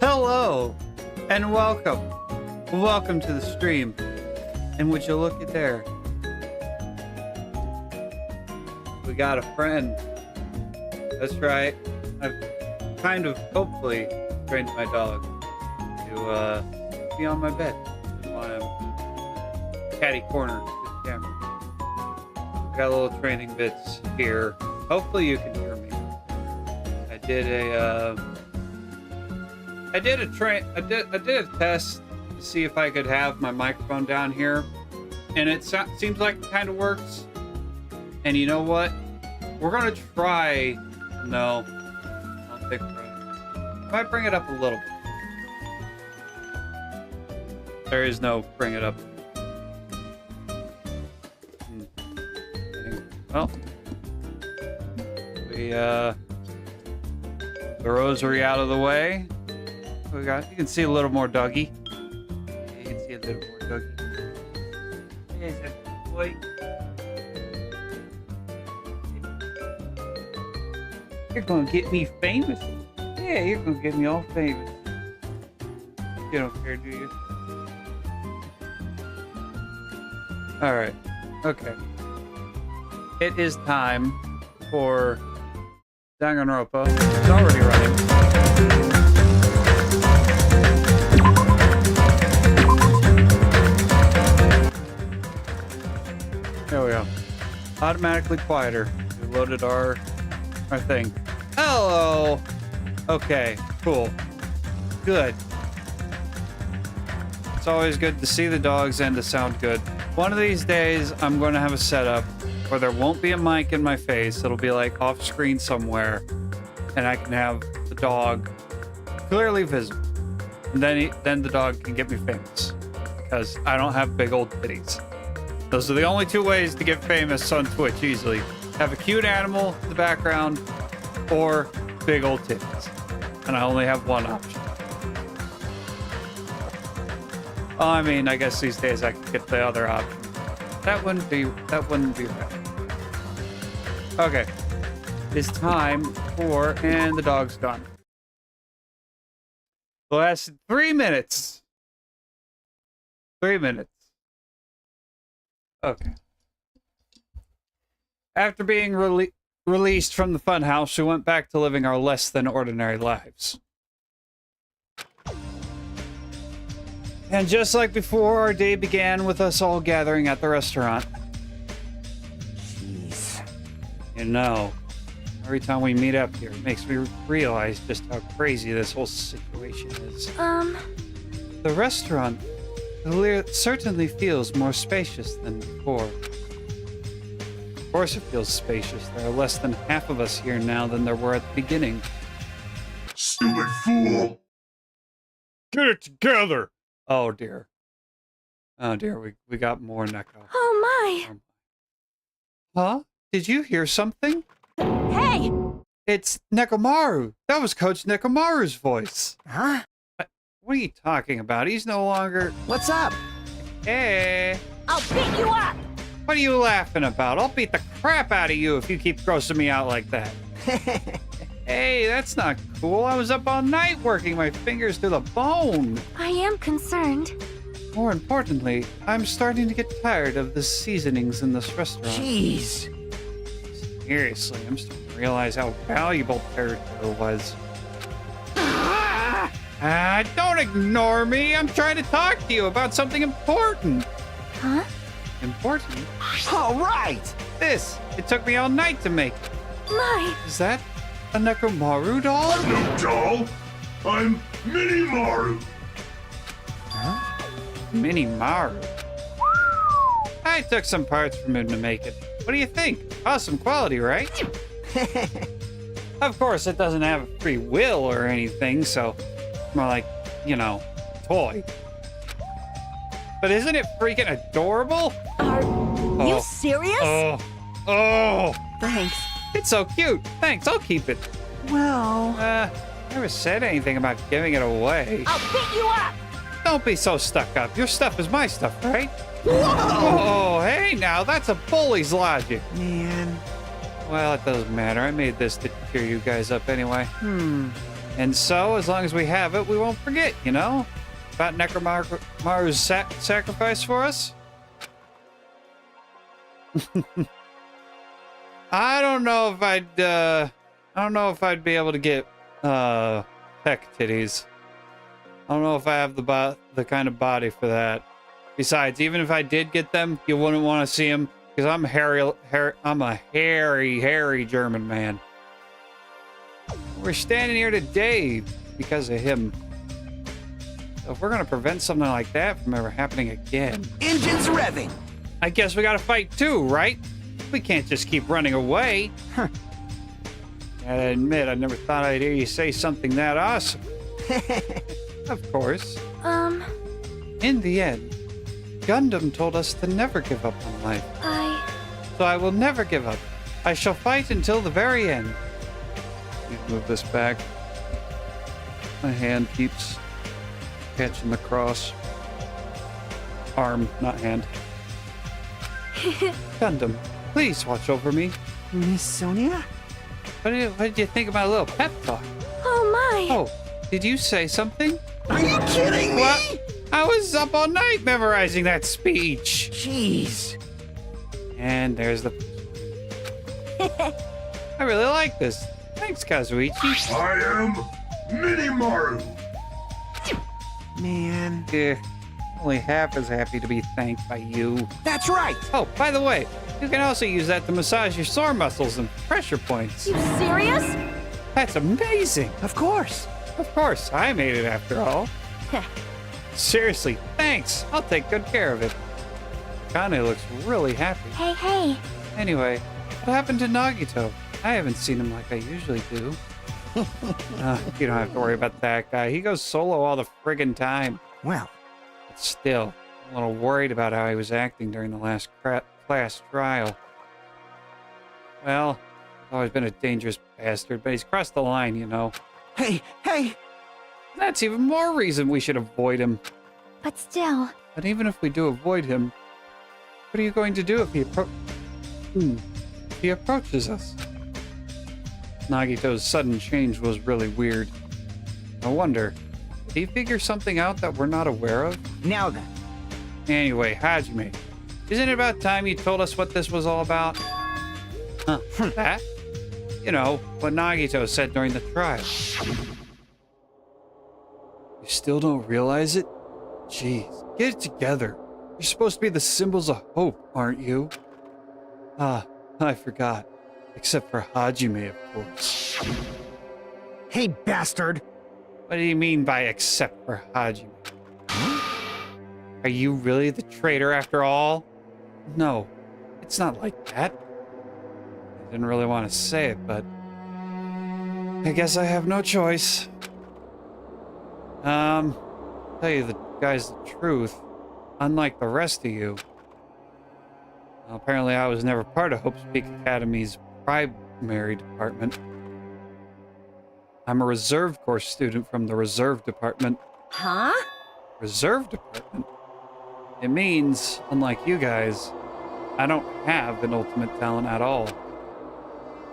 Hello and welcome. Welcome to the stream. And would you look at there? We got a friend. That's right. I've kind of hopefully trained my dog to be on my bed while I'm catty corner to the camera. I got little training bits here. Hopefully you can hear me. I did a test to see if I could have my microphone down here, and it seems like it kind of works. And you know what? We're gonna try. No, I don't think we're gonna. I might bring it up a little bit. There is no bring it up. Well, the rosary out of the way. You can see a little more Dougie. You can see a little more Dougie. There's a boy. You're gonna get me famous. Yeah, you're gonna get me all famous. You don't care, do you? Alright. Okay. It is time for Danganronpa. It's already running. There we go. Automatically quieter. We loaded our thing. Hello! Okay, cool. Good. It's always good to see the dogs and to sound good. One of these days, I'm going to have a setup where there won't be a mic in my face. It'll be like off screen somewhere, and I can have the dog clearly visible. And then the dog can get me famous because I don't have big old titties. Those are the only two ways to get famous on Twitch easily. Have a cute animal in the background or big old titties. And I only have one option. Oh, I mean, I guess these days I could get the other option. That wouldn't be right. Okay. It's time for, and the dog's gone. The last 3 minutes. 3 minutes. Okay. After being released from the funhouse, we went back to living our less than ordinary lives. And just like before, our day began with us all gathering at the restaurant. Jeez. You know, every time we meet up here, it makes me realize just how crazy this whole situation is. The restaurant certainly feels more spacious than before. Of course it feels spacious. There are less than half of us here now than there were at the beginning. Stupid fool! Get it together! Oh dear. Oh dear, we got more Neko. Oh my! Huh? Did you hear something? Hey! It's Nekomaru. That was Coach Nekomaru's voice. Huh? What are you talking about? He's no longer... What's up? Hey! I'll beat you up! What are you laughing about? I'll beat the crap out of you if you keep grossing me out like that. Hey, that's not cool. I was up all night working my fingers to the bone. I am concerned. More importantly, I'm starting to get tired of the seasonings in this restaurant. Jeez. Seriously, I'm starting to realize how valuable territory was. Don't ignore me. I'm trying to talk to you about something important. Huh? Important? All right. This. It took me all night to make it. My! Is that a Nekomaru doll? I'm no doll. I'm Mini Maru. Huh? Mini Maru. I took some parts from him to make it. What do you think? Awesome quality, right? Of course, it doesn't have free will or anything, so more like, you know, toy. But isn't it freaking adorable? Are you serious? Oh, Thanks. it's so cute. Thanks, I'll keep it. Well... Never said anything about giving it away. I'll beat you up! Don't be so stuck up. Your stuff is my stuff, right? Whoa! Oh, hey now, that's a bully's logic. Man. Well, it doesn't matter. I made this to cheer you guys up anyway. And so, as long as we have it, we won't forget, you know? About Necromaru's sacrifice for us? I don't know if I'd be able to get peck titties. I don't know if I have the kind of body for that. Besides, even if I did get them, you wouldn't want to see them because I'm I'm a hairy German man. We're standing here today because of him. So if we're gonna prevent something like that from ever happening again, Engines revving. I guess we gotta fight too, right? We can't just keep running away. Huh. I admit, I never thought I'd hear you say something that awesome. Of course. In the end, Gundam told us to never give up on life. So I will never give up. I shall fight until the very end. Let me move this back. My hand keeps catching the cross. Arm, not hand. Gundam, please watch over me. Miss Sonia? What did you think of my little pep talk? Oh my. Oh, did you say something? Are you kidding me? What? I was up all night memorizing that speech. Jeez. And there's the... I really like this. Thanks, Kazuichi. I am Minimaru. Man. Only half as happy to be thanked by you. That's right. Oh, by the way, you can also use that to massage your sore muscles and pressure points. You serious? That's amazing. Of course. Of course, I made it after all. Seriously, thanks. I'll take good care of it. Kane looks really happy. Hey. Anyway, what happened to Nagito? I haven't seen him like I usually do. You don't have to worry about that guy. He goes solo all the friggin' time. Well, But still, I'm a little worried about how he was acting during the last class trial. Well, he's always been a dangerous bastard, but he's crossed the line, you know. hey. That's even more reason we should avoid him. But still. But even if we do avoid him, what are you going to do if he approaches us? Nagito's sudden change was really weird. I wonder, did he figure something out that we're not aware of? Now then. Anyway, Hajime, isn't it about time you told us what this was all about? Huh, that? You know, what Nagito said during the trial. You still don't realize it? Jeez, get it together. You're supposed to be the symbols of hope, aren't you? Ah, I forgot. Except for Hajime, of course. Hey, bastard. What do you mean by except for Hajime? Are you really the traitor after all? No, it's not like that. I didn't really want to say it, but I guess I have no choice. Tell you the guys the truth. Unlike the rest of you, well, apparently I was never part of Hope's Peak Academy's primary department. I'm a reserve course student from the reserve department. Huh? Reserve department? It means, unlike you guys, I don't have an ultimate talent at all.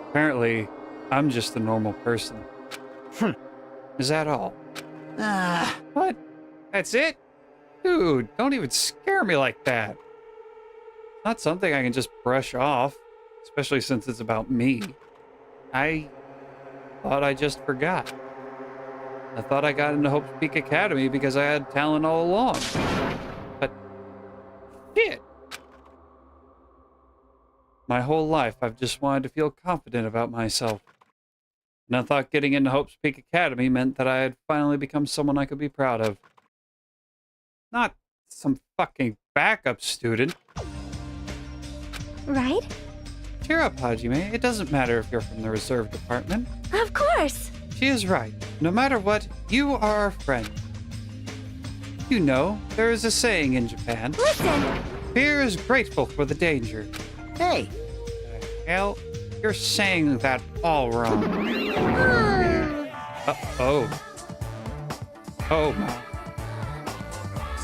Apparently, I'm just a normal person. Is that all? What? That's it? Dude, don't even scare me like that. Not something I can just brush off, especially since it's about me. I thought I just forgot. I thought I got into Hope's Peak Academy because I had talent all along. But shit. My whole life, I've just wanted to feel confident about myself. And I thought getting into Hope's Peak Academy meant that I had finally become someone I could be proud of. Not some fucking backup student. Right? Cheer up, Hajime. It doesn't matter if you're from the reserve department. Of course. She is right. No matter what, you are our friend. You know, there is a saying in Japan. Listen. Fear is grateful for the danger. Hey. The hell? You're saying that all wrong. Oh. Oh, my.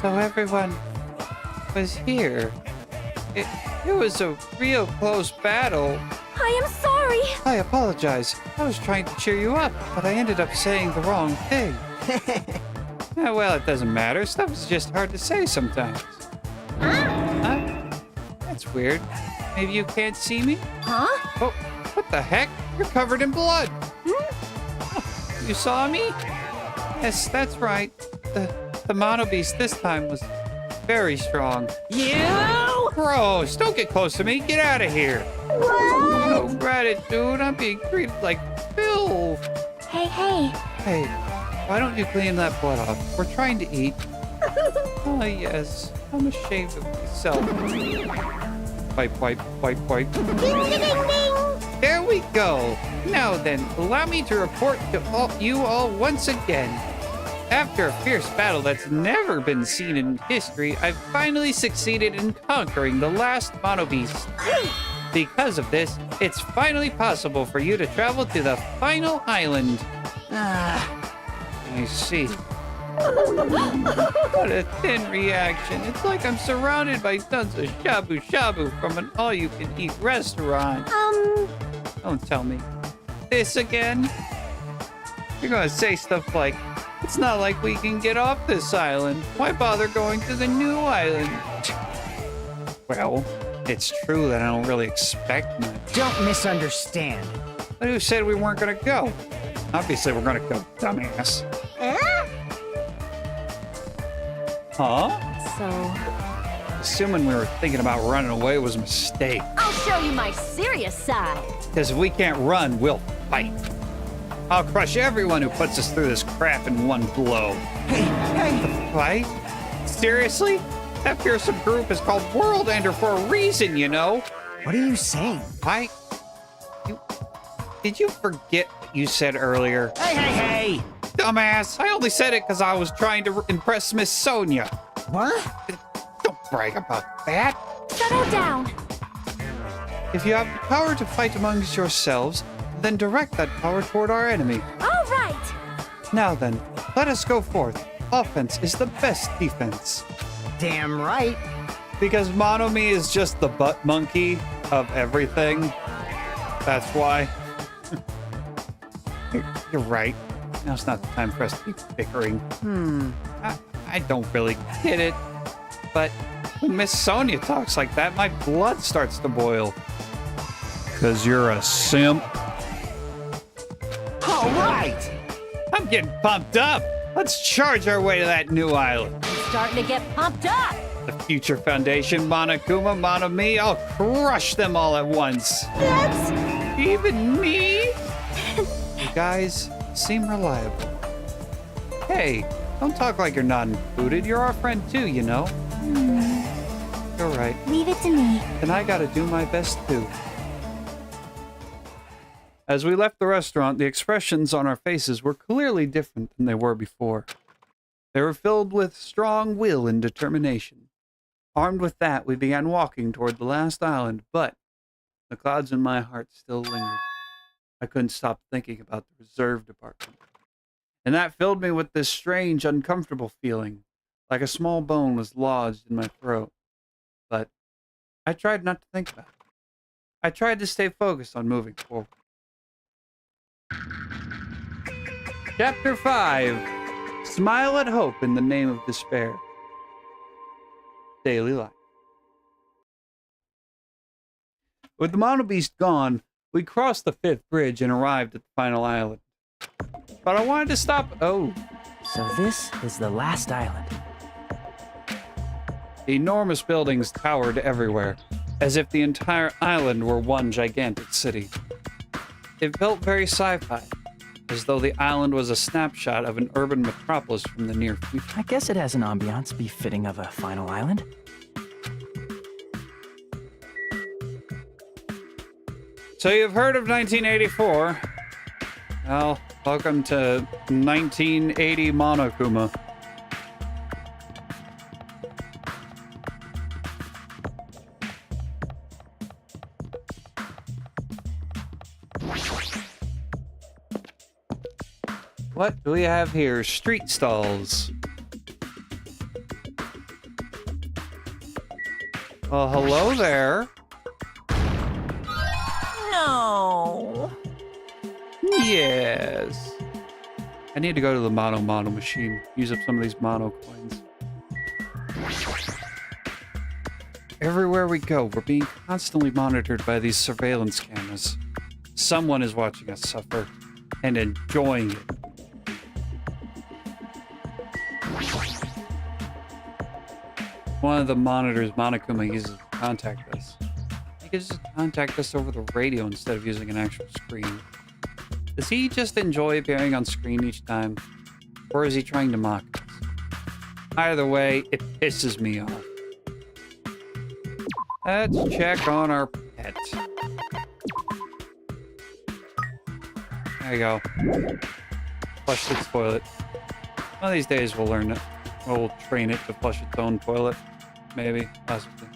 So everyone was here. It was a real close battle. I am sorry. I apologize. I was trying to cheer you up, but I ended up saying the wrong thing. Well, it doesn't matter. Stuff is just hard to say sometimes. Huh? That's weird. Maybe you can't see me? Huh? Oh, what the heck? You're covered in blood. You saw me? Yes, that's right. The mono beast this time was very strong. You? Gross, don't get close to me. Get out of here. What? No gratitude. I'm being treated like filth. Hey, hey. Hey, why don't you clean that blood off? We're trying to eat. Oh, yes. I'm ashamed of myself. Wipe, wipe, wipe, wipe. Ding, ding, ding, ding. There we go. Now then, allow me to report to you all once again. After a fierce battle that's never been seen in history, I've finally succeeded in conquering the last mono beast. Because of this, it's finally possible for you to travel to the final island. I see. What a thin reaction. It's like I'm surrounded by tons of shabu-shabu from an all-you-can-eat restaurant. Don't tell me. This again? You're gonna say stuff like, it's not like we can get off this island. Why bother going to the new island? Well, it's true that I don't really expect much. Don't misunderstand. But who said we weren't gonna go? Obviously, we're gonna go, dumbass. Huh? So, Assuming we were thinking about running away was a mistake. I'll show you my serious side. Because if we can't run, we'll fight. I'll crush everyone who puts us through this crap in one blow. Hey! Fight? Seriously? That fearsome group is called World Ender for a reason, you know? What are you saying? Did you forget what you said earlier? Hey! Dumbass, I only said it because I was trying to impress Miss Sonia. What? Don't brag about that. Settle down. If you have the power to fight amongst yourselves, then direct that power toward our enemy. All right. Now then, let us go forth. Offense is the best defense. Damn right. Because Monomi is just the butt monkey of everything. That's why. You're right. Now's not the time for us to be bickering. I don't really get it. But when Miss Sonia talks like that, my blood starts to boil. 'Cause you're a simp. All right. I'm getting pumped up. Let's charge our way to that new island. I'm starting to get pumped up. The Future Foundation, Monokuma, Monomi, I'll crush them all at once. That's... Even me? You guys seem reliable. Hey, don't talk like you're not included. You're our friend too, you know. You're right. Leave it to me. And I gotta do my best too. As we left the restaurant, the expressions on our faces were clearly different than they were before. They were filled with strong will and determination. Armed with that, we began walking toward the last island, but the clouds in my heart still lingered. I couldn't stop thinking about the reserve department. And that filled me with this strange, uncomfortable feeling, like a small bone was lodged in my throat. But I tried not to think about it. I tried to stay focused on moving forward. Chapter 5. Smile at Hope in the Name of Despair. Daily Life. With the Mono Beast gone, we crossed the 5th bridge and arrived at the final island. But I wanted to stop... Oh. So this is the last island. The enormous buildings towered everywhere, as if the entire island were one gigantic city. It felt very sci-fi, as though the island was a snapshot of an urban metropolis from the near future. I guess it has an ambiance befitting of a final island. So you've heard of 1984. Well, welcome to 1980 Monokuma. What do we have here? Street stalls. Well, hello there. No. Yes. I need to go to the mono machine. Use up some of these mono coins. Everywhere we go, we're being constantly monitored by these surveillance cameras. Someone is watching us suffer and enjoying it. One of the monitors Monokuma uses to contact us. He can just contact us over the radio instead of using an actual screen. Does he just enjoy appearing on screen each time? Or is he trying to mock us? Either way, it pisses me off. Let's check on our pet. There you go. Flush its toilet. One of these days we'll learn it. We'll train it to flush its own toilet. Maybe. Possibly.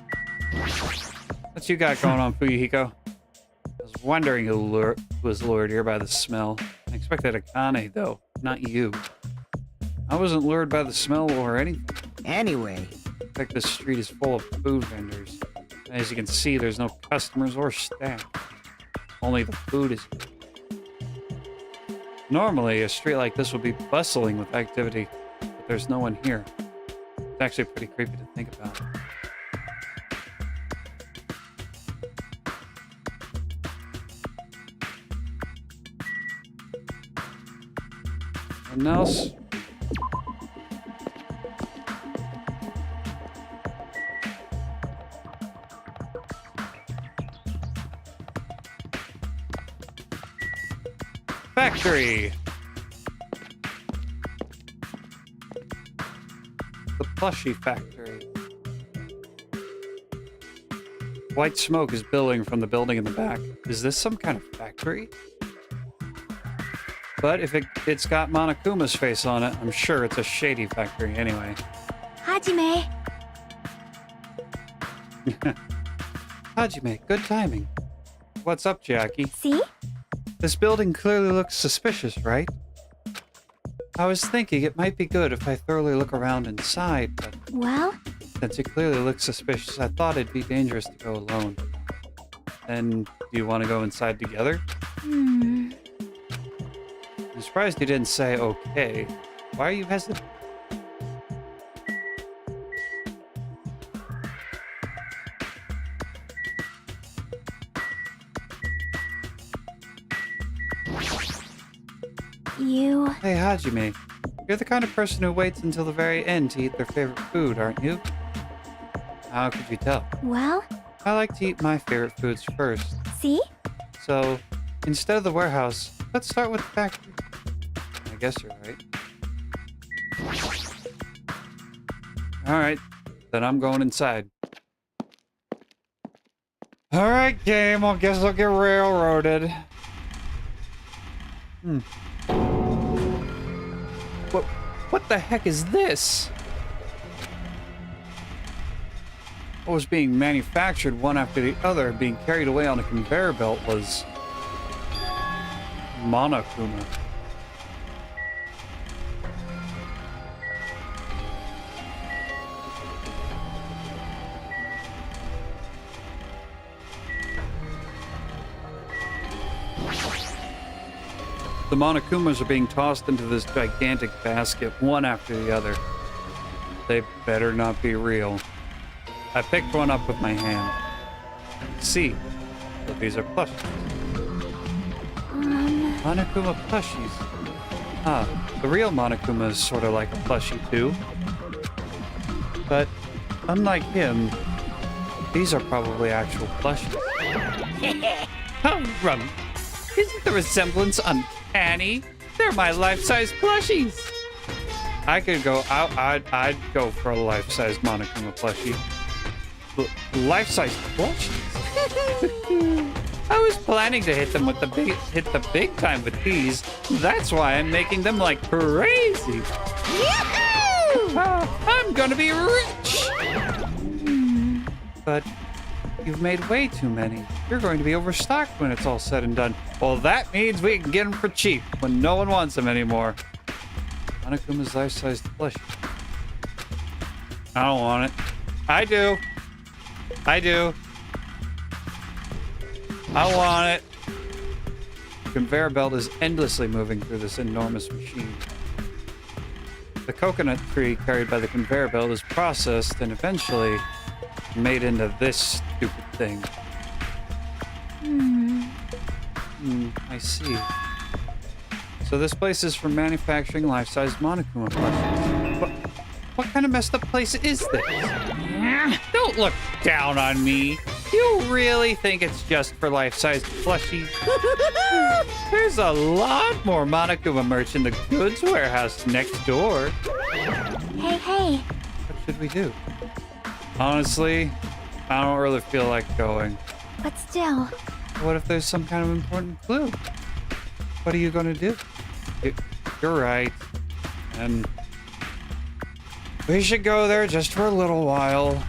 What you got going on, Fuyuhiko? I was wondering who was lured here by the smell. I expected Akane, though, not you. I wasn't lured by the smell or anything. Anyway, In fact, this street is full of food vendors. As you can see, there's no customers or staff. Only the food is here. Normally, a street like this would be bustling with activity, but there's no one here. It's actually pretty creepy to think about. Nothing else? Factory! The plushie factory. White smoke is billowing from the building in the back. Is this some kind of factory? But if it's got Monokuma's face on it, I'm sure it's a shady factory anyway. Hajime. Hajime, good timing. What's up, Jackie? See? This building clearly looks suspicious, right? I was thinking it might be good if I thoroughly look around inside, but Well, since it clearly looks suspicious, I thought it'd be dangerous to go alone. Then, do you want to go inside together? I'm surprised you didn't say okay. Why are you hesitant? you... Hey, Hajime. You're the kind of person who waits until the very end to eat their favorite food, aren't you? How could you tell? Well, I like to eat my favorite foods first. see? So, instead of the warehouse, let's start with the factory. I guess you're right. Alright, then I'm going inside. Alright, game, I guess I'll get railroaded. What the heck is this? What was being manufactured one after the other, being carried away on a conveyor belt was Monokuma. The Monokumas are being tossed into this gigantic basket, one after the other. They better not be real. I picked one up with my hand. See, so these are plushies. Monokuma plushies. Ah, the real Monokuma is sort of like a plushie too. But unlike him, these are probably actual plushies. How rum! Isn't the resemblance uncanny? They're my life-size plushies. I could go out. I'd go for a life-size Monokuma plushie. Life-size plushies. I was planning to hit the big time with these. That's why I'm making them like crazy. I'm gonna be rich. But you've made way too many. You're going to be overstocked when it's all said and done. Well, that means we can get them for cheap when no one wants them anymore. Monokuma's life-sized plushie. I don't want it. I do. I do. I want it. The conveyor belt is endlessly moving through this enormous machine. The coconut tree carried by the conveyor belt is processed and eventually made into this stupid thing. I see. So this place is for manufacturing life-size Monokuma plushies. What kind of messed up place is this? Don't look down on me. You really think it's just for life-size plushies? There's a lot more Monokuma merch in the goods warehouse next door. Hey. What should we do? Honestly, I don't really feel like going. But still. What if there's some kind of important clue? What are you gonna do? You're right. And we should go there just for a little while.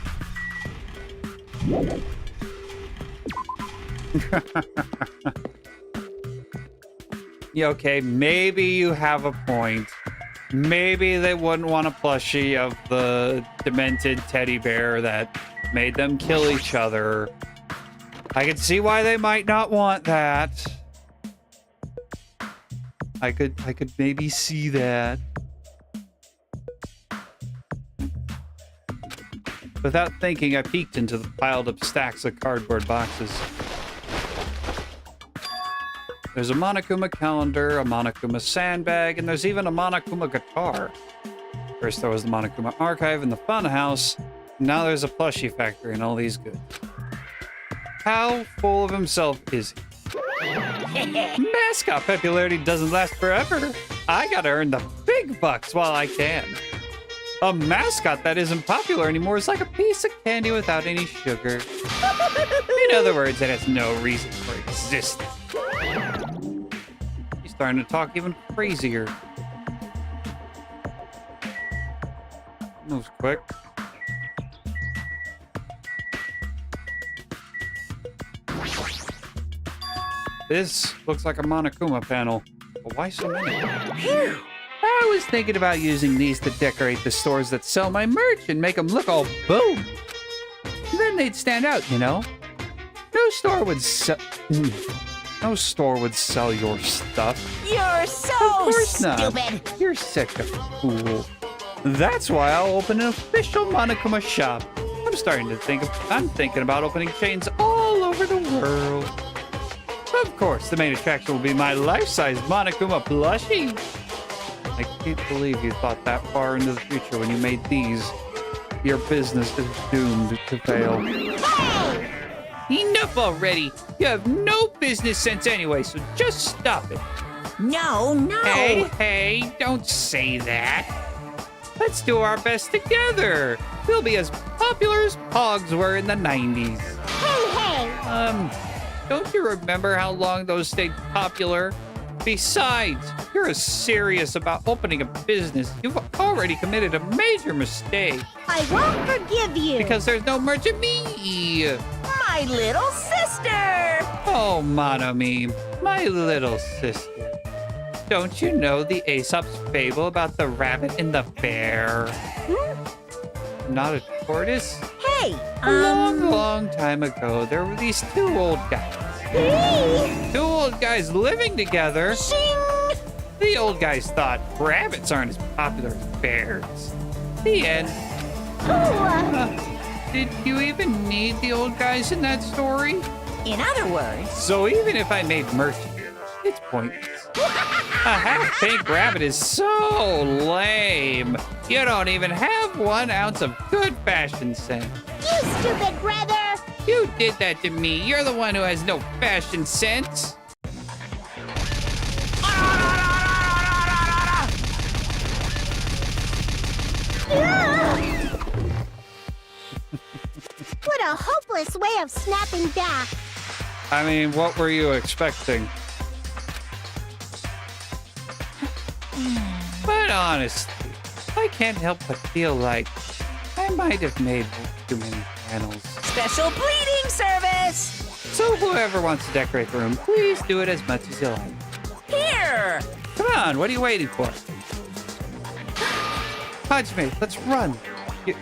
Yeah, okay, maybe you have a point. Maybe they wouldn't want a plushie of the demented teddy bear that made them kill each other. I can see why they might not want that. I could maybe see that. Without thinking, I peeked into the piled up stacks of cardboard boxes. There's a Monokuma calendar, a Monokuma sandbag, and there's even a Monokuma guitar. First there was the Monokuma archive and the funhouse. Now there's a plushie factory and all these goods. How full of himself is he? Mascot popularity doesn't last forever. I gotta earn the big bucks while I can. A mascot that isn't popular anymore is like a piece of candy without any sugar. In other words, it has no reason for existing. He's starting to talk even crazier. Moves quick. This looks like a Monokuma panel. But why so many? I was thinking about using these to decorate the stores that sell my merch and make them look all boom. Then they'd stand out, you know? No store would sell your stuff. You're so Of course not. stupid. You're such a fool. That's why I'll open an official Monokuma shop. I'm thinking about opening chains all over the world. Of course, the main attraction will be my life-size Monokuma plushie. I can't believe you thought that far into the future when you made these. Your business is doomed to fail. Hey! Enough already! You have no business sense anyway, so just stop it. No. Hey, don't say that. Let's do our best together. We'll be as popular as Pogs were in the 90s. Hey! Don't you remember how long those stayed popular? Besides, you're as serious about opening a business. You've already committed a major mistake. I won't forgive you. Because there's no merch of me. My little sister! Oh, Monomi, my little sister. Don't you know the Aesop's fable about the rabbit and the bear? Not a tortoise? Hey! A long time ago, there were these two old guys. Two old guys living together. Shing! The old guys thought rabbits aren't as popular as bears. The end. Did you even need the old guys in that story? In other words, So even if I made merch, it's pointless. A half-pink rabbit is so lame. You don't even have 1 ounce of good fashion sense. You stupid brother. You did that to me. You're the one who has no fashion sense. What a hopeless way of snapping back. I mean, what were you expecting? But honestly, I can't help but feel like I might have made too many panels. special bleeding service! So whoever wants to decorate the room, please do it as much as you like. Here! Come on, what are you waiting for? Hajime, let's run.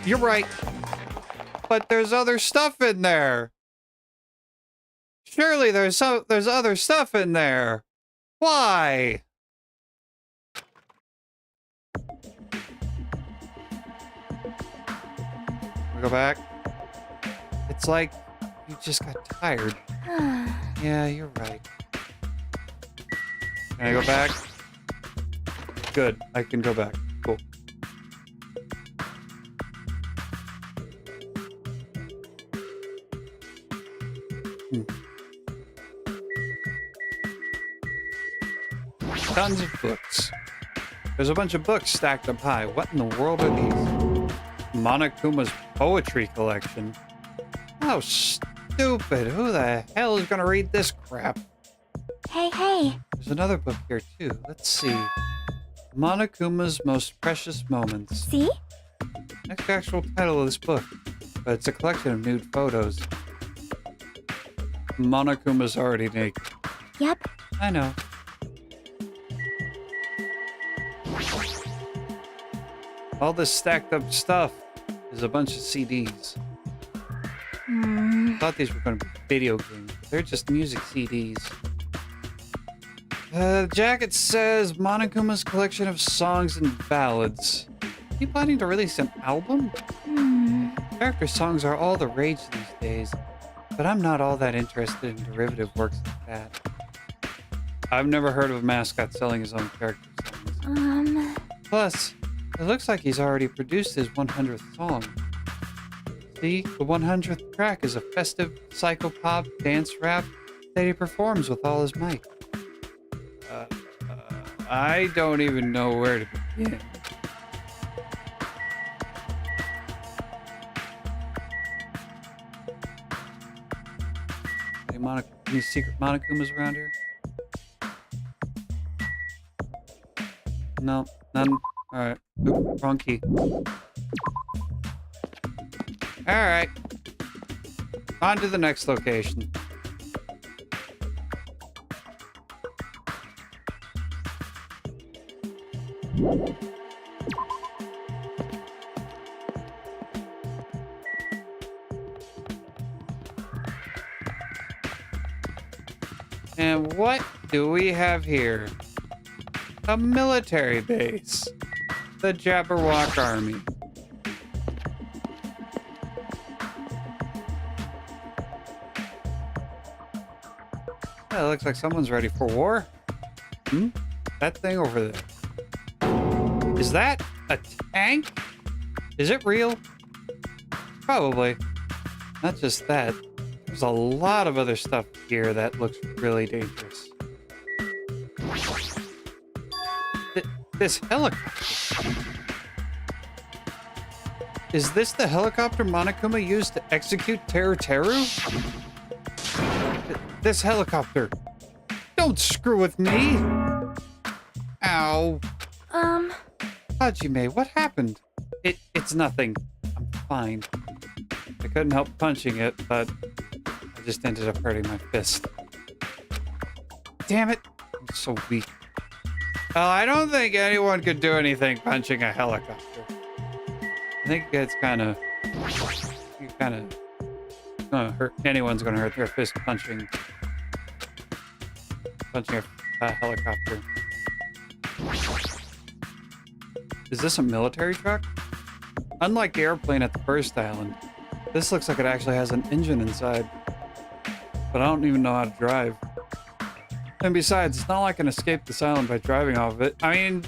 You're right. But there's other stuff in there. Surely there's other stuff in there. Why? We go back. It's like you just got tired. Yeah, you're right. Can I go back? Good. I can go back. Cool. Tons of books. There's a bunch of books stacked up high. What in the world are these? Monokuma's poetry collection. Oh, stupid. Who the hell is gonna read this crap? Hey. There's another book here, too. Let's see. Monokuma's Most Precious Moments. See? That's the actual title of this book, but it's a collection of nude photos. Monokuma's already naked. Yep. I know. All this stacked up stuff is a bunch of CDs. I thought these were going to be video games. They're just music CDs. The jacket says Monokuma's collection of songs and ballads. Are you planning to release an album? Character songs are all the rage these days, but I'm not all that interested in derivative works like that. I've never heard of a mascot selling his own character songs. Plus, it looks like he's already produced his 100th song. See, the 100th track is a festive psychopop dance rap that he performs with all his might. I don't even know where to begin. Any secret Monokumas around here? No, none. Alright. Oop, wrong key. Alright. On to the next location. And what do we have here? A military base. The Jabberwock Army. Yeah, it looks like someone's ready for war. That thing over there. Is that a tank? Is it real? Probably. Not just that. There's a lot of other stuff here that looks really dangerous. This helicopter. Is this the helicopter Monokuma used to execute Teru? This helicopter. Don't screw with me. Ow. Hajime, what happened? It's nothing. I'm fine. I couldn't help punching it, but I just ended up hurting my fist. Damn it. I'm so weak. I don't think anyone could do anything punching a helicopter. I think it's kind of gonna hurt. Anyone's gonna hurt their fist punching a helicopter. Is this a military truck? Unlike the airplane at the first island, this looks like it actually has an engine inside. But I don't even know how to drive. And besides, it's not like I can escape this island by driving off of it. I mean,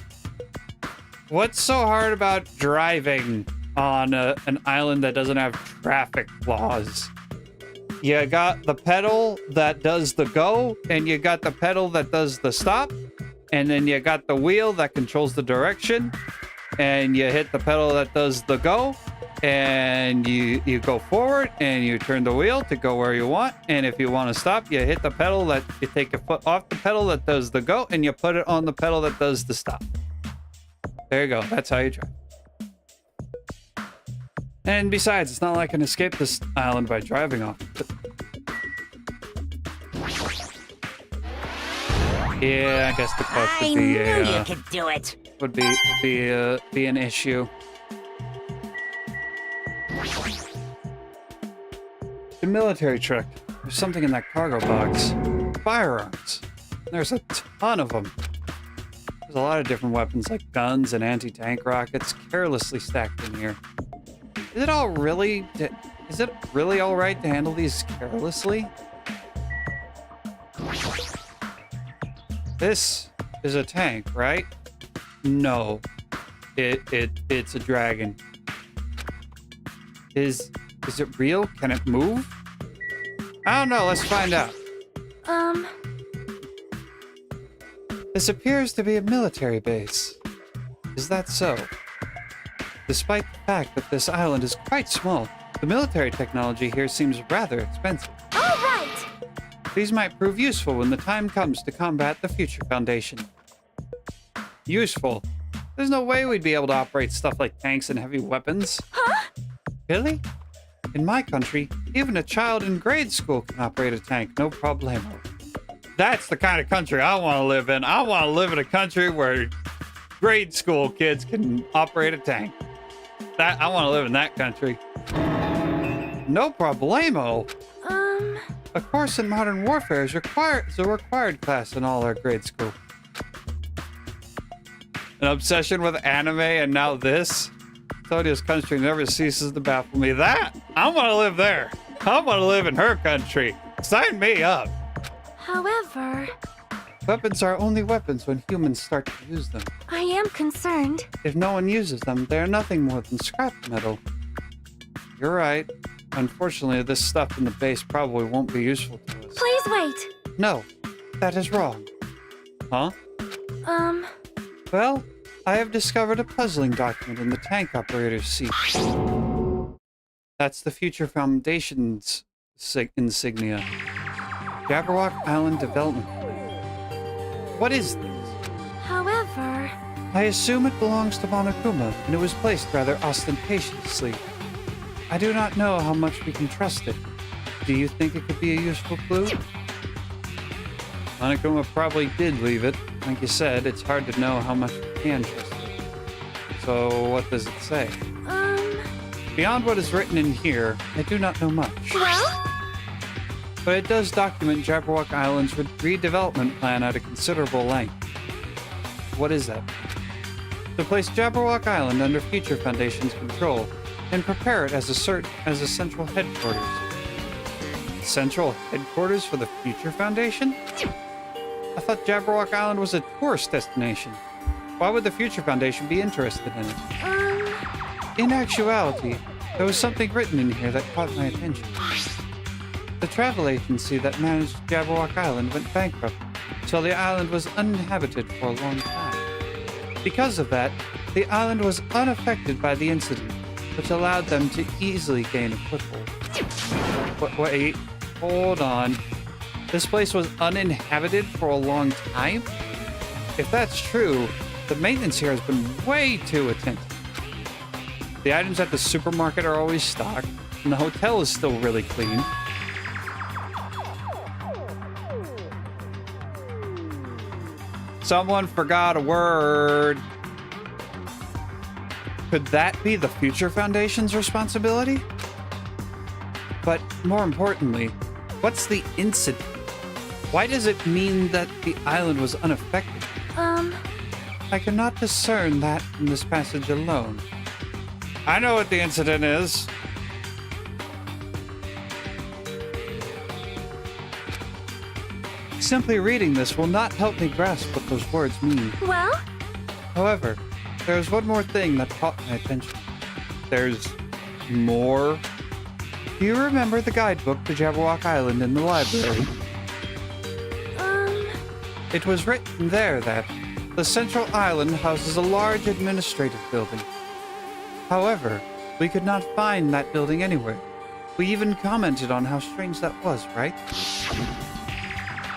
what's so hard about driving on an island that doesn't have traffic laws? You got the pedal that does the go, and you got the pedal that does the stop, and then you got the wheel that controls the direction, and you hit the pedal that does the go, and you go forward, and you turn the wheel to go where you want, and if you want to stop, you hit the pedal that you take your foot off the pedal that does the go, and you put it on the pedal that does the stop. There you go. That's how you drive. And besides, it's not like I can escape this island by driving off. Yeah, I guess the coast would be I knew you could do it. would be an issue. The military truck. There's something in that cargo box. Firearms. There's a ton of them. There's a lot of different weapons like guns and anti-tank rockets carelessly stacked in here. Is it really all right to handle these carelessly? This is a tank, right? No. It's a dragon. Is it real? Can it move? I don't know, let's find out. This appears to be a military base. Is that so? Despite the fact that this island is quite small, the military technology here seems rather expensive. All right. These might prove useful when the time comes to combat the Future Foundation. Useful? There's no way we'd be able to operate stuff like tanks and heavy weapons. Huh? Really? In my country, even a child in grade school can operate a tank, no problemo. That's the kind of country I want to live in. I want to live in a country where grade school kids can operate a tank. I want to live in that country. No problemo. A course in modern warfare is a required class in all our grade school. An obsession with anime and now this? Sonia's country never ceases to baffle me. I want to live there. I want to live in her country. Sign me up. However, Weapons are only weapons when humans start to use them. I am concerned. If no one uses them, they are nothing more than scrap metal. You're right. Unfortunately, this stuff in the base probably won't be useful to us. Please wait. No, that is wrong. Huh? Well, I have discovered a puzzling document in the tank operator's seat. That's the Future Foundation's insignia. Jabberwock Island Development. What is this? However, I assume it belongs to Monokuma, and it was placed rather ostentatiously. I do not know how much we can trust it. Do you think it could be a useful clue? Monokuma probably did leave it. Like you said, it's hard to know how much we can trust it. So, what does it say? Beyond what is written in here, I do not know much. well, But it does document Jabberwock Island's redevelopment plan at a considerable length. What is that? To place Jabberwock Island under Future Foundation's control and prepare it as a central headquarters. Central headquarters for the Future Foundation? I thought Jabberwock Island was a tourist destination. Why would the Future Foundation be interested in it? In actuality, there was something written in here that caught my attention. The travel agency that managed Jabberwock Island went bankrupt, so the island was uninhabited for a long time. Because of that, the island was unaffected by the incident, which allowed them to easily gain a foothold. Wait, hold on. This place was uninhabited for a long time? If that's true, the maintenance here has been way too attentive. The items at the supermarket are always stocked, and the hotel is still really clean. Someone forgot a word. Could that be the Future Foundation's responsibility? But more importantly, what's the incident? Why does it mean that the island was unaffected? I cannot discern that from this passage alone. I know what the incident is. Simply reading this will not help me grasp what those words mean. well, However, there's one more thing that caught my attention. There's more. Do you remember the guidebook to Jabberwock Island in the library? It was written there that the central island houses a large administrative building. However, we could not find that building anywhere. We even commented on how strange that was, right?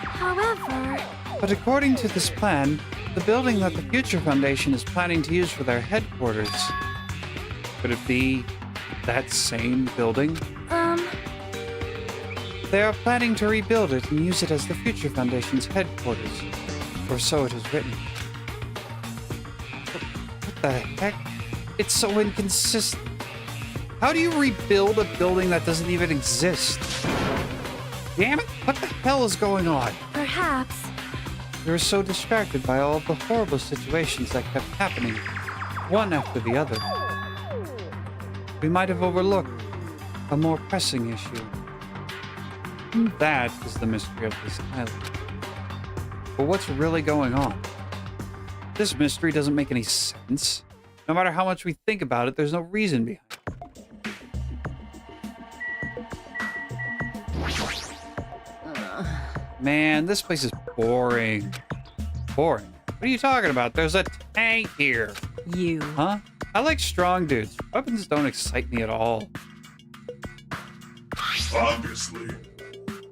however, But according to this plan, the building that the Future Foundation is planning to use for their headquarters, could it be that same building? They are planning to rebuild it and use it as the Future Foundation's headquarters, or so it is written. What the heck? It's so inconsistent. How do you rebuild a building that doesn't even exist? Damn it, what the hell is going on? perhaps We were so distracted by all of the horrible situations that kept happening, one after the other. We might have overlooked a more pressing issue. That is the mystery of this island. But what's really going on? This mystery doesn't make any sense. No matter how much we think about it, there's no reason behind it. Man, this place is boring. Boring? What are you talking about? There's a tank here. You. Huh? I like strong dudes. Weapons don't excite me at all. Obviously.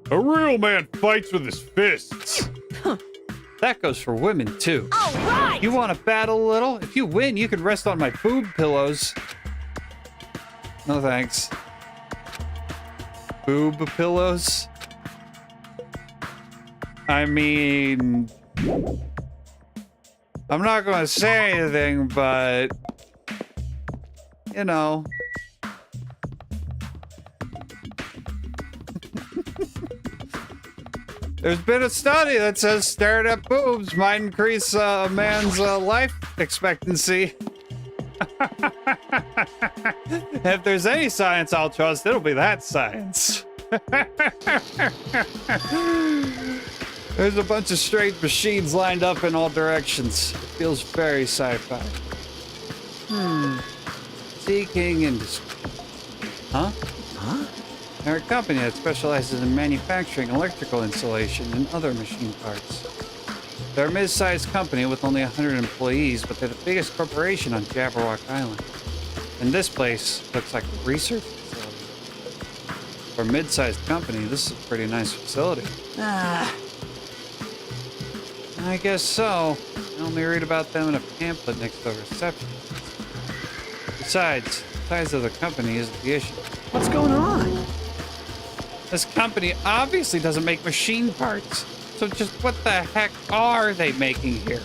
A real man fights with his fists. That goes for women, too. All right! You want to battle a little? If you win, you can rest on my boob pillows. No thanks. Boob pillows? I mean... I'm not going to say anything, but... You know... There's been a study that says staring at boobs might increase a man's life expectancy. If there's any science I'll trust, it'll be that science. There's a bunch of strange machines lined up in all directions. It feels very sci-fi. Seeking industry. Huh? They're a company that specializes in manufacturing electrical insulation and other machine parts. They're a mid-sized company with only 100 employees, but they're the biggest corporation on Jabberwock Island. And this place looks like a research facility. For a mid-sized company, this is a pretty nice facility. I guess so. I only read about them in a pamphlet next to the reception. Besides, the size of the company isn't the issue. What's going on? This company obviously doesn't make machine parts. So just what the heck are they making here?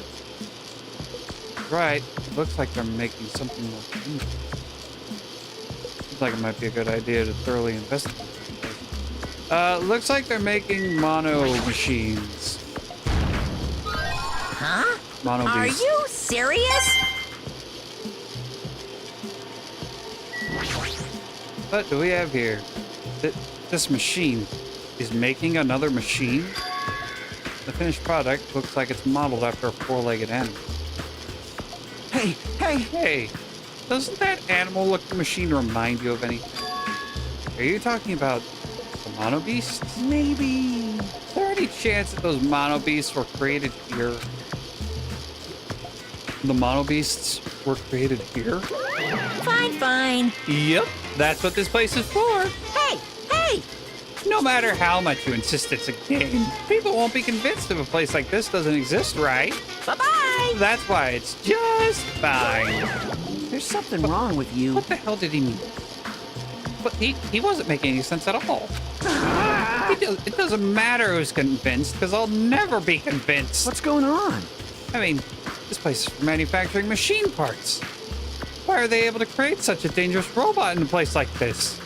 Right, it looks like they're making something more dangerous. Seems like it might be a good idea to thoroughly investigate this. Looks like they're making mono machines. Huh? Mono Are beasts. you serious? What do we have here? This machine is making another machine? The finished product looks like it's modeled after a four-legged animal. Hey, doesn't that animal-looking machine remind you of anything? Are you talking about the mono beasts? Maybe. Is there any chance that those mono beasts were created here? The mono beasts were created here? Fine. Yep, that's what this place is for. Hey! No matter how much you insist it's a game, people won't be convinced if a place like this doesn't exist, right? Bye-bye! That's why it's just fine. There's something wrong with you. What the hell did he mean? But he wasn't making any sense at all. It doesn't matter who's convinced, because I'll never be convinced. What's going on? I mean, this place is manufacturing machine parts. Why are they able to create such a dangerous robot in a place like this?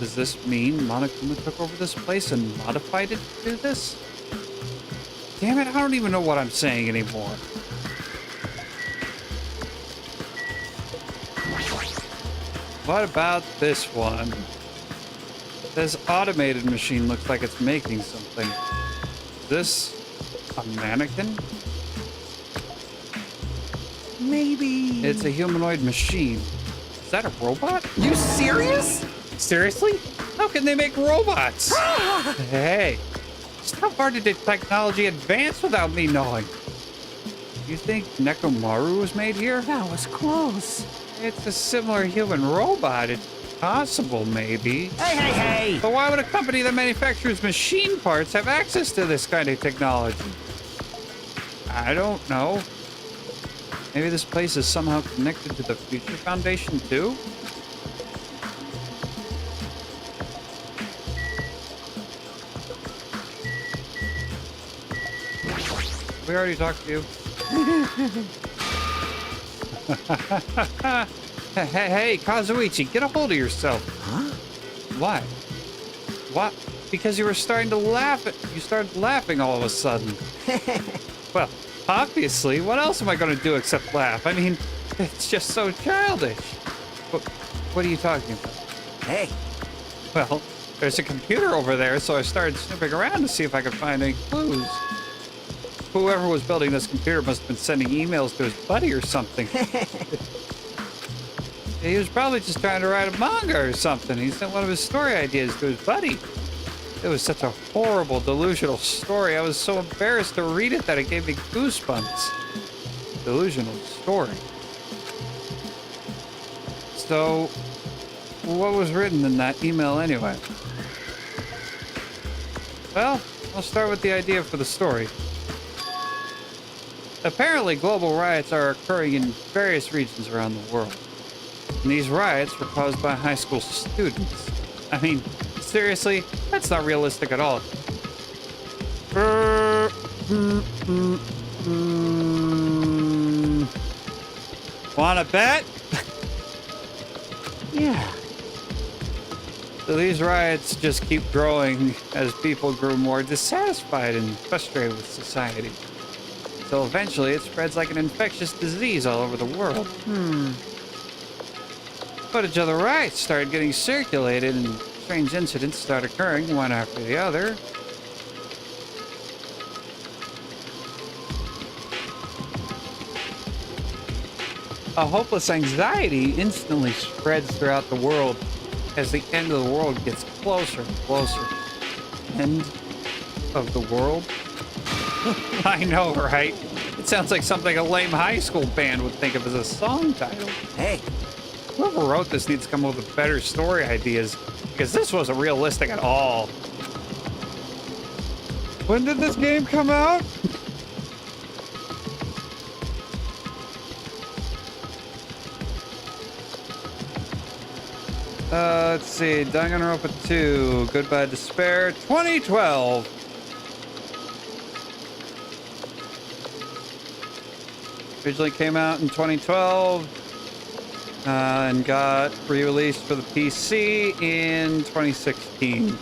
Does this mean Monokuma took over this place and modified it to do this? Damn it, I don't even know what I'm saying anymore. What about this one? This automated machine looks like it's making something. Is this a mannequin? Maybe. It's a humanoid machine. Is that a robot? You serious? Seriously? How can they make robots? Hey, just how far did the technology advance without me knowing? You think Nekomaru was made here? That was close. It's a similar human robot. It's possible, maybe. Hey! But why would a company that manufactures machine parts have access to this kind of technology? I don't know. Maybe this place is somehow connected to the Future Foundation, too? We already talked to you. Hey, Kazuichi, get a hold of yourself. Huh? Why? What? because you were starting to laugh. You started laughing all of a sudden. Well, obviously, what else am I going to do except laugh? I mean, it's just so childish. What are you talking about? Hey, Well, there's a computer over there, so I started snooping around to see if I could find any clues. Whoever was building this computer must have been sending emails to his buddy or something. He was probably just trying to write a manga or something. He sent one of his story ideas to his buddy. It was such a horrible, delusional story. I was so embarrassed to read it that it gave me goosebumps. Delusional story. So, what was written in that email anyway? Well, I'll start with the idea for the story. Apparently, global riots are occurring in various regions around the world. And these riots were caused by high school students. I mean, seriously, that's not realistic at all. Wanna bet? yeah. So these riots just keep growing as people grew more dissatisfied and frustrated with society. So eventually it spreads like an infectious disease all over the world. Footage of the riots started getting circulated and strange incidents started occurring one after the other. A hopeless anxiety instantly spreads throughout the world as the end of the world gets closer and closer. End of the world? I know, right? It sounds like something a lame high school band would think of as a song title. Hey, Whoever wrote this needs to come up with better story ideas, because this wasn't realistic at all. When did this game come out? Let's see. Danganronpa 2, Goodbye Despair, 2012. Originally came out in 2012 and got re-released for the PC in 2016.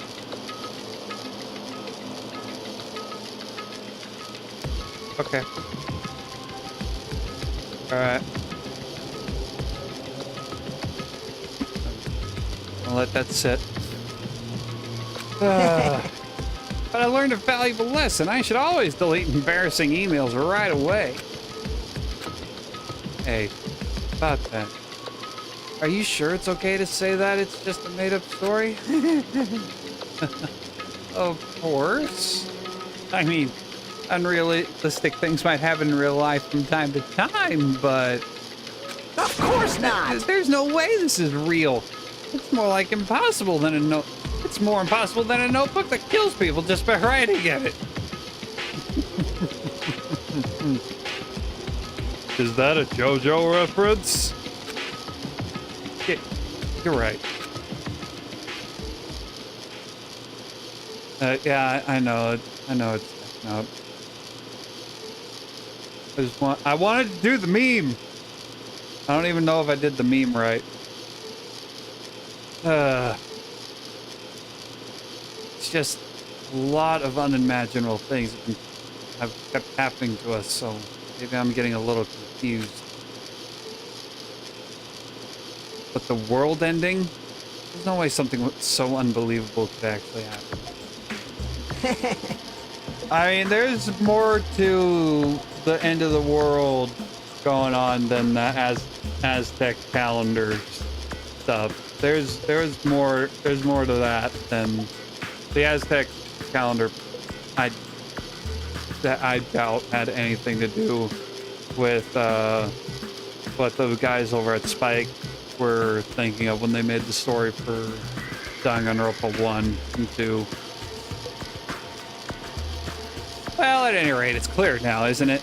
Okay. All right. I'll let that sit. But I learned a valuable lesson. I should always delete embarrassing emails right away. Hey, about that. Are you sure it's okay to say that it's just a made-up story? Of course. I mean, unrealistic things might happen in real life from time to time, but... of course not. There's no way this is real. It's more like impossible than a It's more impossible than a notebook that kills people just by writing in it. Is that a JoJo reference? Yeah, you're right. Yeah, I know. I know it's no. I wanted to do the meme. I don't even know if I did the meme right. It's just a lot of unimaginable things have kept happening to us, so maybe I'm getting a little confused. But the world ending? There's no way something so unbelievable could actually happen. I mean, there's more to the end of the world going on than the Aztec calendar stuff. There's more to that than the Aztec calendar. I doubt had anything to do with what the guys over at Spike were thinking of when they made the story for Danganronpa 1 and 2. Well, at any rate, it's clear now, isn't it?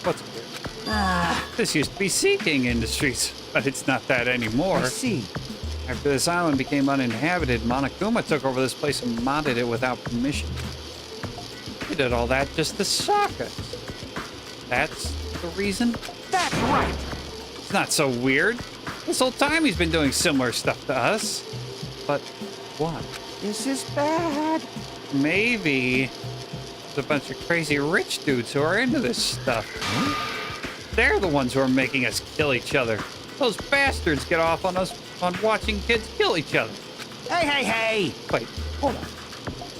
What's clear? This used to be Sea King Industries, but it's not that anymore. I see. After this island became uninhabited, Monokuma took over this place and modded it without permission. He did all that just to suck us. That's the reason? That's right. It's not so weird. This whole time he's been doing similar stuff to us. But why? This is bad. Maybe there's a bunch of crazy rich dudes who are into this stuff. They're the ones who are making us kill each other. Those bastards get off on us on watching kids kill each other. Hey! Wait, hold on.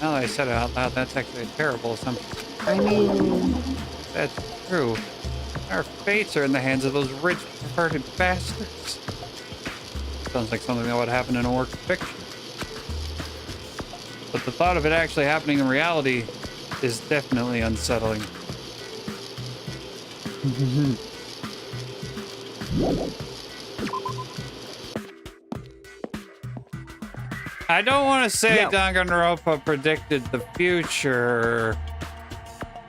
Now that I said it out loud, that's actually a terrible assumption. I mean... That's true. Our fates are in the hands of those rich, perverted bastards. Sounds like something that would happen in a work of fiction. But the thought of it actually happening in reality is definitely unsettling. I don't want to say No. Danganronpa predicted the future,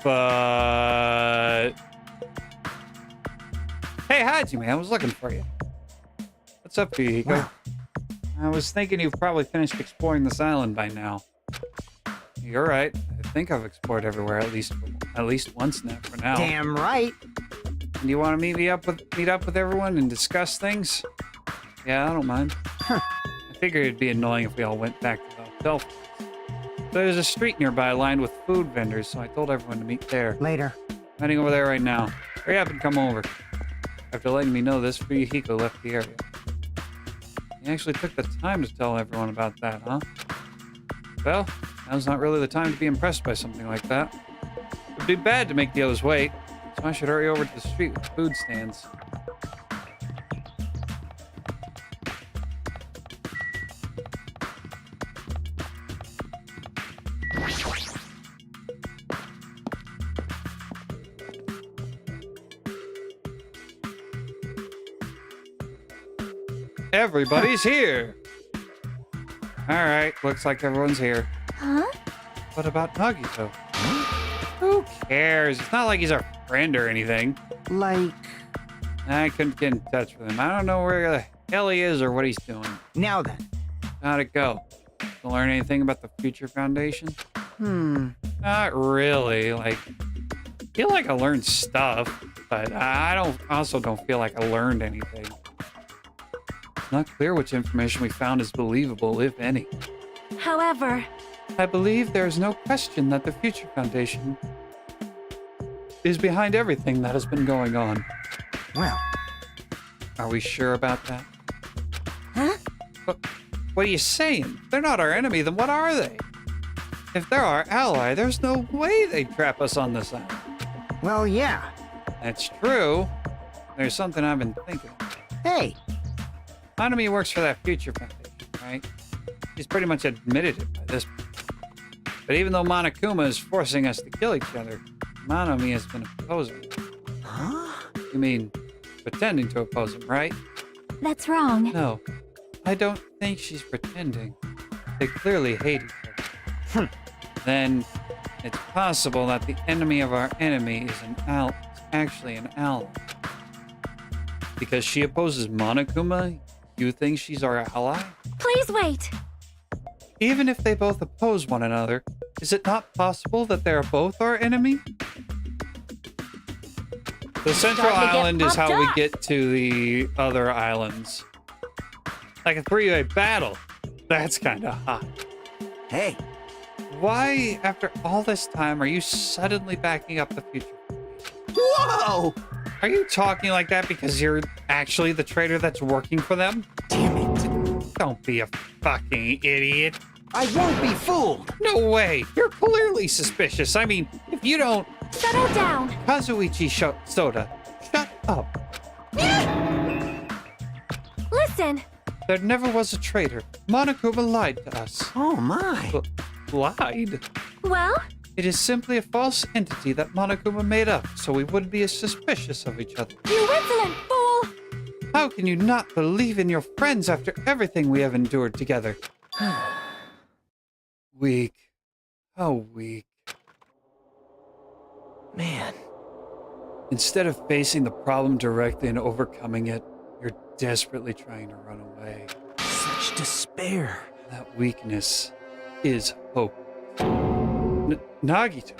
but... Hey, Hajime, I was looking for you. What's up, Hiko? Wow. I was thinking you've probably finished exploring this island by now. You're right. I think I've explored everywhere at least once now for now. Damn right. Do you want to meet up with everyone and discuss things? Yeah, I don't mind. Huh. I figured it'd be annoying if we all went back to the hotel. There's a street nearby lined with food vendors, so I told everyone to meet there. Later. I'm heading over there right now. Hurry up and come over. After letting me know this, Hiko left the area. He actually took the time to tell everyone about that, huh? Well, now's not really the time to be impressed by something like that. It would be bad to make the others wait, so I should hurry over to the street with the food stands. Everybody's here! Alright, looks like everyone's here. Huh? What about Nagito? Who cares? It's not like he's our friend or anything. Like... I couldn't get in touch with him. I don't know where the hell he is or what he's doing. Now then. How'd it go? To learn anything about the Future Foundation? Not really. Like, I feel like I learned stuff, but I also don't feel like I learned anything. It's not clear which information we found is believable, if any. However, I believe there is no question that the Future Foundation is behind everything that has been going on. Well, Are we sure about that? huh? What are you saying? They're not our enemy, then what are they? If they're our ally, there's no way they'd trap us on this island. well, yeah. That's true. There's something I've been thinking. Hey, Hanami works for that Future Foundation, right? He's pretty much admitted it by this point. But even though Monokuma is forcing us to kill each other, Hanami has been opposing it. huh? You mean, pretending to oppose him, right? That's wrong. No, I don't think she's pretending. They clearly hate each other. Then it's possible that the enemy of our enemy is actually an ally. Because she opposes Monokuma, you think she's our ally? Please wait. Even if they both oppose one another, is it not possible that they are both our enemy? The central Starting to get island is pumped how we up. get to the other islands. Like a three-way battle. That's kind of hot. Hey, Why, after all this time, are you suddenly backing up the Future? whoa! Are you talking like that because you're actually the traitor that's working for them? Damn it. Don't be a fucking idiot. I won't be fooled. No way. You're clearly suspicious. I mean, if you don't... Settle down. Kazuichi Soda, shut up. Listen. There never was a traitor. Monokuma lied to us. Oh, my. Lied? Well, It is simply a false entity that Monokuma made up, so we wouldn't be as suspicious of each other. you insolent fool. How can you not believe in your friends after everything we have endured together? Weak. How weak. Man. Instead of facing the problem directly and overcoming it, you're desperately trying to run away. Such despair. That weakness is hope. Nagito.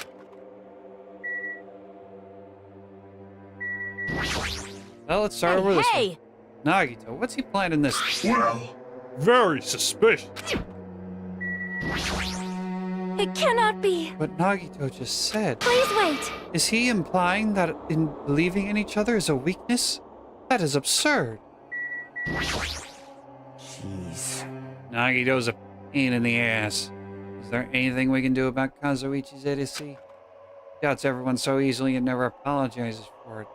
Well, let's start over this one. Hey. Nagito, what's he planning this? Well, very suspicious. It cannot be. But Nagito just said. Please wait. Is he implying that in believing in each other is a weakness? That is absurd. Jeez. Nagito's a pain in the ass. Is there anything we can do about Kazuichi's idiocy? He doubts everyone so easily and never apologizes for it.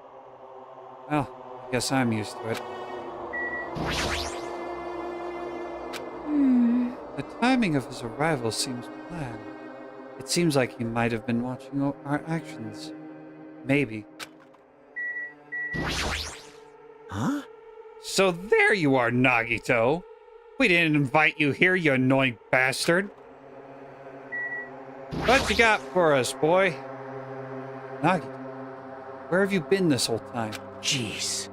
Well, I guess I'm used to it. The timing of his arrival seems planned. It seems like he might have been watching our actions. Maybe. Huh? So there you are, Nagito. We didn't invite you here, you annoying bastard. What you got for us, boy? Nagito, where have you been this whole time? Jeez.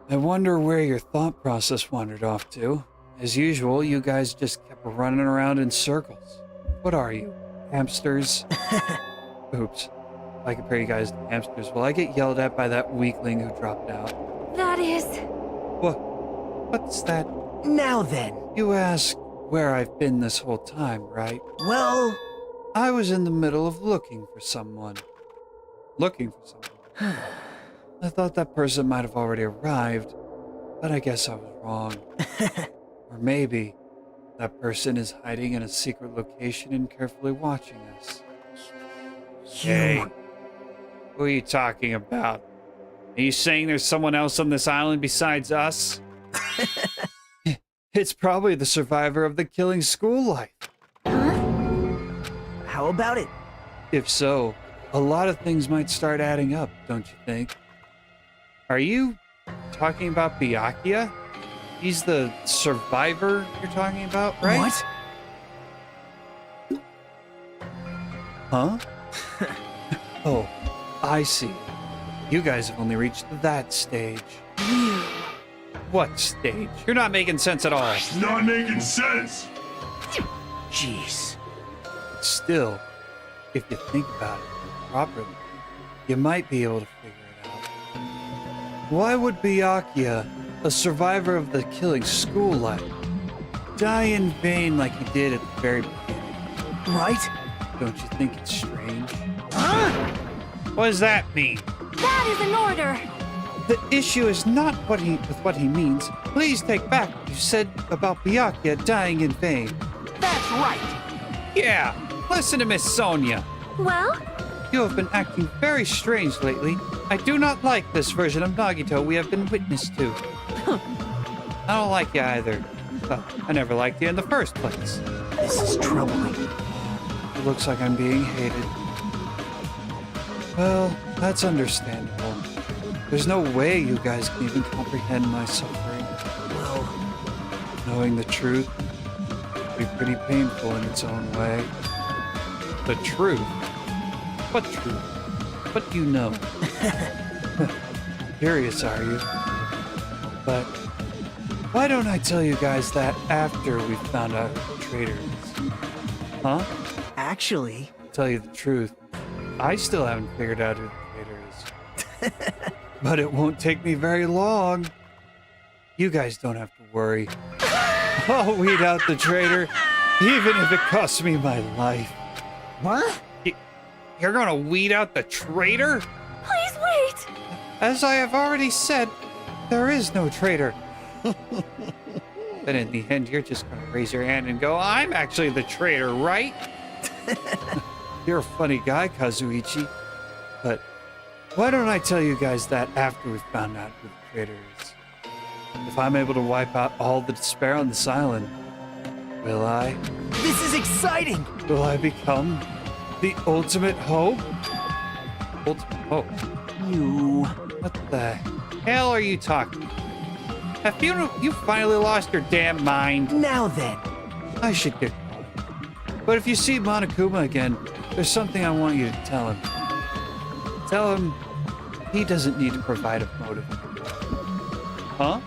I wonder where your thought process wandered off to. As usual, you guys just kept running around in circles. What are you? Hamsters? Oops. If I compare you guys to hamsters, will I get yelled at by that weakling who dropped out? That is... What's that? Now then. You ask where I've been this whole time, right? Well... I was in the middle of looking for someone. I thought that person might have already arrived, but I guess I was wrong. Or maybe that person is hiding in a secret location and carefully watching us. Hey, who are you talking about? Are you saying there's someone else on this island besides us? It's probably the survivor of the killing school life. How about it? If so, a lot of things might start adding up, don't you think? Are you talking about Byakuya? He's the survivor you're talking about, right? What? Huh? Oh, I see. You guys have only reached that stage. What stage? You're not making sense at all. It's not making sense. Jeez. Still, if you think about it properly, you might be able to figure it out. Why would Byakuya, a survivor of the killing school life, die in vain like he did at the very beginning? Right? Don't you think it's strange? Huh? What does that mean? That is an order. The issue is not what he means. Please take back what you said about Byakuya dying in vain. That's right. Yeah, listen to Miss Sonia. Well, You have been acting very strange lately. I do not like this version of Nagito we have been witness to. I don't like you either. Well, I never liked you in the first place. This is troubling. It looks like I'm being hated. Well, that's understandable. There's no way you guys can even comprehend my suffering. Well, Knowing the truth would be pretty painful in its own way. The truth? What truth? What do you know? Curious, are you? But why don't I tell you guys that after we've found out who the traitor is? Huh? actually, Tell you the truth, I still haven't figured out who the traitor is. But it won't take me very long. You guys don't have to worry. I'll weed out the traitor, even if it costs me my life. what? You're gonna weed out the traitor? please wait. As I have already said, there is no traitor. But in the end, you're just gonna raise your hand and go, I'm actually the traitor, right? You're a funny guy, Kazuichi. But why don't I tell you guys that after we've found out who the traitor is? If I'm able to wipe out all the despair on this island, will I? This is exciting! Will I become the ultimate hope? Ultimate hope? You... What the hell are you talking? Have you finally lost your damn mind? Now then. I should get going. But if you see Monokuma again, there's something I want you to tell him. Tell him he doesn't need to provide a motive anymore. Huh?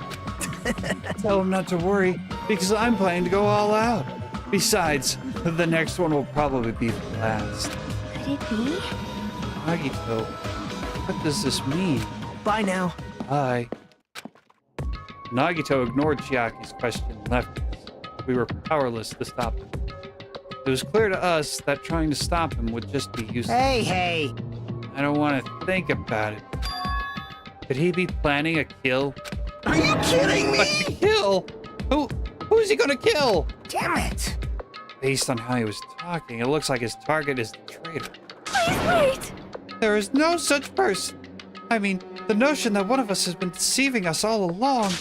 Tell him not to worry, because I'm planning to go all out. Besides, the next one will probably be the last. Could it be? Nagito, what does this mean? Bye now. Bye. Nagito ignored Chiaki's question and left us. We were powerless to stop him. It was clear to us that trying to stop him would just be useless. Hey! I don't want to think about it. Could he be planning a kill? Are you kidding A me? kill? Who is he gonna kill? Damn it! Based on how he was talking, it looks like his target is the traitor. Please wait! There is no such person. I mean, the notion that one of us has been deceiving us all along.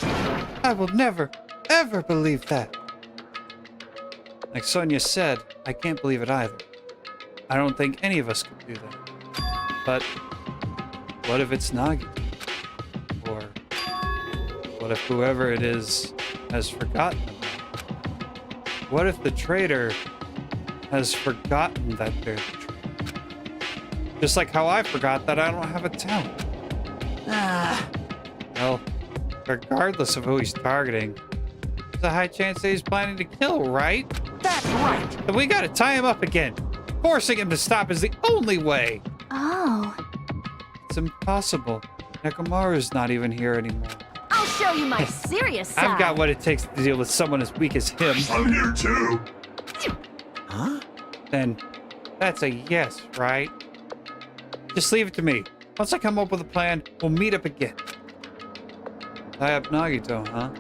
I will never, ever believe that. Like Sonia said, I can't believe it either. I don't think any of us could do that. But what if it's Nagi? Or what if whoever it is has forgotten about it? What if the traitor has forgotten that they're the traitor? Just like how I forgot that I don't have a talent. Well, regardless of who he's targeting, there's a high chance that he's planning to kill, right? That's right! Then we gotta tie him up again. Forcing him to stop is the only way. Oh. It's impossible. Nekomaru's not even here anymore. I'll show you my serious side. I've got what it takes to deal with someone as weak as him. I'm here too. Huh? Then that's a yes, right? Just leave it to me. Once I come up with a plan, we'll meet up again. Tie up Nagito, huh?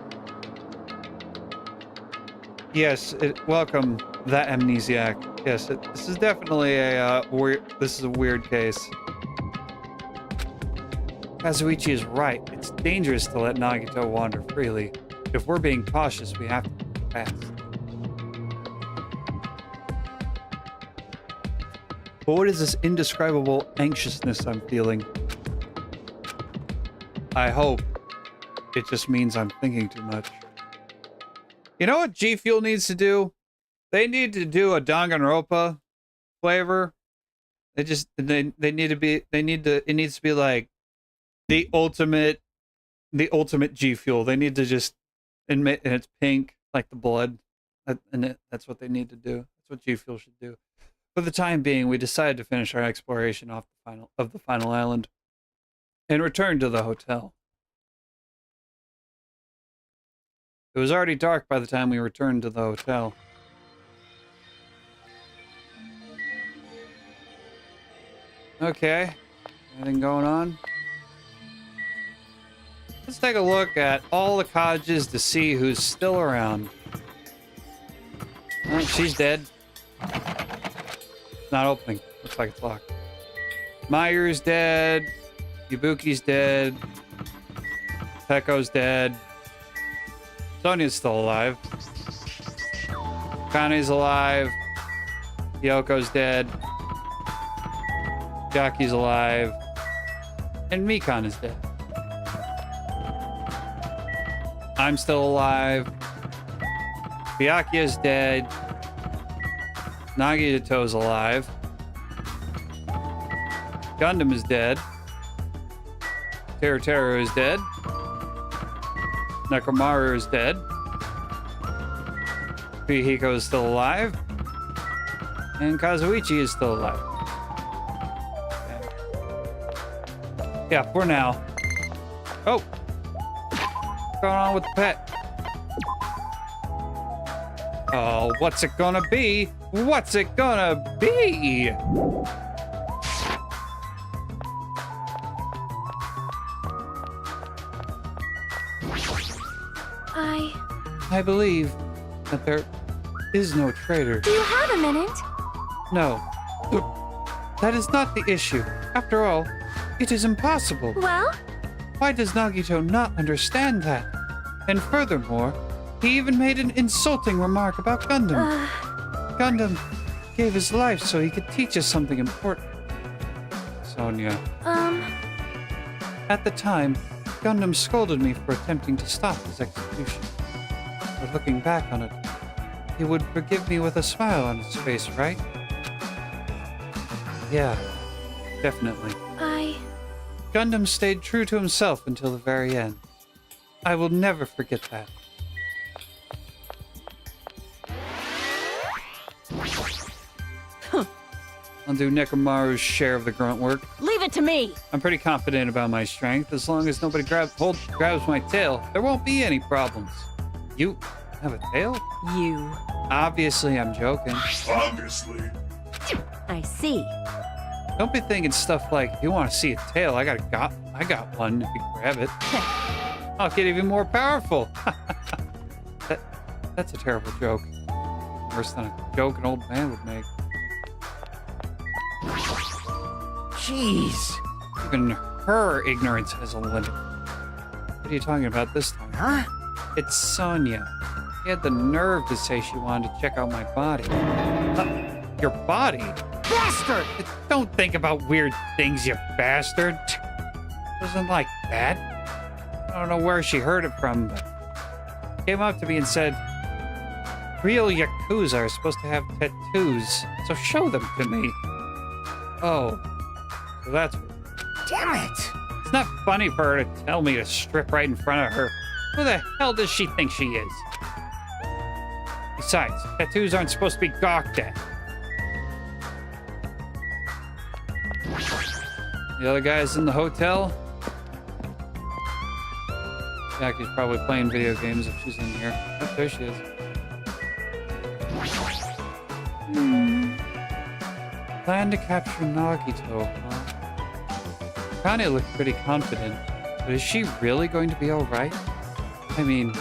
Yes, welcome, that amnesiac. Yes, this is definitely a this is a weird case. Kazuichi is right. It's dangerous to let Nagito wander freely. If we're being cautious, we have to be fast. But what is this indescribable anxiousness I'm feeling? I hope it just means I'm thinking too much. You know what G Fuel needs to do? They need to do a Danganronpa flavor. It needs to be like the ultimate G Fuel. They need to just admit, and it's pink like the blood, that's what they need to do. That's what G Fuel should do. For the time being, we decided to finish our exploration of the final island and return to the hotel. It was already dark by the time we returned to the hotel. Okay, anything going on? Let's take a look at all the cottages to see who's still around. Oh, she's dead. Not opening. Looks like it's locked. Mayu's dead. Ibuki's dead. Pekko's dead. Sonia's still alive. Kane's alive. Yoko's dead. Jaki's alive. And Mikan is dead. I'm still alive. Byakuya's dead. Nagito's alive. Gundam is dead. Teruteru is dead. Nekomaru is dead. Fihiko is still alive. And Kazuichi is still alive. Okay. Yeah, for now. Oh! What's going on with the pet? Oh, what's it gonna be? What's it gonna be? I believe that there is no traitor. Do you have a minute? No. That is not the issue. After all, it is impossible. Well? Why does Nagito not understand that? And furthermore, he even made an insulting remark about Gundam. Gundam gave his life so he could teach us something important. Sonia. At the time, Gundam scolded me for attempting to stop his execution. But looking back on it, he would forgive me with a smile on his face, right? Yeah, definitely. Gundam stayed true to himself until the very end. I will never forget that. I'll do Nekomaru's share of the grunt work. Leave it to me. I'm pretty confident about my strength. As long as nobody grabs my tail, there won't be any problems. You have a tail? You. Obviously, I'm joking. Obviously. I see. Don't be thinking stuff like, "You want to see a tail? I got one if you grab it. I'll get even more powerful." That's a terrible joke. Worse than a joke an old man would make. Jeez. Even her ignorance has a limit. What are you talking about this time? Huh? It's Sonia. She had the nerve to say she wanted to check out my body. Your body? Bastard! Don't think about weird things, you bastard. Wasn't like that. I don't know where she heard it from, but she came up to me and said, "Real Yakuza are supposed to have tattoos, so show them to me." Oh, so that's... Damn it! It's not funny for her to tell me to strip right in front of her. Who the hell does she think she is? Besides, tattoos aren't supposed to be gawked at. The other guy's in the hotel. Jackie's probably playing video games if she's in here. Oh, there she is. Plan to capture Nagito, huh? Akane looked pretty confident, but is she really going to be alright? I mean,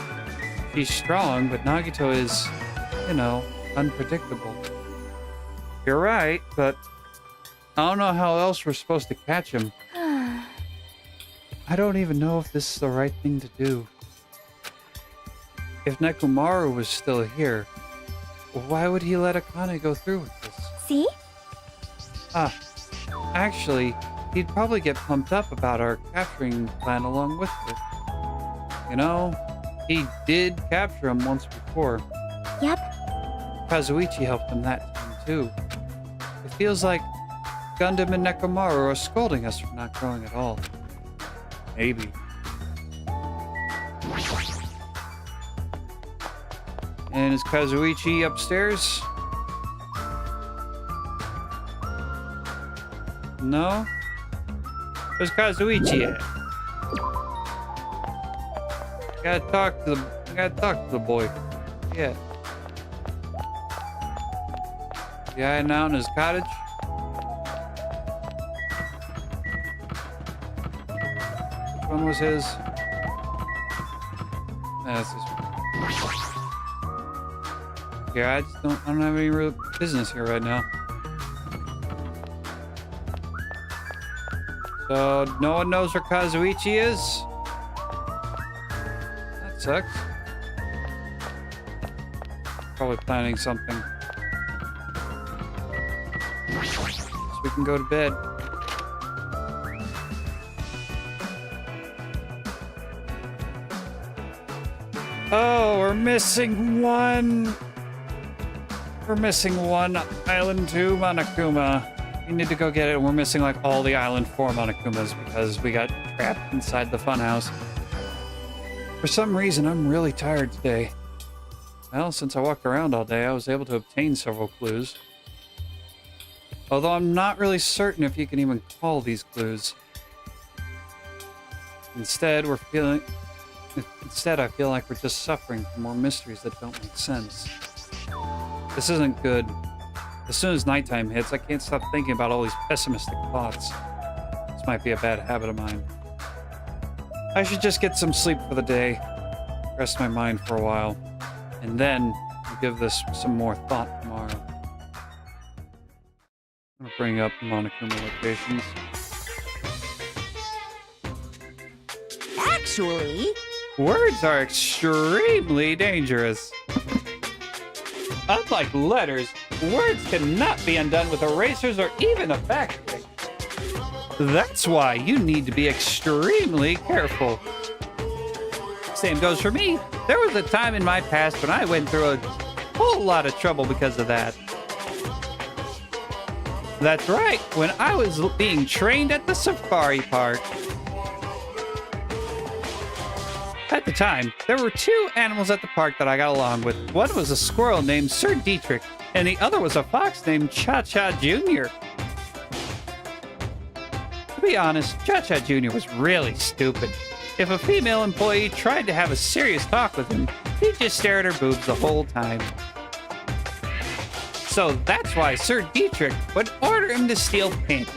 she's strong, but Nagito is, you know, unpredictable. You're right, but I don't know how else we're supposed to catch him. I don't even know if this is the right thing to do. If Nekomaru was still here, why would he let Akane go through with this? See? Actually, he'd probably get pumped up about our capturing plan along with it. You know, he did capture him once before. Yep. Kazuichi helped him that time too. It feels like Gundam and Nekomaru are scolding us for not growing at all. Maybe. And is Kazuichi upstairs? No? Where's Kazuichi at? I gotta talk to the boy. Yeah. The guy out in his cottage? Which one was his? That's this one. Yeah, I don't have any real business here right now. So, no one knows where Kazuichi is? That sucks. Probably planning something. So we can go to bed. Oh, we're missing one. We're missing one Island 2 Monokuma. We need to go get it, and we're missing like all the Island 4 Monokumas because we got trapped inside the funhouse. For some reason, I'm really tired today. Well, since I walked around all day, I was able to obtain several clues. Although I'm not really certain if you can even call these clues. Instead, I feel like we're just suffering from more mysteries that don't make sense. This isn't good. As soon as nighttime hits, I can't stop thinking about all these pessimistic thoughts. This might be a bad habit of mine. I should just get some sleep for the day, rest my mind for a while, and then give this some more thought tomorrow. I'm gonna bring up Monokuma locations. Actually, Words are extremely dangerous. Unlike letters, words cannot be undone with erasers or even a backstick. That's why you need to be extremely careful. Same goes for me. There was a time in my past when I went through a whole lot of trouble because of that. That's right, when I was being trained at the safari park. At the time, there were two animals at the park that I got along with. One was a squirrel named Sir Dietrich, and the other was a fox named Cha-Cha Jr. To be honest, Cha-Cha Jr. was really stupid. If a female employee tried to have a serious talk with him, he'd just stare at her boobs the whole time. So that's why Sir Dietrich would order him to steal panties.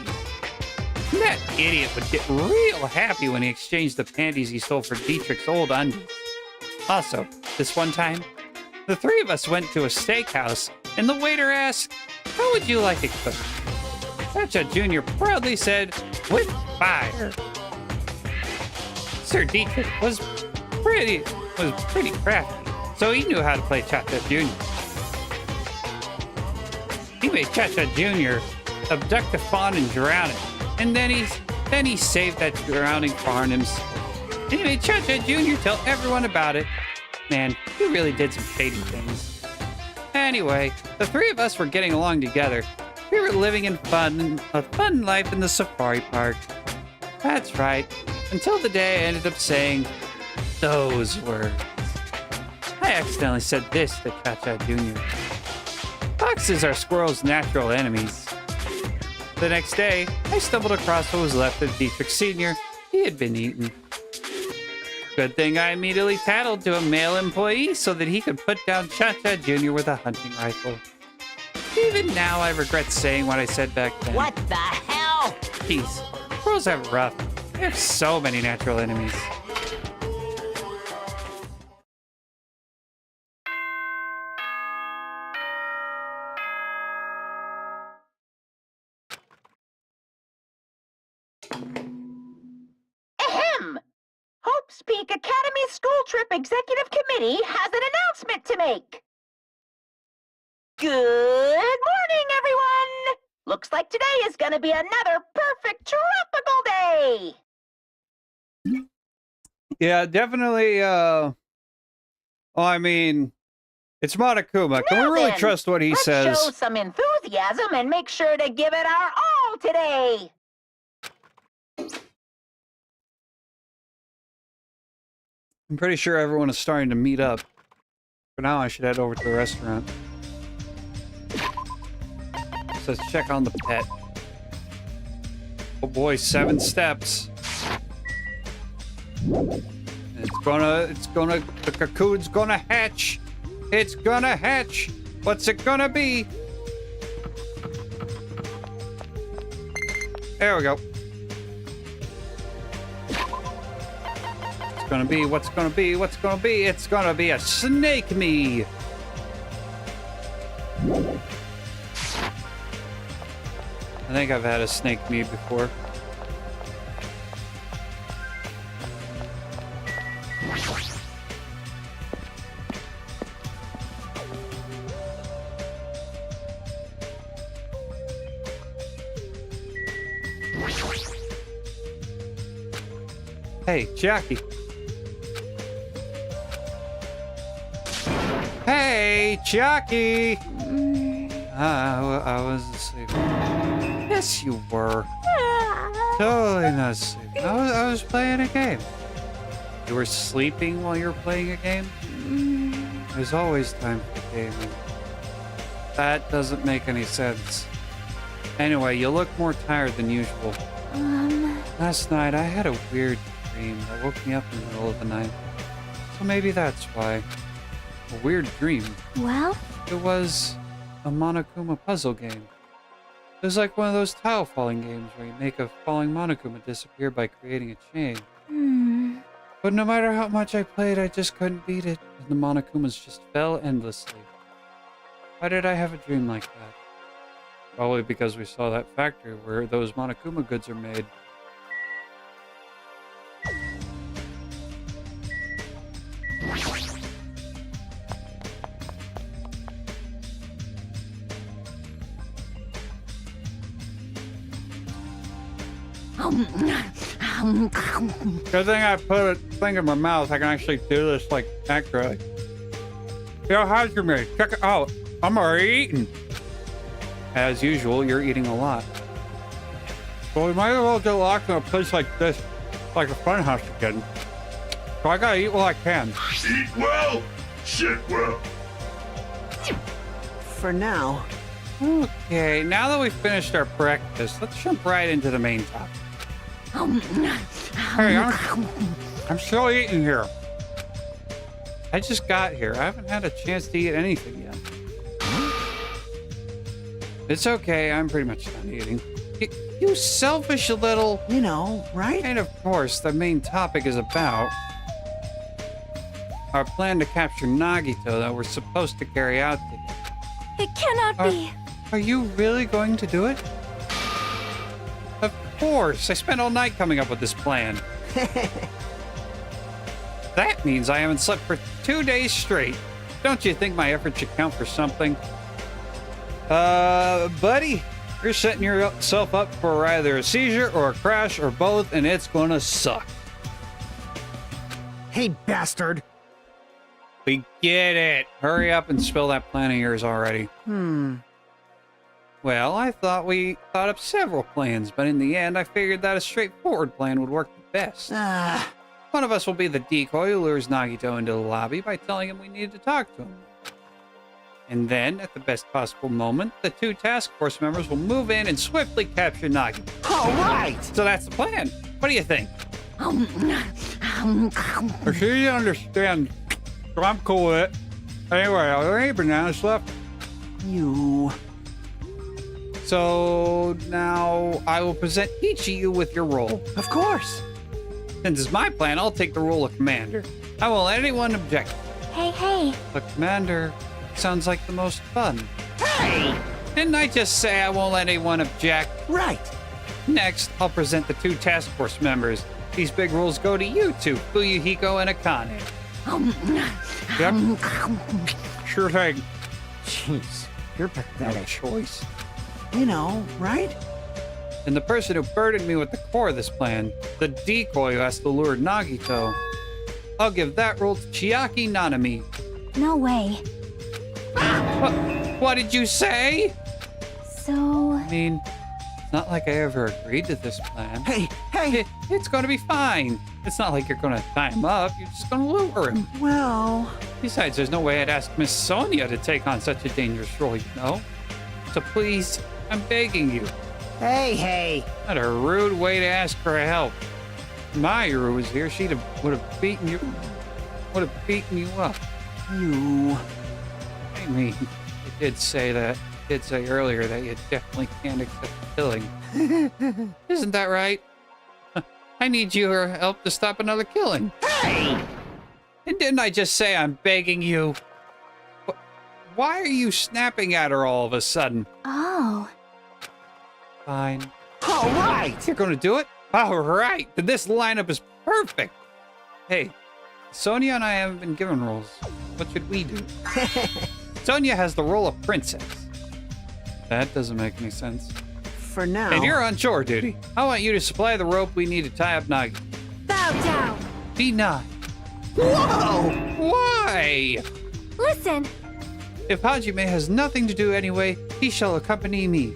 That idiot would get real happy when he exchanged the panties he stole for Dietrich's old undies. Also, this one time, the three of us went to a steakhouse, and the waiter asked, "How would you like it cooked?" Cha-Cha Jr. proudly said, "With fire." Sir Dietrich was pretty crafty, so he knew how to play Cha-Cha Jr. He made Cha-Cha Jr. abduct a fawn and drown it, and then he saved that drowning fawn himself. And he made Cha-Cha Jr. tell everyone about it. Man, he really did some shady things. Anyway, the three of us were getting along together. We were living a fun life in the safari park. That's right, until the day I ended up saying those words. I accidentally said this to Cha-Cha Jr. Foxes are squirrels' natural enemies. The next day, I stumbled across what was left of Dietrich Sr. He had been eaten. Good thing I immediately tattled to a male employee so that he could put down Cha-Cha Jr. with a hunting rifle. Even now, I regret saying what I said back then. What the hell? Jeez, squirrels have it rough. They have so many natural enemies. Ahem! Hope's Peak Academy School Trip Executive Committee has an announcement to make. Good morning, everyone! Looks like today is gonna be another perfect tropical day! Yeah, definitely, I mean, it's Monokuma. Can we Now really then, trust what he Let's says? show some enthusiasm and make sure to give it our all today! I'm pretty sure everyone is starting to meet up. For now, I should head over to the restaurant. So let's check on the pet. Oh boy, 7 steps. The cocoon's gonna hatch. It's gonna hatch. What's it gonna be? There we go. What's gonna be? It's gonna be a snake me. I think I've had a snake me before. Hey, Jackie. Hey, Jackie. I was asleep. Yes, you were. Totally not asleep. I was playing a game. You were sleeping while you were playing a game? There's always time for gaming. That doesn't make any sense. Anyway, you look more tired than usual. Last night, I had a weird dream that woke me up in the middle of the night. So maybe that's why. A weird dream. Well? It was a Monokuma puzzle game. It was like one of those tile falling games where you make a falling Monokuma disappear by creating a chain. But no matter how much I played, I just couldn't beat it, and the Monokumas just fell endlessly. Why did I have a dream like that? Probably because we saw that factory where those Monokuma goods are made. Good thing I put a thing in my mouth. I can actually do this like accurately. Yo, how's your meal? Check it out. I'm already eating. As usual, you're eating a lot. Well, we might as well get locked in a place like this, like a fun house again. So I gotta eat while I can. Eat well, shit well. For now. Okay, now that we've finished our breakfast, let's jump right into the main topic. Hey, I'm still eating here. I just got here. I haven't had a chance to eat anything yet. It's okay. I'm pretty much done eating. You selfish little... You know, right? And of course, the main topic is about our plan to capture Nagito that we're supposed to carry out today. It cannot be. Are you really going to do it? Of course. I spent all night coming up with this plan. That means I haven't slept for 2 days straight. Don't you think my effort should count for something? Buddy, you're setting yourself up for either a seizure or a crash or both, and it's gonna suck. Hey, bastard. We get it. Hurry up and spill that plan of yours already. Well, I thought we thought up several plans, but in the end, I figured that a straightforward plan would work the best. One of us will be the decoy who lures Nagito into the lobby by telling him we needed to talk to him. And then, at the best possible moment, the 2 task force members will move in and swiftly capture Nagito. All right. So that's the plan. What do you think? I'm sure you understand. So I'm cool with it. Anyway, are there any bananas left? You. So now I will present each of you with your role. Of course. Since it's my plan, I'll take the role of commander. I won't let anyone object. Hey. But commander sounds like the most fun. Hey! Didn't I just say I won't let anyone object? Right. Next, I'll present the 2 task force members. These big roles go to you two, Fuyuhiko and Akane. Yep. Sure thing. Jeez, you're No pathetic. choice. You know, right? And the person who burdened me with the core of this plan, the decoy who has to lure Nagito, I'll give that role to Chiaki Nanami. No way. What did you say? So... I mean, it's not like I ever agreed to this plan. Hey. It's going to be fine. It's not like you're going to tie him up. You're just going to lure him. Well... Besides, there's no way I'd ask Miss Sonia to take on such a dangerous role, you know? So please, I'm begging you. Hey. Not a rude way to ask for help. If Mayuru was here, would have beaten you up. You... I mean, you did say earlier that you definitely can't accept killing. Isn't that right? I need your help to stop another killing. Hey! And didn't I just say I'm begging you? Why are you snapping at her all of a sudden? Oh. Fine. All right! You're going to do it? All right. Then this lineup is perfect. Hey, Sonia and I haven't been given roles. What should we do? Sonia has the role of princess. That doesn't make any sense. For now... And you're on chore duty. I want you to supply the rope we need to tie up Nagi. Bow down. Be nice. Whoa! Why? Listen. If Hajime has nothing to do anyway, he shall accompany me.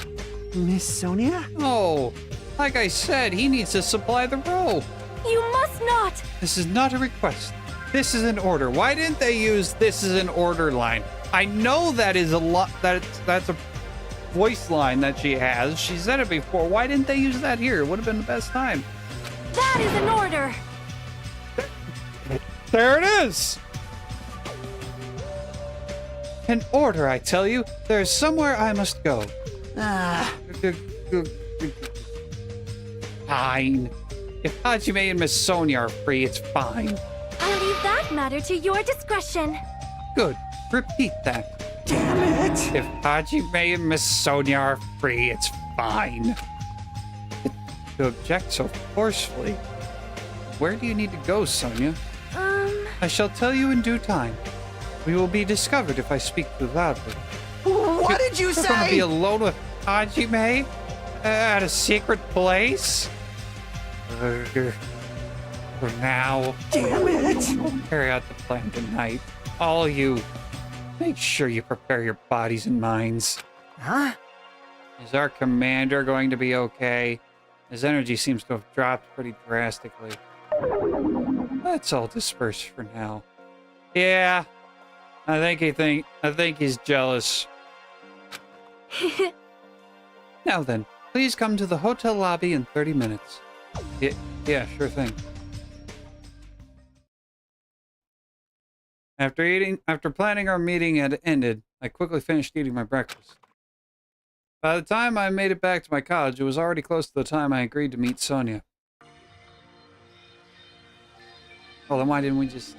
Miss Sonia? Oh, like I said, he needs to supply the rope. You must not. This is not a request. This is an order. Why didn't they use "this is an order" line? I know that is a lot. That's a voice line that she has. She said it before. Why didn't they use that here? It would have been the best time. That is an order. There it is. An order, I tell you. There's somewhere I must go. Fine. If Hajime and Miss Sonia are free, it's fine. I'll leave that matter to your discretion. Good. Repeat that. Damn it! If Hajime and Miss Sonia are free, it's fine. To object so forcefully. Where do you need to go, Sonia? I shall tell you in due time. We will be discovered if I speak too loudly. What did you You're going to be say? alone with Hajime? At a secret place? For now. Damn it! Carry out the plan tonight. All you. Make sure you prepare your bodies and minds. Huh? Is our commander going to be okay? His energy seems to have dropped pretty drastically. Let's all disperse for now. Yeah, I think he's jealous. Now then, please come to the hotel lobby in 30 minutes. Yeah, sure thing. After planning our meeting had ended, I quickly finished eating my breakfast. By the time I made it back to my cottage, it was already close to the time I agreed to meet Sonia. Well, then why didn't we just...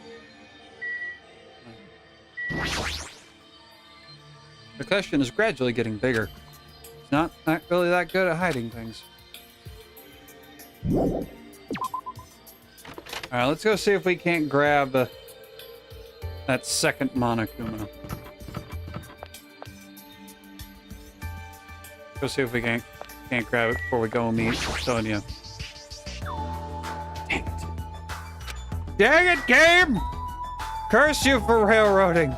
The question is gradually getting bigger. It's not really that good at hiding things. Alright, let's go see if we can't grab that second Monokuma. Go see if we can't grab it before we go and meet Sonia. Dang it. Dang it, game! Curse you for railroading.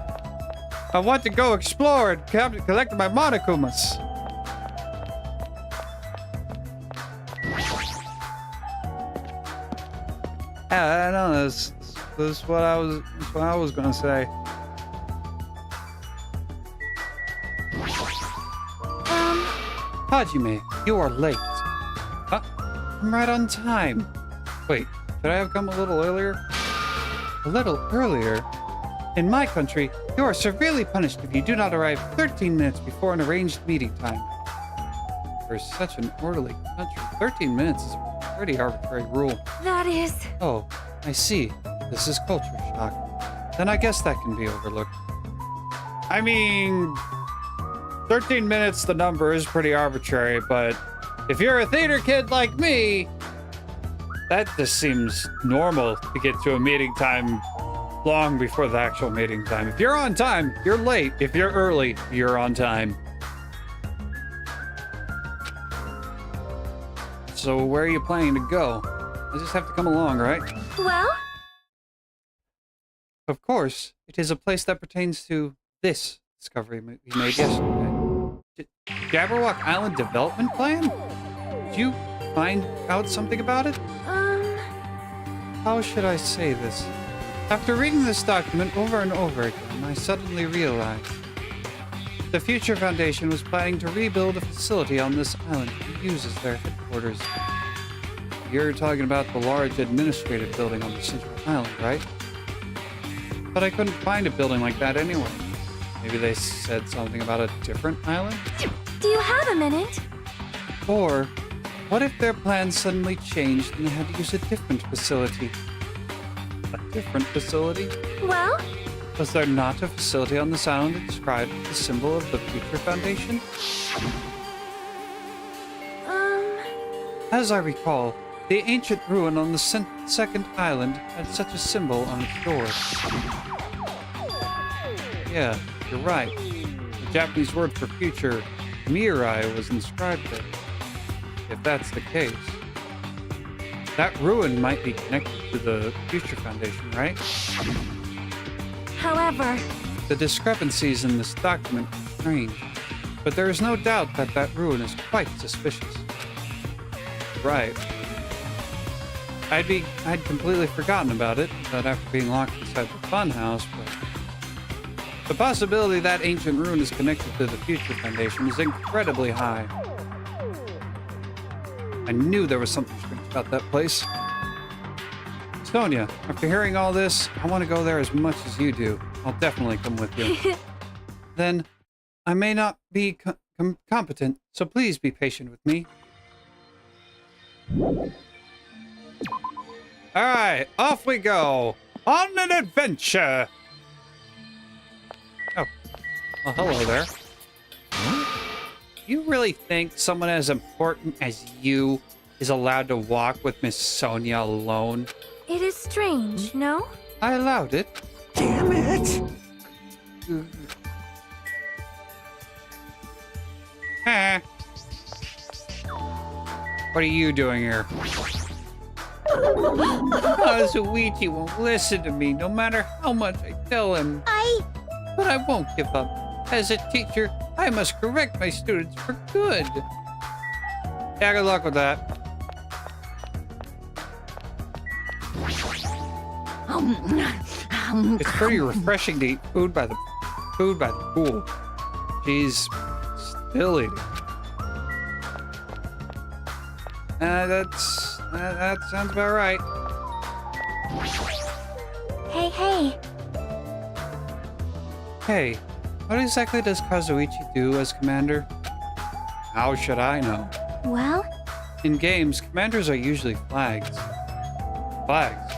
I want to go explore and collect my Monokumas. Yeah, I know this is what I was gonna say. Hajime, you are late. I'm right on time. Wait, should I have come a little earlier? A little earlier? In my country, you are severely punished if you do not arrive 13 minutes before an arranged meeting time. For such an orderly country, 13 minutes is a pretty arbitrary rule. That is... Oh, I see. This is culture shock. Then I guess that can be overlooked. I mean, 13 minutes, the number is pretty arbitrary, but if you're a theater kid like me, that just seems normal to get to a meeting time long before the actual meeting time. If you're on time, you're late. If you're early, you're on time. So where are you planning to go? I just have to come along, right? Well? Of course, it is a place that pertains to this discovery we made yesterday. Jabberwock Island Development Plan? Did you find out something about it? How should I say this? After reading this document over and over again, I suddenly realized the Future Foundation was planning to rebuild a facility on this island to use as their headquarters. You're talking about the large administrative building on the central island, right? But I couldn't find a building like that anywhere. Maybe they said something about a different island? Do you have a minute? Or, what if their plans suddenly changed and they had to use a different facility? A different facility? Well? Was there not a facility on this island that described the symbol of the Future Foundation? As I recall, the ancient ruin on the second island had such a symbol on its door. Yeah, you're right. The Japanese word for future, mirai, was inscribed there. If that's the case, that ruin might be connected to the Future Foundation, right? However... The discrepancies in this document are strange, but there is no doubt that that ruin is quite suspicious. Right. I'd completely forgotten about it, but after being locked inside the funhouse, but the possibility that ancient ruin is connected to the Future Foundation is incredibly high. I knew there was something strange about that place. Sonia, after hearing all this, I want to go there as much as you do. I'll definitely come with you. Then, I may not be competent, so please be patient with me. Alright, off we go! On an adventure! Oh. Well, hello there. You really think someone as important as you is allowed to walk with Miss Sonia alone? It is strange, no? I allowed it. Damn it! What are you doing here? Kazuichi won't listen to me no matter how much I tell him. But I won't give up. As a teacher, I must correct my students for good. Yeah, good luck with that. It's pretty refreshing to eat food by the pool. She's still eating. That sounds about right. Hey. Hey, what exactly does Kazuichi do as commander? How should I know? Well, In games, commanders are usually flags. Flags.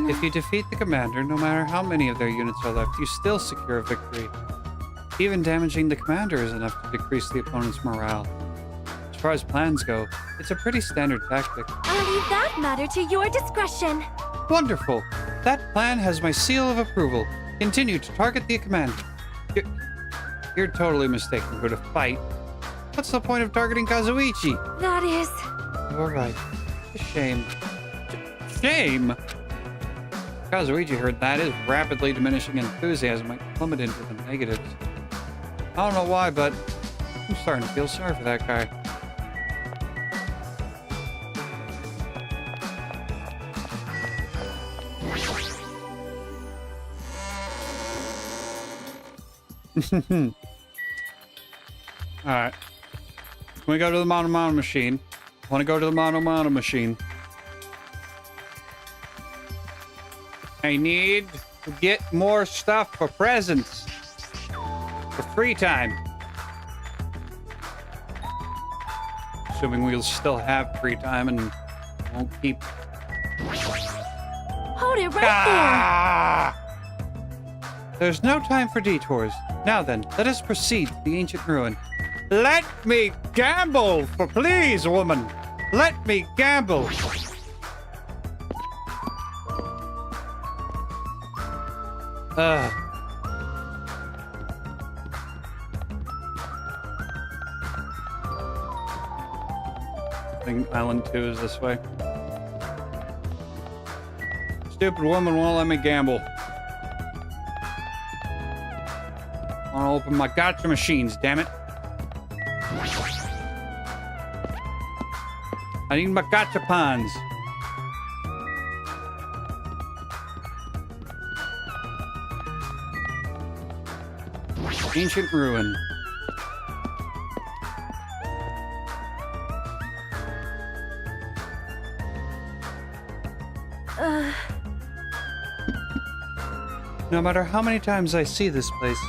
If you defeat the commander, no matter how many of their units are left, you still secure a victory. Even damaging the commander is enough to decrease the opponent's morale. As far as plans go, it's a pretty standard tactic. I'll leave that matter to your discretion. Wonderful! That plan has my seal of approval. Continue to target the commander. You're totally mistaken. We're to fight. What's the point of targeting Kazuichi? That is... You're right. It's a shame. Shame? Kazuichi heard that his rapidly diminishing enthusiasm might plummet into the negatives. I don't know why, but I'm starting to feel sorry for that guy. Alright. Can we go to the Mono machine? I want to go to the Mono machine. I need to get more stuff for presents. For free time. Assuming we'll still have free time and won't keep... Hold it right Ah! There's no time for detours. Now then, let us proceed to the ancient ruin. Let me gamble, for please, woman. Let me gamble. I think Island 2 is this way. Stupid woman won't let me gamble. I want to open my gotcha machines, damn it. I need my gotcha pawns. Ancient ruin. No matter how many times I see this place,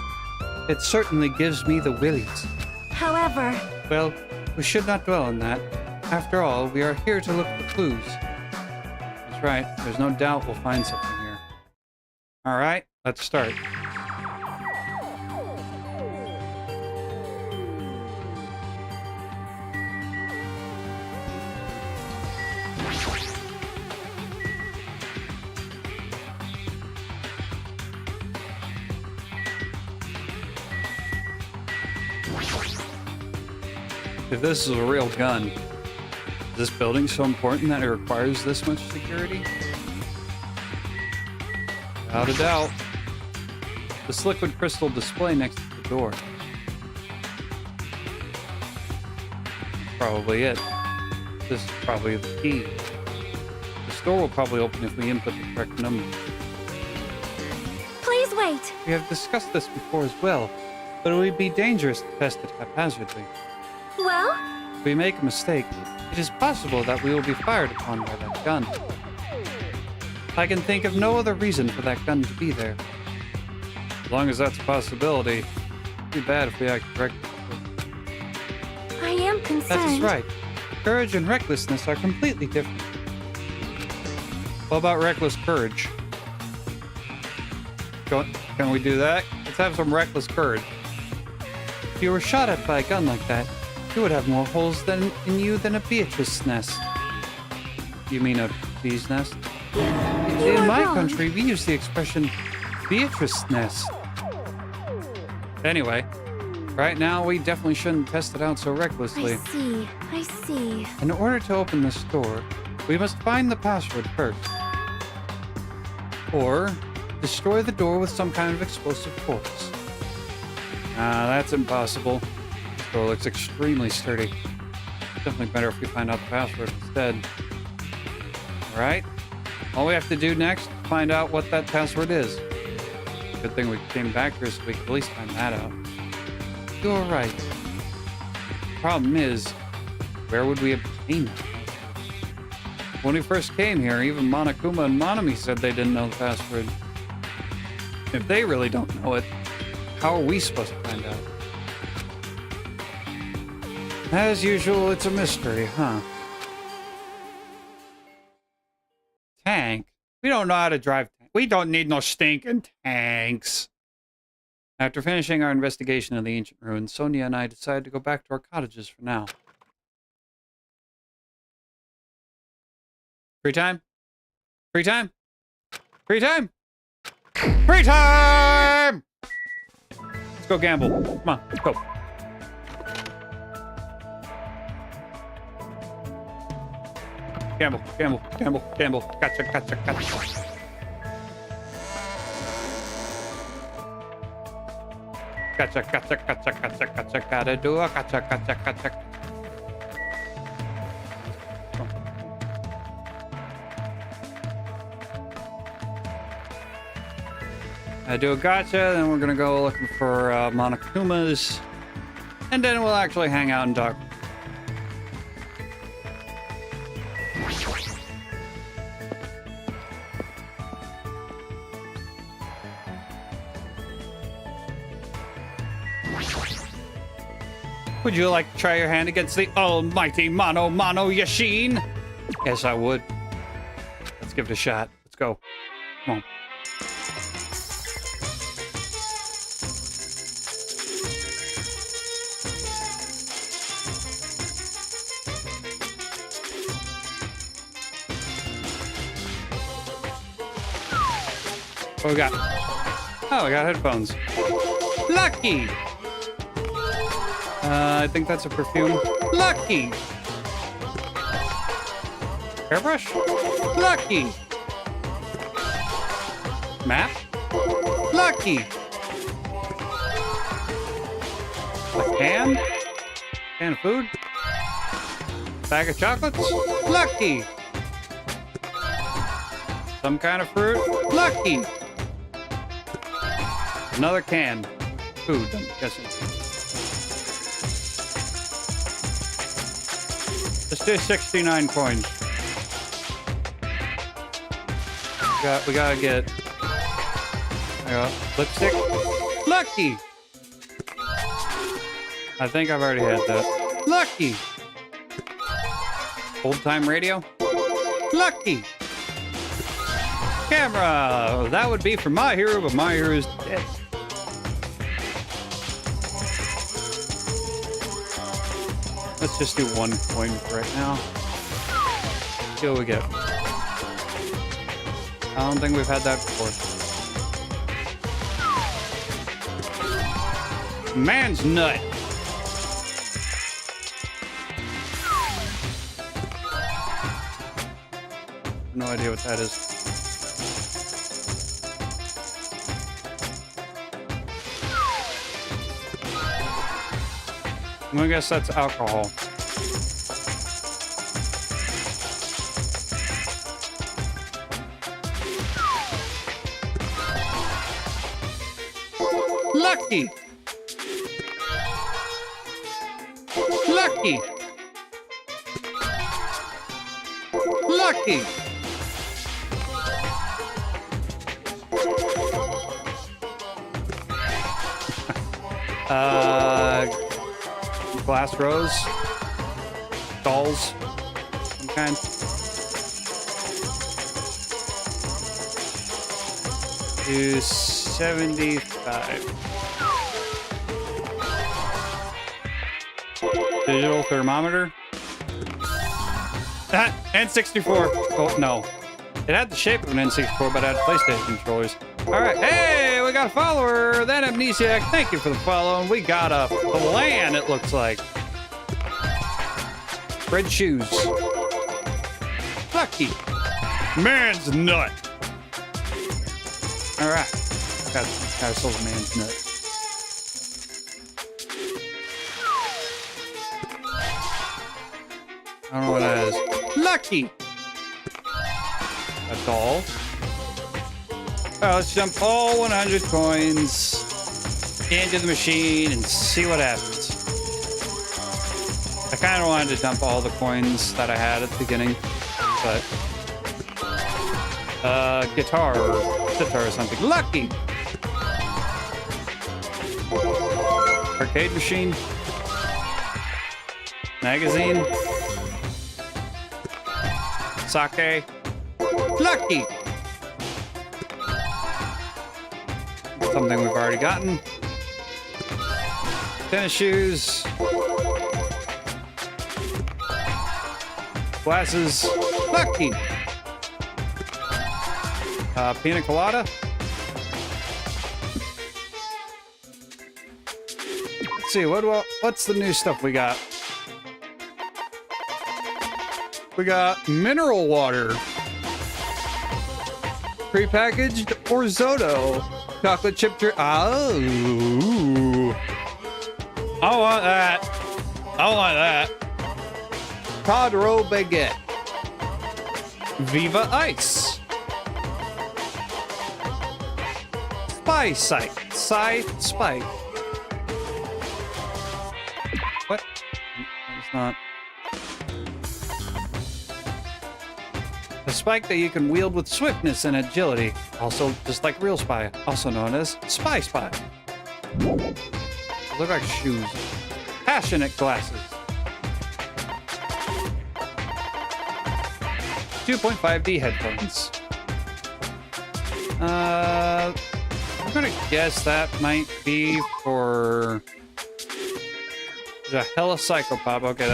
it certainly gives me the willies. However... Well, we should not dwell on that. After all, we are here to look for clues. That's right. There's no doubt we'll find something here. All right, let's start. If this is a real gun, is this building so important that it requires this much security? Without a doubt. This liquid crystal display next to the door. Probably it. This is probably the key. The door will probably open if we input the correct number. Please wait. We have discussed this before as well, but it would be dangerous to test it haphazardly. Well? If we make a mistake, it is possible that we will be fired upon by that gun. I can think of no other reason for that gun to be there. As long as that's a possibility, it'd be bad if we act correctly. I am concerned. That is right. Courage and recklessness are completely different. What about reckless courage? Can we do that? Let's have some reckless courage. If you were shot at by a gun like that, you would have more holes in you than a Beatrice nest. You mean a bee's nest? In my country, we use the expression Beatrice nest. Anyway, right now we definitely shouldn't test it out so recklessly. I see. In order to open this door, we must find the password first. Or destroy the door with some kind of explosive force. That's impossible. This door looks extremely sturdy. Definitely better if we find out the password instead. Alright? All we have to do next is find out what that password is. Good thing we came back here so we could at least find that out. You're right. The problem is, where would we obtain that? When we first came here, even Monokuma and Monami said they didn't know the password. If they really don't know it, how are we supposed to find out? As usual, it's a mystery, huh? Tank? We don't know how to drive tanks. We don't need no stinking tanks. After finishing our investigation of the ancient ruins, Sonia and I decided to go back to our cottages for now. Free time? Free time? Free time? Free time! Let's go gamble. Come on, let's go. Gamble, gamble, gamble, gamble. Gotcha, gotcha, gotcha. Gotcha, gotcha, gotcha, gotcha, gotcha. Gotta do a gotcha, gotcha, gotcha. I do a gotcha, then we're gonna go looking for Monokumas, and then we'll actually hang out and talk. Would you like to try your hand against the almighty Mono Yashin? Yes, I would. Let's give it a shot. Let's go. Come on. What we got? Oh, we got headphones. Lucky! I think that's a perfume. Lucky! Hairbrush? Lucky! Map? Lucky! A can? Can of food? Bag of chocolates? Lucky! Some kind of fruit? Lucky! Another can. Food, I'm guessing. Let's do 69 coins. We gotta get lipstick. Lucky! I think I've already had that. Lucky! Old time radio. Lucky! Camera! That would be for My Hero, but My Hero's dead. Let's just do 1 coin right now. See what we get. I don't think we've had that before. Man's nut. No idea what that is. I'm gonna guess that's alcohol. Lucky! Lucky! Lucky! Glass rose, dolls, some kind. Do 75. Digital thermometer. N64. Oh no, it had the shape of an N64, but it had PlayStation controllers. All right, hey, we got a follower. That Amnesiac, thank you for the follow. And we got a plan, it looks like. Red shoes. Lucky. Man's nut. All right, got ourselves a man's nut. I don't know what that is. Lucky. A doll. Well, let's jump all 100 coins into the machine and see what happens. I kind of wanted to dump all the coins that I had at the beginning, but guitar or something. Lucky! Arcade machine. Magazine. Sake. Lucky. Something we've already gotten. Tennis shoes. Glasses. Lucky. Pina colada. Let's see, what's the new stuff we got? We got mineral water. Prepackaged Orzoto. Chocolate chip drink. Oh. I want that. I want that. Codro baguette. Viva Ice. Spy Sight. Spike. What? It's not. A spike that you can wield with swiftness and agility. Also, just like real spy. Also known as Spy. They look like shoes. Passionate glasses. 2.5D headphones. I'm gonna guess that might be for the Hella Psychopop. Okay,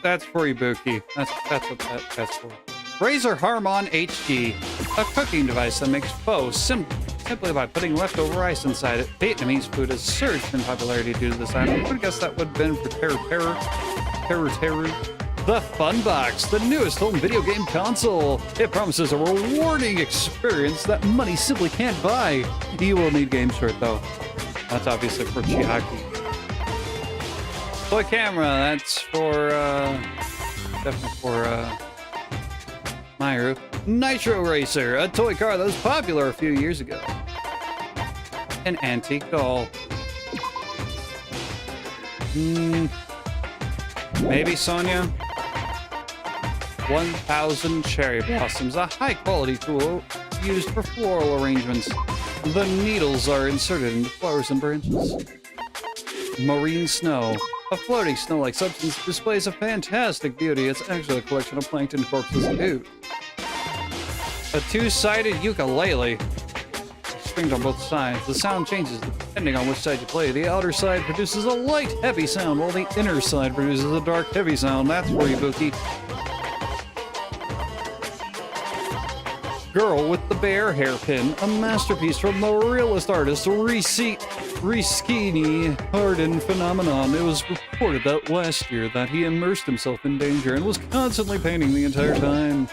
that's for Ibuki. That's what that's for. Razer Harmon HG, a cooking device that makes pho simply by putting leftover ice inside it. Vietnamese food has surged in popularity due to this item. I would guess that would have been for Terror. The Fun Box, the newest home video game console. It promises a rewarding experience that money simply can't buy. You will need games for it, though. That's obviously for Chiaki. Toy camera, that's for, definitely for, Myru. Nitro Racer, a toy car that was popular a few years ago. An antique doll. Maybe Sonia? 1000 cherry blossoms, a high-quality tool used for floral arrangements. The needles are inserted into flowers and branches. Marine snow. A floating snow-like substance displays a fantastic beauty. It's actually a collection of plankton corpses. Ew. A two-sided ukulele. Strings on both sides. The sound changes depending on which side you play. The outer side produces a light, heavy sound, while the inner side produces a dark, heavy sound. That's for you, Ibuki. Girl with the Bear hairpin, a masterpiece from the realist artist Risini Hardin Phenomenon. It was reported that last year that he immersed himself in danger and was constantly painting the entire time.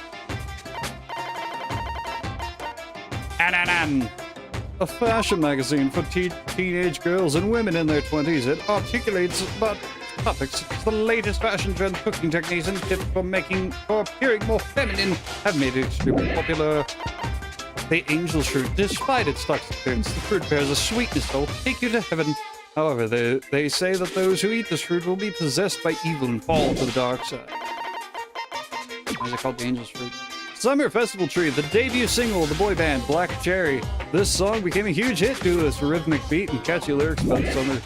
Ananan, a fashion magazine for teenage girls and women in their 20s. It articulates about topics. The latest fashion trends, cooking techniques, and tips for appearing more feminine have made it extremely popular. The angel's fruit, despite its toxic appearance, the fruit bears a sweetness that will take you to heaven. However, they say that those who eat this fruit will be possessed by evil and fall to the dark side. Why is it called the angel's fruit? Summer Festival Tree, the debut single of the boy band Black Cherry. This song became a huge hit due to its rhythmic beat and catchy lyrics about summer.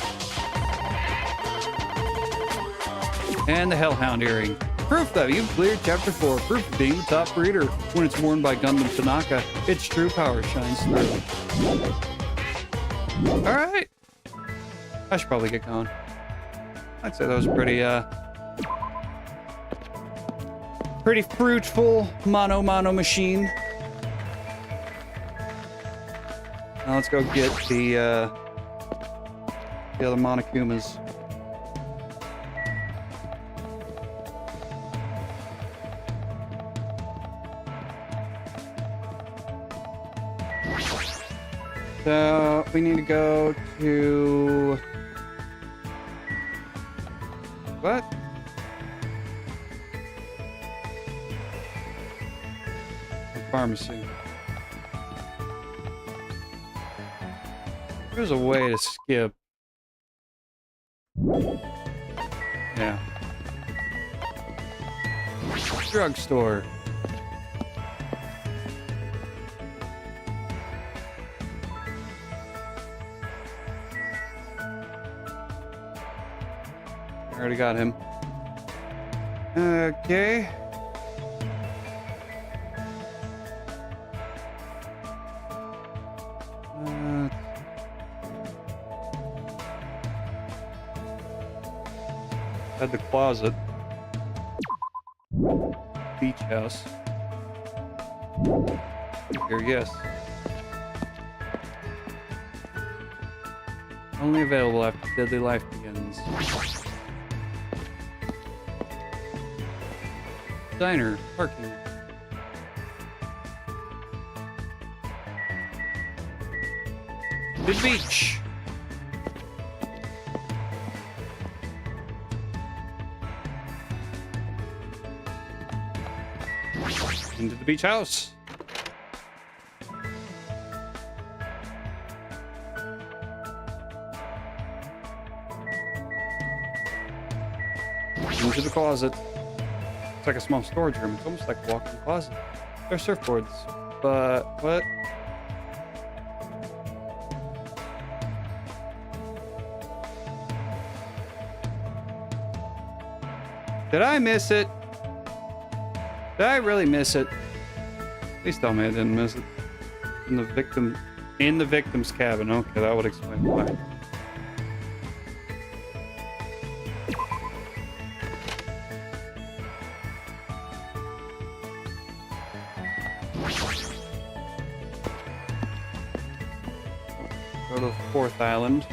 And the Hellhound earring. Proof that you've cleared Chapter 4. Proof of being the top breeder. When it's worn by Gundam Tanaka, its true power shines through. Alright. I should probably get going. I'd say that was pretty fruitful mano machine. Now let's go get the other Monokumas. So we need to go to what? The pharmacy. There's a way to skip. Yeah. Drugstore. I already got him. Okay. Had the closet. Beach house. Here, yes. Only available after deadly life begins. Diner, parking. The beach. Into the beach house. Into the closet. It's like a small storage room. It's almost like a walk-in closet. There are surfboards, but what? Did I miss it? Did I really miss it? Please tell me I didn't miss it. In the victim's cabin. Okay, that would explain why. Go to the 4th island.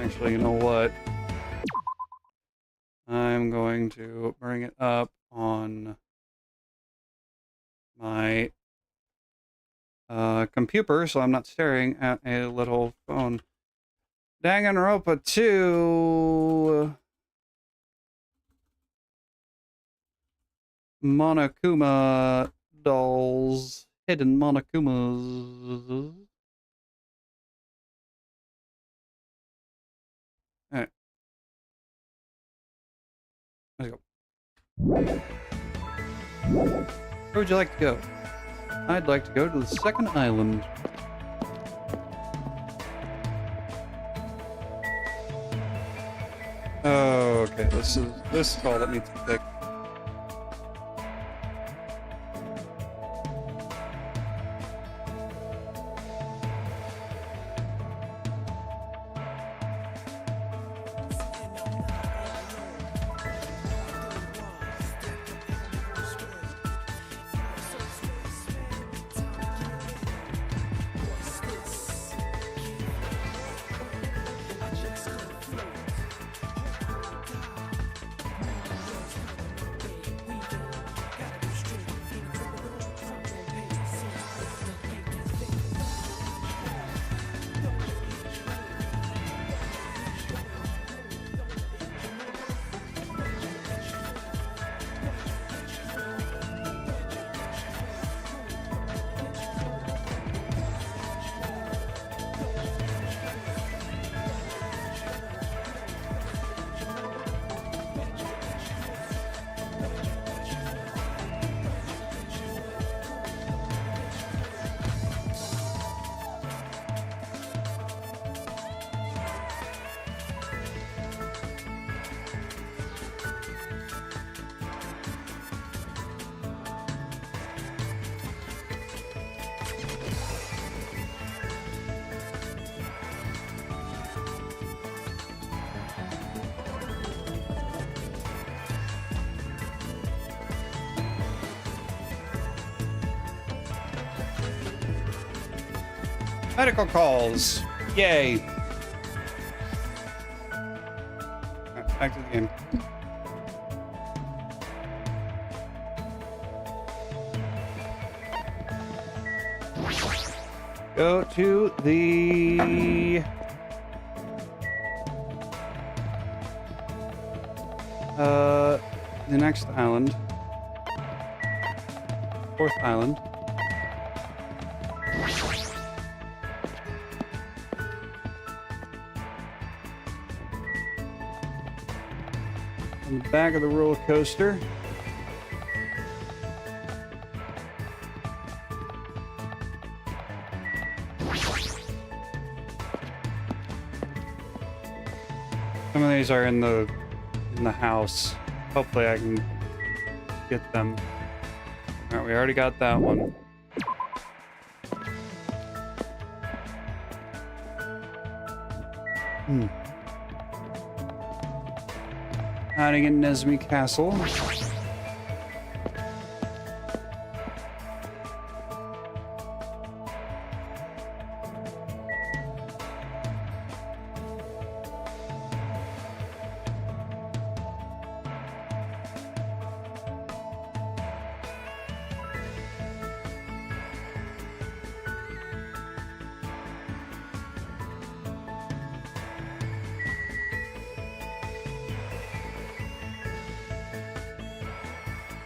Actually, you know what? I'm going to bring it up on my computer so I'm not staring at a little phone. Danganronpa 2 Monokuma dolls. Hidden Monokumas. Alright. Let's go. Where would you like to go? I'd like to go to the 2nd island. Oh, okay. This is all that needs to be picked. Medical calls. Yay. Alright, back to the game. Go to the next island. 4th island. On the back of the roller coaster. Some of these are in the in the house. Hopefully I can get them. All right, we already got that one. Hiding in Nesme Castle.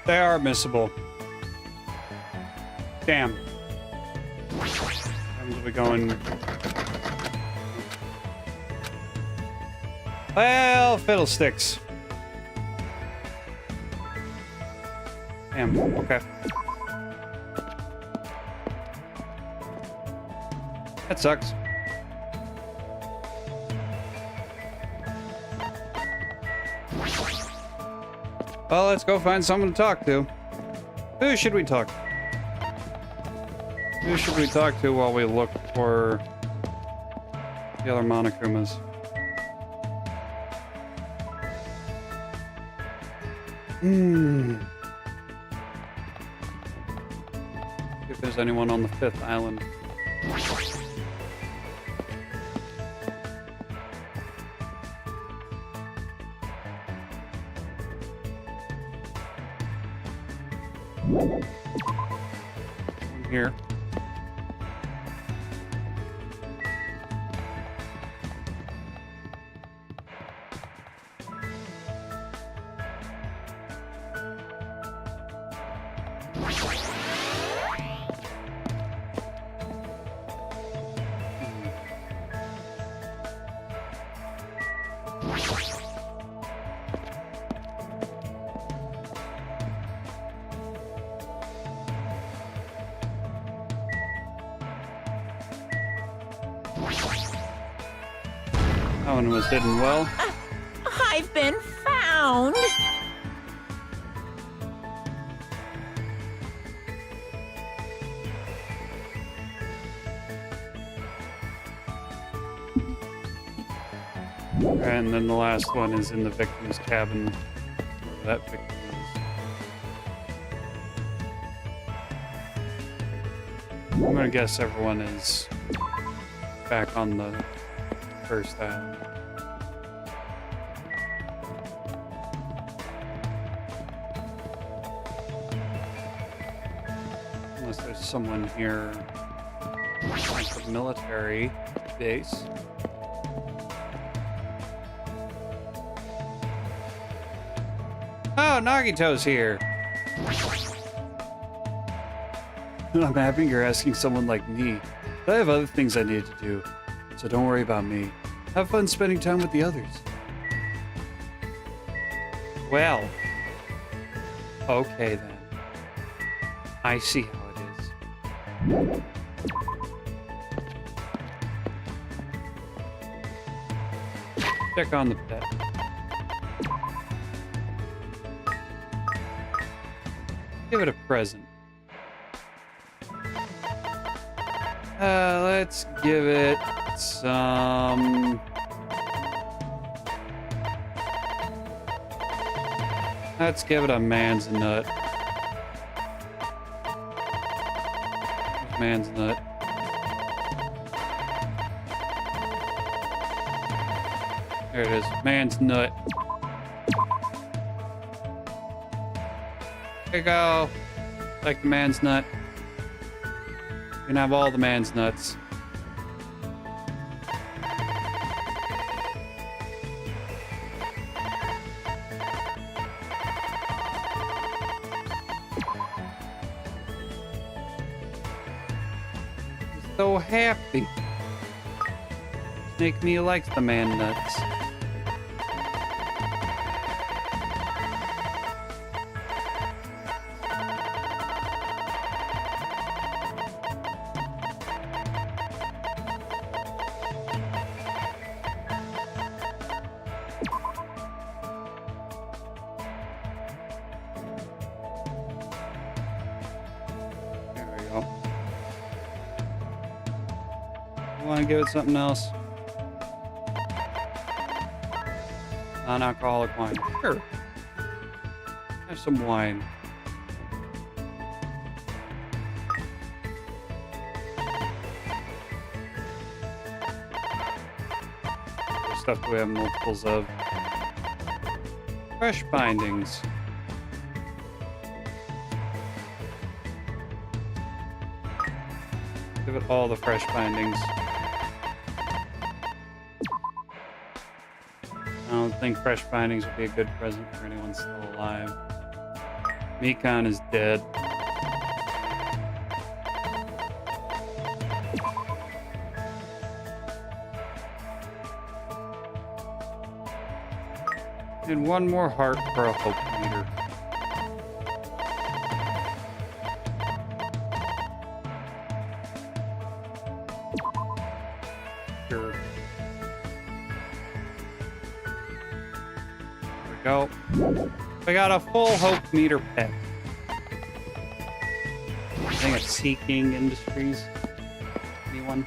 They are missable. Damn. I'm be going. Well, fiddlesticks. Damn. Okay. That sucks. Well, let's go find someone to talk to. Who should we talk to? Who should we talk to while we look for the other Monokumas? See if there's anyone on the 5th island. Here. That one was hidden well. I've been found. And then the last one is in the victim's cabin. That victim is. I'm gonna guess everyone is back on the first island. Unless there's someone here at the military base. Oh, Nagito's here. I'm happy you're asking someone like me. But I have other things I need to do, so don't worry about me. Have fun spending time with the others. Well, okay then. I see how it is. Check on the pet. Give it a present. Let's give it some... Let's give it a man's nut. Man's nut. There it is. Man's nut. There you go. Like the man's nut. You can have all the man's nuts. So happy. Make me like the man nuts. want to give it something else? Non-alcoholic wine. Sure. Have some wine. What stuff do we have multiples of? Fresh bindings. Give it all the fresh bindings. I don't think fresh bindings would be a good present for anyone still alive. Mikan is dead. And one more heart for a hope meter. Sure. There we go. We got a full hope meter pet. I think it's Seeking Industries. Anyone?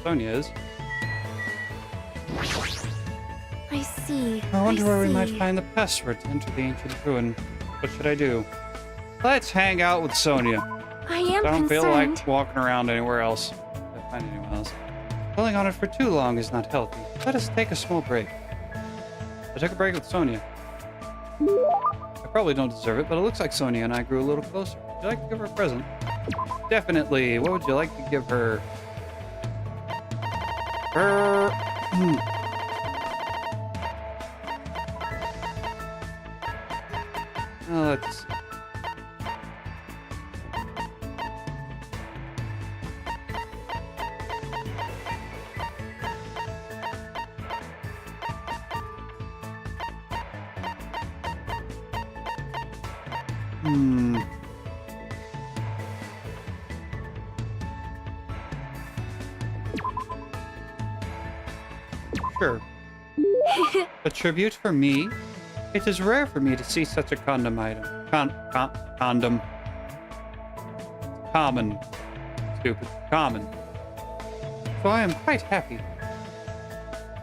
Sonia is. I see. I wonder where we might see. find the password to enter the ancient ruin. What should I do? Let's hang out with Sonia. I am I don't feel concerned. like walking around anywhere else. If I find anyone else. Dwelling on it for too long is not healthy. Let us take a small break. I took a break with Sonia. I probably don't deserve it, but it looks like Sonia and I grew a little closer. Would you like to give her a present? Definitely. What would you like to give her? Let's. Sure. A tribute for me? It is rare for me to see such a condom item. Condom. Common. Stupid. Common. So I am quite happy.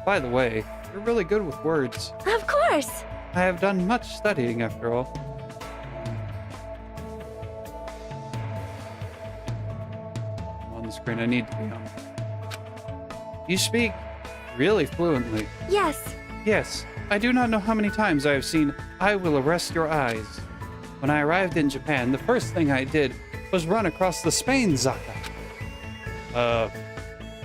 By the way, you're really good with words. Of course. I have done much studying after all. I'm on the screen I need to be on. You speak really fluently. Yes. Yes, I do not know how many times I have seen "I will arrest your eyes." When I arrived in Japan, the first thing I did was run across the Spain Zaka. I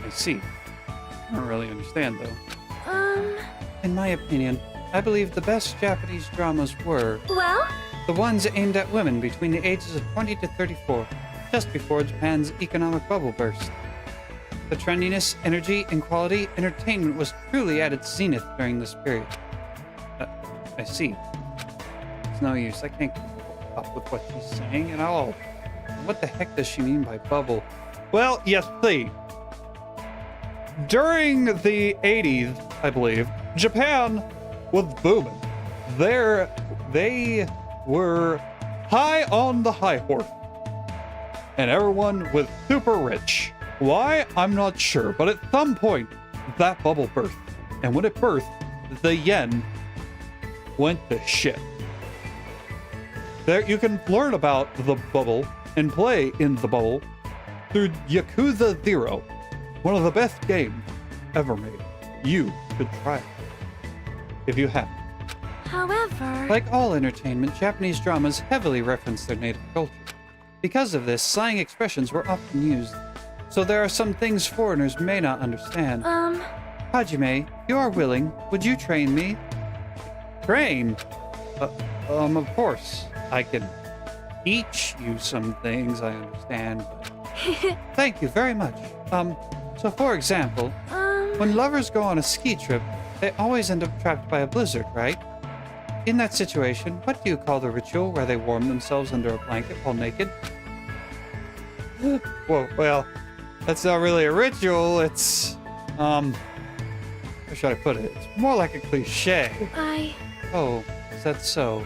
see. I don't really understand, though. In my opinion, I believe the best Japanese dramas were Well? the ones aimed at women between the ages of 20 to 34, just before Japan's economic bubble burst. The trendiness, energy, and quality entertainment was truly at its zenith during this period. I see. It's no use. I can't keep up with what she's saying at all. What the heck does she mean by bubble? Well, yes, please. During the 80s, I believe, Japan was booming. They were high on the high horse. And everyone was super rich. Why? I'm not sure, but at some point, that bubble burst. And when it burst, the yen went to shit. There, you can learn about the bubble and play in the bubble through Yakuza 0, one of the best games ever made. You should try it, if you haven't. However... Like all entertainment, Japanese dramas heavily reference their native culture. Because of this, slang expressions were often used. So there are some things foreigners may not understand. Hajime, if you are willing, would you train me? Train? Of course. I can teach you some things, I understand. But thank you very much. So for example, when lovers go on a ski trip, they always end up trapped by a blizzard, right? In that situation, what do you call the ritual where they warm themselves under a blanket while naked? Well, that's not really a ritual, it's, how should I put it? It's more like a cliche. Oh, is that so?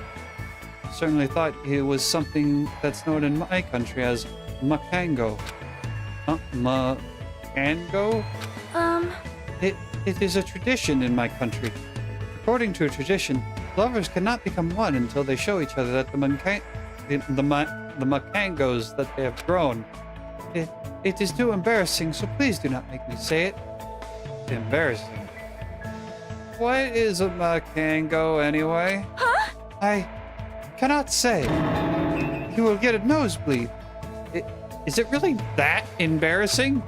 certainly thought it was something that's known in my country as makango. Makango? It is a tradition in my country. According to a tradition, lovers cannot become one until they show each other that the makangos that they have grown. It is too embarrassing, so please do not make me say it. Embarrassing. What is a makango anyway? Huh? I cannot say. You will get a nosebleed. Is it really that embarrassing?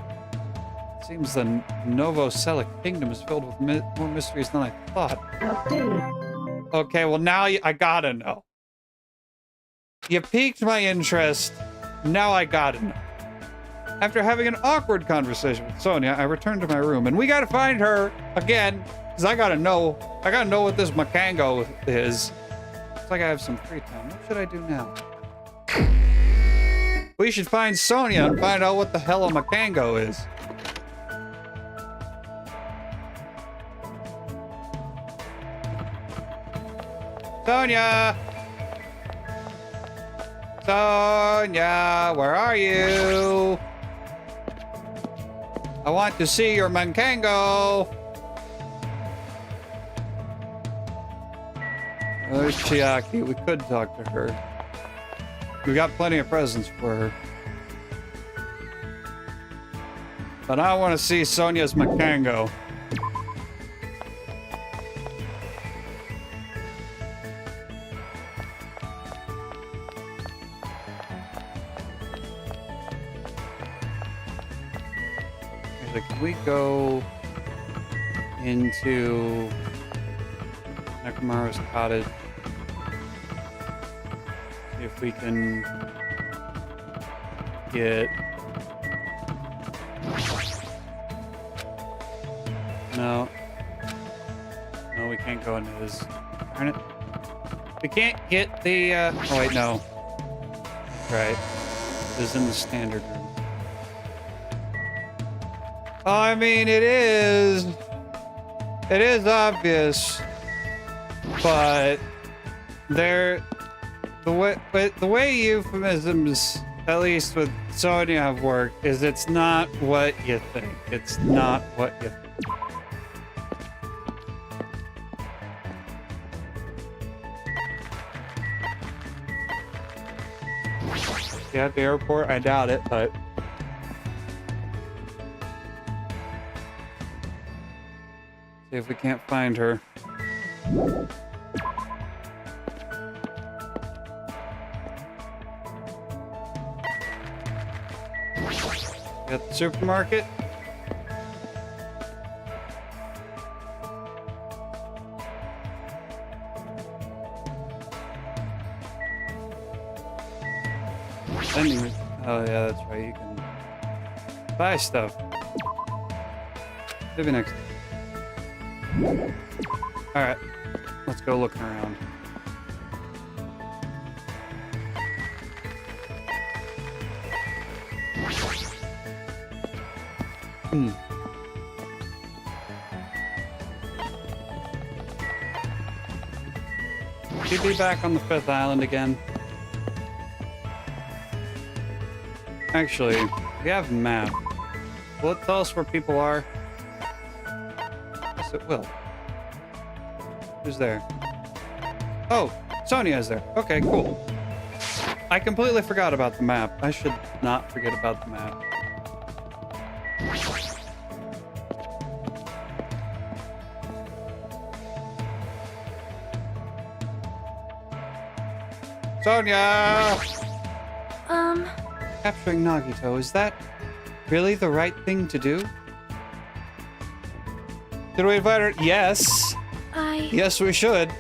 Seems the Novoselic kingdom is filled with more mysteries than I thought. Okay, well now I gotta know. You piqued my interest. Now I gotta know. After having an awkward conversation with Sonia, I returned to my room, and we gotta find her again, because I gotta know what this makango is. Looks like I have some free time. What should I do now? We should find Sonia and find out what the hell a makango is. Sonia! Sonia, where are you? I want to see your makango. There's Chiaki. We could talk to her. We got plenty of presents for her. But I want to see Sonia's makango. Can we go into Nekomaru's cottage? See if we can get... No. No, we can't go into his... Darn it. We can't get the... Oh, wait, no. Right. It is in the standard room. I mean, it is obvious, but the way euphemisms, at least with Sonia, have worked, is it's not what you think. It's not what you think. Yeah, at the airport, I doubt it, but. See if we can't find her. At the supermarket? Vending. Oh yeah, that's right. You can buy stuff. Maybe next. Alright, let's go looking around. Should be back on the 5th island again. Actually, we have a map. Will it tell us where people are? Yes, it will. Who's there? Oh, Sonia is there. Okay, cool. I completely forgot about the map. I should not forget about the map. Sonia! Capturing Nagito, is that really the right thing to do? Did we invite her? Yes. Yes, we should.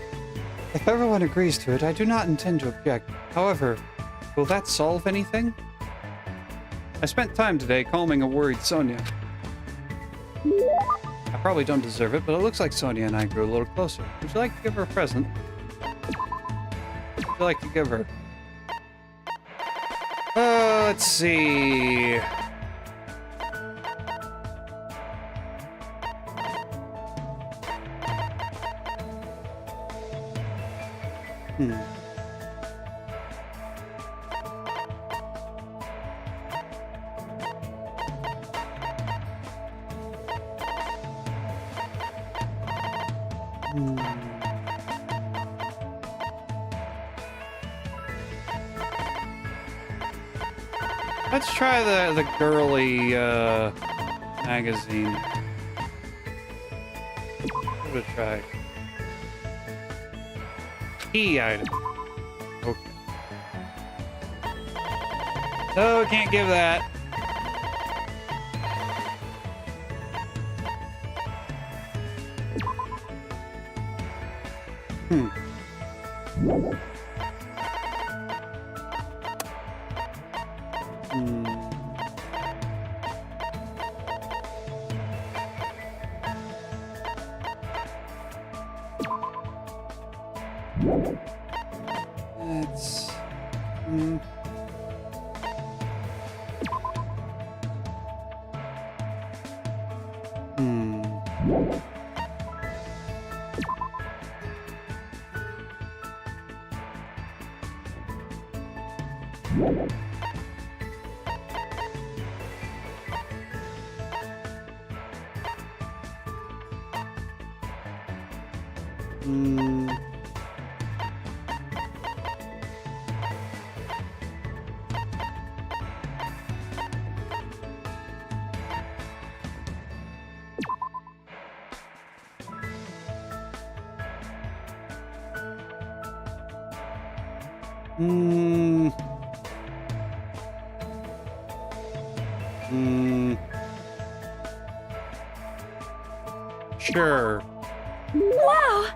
If everyone agrees to it, I do not intend to object. However, will that solve anything? I spent time today calming a worried Sonia. I probably don't deserve it, but it looks like Sonia and I grew a little closer. Would you like to give her a present? What would you like to give her? Let's see. Hmm. Let's try the girly magazine. Give it a try. Key item. Okay. Oh, can't give that. Hmm. Hmm. Let's. Hmm. Hmm. Hmm. Hmm. Hmm. Sure. Wow!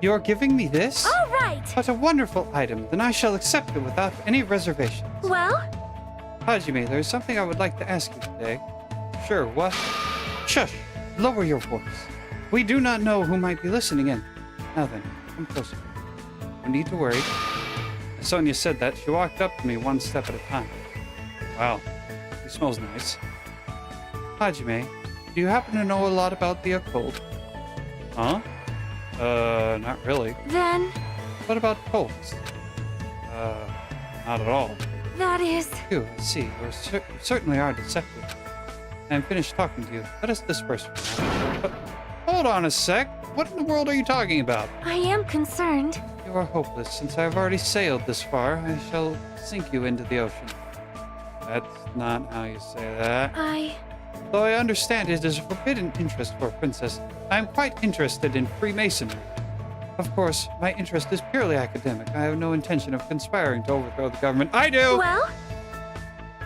You're giving me this? All right! What a wonderful item. Then I shall accept it without any reservations. Well, Hajime, there is something I would like to ask you today. Sure, what? Shush! Lower your voice. We do not know who might be listening in. Now then, come closer. No need to worry. As Sonia said that, she walked up to me one step at a time. Wow, he smells nice. Hajime, do you happen to know a lot about the occult? Huh? Not really. then, What about cults? Not at all. that is... You, I see. You certainly are deceptive. I am finished talking to you. Let us disperse for now. But hold on a sec. What in the world are you talking about? I am concerned. You are hopeless. Since I have already sailed this far, I shall sink you into the ocean. That's not how you say that. Though I understand it is a forbidden interest for a princess, I am quite interested in Freemasonry. Of course, my interest is purely academic. I have no intention of conspiring to overthrow the government. I do! Well,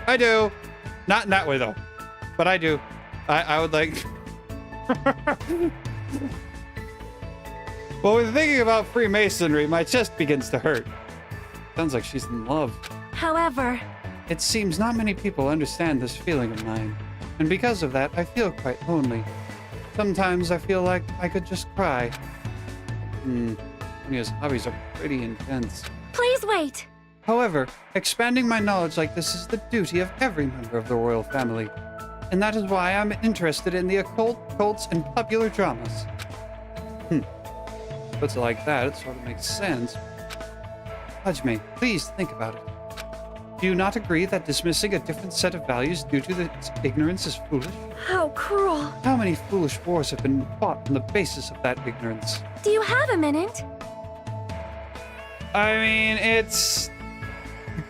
I do! Not in that way, though. But I do. I would like... Well, when thinking about Freemasonry, my chest begins to hurt. Sounds like she's in love. however, It seems not many people understand this feeling of mine. And because of that, I feel quite lonely. Sometimes I feel like I could just cry. Sonia's hobbies are pretty intense. please wait. However, expanding my knowledge like this is the duty of every member of the royal family. And that is why I'm interested in the occult, cults, and popular dramas. Puts it like that, it sort of makes sense. Hajime, please think about it. Do you not agree that dismissing a different set of values due to its ignorance is foolish? How cruel. How many foolish wars have been fought on the basis of that ignorance? Do you have a minute? I mean, it's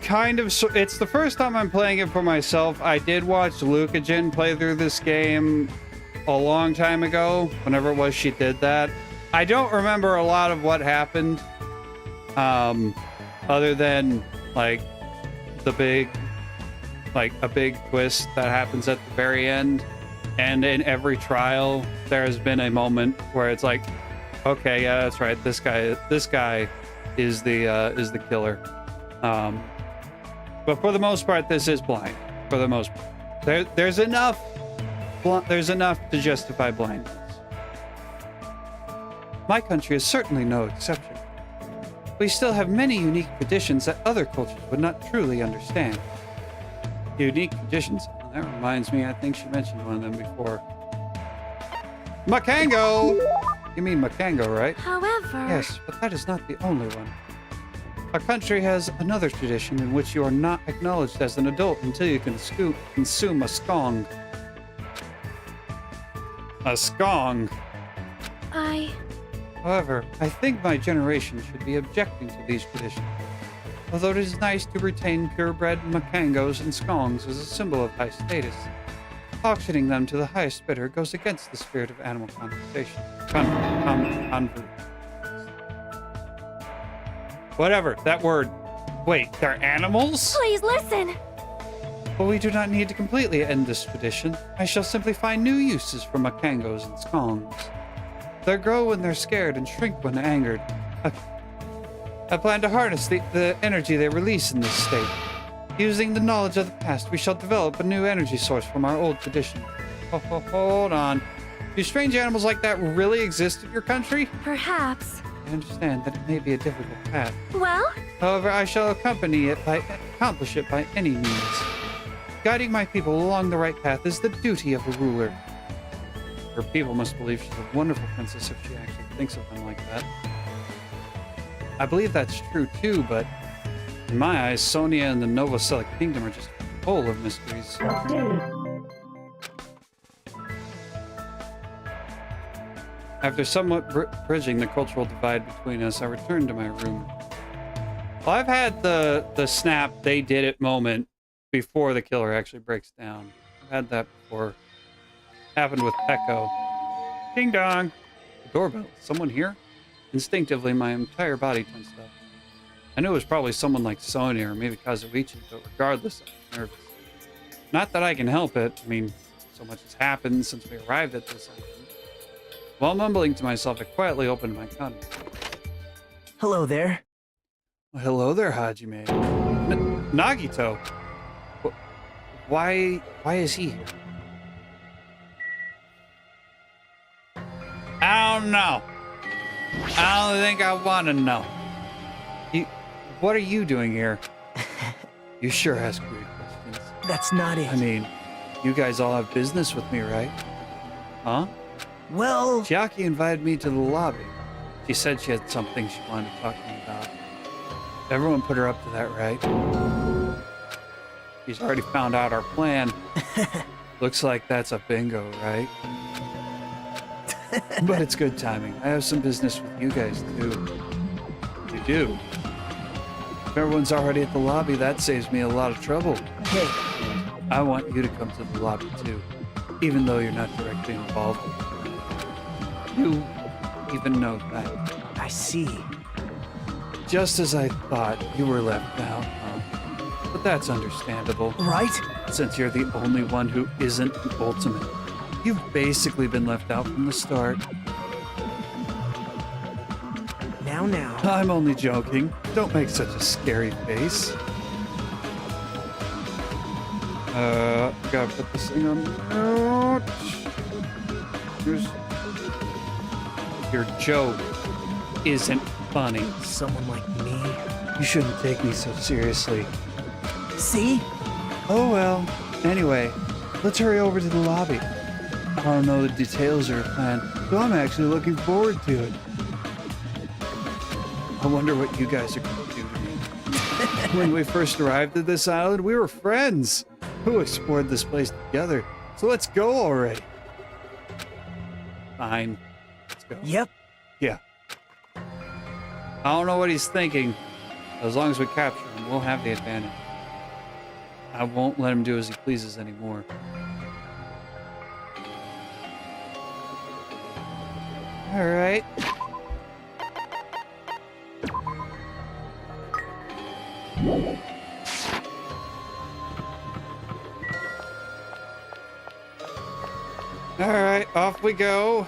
kind of... It's the first time I'm playing it for myself. I did watch Lucajin play through this game a long time ago, whenever it was she did that. I don't remember a lot of what happened, other than, like, a big twist that happens at the very end. And in every trial, there has been a moment where it's like, okay, yeah, that's right. This guy is the killer. But for the most part, this is blind. For the most part, there's enough to justify blindness. My country is certainly no exception. We still have many unique traditions that other cultures would not truly understand. Unique traditions. Oh, that reminds me, I think she mentioned one of them before. Makango! You mean Makango, right? However... Yes, but that is not the only one. Our country has another tradition in which you are not acknowledged as an adult until you can consume a skong. A skong? However, I think my generation should be objecting to these traditions. Although it is nice to retain purebred makangos and skongs as a symbol of high status, auctioning them to the highest bidder goes against the spirit of animal conversation. Whatever, that word. Wait, they're animals? Please listen. But we do not need to completely end this tradition. I shall simply find new uses for makangos and skongs. They grow when they're scared and shrink when angered. I plan to harness the energy they release in this state. Using the knowledge of the past, we shall develop a new energy source from our old tradition. Hold on. Do strange animals like that really exist in your country? Perhaps. I understand that it may be a difficult path. Well, However, I shall accomplish it by any means. Guiding my people along the right path is the duty of a ruler. Her people must believe she's a wonderful princess if she actually thinks of them like that. I believe that's true too, but in my eyes, Sonia and the Novoselic Kingdom are just full of mysteries. After somewhat bridging the cultural divide between us, I returned to my room. Well, I've had the snap they did it moment before the killer actually breaks down. I've had that before. Happened with Pecco. Ding dong. The doorbell. Someone here? Instinctively, my entire body tensed up. I knew it was probably someone like Sonia or maybe Kazuichi, but regardless, I was nervous. Not that I can help it. I mean, so much has happened since we arrived at this island. While mumbling to myself, I quietly opened my gun. Hello there. Well, hello there, Hajime. Nagito. Why is he here? I don't know. I don't think I want to know. What are you doing here? You sure ask weird questions. That's not it. I mean, you guys all have business with me, right? Huh? Well, Chiaki invited me to the lobby. She said she had something she wanted to talk to me about. Everyone put her up to that, right? She's already found out our plan. Looks like that's a bingo, right? But it's good timing. I have some business with you guys, too. You do? If everyone's already at the lobby, that saves me a lot of trouble. hey, I want you to come to the lobby, too, even though you're not directly involved. You even know that. I see. Just as I thought, you were left out, huh? But that's understandable. Right? Since you're the only one who isn't an ultimate. You've basically been left out from the start. Now. I'm only joking. Don't make such a scary face. Gotta put this thing on mute. Here's... Your joke isn't funny. Someone like me. You shouldn't take me so seriously. See? Oh well. Anyway, let's hurry over to the lobby. I don't know the details of your plan, so I'm actually looking forward to it. I wonder what you guys are going to do to me. When we first arrived at this island, we were friends who explored this place together. So let's go already. Fine. Let's go. Yep. Yeah. I don't know what he's thinking. As long as we capture him, we'll have the advantage. I won't let him do as he pleases anymore. All right. All right, off we go.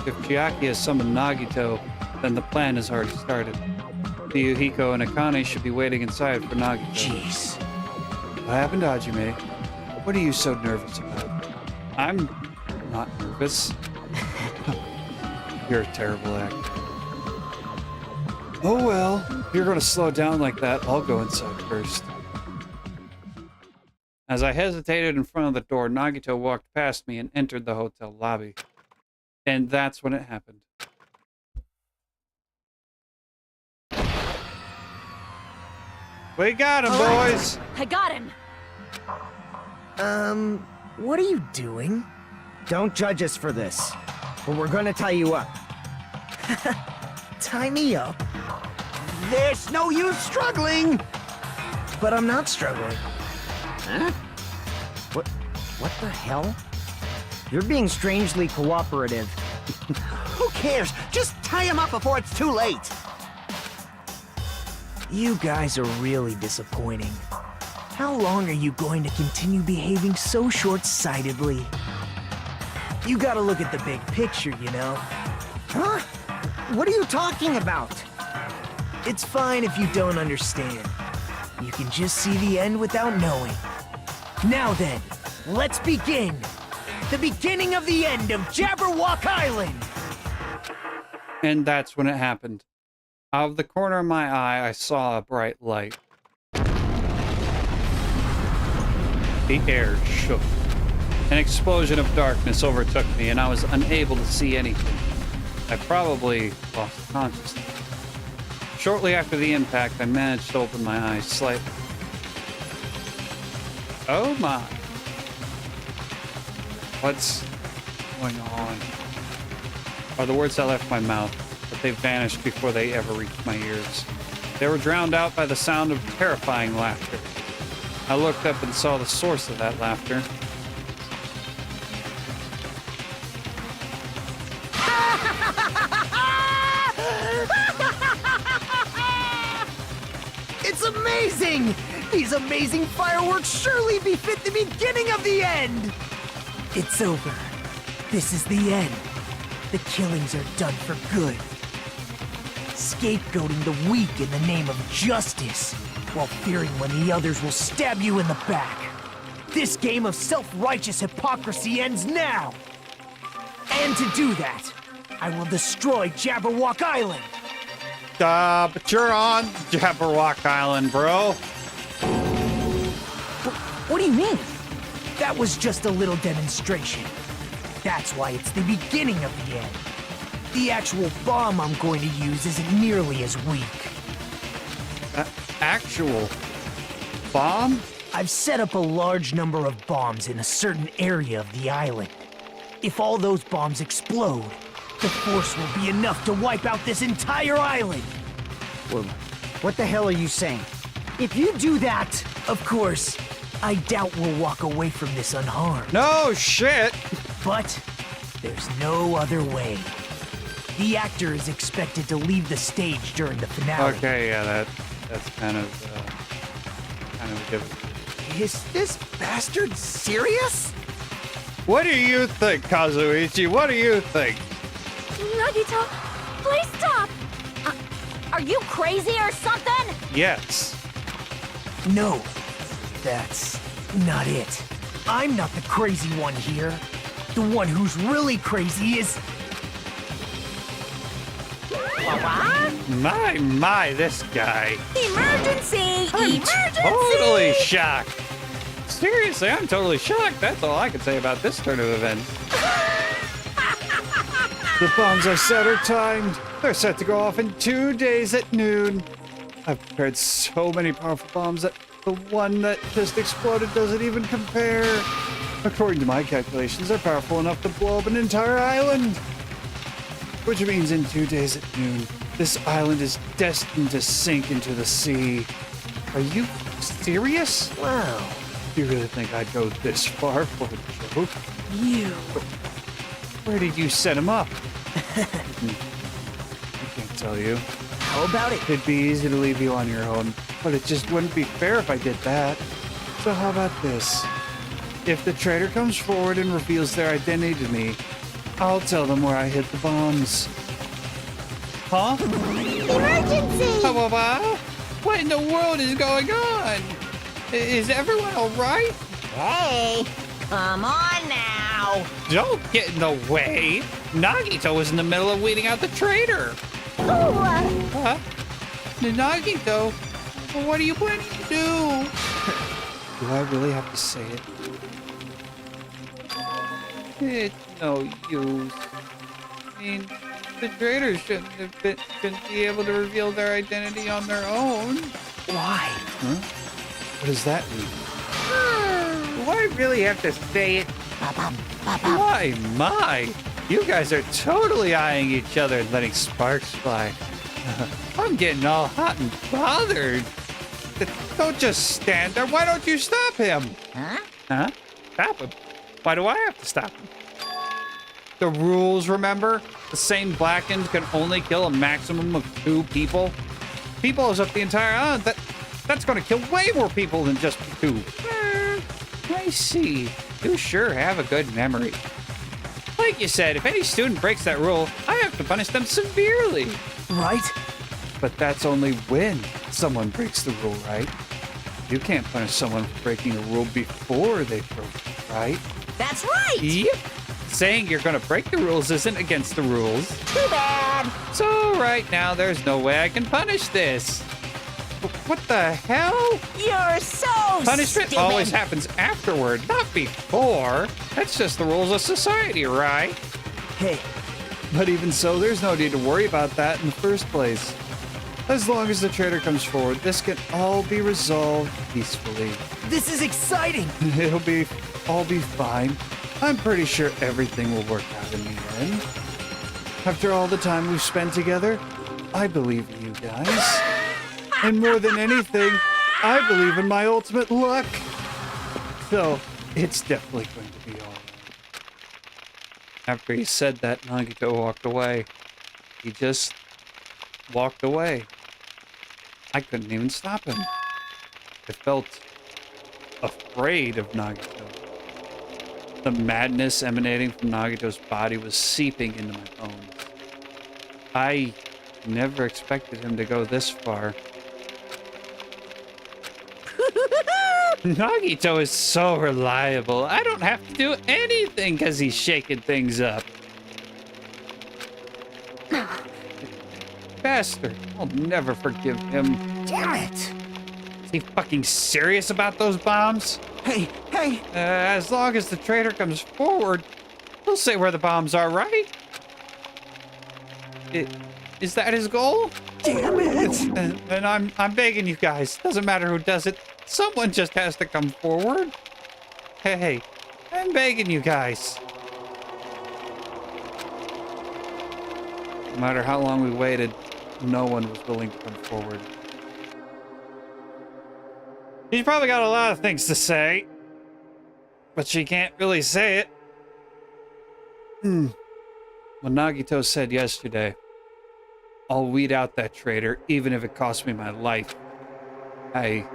If Chiaki has summoned Nagito, then the plan has already started. Yuhiko and Akane should be waiting inside for Nagito. Jeez. What happened, Hajime? What are you so nervous about? I'm not nervous. You're a terrible actor. Oh well, if you're going to slow down like that, I'll go inside first. As I hesitated in front of the door, Nagito walked past me and entered the hotel lobby. And that's when it happened. We got him, All right. boys. I got him. What are you doing? Don't judge us for this, but we're gonna tie you up. Tie me up? There's no use struggling! But I'm not struggling. Huh? What the hell? You're being strangely cooperative. Who cares? Just tie him up before it's too late! You guys are really disappointing. How long are you going to continue behaving so short-sightedly? You gotta look at the big picture, you know? Huh? What are you talking about? It's fine if you don't understand. You can just see the end without knowing. Now then, let's begin! The beginning of the end of Jabberwock Island! And that's when it happened. Out of the corner of my eye, I saw a bright light. The air shook. An explosion of darkness overtook me, and I was unable to see anything. I probably lost consciousness. Shortly after the impact, I managed to open my eyes slightly. Oh my. What's going on? Are the words that left my mouth, but they vanished before they ever reached my ears. They were drowned out by the sound of terrifying laughter. I looked up and saw the source of that laughter. It's amazing! These amazing fireworks surely befit the beginning of the end! It's over. This is the end. The killings are done for good. Scapegoating the weak in the name of justice, while fearing when the others will stab you in the back. This game of self-righteous hypocrisy ends now! And to do that, I will destroy Jabberwock Island! But you're on Jabberwock Island, bro. What do you mean? That was just a little demonstration. That's why it's the beginning of the end. The actual bomb I'm going to use isn't nearly as weak. Actual bomb? I've set up a large number of bombs in a certain area of the island. If all those bombs explode, the force will be enough to wipe out this entire island. Well, what the hell are you saying? If you do that... Of course, I doubt we'll walk away from this unharmed. No shit. But there's no other way. The actor is expected to leave the stage during the finale. Okay, yeah, that's kind of a given. Is this bastard serious? What do you think, Kazuichi? What do you think? Nagito, please stop! Are you crazy or something? Yes. No, that's not it. I'm not the crazy one here. The one who's really crazy is... My, this guy. Emergency! Emergency! Totally shocked. Seriously, I'm totally shocked. That's all I can say about this turn of events. The bombs I set are timed. They're set to go off in 2 days at noon. I've prepared so many powerful bombs that the one that just exploded doesn't even compare. According to my calculations, they're powerful enough to blow up an entire island. Which means in 2 days at noon, this island is destined to sink into the sea. Are you serious? Wow, You really think I'd go this far for a joke? you... Where did you set him up? I can't tell you. How about it? It'd be easy to leave you on your own, but it just wouldn't be fair if I did that. So how about this? If the traitor comes forward and reveals their identity to me, I'll tell them where I hid the bombs. Huh? Emergency! What in the world is going on? Is everyone alright? Hey, come on now. Don't get in the way. Nagito was in the middle of weeding out the traitor. Ooh, Huh? Nagito, what are you planning to do? Do I really have to say it? It's no use. I mean, the traitors shouldn't be able to reveal their identity on their own. Why? Huh? What does that mean? Do I really have to say it? My! You guys are totally eyeing each other and letting sparks fly. I'm getting all hot and bothered. Don't just stand there. Why don't you stop him? Huh? Stop him? Why do I have to stop him? The rules, remember? The same blackened can only kill a maximum of 2 people. He blows up the entire island. That's going to kill way more people than just 2. I see. You sure have a good memory. Like you said, if any student breaks that rule, I have to punish them severely. Right? But that's only when someone breaks the rule, right? You can't punish someone for breaking a rule before they broke it, right? That's right! Yep. Saying you're gonna break the rules isn't against the rules. Too bad! So right now, there's no way I can punish this. What the hell? You're so Punishment stupid. always happens afterward, not before. That's just the rules of society, right? Hey, But even so, there's no need to worry about that in the first place. As long as the traitor comes forward, this can all be resolved peacefully. this is exciting! It'll all be fine. I'm pretty sure everything will work out in the end. After all the time we've spent together, I believe in you guys. And more than anything, I believe in my ultimate luck. So, it's definitely going to be all right. After he said that, Nagito walked away. He just walked away. I couldn't even stop him. I felt afraid of Nagito. The madness emanating from Nagito's body was seeping into my bones. I never expected him to go this far. Nagito is so reliable. I don't have to do anything because he's shaking things up. Bastard. I'll never forgive him. Damn it! Is he fucking serious about those bombs? Hey, As long as the traitor comes forward, he'll say where the bombs are, right? Is that his goal? damn it! And I'm begging you guys. Doesn't matter who does it. Someone just has to come forward. Hey, I'm begging you guys. No matter how long we waited, no one was willing to come forward. She's probably got a lot of things to say, but she can't really say it. What Nagito said yesterday, I'll weed out that traitor, even if it costs me my life. I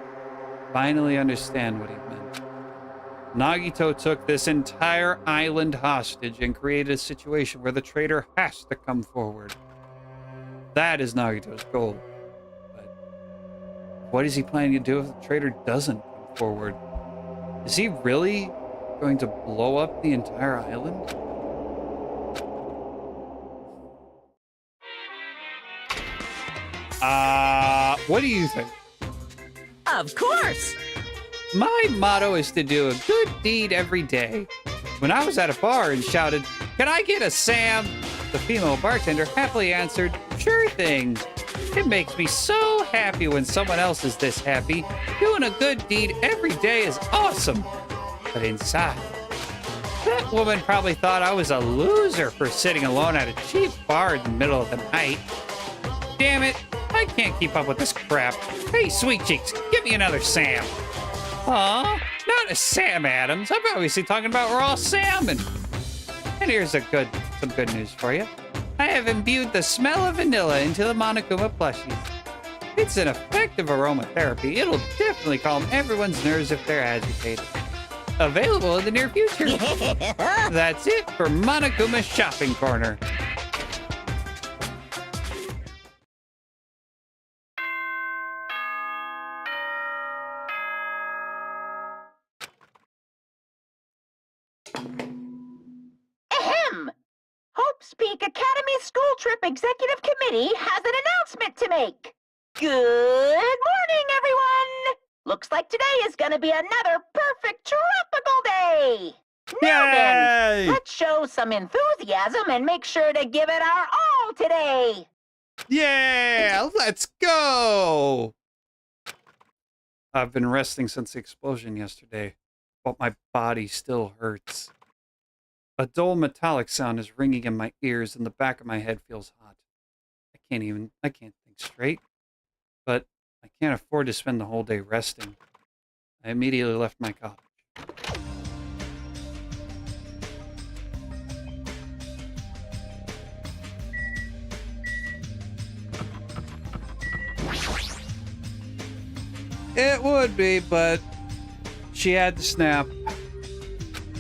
finally understand what he meant. Nagito took this entire island hostage and created a situation where the traitor has to come forward. That is Nagito's goal. But what is he planning to do if the traitor doesn't come forward? Is he really going to blow up the entire island? What do you think? Of course! My motto is to do a good deed every day. When I was at a bar and shouted, "Can I get a Sam?" the female bartender happily answered, "Sure thing." It makes me so happy when someone else is this happy. Doing a good deed every day is awesome. But inside, that woman probably thought I was a loser for sitting alone at a cheap bar in the middle of the night. Damn it, I can't keep up with this crap. Hey, sweet cheeks, give me another Sam. Aw, not a Sam Adams. I'm obviously talking about raw salmon. And here's some good news for you. I have imbued the smell of vanilla into the Monokuma plushies. It's an effective aromatherapy. It'll definitely calm everyone's nerves if they're agitated. Available in the near future. That's it for Monokuma's Shopping Corner. Ahem! Hope's Peak Academy School Trip Executive Committee has an announcement to make. Good morning, everyone! Looks like today is gonna be another perfect tropical day! Now then, let's show some enthusiasm and make sure to give it our all today! Yeah, let's go. I've been resting since the explosion yesterday, but my body still hurts. A dull metallic sound is ringing in my ears and the back of my head feels hot. I can't think straight. But I can't afford to spend the whole day resting. I immediately left my cottage. It would be, but she had to snap.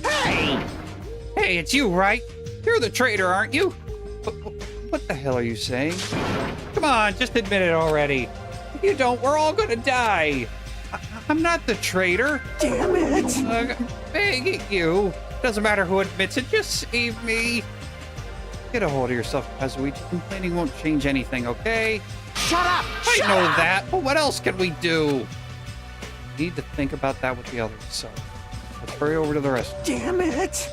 Hey! Hey, it's you, right? You're the traitor, aren't you? What the hell are you saying? Come on, just admit it already. If you don't, we're all gonna die. I'm not the traitor. Damn it! I'm begging you. Doesn't matter who admits it, just save me. Get a hold of yourself, Kazuichi. Complaining won't change anything, okay? Shut up! I know that, but what else can we do? Need to think about that with the others, so let's hurry over to the rest. Damn it!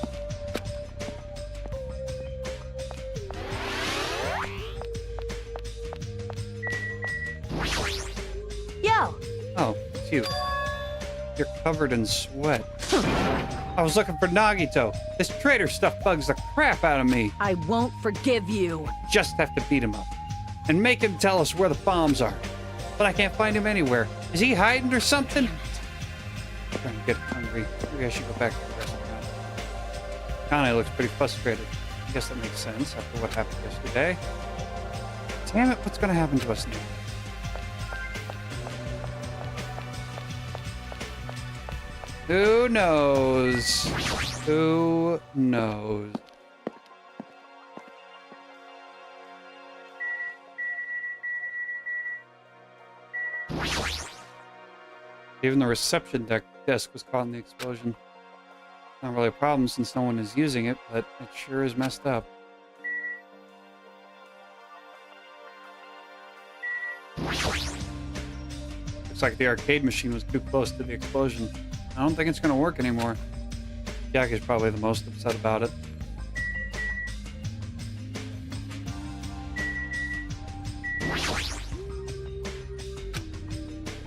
Yo, Oh, it's you. You're covered in sweat. I was looking for Nagito. This traitor stuff bugs the crap out of me. I won't forgive you. Just have to beat him up and make him tell us where the bombs are. But I can't find him anywhere. Is he hiding or something? I'm starting to get hungry. Maybe I should go back to the restaurant. Kane looks pretty frustrated. I guess that makes sense after what happened yesterday. Damn it, what's gonna happen to us now? Who knows? Who knows? Even the reception desk was caught in the explosion. Not really a problem since no one is using it, but it sure is messed up. Looks like the arcade machine was too close to the explosion. I don't think it's going to work anymore. Jack is probably the most upset about it.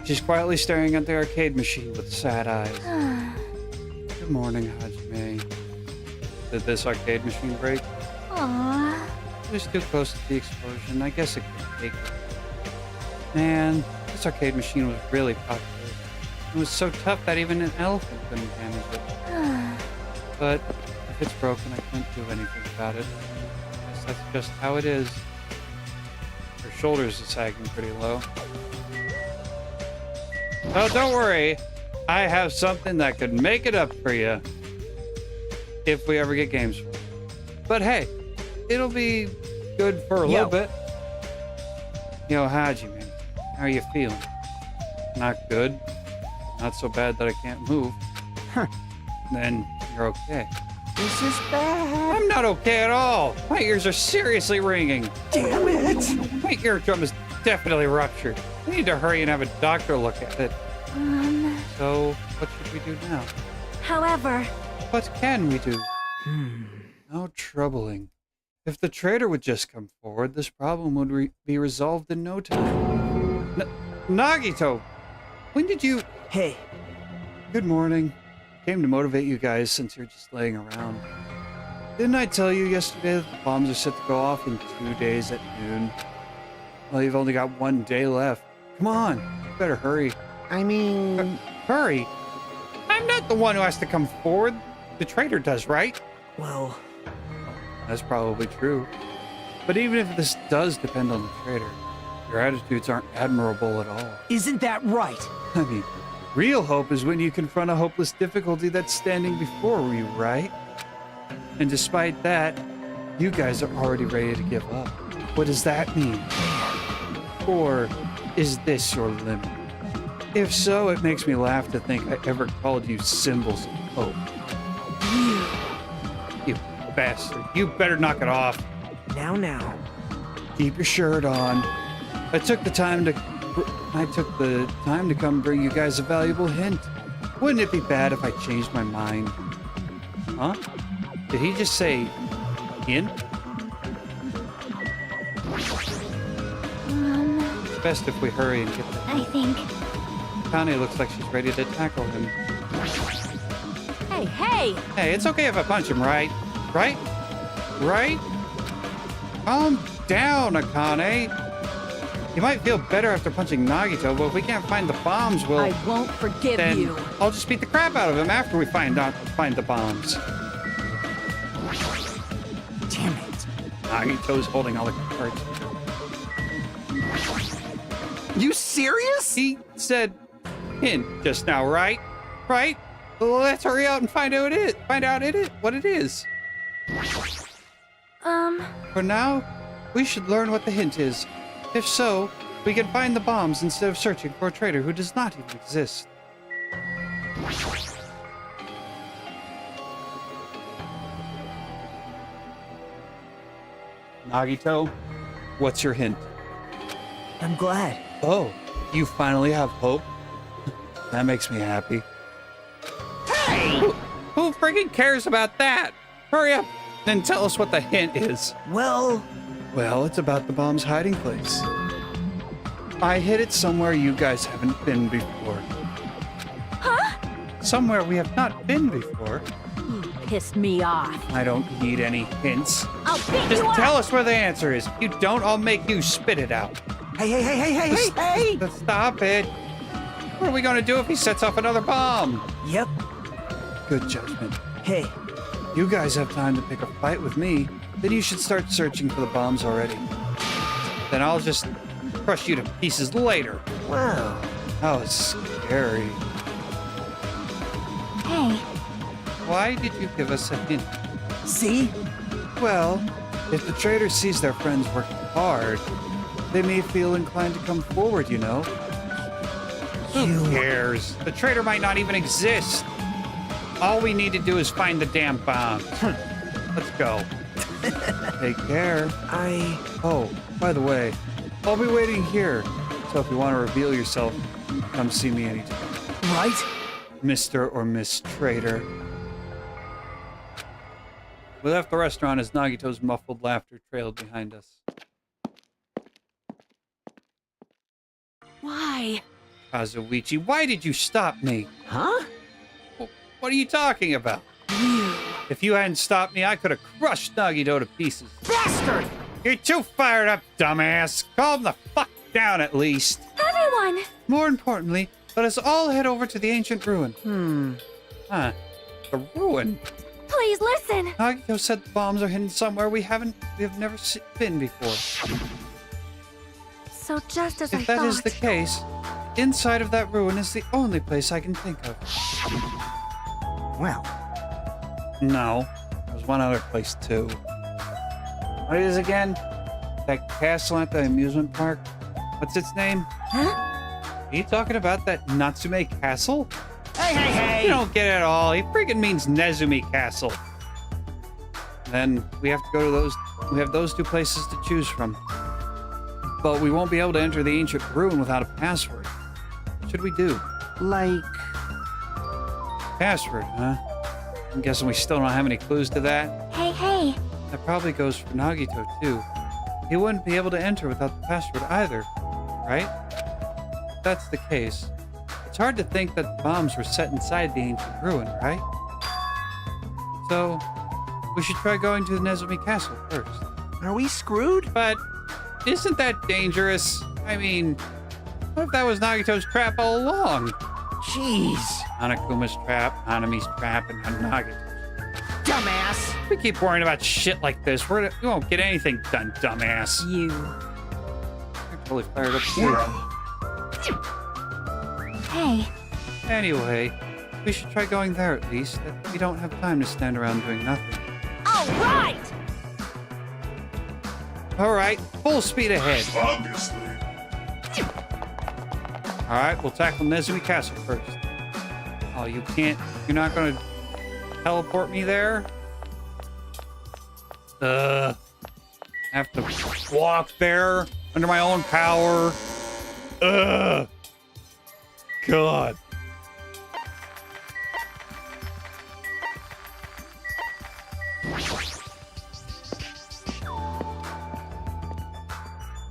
She's quietly staring at the arcade machine with sad eyes. Good morning, Hajime. Did this arcade machine break? Aww. It was too close to the explosion. I guess it could take it. Man, this arcade machine was really popular. It was so tough that even an elephant couldn't damage it. But if it's broken, I can't do anything about it. I guess that's just how it is. Her shoulders are sagging pretty low. Oh, don't worry. I have something that could make it up for you. If we ever get games for it. But hey, it'll be good for a little bit. Yo, Hajime, how are you feeling? Not good. Not so bad that I can't move. Then you're okay. This is bad. I'm not okay at all. My ears are seriously ringing. Damn it! My eardrum is definitely ruptured. We need to hurry and have a doctor look at it. So, what should we do now? However, What can we do? How troubling. If the traitor would just come forward, this problem would be resolved in no time. Nagito! When did you... Hey, Good morning. Came to motivate you guys since you're just laying around. Didn't I tell you yesterday that the bombs are set to go off in 2 days at noon? Well, you've only got 1 day left. Come on, you better hurry. I mean... Hurry! I'm not the one who has to come forward. The traitor does, right? well, That's probably true. But even if this does depend on the traitor, your attitudes aren't admirable at all. isn't that right? I mean, real hope is when you confront a hopeless difficulty that's standing before you, right? And despite that, you guys are already ready to give up. What does that mean? Or is this your limit? If so, it makes me laugh to think I ever called you symbols of hope. You bastard. You better knock it off. Now. Keep your shirt on. I took the time to come bring you guys a valuable hint. Wouldn't it be bad if I changed my mind? Huh? Did he just say hint? It's best if we hurry and get the... I think Akane looks like she's ready to tackle him. Hey, hey! Hey, it's okay if I punch him, right? Right? Right? Calm down, Akane. You might feel better after punching Nagito, but if we can't find the bombs, I won't forgive then you. I'll just beat the crap out of him after we find the bombs. Damn it. Nagito's holding all the cards. You serious? He said hint just now, right? Right? Let's hurry out and find out what it is. For now, we should learn what the hint is. If so, we can find the bombs instead of searching for a traitor who does not even exist. Nagito, what's your hint? I'm glad. Oh, you finally have hope? That makes me happy. Hey! Who freaking cares about that? Hurry up and tell us what the hint is. Well, Well, it's about the bomb's hiding place. I hid it somewhere you guys haven't been before. Huh? Somewhere we have not been before. You pissed me off. I don't need any hints. I'll beat Just you up! tell us where the answer is. If you don't, I'll make you spit it out. hey! Stop it. What are we going to do if he sets off another bomb? Yep. Good judgment. Hey, You guys have time to pick a fight with me. Then you should start searching for the bombs already. Then I'll just crush you to pieces later. wow. That was scary. Hey, Why did you give us a hint? See? Well, if the traitor sees their friends working hard, they may feel inclined to come forward, you know? Who cares? The traitor might not even exist. All we need to do is find the damn bombs. Let's go. Take care. Oh, by the way, I'll be waiting here. So if you want to reveal yourself, come see me anytime. Right? Mr. or Miss Traitor. We left the restaurant as Nagito's muffled laughter trailed behind us. why? Kazuichi, why did you stop me? Huh? What are you talking about? You. If you hadn't stopped me, I could have crushed Nagito to pieces. Bastard! You're too fired up, dumbass. Calm the fuck down at least. Everyone! More importantly, let us all head over to the ancient ruin. Huh. The ruin? Please listen! Nagito said the bombs are hidden somewhere we have never been before. So just as I If that thought. is the case, inside of that ruin is the only place I can think of. Well, No, there's one other place too. What is it again? That castle at the amusement park? What's its name? Huh? Are you talking about that Natsume Castle? hey! You don't get it at all. He freaking means Nezumi Castle. Then we have to go to those. We have those two places to choose from. But we won't be able to enter the ancient ruin without a password. What should we do? Like, Password, huh? I'm guessing we still don't have any clues to that. Hey, hey! That probably goes for Nagito, too. He wouldn't be able to enter without the password either, right? If that's the case, it's hard to think that the bombs were set inside the ancient ruin, right? So, we should try going to the Nezumi Castle first. are we screwed? But isn't that dangerous? I mean, what if that was Nagito's trap all along? Jeez. Hanakuma's trap, Hanami's trap, and Nagito's. Dumbass! We keep worrying about shit like this. We won't get anything done, dumbass. You. You're totally fired up too. Hey, Anyway, we should try going there at least. We don't have time to stand around doing nothing. alright! Alright, full speed ahead. Obviously. Alright, we'll tackle Nezumi Castle first. Oh, you're not gonna teleport me there? I have to walk there under my own power. God.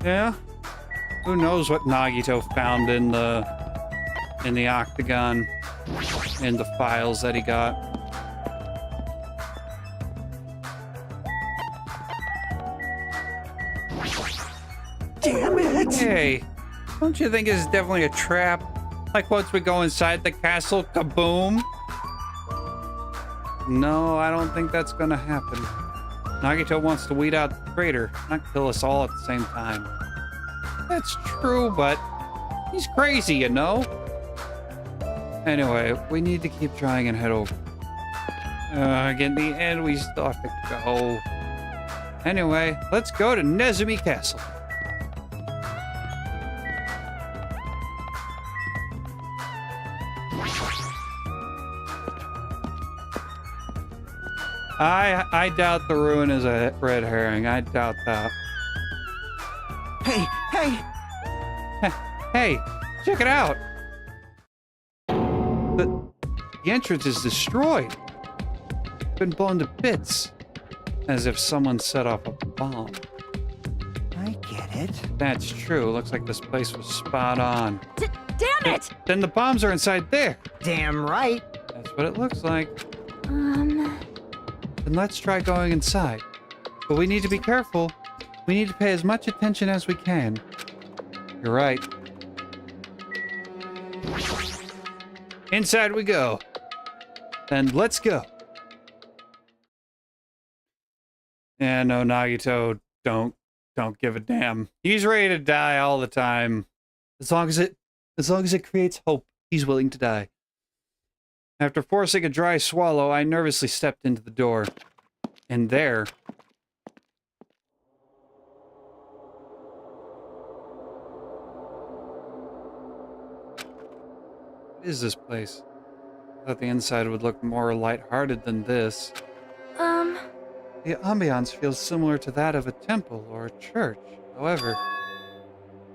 Yeah? Who knows what Nagito found in the in the octagon and the files that he got. Damn it! Hey, don't you think it's definitely a trap? Like once we go inside the castle, kaboom? No, I don't think that's gonna happen. Nagito wants to weed out the traitor, not kill us all at the same time. That's true, but he's crazy, you know? Anyway, we need to keep trying and head over. In the end, we still have to go. Anyway, let's go to Nezumi Castle. I doubt the ruin is a red herring. I doubt that. Hey, Hey, check it out. The entrance is destroyed. Been blown to bits. As if someone set off a bomb. I get it. That's true. Looks like this place was spot on. Damn it! Then the bombs are inside there. Damn right. That's what it looks like. Then let's try going inside. But we need to be careful. We need to pay as much attention as we can. You're right. Inside we go. Then let's go. Yeah, no, Nagito, don't give a damn. He's ready to die all the time. As long as it creates hope, he's willing to die. After forcing a dry swallow, I nervously stepped into the door. And there... What is this place? I thought the inside would look more lighthearted than this. The ambiance feels similar to that of a temple or a church. However,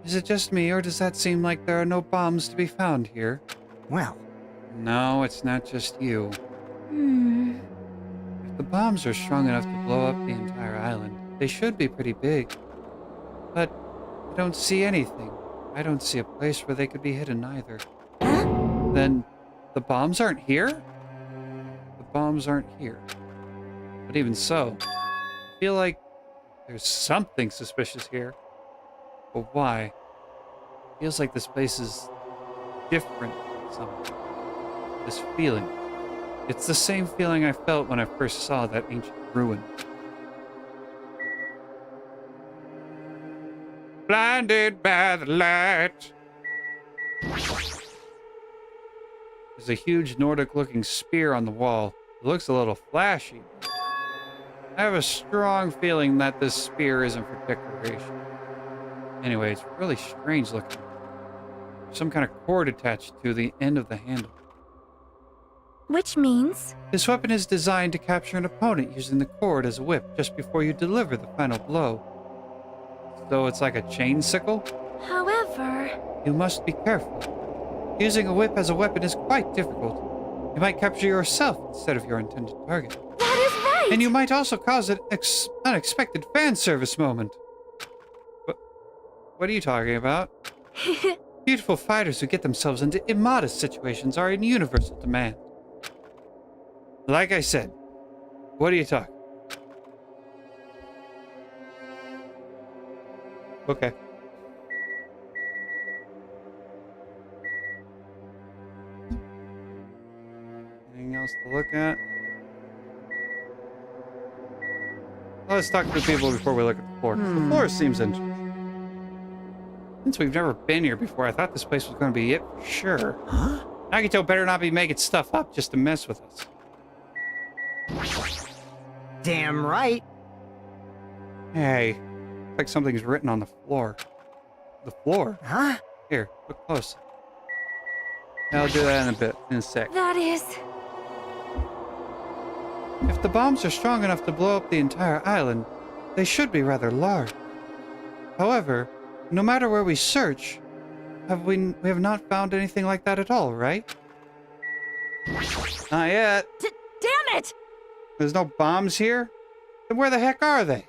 is it just me, or does that seem like there are no bombs to be found here? Well, No, it's not just you. If the bombs are strong enough to blow up the entire island, they should be pretty big. But I don't see anything. I don't see a place where they could be hidden either. Then the bombs aren't here? The bombs aren't here. But even so, I feel like there's something suspicious here. But why? Feels like this place is different from something. This feeling. It's the same feeling I felt when I first saw that ancient ruin. Blinded by the light. There's a huge Nordic-looking spear on the wall. It looks a little flashy. I have a strong feeling that this spear isn't for decoration. Anyway, it's really strange looking. There's some kind of cord attached to the end of the handle. Which means? This weapon is designed to capture an opponent using the cord as a whip just before you deliver the final blow. So it's like a chain sickle? However... You must be careful. Using a whip as a weapon is quite difficult. You might capture yourself instead of your intended target. That is right! And you might also cause an unexpected fan service moment. What are you talking about? Beautiful fighters who get themselves into immodest situations are in universal demand. Like I said, what are you talking? Okay. Anything else to look at? Let's talk to the people before we look at the floor. The floor seems interesting. Since we've never been here before, I thought this place was going to be it for sure. huh? Nagito better not be making stuff up just to mess with us. Damn right. Hey, looks like something's written on the floor. The floor? Huh? Here, look close. I'll do that in a sec. That is... If the bombs are strong enough to blow up the entire island, they should be rather large. However, no matter where we search, we have not found anything like that at all, right? Not yet. Damn it! There's no bombs here? Then where the heck are they?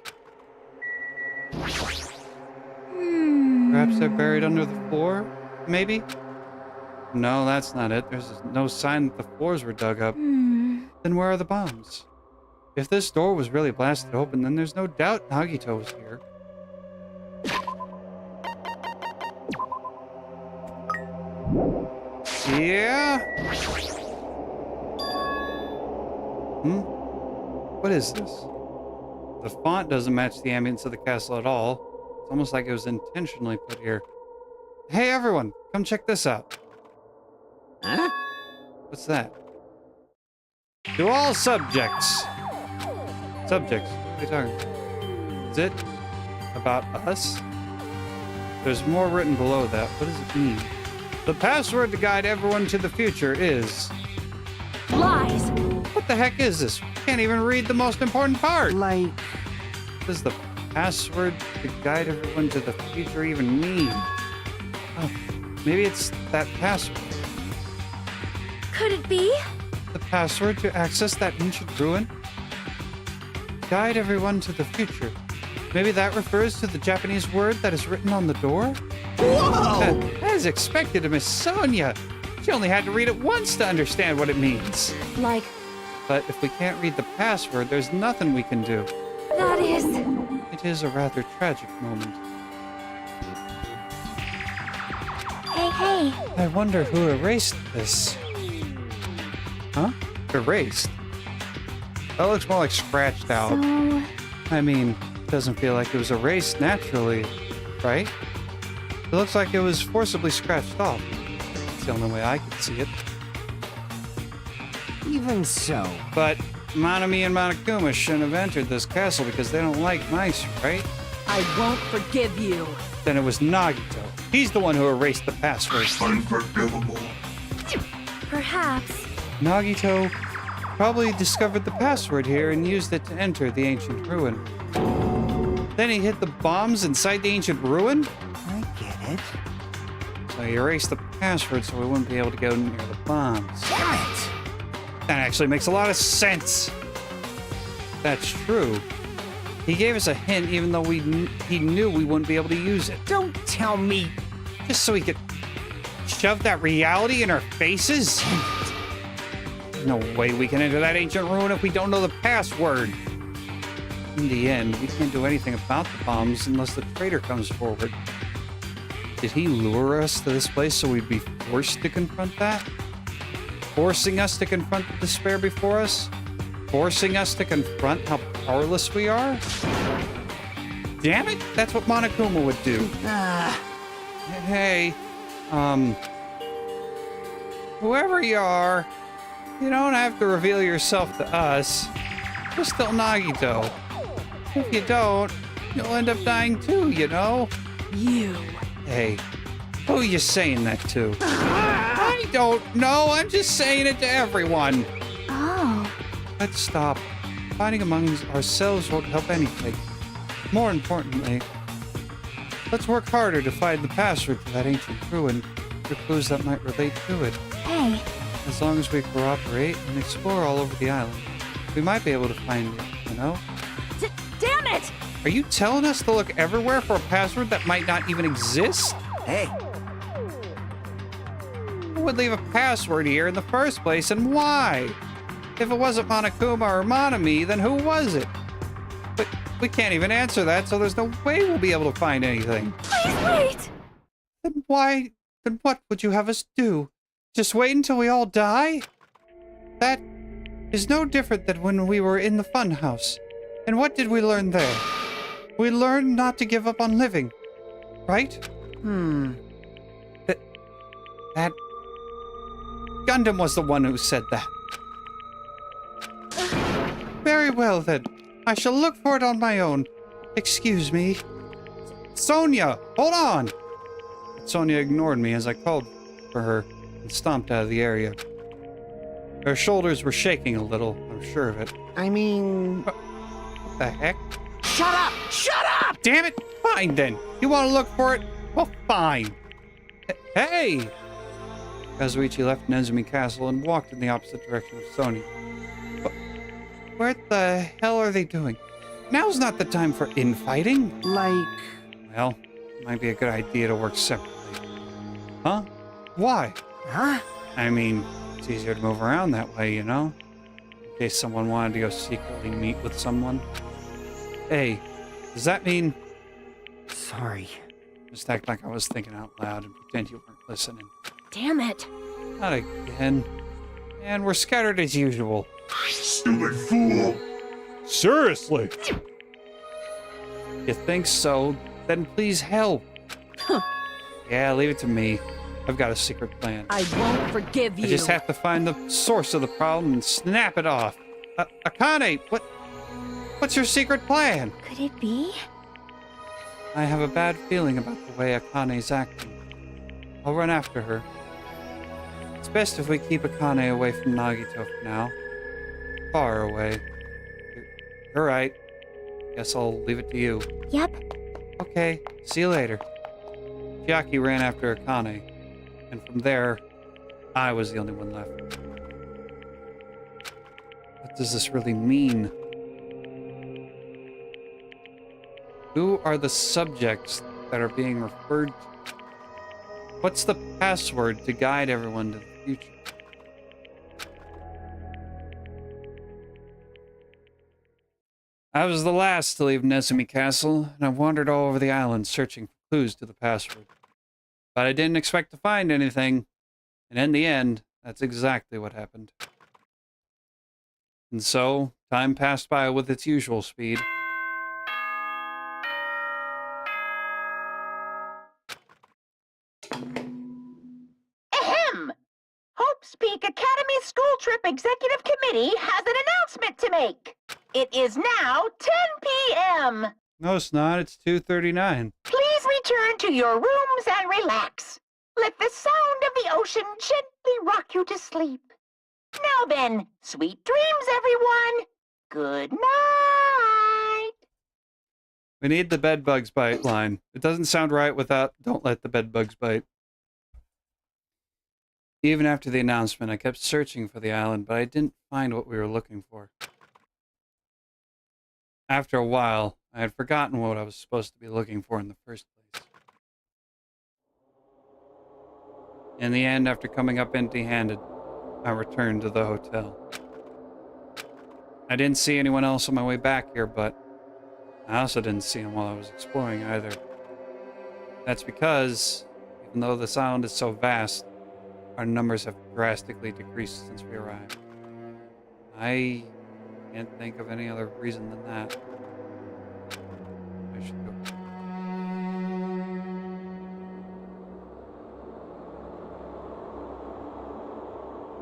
Perhaps they're buried under the floor? Maybe? No, that's not it. There's no sign that the floors were dug up. Then where are the bombs? If this door was really blasted open, then there's no doubt Nagito was here. Yeah? What is this? The font doesn't match the ambience of the castle at all. It's almost like it was intentionally put here. Hey everyone, come check this out. Huh? What's that? To all subjects. Subjects? What are you talking about? Is it about us? There's more written below that. What does it mean? The password to guide everyone to the future is... Lies. What the heck is this? Can't even read the most important part. Like... What does the password to guide everyone to the future even mean? Oh, maybe it's that password. Could it be? The password to access that ancient ruin? Guide everyone to the future. Maybe that refers to the Japanese word that is written on the door? Whoa! As expected of Miss Sonia. She only had to read it once to understand what it means. Like, But if we can't read the password, there's nothing we can do. that is... It is a rather tragic moment. Hey. I wonder who erased this. Huh? Erased? That looks more like scratched out. So... I mean, it doesn't feel like it was erased naturally, right? It looks like it was forcibly scratched off. That's the only way I could see it. Even so. But Manami and Monokuma shouldn't have entered this castle because they don't like mice, right? I won't forgive you. Then it was Nagito. He's the one who erased the password. Unforgivable. Perhaps. Nagito probably discovered the password here and used it to enter the ancient ruin. Then he hit the bombs inside the ancient ruin? I get it. So he erased the password so we wouldn't be able to go near the bombs. Damn it! That actually makes a lot of sense. That's true. He gave us a hint even though he knew we wouldn't be able to use it. Don't tell me. Just so he could shove that reality in our faces? No way we can enter that ancient ruin if we don't know the password. In the end, we can't do anything about the bombs unless the traitor comes forward. Did he lure us to this place so we'd be forced to confront that? Forcing us to confront the despair before us? Forcing us to confront how powerless we are? Damn it, that's what Monokuma would do. Hey, whoever you are, you don't have to reveal yourself to us. Just tell Nagito. If you don't, you'll end up dying too, you know? You. Hey, who are you saying that to? I don't know, I'm just saying it to everyone. Oh. Let's stop. Fighting among ourselves won't help anything. More importantly, let's work harder to find the password to that ancient ruin, or clues that might relate to it. Hey. As long as we cooperate and explore all over the island, we might be able to find it, you know? Damn it! Are you telling us to look everywhere for a password that might not even exist? Hey, Who would leave a password here in the first place, and why? If it wasn't Monokuma or Manami, then who was it? But we can't even answer that, so there's no way we'll be able to find anything. Please wait! Then what would you have us do? Just wait until we all die? That is no different than when we were in the funhouse. And what did we learn there? We learned not to give up on living, right? That Gundam was the one who said that. Very well then. I shall look for it on my own. Excuse me. Sonia, hold on! Sonia ignored me as I called for her and stomped out of the area. Her shoulders were shaking a little, I'm sure of it. I mean... What the heck? Shut up! Shut up! Damn it! Fine then. You want to look for it? Well, fine. Hey! Kazuichi left Nezumi Castle and walked in the opposite direction of Sonia. But where the hell are they doing? Now's not the time for infighting. Like... Well, might be a good idea to work separately. Huh? Why? Huh? I mean, it's easier to move around that way, you know? In case someone wanted to go secretly meet with someone. Hey, does that mean... Sorry. Just act like I was thinking out loud and pretend you weren't listening. Damn it. Not again. And we're scattered as usual. Stupid fool! Seriously? You think so? Then please help. Yeah, leave it to me. I've got a secret plan. I won't forgive you. I just have to find the source of the problem and snap it off. Akane, what's your secret plan? Could it be? I have a bad feeling about the way Akane's acting. I'll run after her. It's best if we keep Akane away from Nagito for now. Far away. You're right. Guess I'll leave it to you. Yep. Okay, see you later. Chiaki ran after Akane, and from there, I was the only one left. What does this really mean? Who are the subjects that are being referred to? What's the password to guide everyone to the future? I was the last to leave Nezumi Castle, and I wandered all over the island searching for clues to the password. But I didn't expect to find anything, and in the end, that's exactly what happened. And so, time passed by with its usual speed. Ahem! Hope's Peak Academy School Trip Executive Committee has an announcement to make. It is now 10 p.m. No, it's not. It's 2:39. Please return to your rooms and relax. Let the sound of the ocean gently rock you to sleep. Now then, sweet dreams, everyone. Good night. We need the bed bugs bite line. It doesn't sound right without "don't let the bed bugs bite." Even after the announcement, I kept searching for the island, but I didn't find what we were looking for. After a while, I had forgotten what I was supposed to be looking for in the first place. In the end, after coming up empty-handed, I returned to the hotel. I didn't see anyone else on my way back here, but I also didn't see him while I was exploring either. That's because, even though this island is so vast, our numbers have drastically decreased since we arrived. I can't think of any other reason than that. I should go.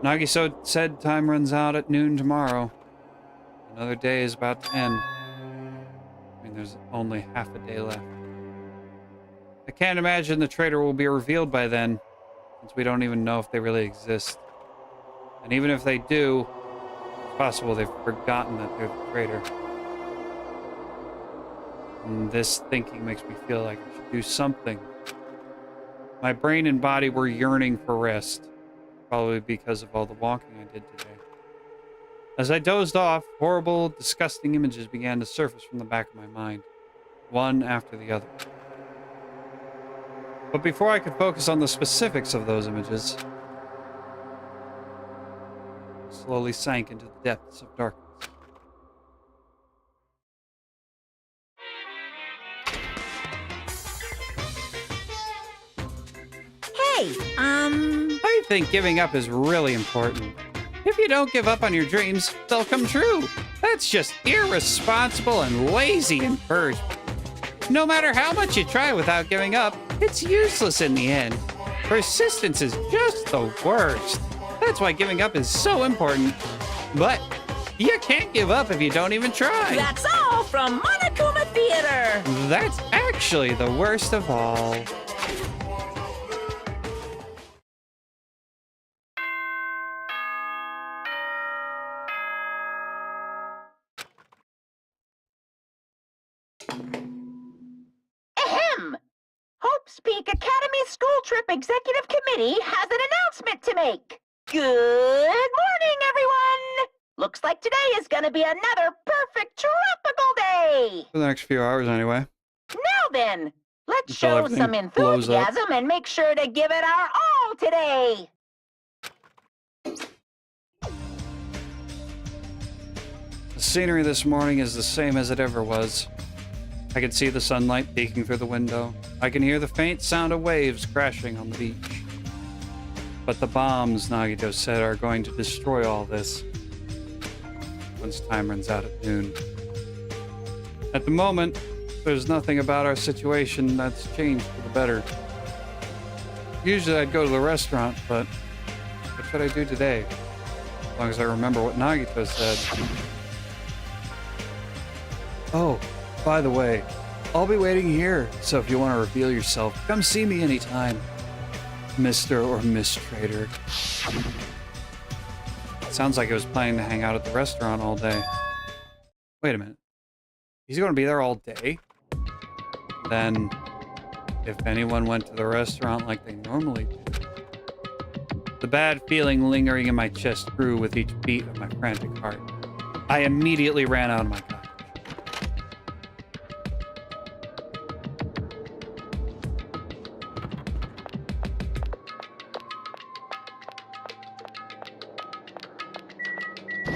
Nagiso said time runs out at noon tomorrow. Another day is about to end. I mean, there's only half a day left. I can't imagine the traitor will be revealed by then, since we don't even know if they really exist. And even if they do, it's possible they've forgotten that they're the traitor. And this thinking makes me feel like I should do something. My brain and body were yearning for rest, probably because of all the walking I did today. As I dozed off, horrible, disgusting images began to surface from the back of my mind, one after the other. But before I could focus on the specifics of those images, I slowly sank into the depths of darkness. Hey, I think giving up is really important. If you don't give up on your dreams, they'll come true. That's just irresponsible and lazy encouragement. No matter how much you try without giving up, it's useless in the end. Persistence is just the worst. That's why giving up is so important. But you can't give up if you don't even try. that's all from Monokuma Theater. That's actually the worst of all. Ahem! Hope's Peak Academy School Trip Executive Committee has an announcement to make. Good morning, everyone! Looks like today is gonna be another perfect tropical day! For the next few hours, anyway. Now then, let's Until show everything some blows up. enthusiasm and make sure to give it our all today! The scenery this morning is the same as it ever was. I can see the sunlight peeking through the window. I can hear the faint sound of waves crashing on the beach. But the bombs, Nagito said, are going to destroy all this once time runs out at noon. At the moment, there's nothing about our situation that's changed for the better. Usually I'd go to the restaurant, but what should I do today? As long as I remember what Nagito said. Oh, by the way, I'll be waiting here, so if you want to reveal yourself, come see me anytime. Mr. or Miss Trader. Sounds like he was planning to hang out at the restaurant all day. Wait a minute. He's going to be there all day? Then, if anyone went to the restaurant like they normally do. The bad feeling lingering in my chest grew with each beat of my frantic heart. I immediately ran out of my car.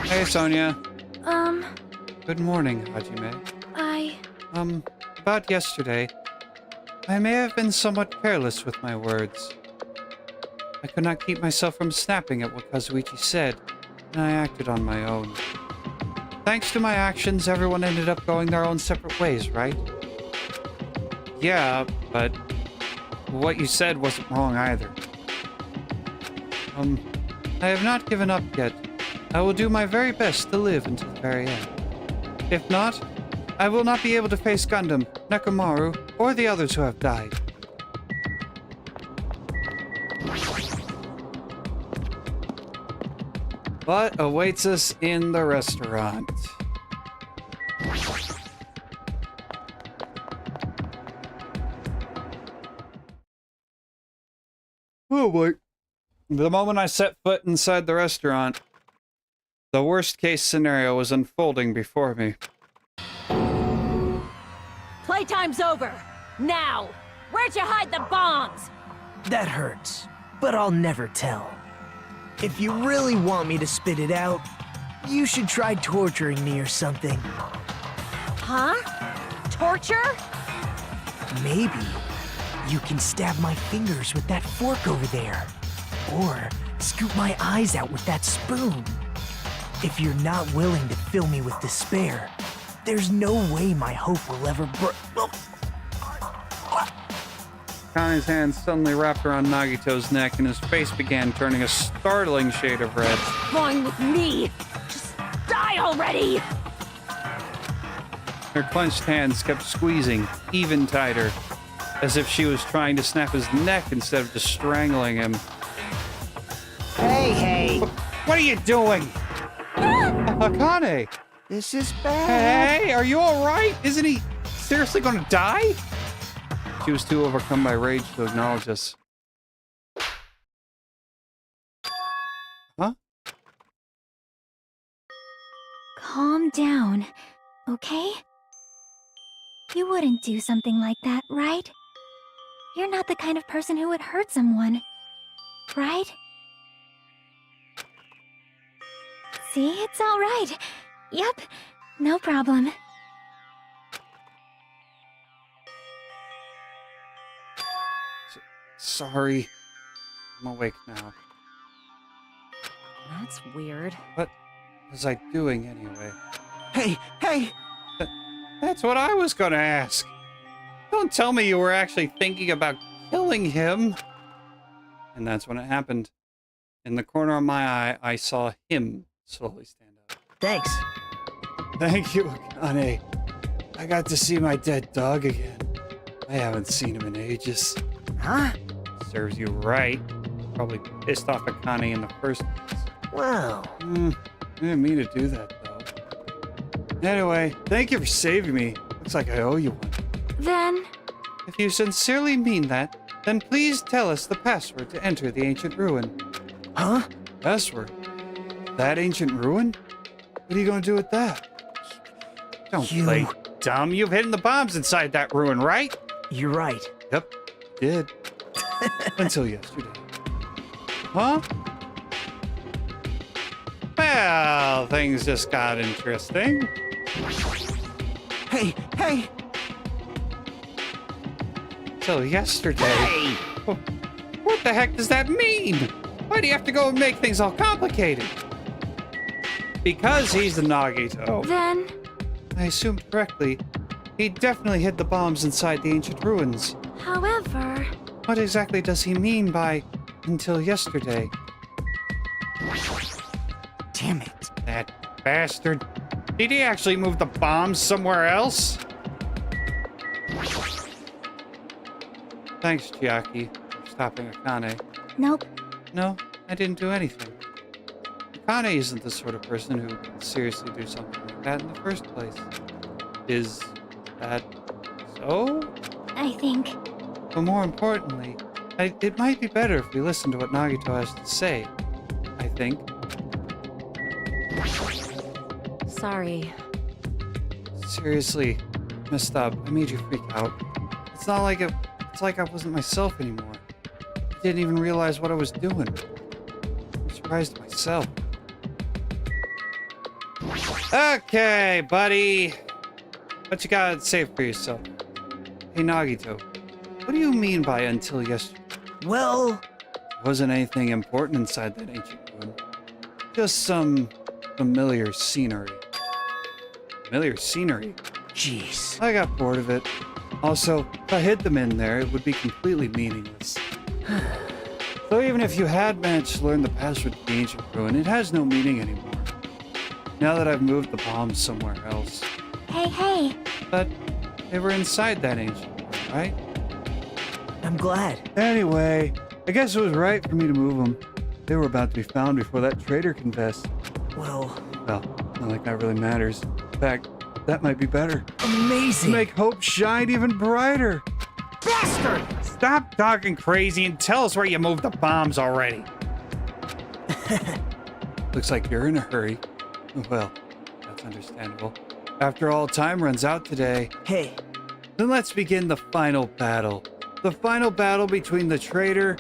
Hey, Sonia. Good morning, Hajime. About yesterday, I may have been somewhat careless with my words. I could not keep myself from snapping at what Kazuichi said, and I acted on my own. Thanks to my actions, everyone ended up going their own separate ways, right? Yeah, but what you said wasn't wrong either. I have not given up yet. I will do my very best to live until the very end. If not, I will not be able to face Gundam, Nekomaru, or the others who have died. What awaits us in the restaurant? Oh boy. The moment I set foot inside the restaurant, the worst case scenario was unfolding before me. Playtime's over. Now! Where'd you hide the bombs? That hurts, but I'll never tell. If you really want me to spit it out, you should try torturing me or something. Huh? Torture? Maybe you can stab my fingers with that fork over there. Or scoop my eyes out with that spoon. If you're not willing to fill me with despair, there's no way my hope will ever Kane's hand suddenly wrapped around Nagito's neck and his face began turning a startling shade of red. Fine with me. Just die already! Her clenched hands kept squeezing even tighter, as if she was trying to snap his neck instead of just strangling him. Hey! What are you doing? Akane! This is bad. Hey, are you alright? Isn't he seriously gonna die? She was too overcome by rage to acknowledge us. Huh? Calm down, okay? You wouldn't do something like that, right? You're not the kind of person who would hurt someone, right? See, it's all right. Yep, no problem. Sorry. I'm awake now. That's weird. What was I doing anyway? Hey! That's what I was gonna ask. Don't tell me you were actually thinking about killing him. And that's when it happened. In the corner of my eye, I saw him slowly stand up. Thanks. Thank you, Akane. I got to see my dead dog again. I haven't seen him in ages. Huh? Serves you right. Probably pissed off Akane in the first place. Wow. I didn't mean to do that, though. Anyway, thank you for saving me. Looks like I owe you one. Then, If you sincerely mean that, then please tell us the password to enter the ancient ruin. Huh? Password? That ancient ruin? What are you going to do with that? Don't play dumb. You've hidden the bombs inside that ruin, right? You're right. Yep, did. Until yesterday. Huh? Well, things just got interesting. Hey, hey, Till yesterday. hey! What the heck does that mean? Why do you have to go and make things all complicated? Because he's the Nagito. Then, I assumed correctly. He definitely hid the bombs inside the ancient ruins. however... What exactly does he mean by until yesterday? Damn it. That bastard. Did he actually move the bombs somewhere else? Thanks, Chiaki, for stopping Akane. Nope. No, I didn't do anything. Akane isn't the sort of person who would seriously do something like that in the first place. Is that so? I think... But more importantly, it might be better if we listen to what Nagito has to say. I think. Sorry. Seriously, messed up. I made you freak out. It's not like it's like I wasn't myself anymore. I didn't even realize what I was doing. I'm surprised at myself. Okay, buddy. What you gotta say for yourself? Hey, Nagito. What do you mean by until yesterday? Well, Wasn't anything important inside that ancient ruin. Just some familiar scenery. Familiar scenery? jeez. I got bored of it. Also, if I hid them in there, it would be completely meaningless. So even if you had managed to learn the password to the ancient ruin, it has no meaning anymore. Now that I've moved the bombs somewhere else. Hey. But they were inside that ancient ruin, right? I'm glad. Anyway, I guess it was right for me to move them. They were about to be found before that traitor confessed. Well, Well, not like that really matters. In fact, that might be better. amazing. Make hope shine even brighter. Bastard! Stop talking crazy and tell us where you moved the bombs already. Looks like you're in a hurry. Well, that's understandable. After all, time runs out today. Hey, Then let's begin the final battle. The final battle between the traitor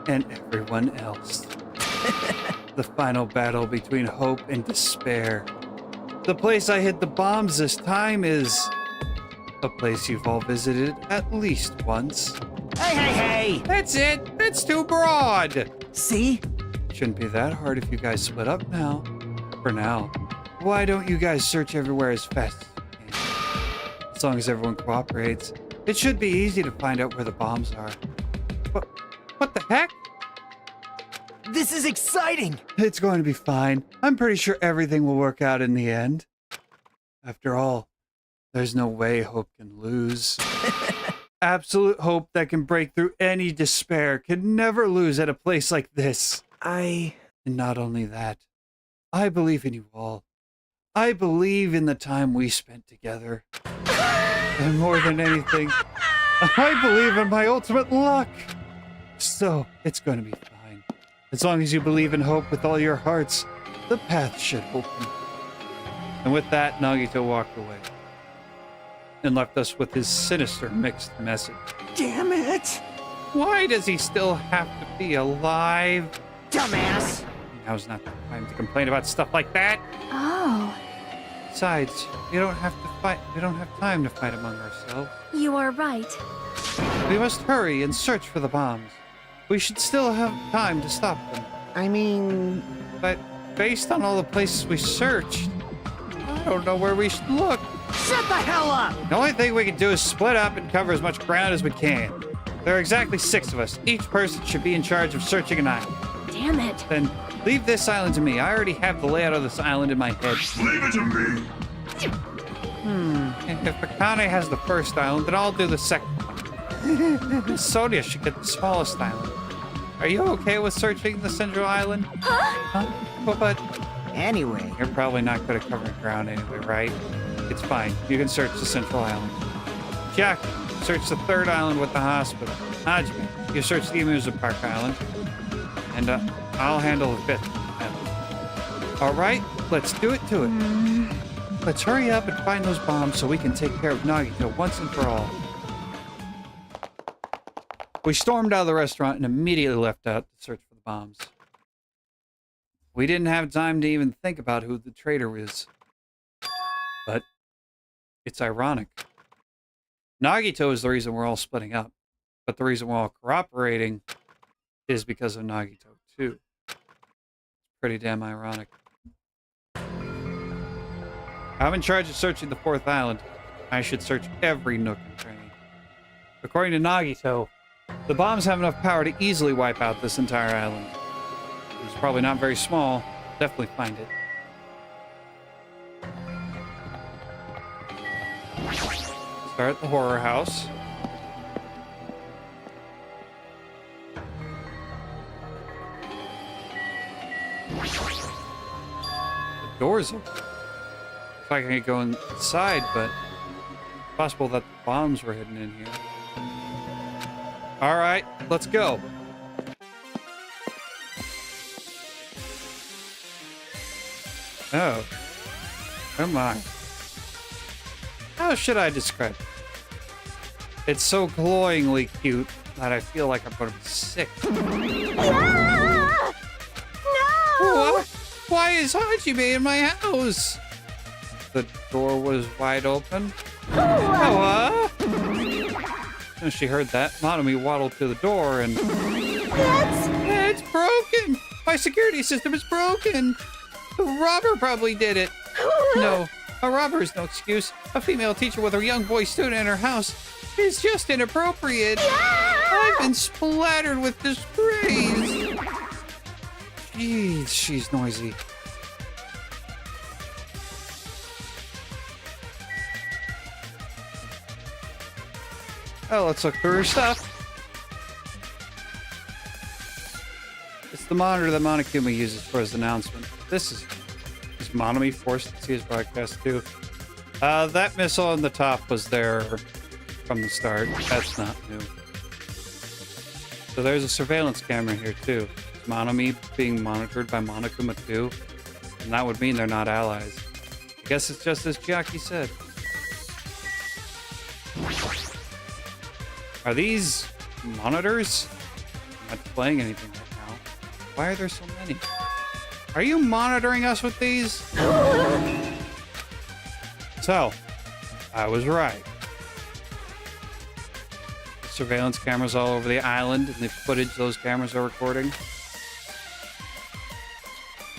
and everyone else. The final battle between hope and despair. The place I hid the bombs this time is a place you've all visited at least once. hey! That's it. That's too broad. See? Shouldn't be that hard if you guys split up now. For now. Why don't you guys search everywhere as fast as you can? As long as everyone cooperates, it should be easy to find out where the bombs are. What the heck? This is exciting! It's going to be fine. I'm pretty sure everything will work out in the end. After all, there's no way hope can lose. Absolute hope that can break through any despair can never lose at a place like this. And not only that, I believe in you all. I believe in the time we spent together. And more than anything, I believe in my ultimate luck. So, it's going to be fine. As long as you believe in hope with all your hearts, the path should open. And with that, Nagito walked away and left us with his sinister mixed message. Damn it! Why does he still have to be alive? Dumbass! Now's not the time to complain about stuff like that. Oh, Besides, we don't have to fight. We don't have time to fight among ourselves. you are right. We must hurry and search for the bombs. We should still have time to stop them. I mean, But based on all the places we searched, I don't know where we should look. shut the hell up! The only thing we can do is split up and cover as much ground as we can. There are exactly 6 of us. Each person should be in charge of searching an island. Damn it. Then leave this island to me. I already have the layout of this island in my head. Leave it to me. If Akane has the first island, then I'll do the second one. Sonia should get the smallest island. Are you okay with searching the central island? Huh? But Anyway, you're probably not good at covering ground anyway, right? It's fine. You can search the central island. Jack, search the third island with the hospital. Hajime, you search the amusement park island. And I'll handle the 5th island. All right, let's do it to it. Let's hurry up and find those bombs so we can take care of Nagito once and for all. We stormed out of the restaurant and immediately left out to search for the bombs. We didn't have time to even think about who the traitor is. But it's ironic. Nagito is the reason we're all splitting up. But the reason we're all cooperating is because of Nagito, too. Pretty damn ironic. I'm in charge of searching the 4th island. I should search every nook and cranny. According to Nagito, the bombs have enough power to easily wipe out this entire island. It's probably not very small. Definitely find it. Start the horror house. The door's open. Looks like I can go inside, but it's possible that the bombs were hidden in here. All right, let's go. Oh. Oh my. How should I describe it? It's so glowingly cute that I feel like I'm going to be sick. Ah! No! What? Why is Hajime in my house? The door was wide open. Oh, As she heard that, Monomi waddled to the door and... It's broken! My security system is broken! The robber probably did it! No, a robber is no excuse. A female teacher with a young boy student in her house is just inappropriate. I've been splattered with disgrace. Jeez, she's noisy. Oh, let's look through her stuff. It's the monitor that Monokuma uses for his announcement. Is Monomi forced to see his broadcast too? That missile on the top was there from the start. That's not new. So there's a surveillance camera here too. Is Monomi being monitored by Monokuma too? And that would mean they're not allies. I guess it's just as Chiaki said. Are these monitors? I'm not playing anything right now. Why are there so many? Are you monitoring us with these? So, I was right. Surveillance cameras all over the island and the footage those cameras are recording.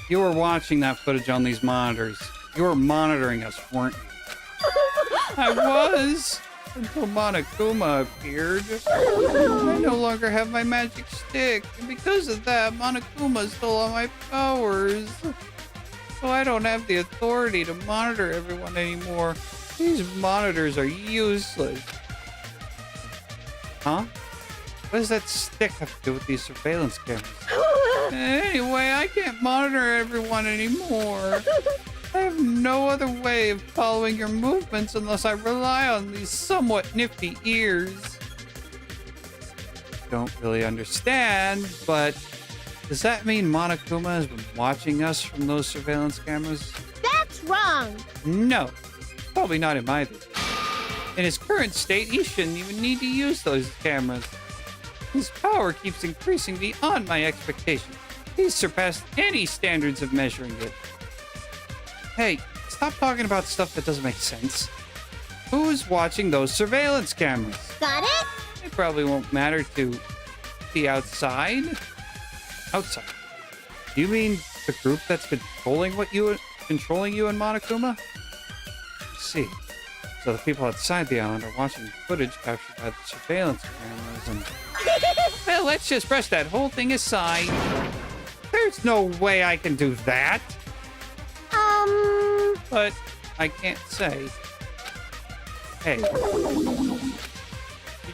You were watching that footage on these monitors. You were monitoring us, weren't you? I was! Until Monokuma appeared. I no longer have my magic stick, and because of that, Monokuma stole all my powers. So I don't have the authority to monitor everyone anymore. These monitors are useless. Huh? What does that stick have to do with these surveillance cameras? Anyway, I can't monitor everyone anymore. I have no other way of following your movements unless I rely on these somewhat nifty ears. Don't really understand, but does that mean Monokuma has been watching us from those surveillance cameras? That's wrong! No, probably not him either. In his current state, he shouldn't even need to use those cameras. His power keeps increasing beyond my expectations. He's surpassed any standards of measuring it. Hey, stop talking about stuff that doesn't make sense. Who's watching those surveillance cameras? Got it? It probably won't matter to the outside. Outside? You mean the group that's controlling you and Monokuma? I see. So the people outside the island are watching footage captured by the surveillance cameras and... Well, let's just brush that whole thing aside. There's no way I can do that. But I can't say. Hey. You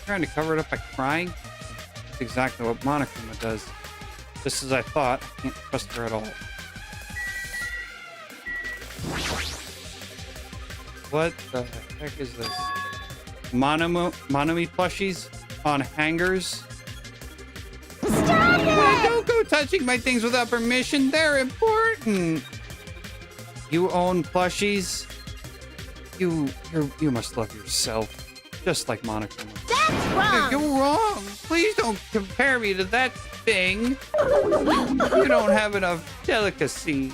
trying to cover it up by crying? That's exactly what Monokuma does. Just as I thought, I can't trust her at all. What the heck is this? Monomi plushies on hangers? Stop it! Don't go touching my things without permission. They're important. You own plushies? You must love yourself. Just like Monokuma. That's wrong! You're wrong. please don't compare me to that thing. You don't have enough delicacy.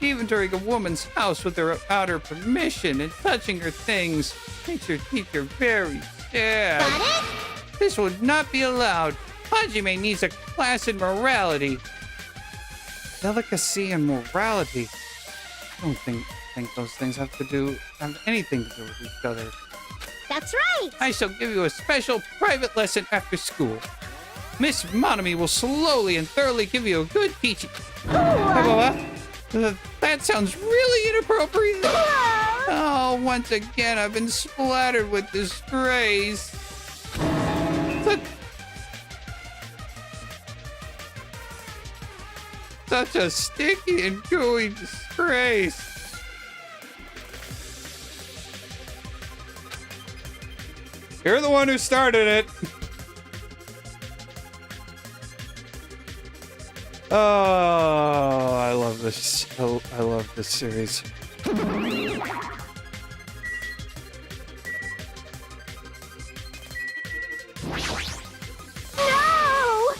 Even entering a woman's house without her permission and touching her things makes her think you're very sad. Got it? This would not be allowed. Hajime needs a class in morality. Delicacy and morality. I don't think those things have anything to do with each other. That's right. I shall give you a special private lesson after school. Miss Monomi will slowly and thoroughly give you a good teaching. That sounds really inappropriate. Oh, once again, I've been splattered with disgrace. Such a sticky and gooey disgrace. You're the one who started it. Oh, I love this. I love this series. No!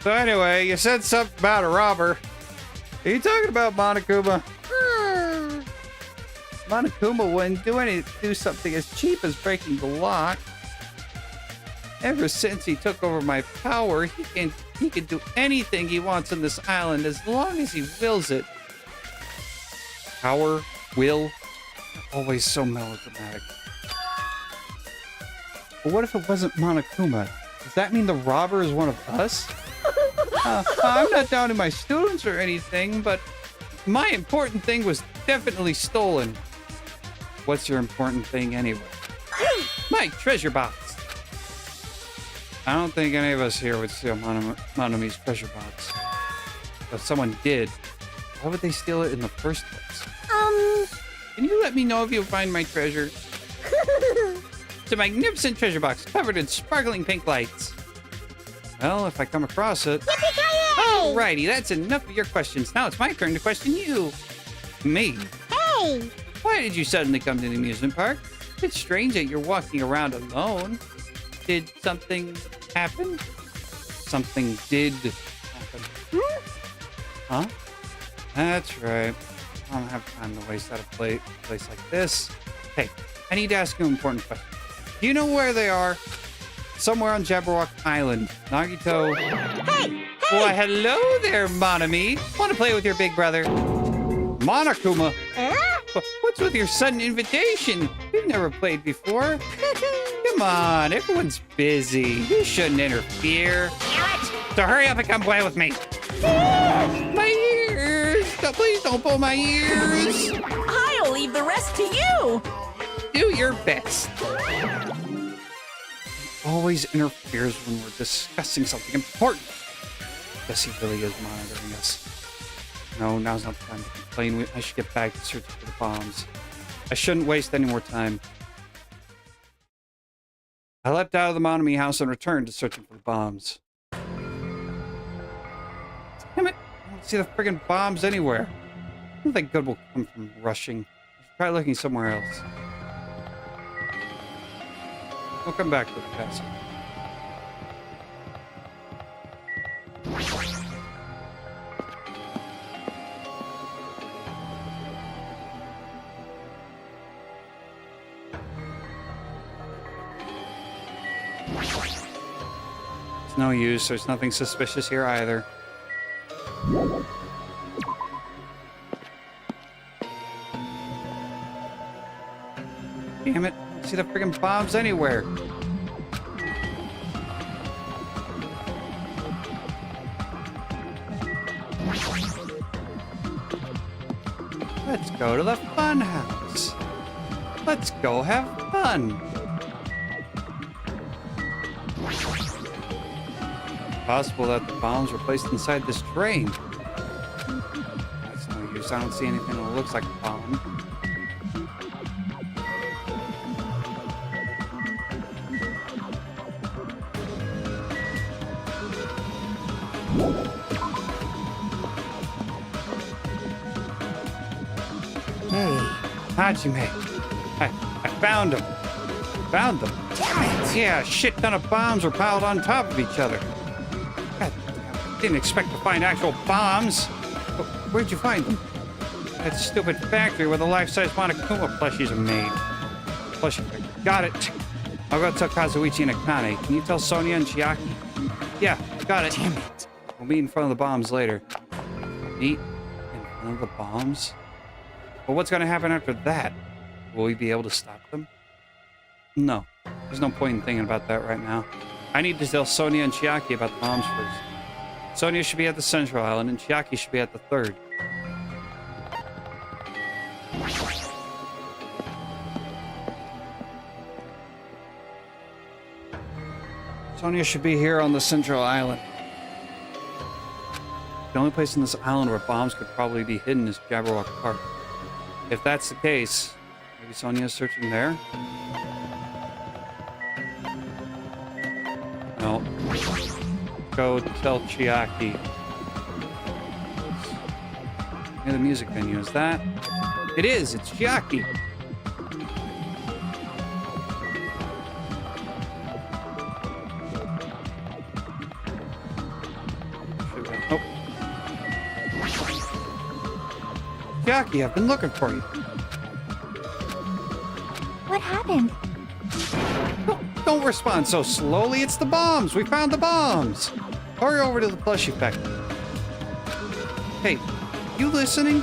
So anyway, you said something about a robber. Are you talking about Monokuma? Monokuma wouldn't do something as cheap as breaking the lock. Ever since he took over my power, he can do anything he wants on this island as long as he wills it. Power, will, always so melodramatic. But what if it wasn't Monokuma? Does that mean the robber is one of us? I'm not down to my students or anything, but my important thing was definitely stolen. What's your important thing anyway? My treasure box. I don't think any of us here would steal Monomi's treasure box. If someone did, why would they steal it in the first place? Can you let me know if you find my treasure? It's a magnificent treasure box covered in sparkling pink lights. Well, if I come across it... Yippee-ki-yay! Alrighty, that's enough of your questions. Now it's my turn to question you. Me? Hey! Why did you suddenly come to the amusement park? It's strange that you're walking around alone. Did something happen? Something did happen. Huh? That's right. I don't have time to waste at a place like this. Hey, I need to ask you an important question. Do you know where they are? Somewhere on Jabberwock Island. Nagito. Hey! Why, hello there, Monomi. Want to play with your big brother? Monokuma. What's with your sudden invitation? We've never played before. Come on, everyone's busy. You shouldn't interfere. So hurry up and come play with me. My ears! Please don't pull my ears. I'll leave the rest to you. Do your best. Always interferes when we're discussing something important. Guess he really is monitoring us. No, now's not the time to complain. I should get back to searching for the bombs. I shouldn't waste any more time. I leapt out of the Monomi house and returned to searching for the bombs. Damn it! I don't see the friggin' bombs anywhere. Nothing good will come from rushing. I should try looking somewhere else. We'll come back to the castle. It's no use. There's nothing suspicious here either. Damn it. I don't see the friggin' bombs anywhere. Let's go to the fun house. Let's go have fun. Possible that the bombs were placed inside this train. That's no use. I don't see anything that looks like a bomb. Hey, Hajime. I found him. Found them. Damn it! Yeah, a shit ton of bombs were piled on top of each other. God, didn't expect to find actual bombs. Where'd you find them? That stupid factory where the life-size Monokuma plushies are made. Plushie factory. Got it. I'll go tell Kazuichi and Akane. Can you tell Sonia and Chiaki? Yeah, got it. Damn it! We'll meet in front of the bombs later. Meet in front of the bombs? But what's going to happen after that? Will we be able to stop them? No. There's no point in thinking about that right now. I need to tell Sonia and Chiaki about the bombs first. Sonia should be at the central island, and Chiaki should be at the third. Sonia should be here on the central island. The only place on this island where bombs could probably be hidden is Jabberwock Park. If that's the case, maybe Sonia's searching there? No. Go tell Chiaki. Near the music venue, is that? It is! It's Chiaki! Oh. Chiaki, I've been looking for you. What happened? Don't respond so slowly. It's the bombs. We found the bombs. Hurry over to the plushie factory. Hey, you listening?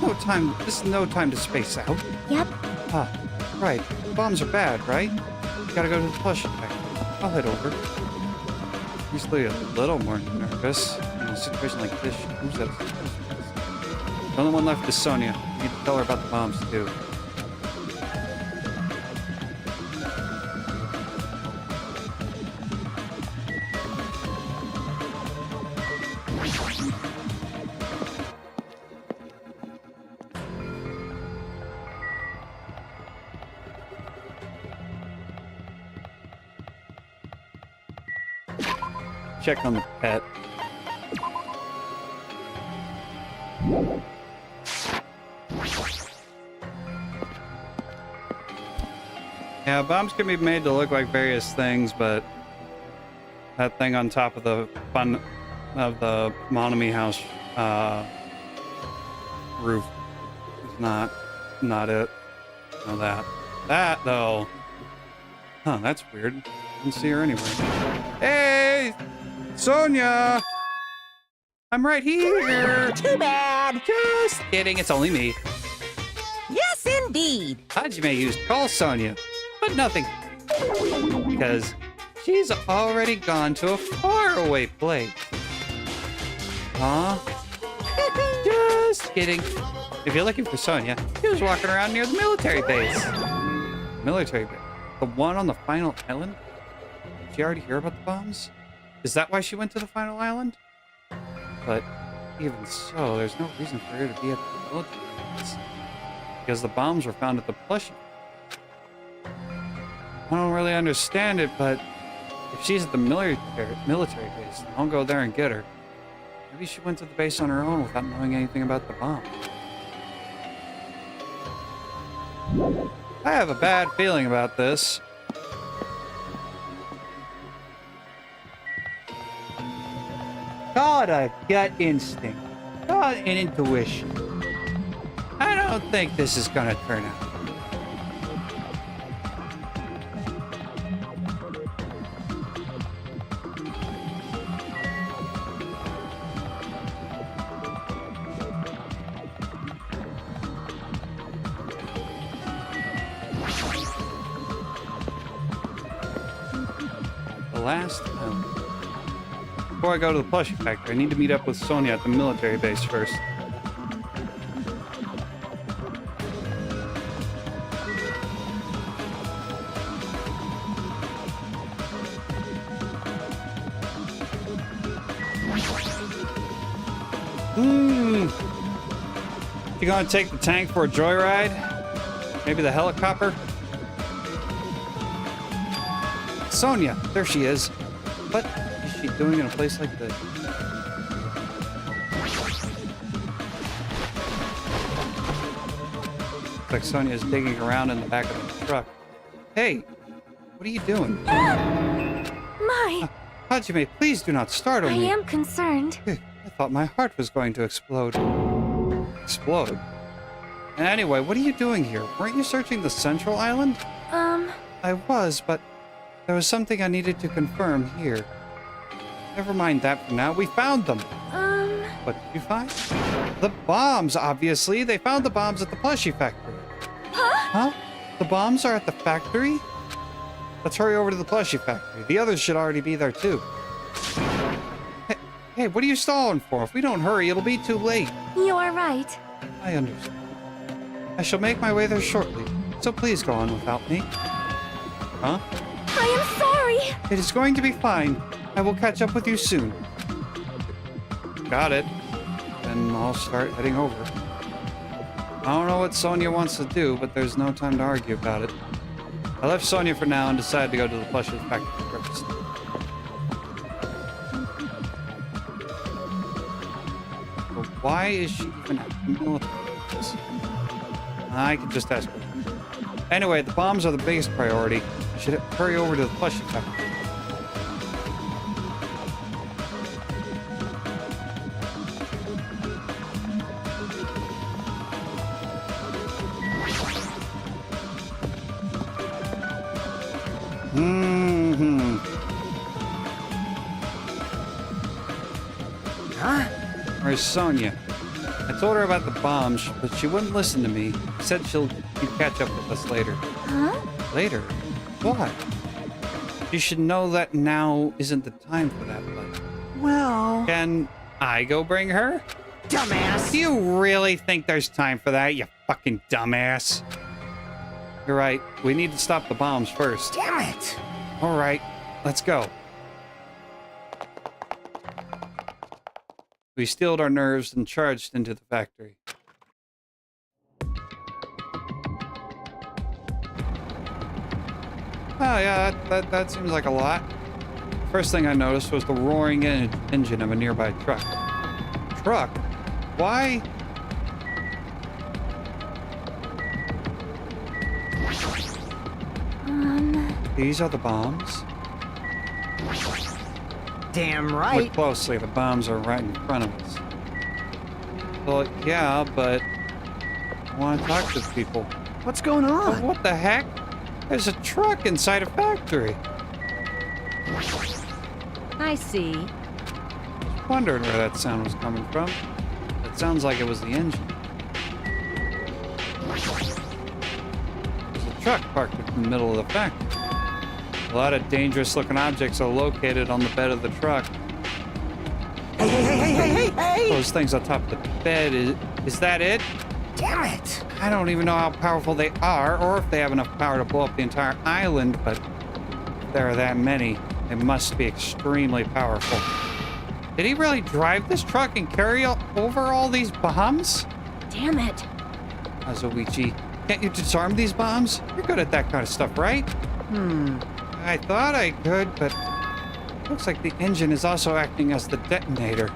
No time. This is no time to space out. Yep. Ah, right. The bombs are bad, right? You gotta go to the plushie factory. I'll head over. Usually a little more nervous in a situation like this. Who's that? The only one left is Sonia. You need to tell her about the bombs too. Check on the pet. Yeah, bombs can be made to look like various things, but that thing on top of the Monomi house roof is not it. No, that though. Huh, that's weird. Didn't see her anywhere. Hey, Sonia! I'm right here. Too bad. Just kidding. It's only me. Yes, indeed. Hajime used to call Sonia, but nothing. Because she's already gone to a faraway place. Huh? Just kidding. If you're looking for Sonia, she was walking around near the military base. Military base? The one on the final island? Did she already hear about the bombs? Is that why she went to the final island? But even so, there's no reason for her to be at the military base. Because the bombs were found at the plushie. I don't really understand it, but if she's at the military base, I'll go there and get her. Maybe she went to the base on her own without knowing anything about the bomb. I have a bad feeling about this. Call it a gut instinct. Call it an intuition. I don't think this is gonna turn out. The last time. Before I go to the plushie factory, I need to meet up with Sonia at the military base first. You gonna take the tank for a joyride? Maybe the helicopter? Sonia, there she is. What is she doing in a place like this? Looks like Sonia is digging around in the back of the truck. Hey, What are you doing? My, Hajime, please do not startle I me. am concerned. I thought my heart was going to explode. Explode? Anyway, what are you doing here? Weren't you searching the central island? I was, but there was something I needed to confirm here. Never mind that for now. We found them. What did you find? The bombs, obviously. They found the bombs at the plushie factory. Huh? The bombs are at the factory? Let's hurry over to the plushie factory. The others should already be there, too. Hey, what are you stalling for? If we don't hurry, it'll be too late. You are right. I understand. I shall make my way there shortly, so please go on without me. Huh? I am sorry. It is going to be fine. I will catch up with you soon. Got it. Then I'll start heading over. I don't know what Sonia wants to do, but there's no time to argue about it. I left Sonia for now and decided to go to the plushie factory first. But why is she even at the military base? I could just ask her. Anyway, the bombs are the biggest priority. I should hurry over to the plushie factory. Huh? Where's Sonia? I told her about the bombs, but she wouldn't listen to me. Said she'd catch up with us later. Huh? Later? Why? You should know that now isn't the time for that, but... Well... Can I go bring her? Dumbass! Do you really think there's time for that, you fucking dumbass? You're right. We need to stop the bombs first. Damn it! All right, let's go. We steeled our nerves and charged into the factory. Oh yeah, that seems like a lot. First thing I noticed was the roaring engine of a nearby truck. Truck? Why? These are the bombs? Damn right. Look closely, the bombs are right in front of us. Well, yeah, but I want to talk to people. What's going on? What the heck? There's a truck inside a factory. I see. Wondering where that sound was coming from. It sounds like it was the engine. There's a truck parked in the middle of the factory. A lot of dangerous looking objects are located on the bed of the truck. Hey! Those things on top of the bed, is that it? Damn it! I don't even know how powerful they are, or if they have enough power to blow up the entire island, but if there are that many, they must be extremely powerful. Did he really drive this truck and carry over all these bombs? Damn it. Azuichi, can't you disarm these bombs? You're good at that kind of stuff, right? I thought I could, but looks like the engine is also acting as the detonator.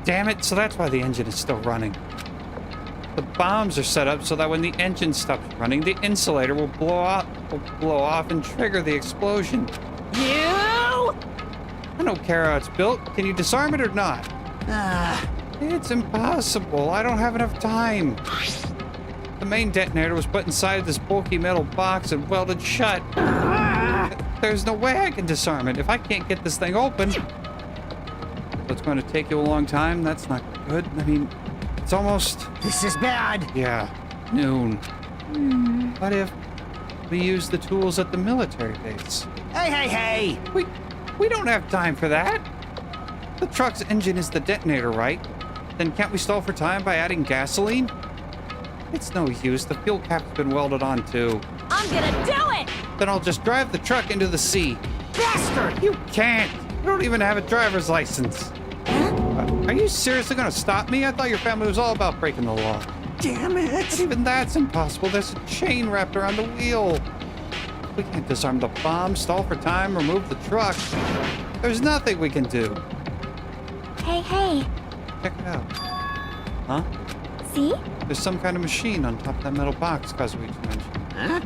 Damn it, so that's why the engine is still running. The bombs are set up so that when the engine stops running, the insulator will blow off and trigger the explosion. You! I don't care how it's built. Can you disarm it or not? Ah, It's impossible. I don't have enough time. The main detonator was put inside this bulky metal box and welded shut. There's no way I can disarm it if I can't get this thing open. So it's going to take you a long time? That's not good. I mean, it's almost... this is bad. Yeah, noon. What if we use the tools at the military base? Hey! We don't have time for that. The truck's engine is the detonator, right? Then can't we stall for time by adding gasoline? It's no use. The fuel cap's been welded on too. I'm gonna do it! Then I'll just drive the truck into the sea. Bastard! You can't. You don't even have a driver's license. Are you seriously going to stop me? I thought your family was all about breaking the law. Damn But it! even that's impossible. There's a chain wrapped around the wheel. We can't disarm the bomb, stall for time, remove the truck. There's nothing we can do. Hey. Check it out. Huh? See? There's some kind of machine on top of that metal box Kazuichi mentioned. Huh?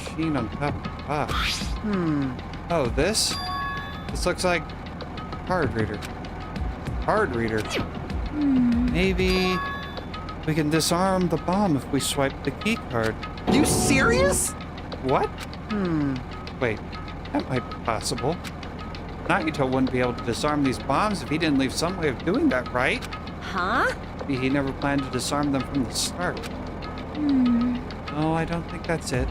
machine on top of the box. Oh, this? This looks like card reader. Card reader. Maybe we can disarm the bomb if we swipe the key card. You serious? What? Wait, that might be possible. Nagito wouldn't be able to disarm these bombs if he didn't leave some way of doing that, right? Huh? Maybe he never planned to disarm them from the start. No, I don't think that's it.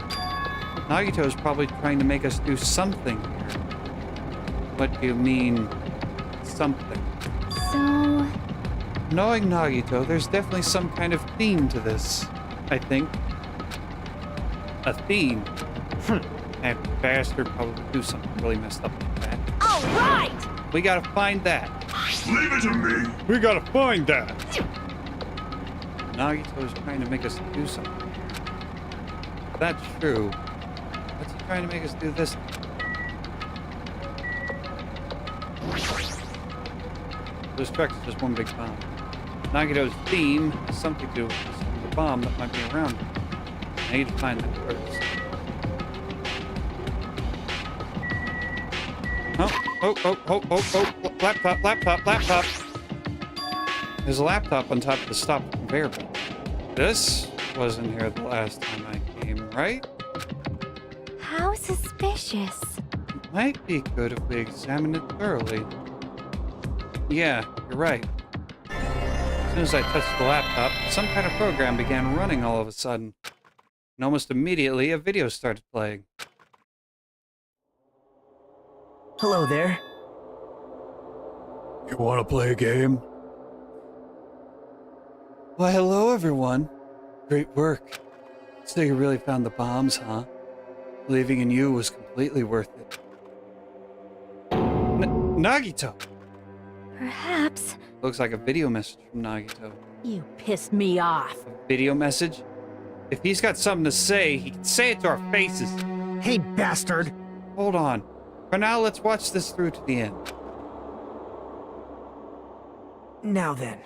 Nagito is probably trying to make us do something here. What do you mean, something? So, Knowing Nagito, there's definitely some kind of theme to this, I think. A theme? That bastard probably do something really messed up like that. All right! We gotta find that. Leave it to me. We gotta find that! Nagito is trying to make us do something. If that's true, what's he trying to make us do this? This truck is just one big bomb. Nagito's theme has something to do with the bomb that might be around him. I need to find that first. Oh, laptop. There's a laptop on top of the stop conveyor belt. This wasn't here the last time I came, right? how suspicious. Might be good if we examine it thoroughly. Yeah, you're right. As soon as I touched the laptop, some kind of program began running all of a sudden. And almost immediately, a video started playing. Hello there. You want to play a game? Why, hello, everyone. Great work. So you really found the bombs, huh? Believing in you was completely worth it. Nagito! Perhaps. Looks like a video message from Nagito. You pissed me off. A video message? If he's got something to say, he can say it to our faces. Hey, bastard! Hold on. For now, let's watch this through to the end. Now then.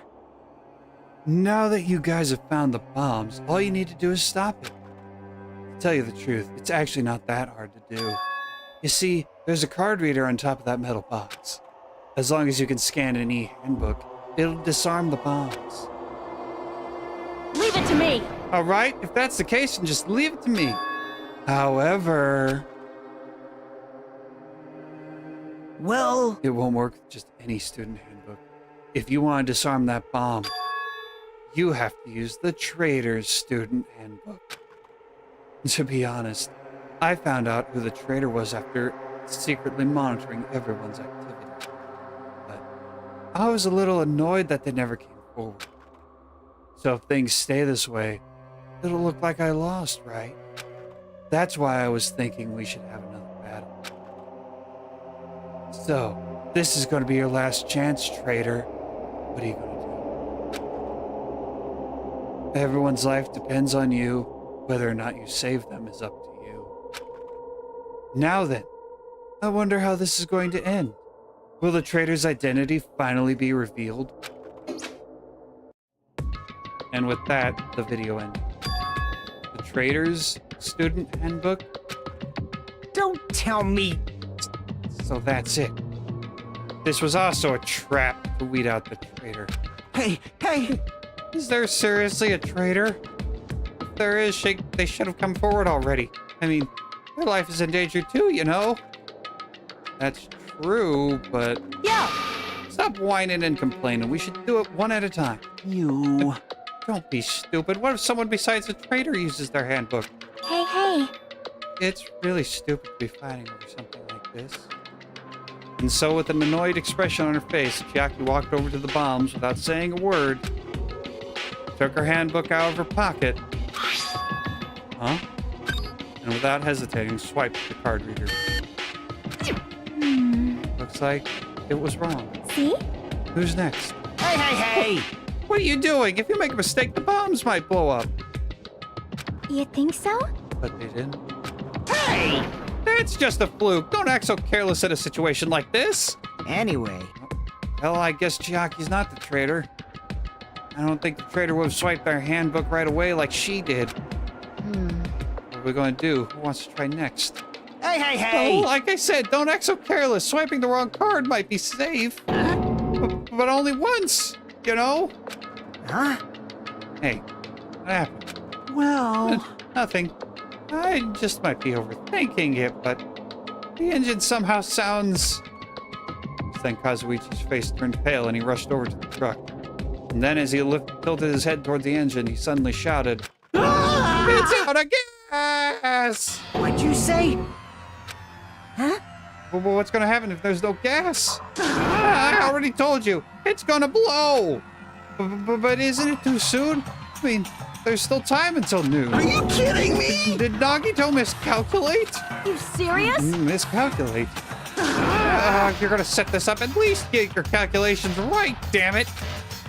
Now that you guys have found the bombs, all you need to do is stop it. To tell you the truth, it's actually not that hard to do. You see, there's a card reader on top of that metal box. As long as you can scan an e-handbook, it'll disarm the bombs. Leave it to me. All right, if that's the case, then just leave it to me. However, Well, it won't work with just any student handbook. If you want to disarm that bomb, you have to use the Traitor's student handbook. To be honest, I found out who the traitor was after secretly monitoring everyone's activity. But I was a little annoyed that they never came forward. So if things stay this way, it'll look like I lost, right? That's why I was thinking we should have another battle. So, this is going to be your last chance, traitor. What are you going to do? Everyone's life depends on you. Whether or not you save them is up to you. Now then, I wonder how this is going to end. Will the traitor's identity finally be revealed? And with that, the video ended. The traitor's student handbook? Don't tell me. So that's it. This was also a trap to weed out the traitor. Hey! Is there seriously a traitor? If there is, they should have come forward already. I mean, their life is in danger too, you know? That's true, but... Yeah. Stop whining and complaining. We should do it one at a time. You... Don't be stupid. What if someone besides the traitor uses their handbook? Hey. It's really stupid to be fighting over something like this. And so, with an annoyed expression on her face, Chiaki walked over to the bombs without saying a word, took her handbook out of her pocket, and without hesitating, swiped the card reader. Looks like it was wrong. See? Who's next? Hey! What are you doing? If you make a mistake, the bombs might blow up. You think so? But they didn't. Hey! It's just a fluke. Don't act so careless in a situation like this. Anyway, Hell, I guess Chiaki's not the traitor. I don't think the traitor would have swiped their handbook right away like she did. Or we going to do? Who wants to try next? Hey, hey, hey! Oh, like I said, don't act so careless. Swiping the wrong card might be safe. But only once, you know? Huh? Hey, what happened? Well... Nothing. I just might be overthinking it, but the engine somehow sounds... Then Kazuichi's face turned pale and he rushed over to the truck. And then as he tilted his head toward the engine, he suddenly shouted, Ah! "It's out of gas!" What'd you say? Huh? Well, what's going to happen if there's no gas? I already told you, it's going to blow. But isn't it too soon? I mean, there's still time until noon. Are you kidding me? Did Nagito miscalculate? You serious? Miscalculate? You're going to set this up. At least get your calculations right, damn it.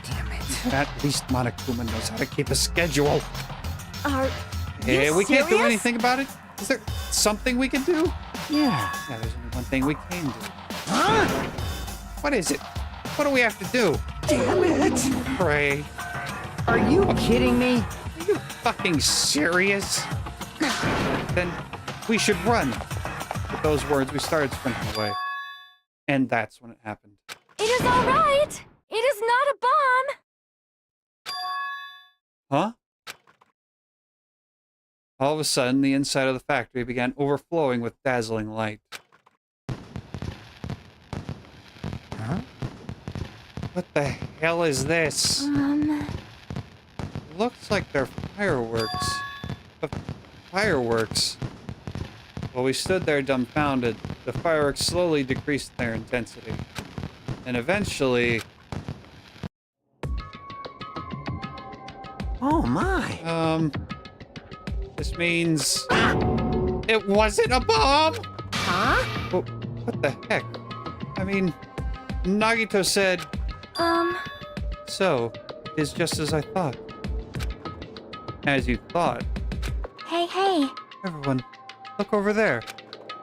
Damn it. At least Monokuma knows how to keep a schedule. Are Yeah, you we can't do serious? anything about it. Is there something we can do? Yeah. Yeah, there's only one thing we can do. Huh? What is it? What do we have to do? Damn it! Pray. Are you kidding me? Are you fucking serious? Then we should run. With those words, we started sprinting away. And that's when it happened. It is all right. It is not a bomb. Huh? All of a sudden, the inside of the factory began overflowing with dazzling light. Huh? What the hell is this? Looks like they're fireworks. Fireworks? While we stood there dumbfounded, the fireworks slowly decreased their intensity. And eventually... Oh my. This means... It wasn't a bomb! Huh? Well, what the heck? I mean, Nagito said... So, it's just as I thought. As you thought. Hey. Everyone, look over there.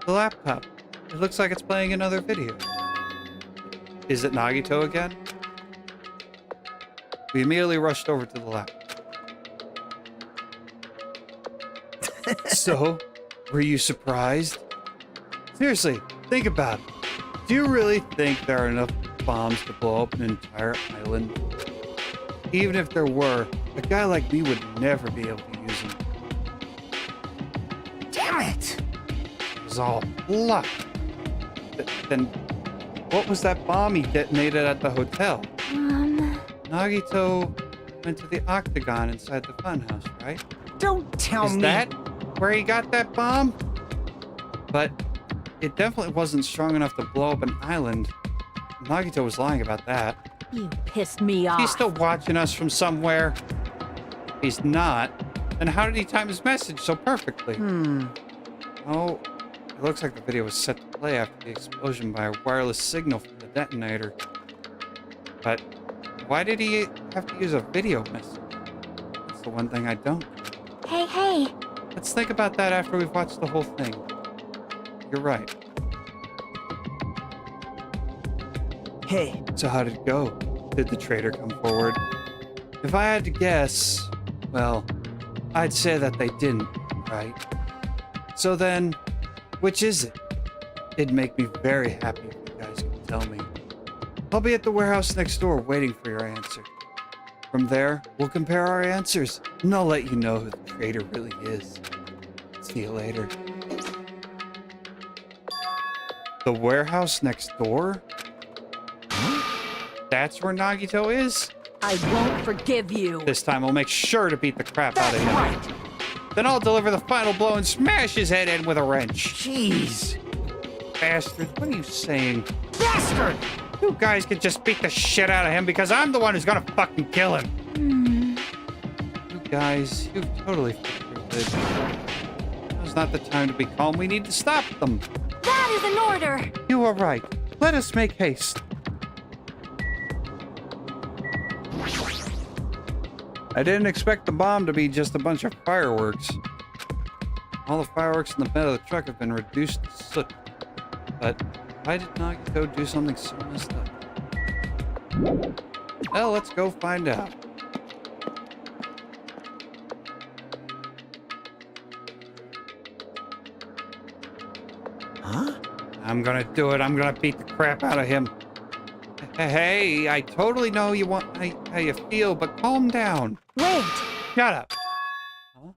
The laptop. It looks like it's playing another video. Is it Nagito again? We immediately rushed over to the laptop. So, were you surprised? Seriously, think about it. Do you really think there are enough bombs to blow up an entire island? Even if there were, a guy like me would never be able to use them. Damn it! It was all luck. Then, what was that bomb he detonated at the hotel? Nagito went to the octagon inside the funhouse, right? Don't tell Is me. that where he got that bomb? But it definitely wasn't strong enough to blow up an island. Nagito was lying about that. You pissed me off. He's still watching us from somewhere. He's not. Then how did he time his message so perfectly? Oh, it looks like the video was set to play after the explosion by a wireless signal from the detonator. But why did he have to use a video message? That's the one thing I don't. Hey. Let's think about that after we've watched the whole thing. You're right. Hey. So how did it go? Did the traitor come forward? If I had to guess, well, I'd say that they didn't, right? So then, which is it? It'd make me very happy if you guys could tell me. I'll be at the warehouse next door waiting for your answer. From there, we'll compare our answers, and I'll let you know who the traitor really is. See you later. The warehouse next door? That's where Nagito is? I won't forgive you. This time I'll make sure to beat the crap out of him. Right. Then I'll deliver the final blow and smash his head in with a wrench. Jeez. Bastard, what are you saying? Bastard! You guys could just beat the shit out of him because I'm the one who's gonna fucking kill him. You guys, you've totally fucked your lid. Now's not the time to be calm. We need to stop them. That is an order. You are right. Let us make haste. I didn't expect the bomb to be just a bunch of fireworks. All the fireworks in the bed of the truck have been reduced to soot. But why did Nagito do something so messed up? Well, let's go find out. I'm gonna do it. I'm gonna beat the crap out of him. Hey, I totally know how you feel, but calm down. Wait! Shut up. Huh?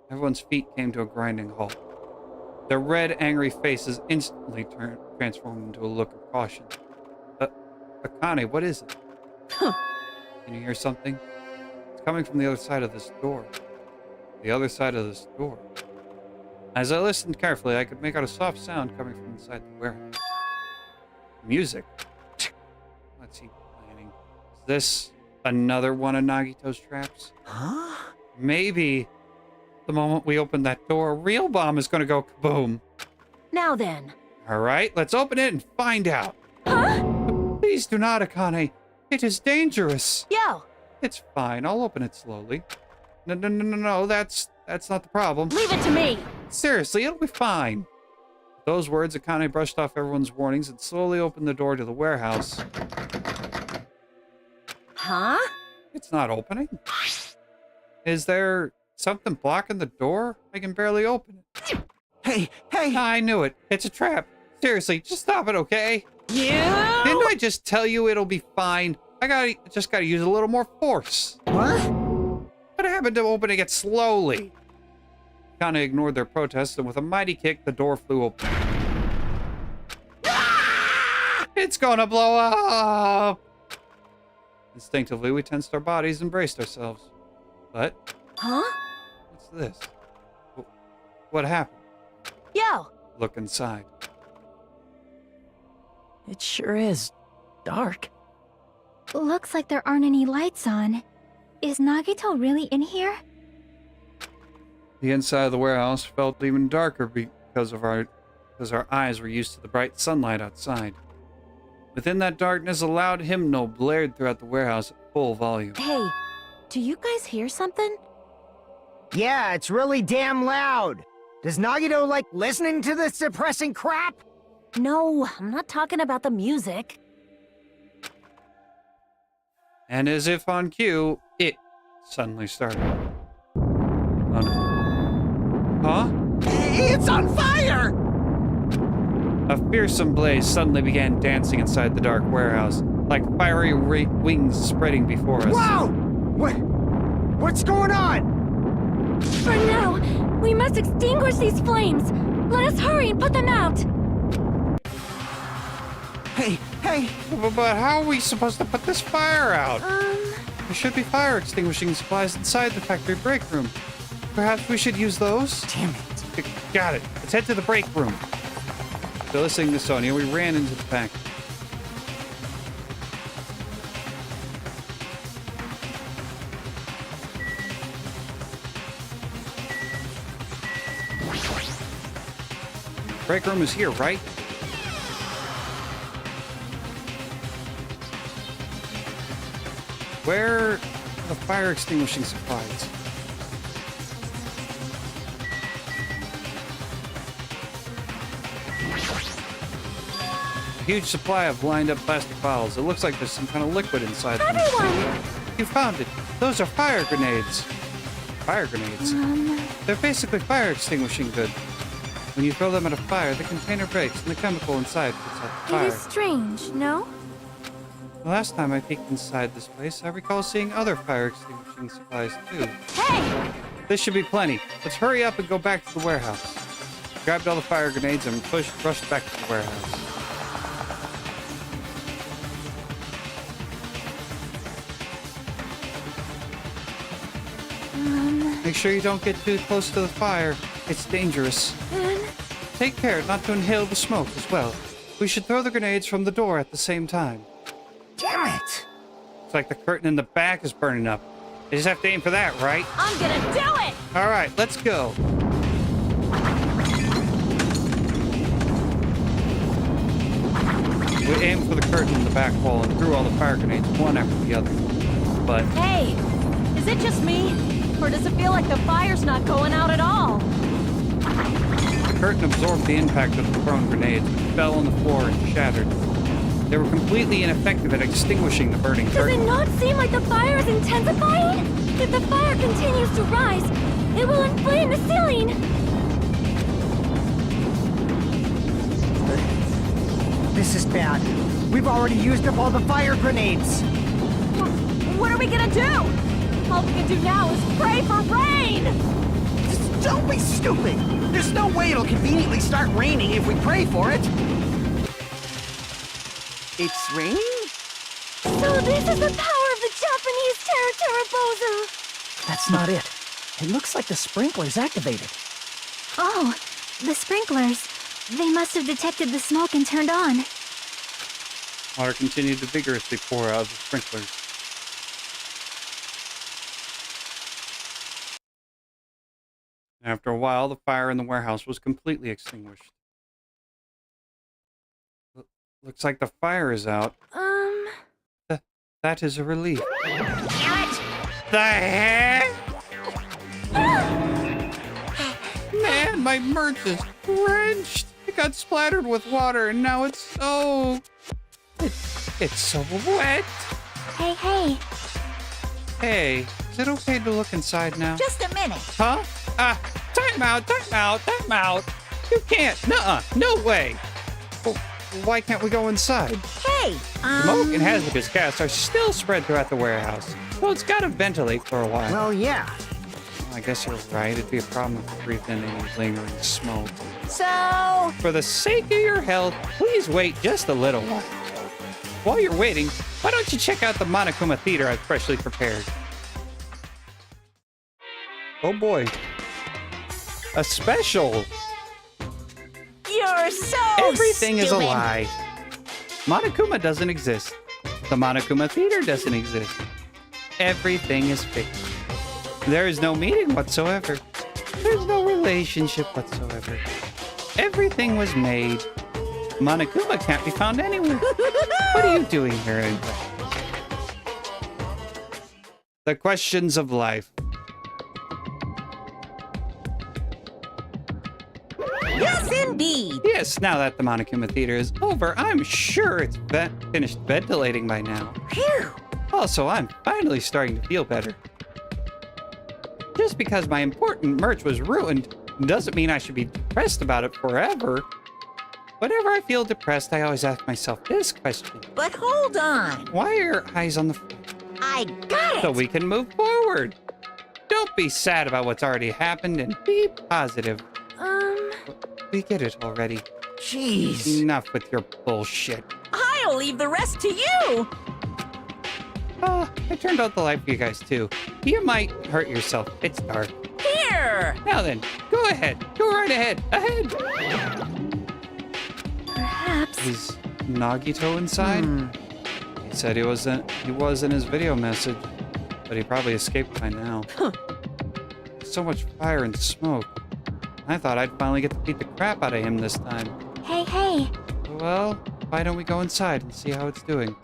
Everyone's feet came to a grinding halt. Their red, angry faces instantly transformed into a look of caution. Akane, what is it? Huh. Can you hear something? It's coming from the other side of this door. The other side of this door. As I listened carefully, I could make out a soft sound coming from inside the warehouse. Music? What's he planning? Is this another one of Nagito's traps? Huh? Maybe the moment we open that door, a real bomb is going to go kaboom. Now then. All right, let's open it and find out. Huh? Please do not, Akane. It is dangerous. Yo! It's fine. I'll open it slowly. No. That's not the problem. Leave it to me! Seriously, it'll be fine. With those words, Akane brushed off everyone's warnings and slowly opened the door to the warehouse. Huh? It's not opening. Is there something blocking the door? I can barely open it. Hey! I knew it. It's a trap. Seriously, just stop it, okay? You! Didn't I just tell you it'll be fine? Just gotta use a little more force. What? What happened to opening it slowly? Akane ignored their protests, and with a mighty kick, the door flew open. It's gonna blow up! Instinctively, we tensed our bodies and braced ourselves. But, Huh? what's this? What happened? Yo! Look inside. It sure is dark. Looks like there aren't any lights on. Is Nagito really in here? The inside of the warehouse felt even darker because our eyes were used to the bright sunlight outside. Within that darkness, a loud hymnal blared throughout the warehouse at full volume. Hey, do you guys hear something? Yeah, it's really damn loud. Does Nagito like listening to this depressing crap? No, I'm not talking about the music. And as if on cue, it suddenly started. Oh no. Huh? It's on fire! A fearsome blaze suddenly began dancing inside the dark warehouse, like fiery wings spreading before us. Whoa! What's going on? For now, we must extinguish these flames. Let us hurry and put them out. Hey! But how are we supposed to put this fire out? There should be fire extinguishing supplies inside the factory break room. Perhaps we should use those? Damn it. Got it. Let's head to the break room. Still listening to Sonia, we ran into the factory. Break room is here, right? Where are the fire extinguishing supplies? A huge supply of lined up plastic bottles. It looks like there's some kind of liquid inside them. Everyone! You found it. Those are fire grenades. Fire grenades? They're basically fire extinguishing good. When you throw them at a fire, the container breaks and the chemical inside puts out the It fire. is strange, no? The last time I peeked inside this place, I recall seeing other fire extinguishing supplies too. Hey! This should be plenty. Let's hurry up and go back to the warehouse. Grabbed all the fire grenades and rushed back to the warehouse. Make sure you don't get too close to the fire. It's dangerous. Take care not to inhale the smoke as well. We should throw the grenades from the door at the same time. Damn it! It's like the curtain in the back is burning up. You just have to aim for that, right? I'm gonna do it! All right, let's go. We aimed for the curtain in the back wall and threw all the fire grenades one after the other. But Hey! Is it just me? Or does it feel like the fire's not going out at all? the curtain absorbed the impact of the thrown grenades, which fell on the floor and shattered. They were completely ineffective at extinguishing the burning Does it curtain. not seem like the fire is intensifying? If the fire continues to rise, it will inflame the ceiling. this is bad. We've already used up all the fire grenades. What are we gonna do? All we can do now is pray for rain! Just don't be stupid. There's no way it'll conveniently start raining if we pray for it. It's raining? So this is the power of the Japanese Terra That's not it. It looks like the sprinkler's activated. Oh, the sprinklers. They must have detected the smoke and turned on. Water continued to vigorously pour out of the sprinklers. After a while, the fire in the warehouse was completely extinguished. Looks like the fire is out. That is a relief. The heck? Man, my merch is drenched. It got splattered with water, and now it's so... It's so wet. Hey. Hey, is it okay to look inside now? Just a minute. Huh? Time out. You can't. Nuh-uh. No way. Well, why can't we go inside? Hey, Smoke and hazardous gas are still spread throughout the warehouse, so it's gotta ventilate for a while. Well, yeah. I guess you're right. It'd be a problem if we breathed in any lingering smoke. so... For the sake of your health, please wait just a little while. While you're waiting, why don't you check out the Monokuma Theater I've freshly prepared? Oh boy. A special! You're so Everything is a stupid. lie. Monokuma doesn't exist. The Monokuma Theater doesn't exist. Everything is fake. There is no meaning whatsoever. There's no relationship whatsoever. Everything was made. Monokuma can't be found anywhere. What are you doing here anyway? The questions of life. Yes, indeed. Yes, now that the Monokuma Theater is over, I'm sure it's finished ventilating by now. Phew. Also, I'm finally starting to feel better. Just because my important merch was ruined doesn't mean I should be depressed about it forever. Whenever I feel depressed, I always ask myself this question. But hold on. Why are your eyes on the floor? I got it. So we can move forward. Don't be sad about what's already happened and be positive. We get it already. Jeez. Enough with your bullshit. I'll leave the rest to you. I turned out the light for you guys too. You might hurt yourself. It's dark. Here. Now then, go ahead. Go right ahead. Ahead. Perhaps. Is Nagito inside? He said he was in his video message, but he probably escaped by now. So much fire and smoke. I thought I'd finally get to beat the crap out of him this time. Hey. Well, why don't we go inside and see how it's doing?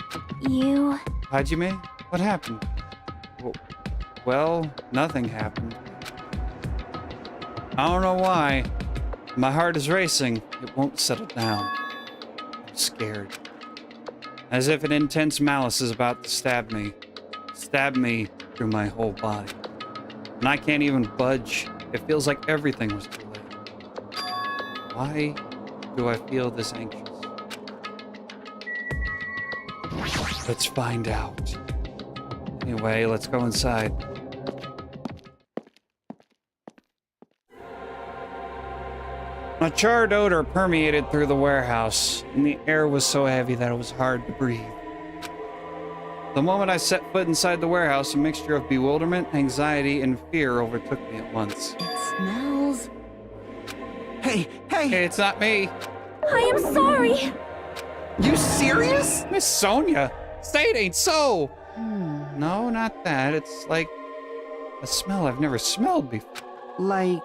You... Hajime, what happened? Well, nothing happened. I don't know why. My heart is racing. It won't settle down. I'm scared. As if an intense malice is about to stab me. Stab me through my whole body. And I can't even budge. It feels like everything was too late. Why do I feel this anxious? Let's find out. Anyway, let's go inside. A charred odor permeated through the warehouse, and the air was so heavy that it was hard to breathe. The moment I set foot inside the warehouse, a mixture of bewilderment, anxiety, and fear overtook me at once. It smells... Hey. Hey, it's not me. I am sorry. You serious? Miss Sonia, say it ain't so. No, not that. It's like a smell I've never smelled before. Like...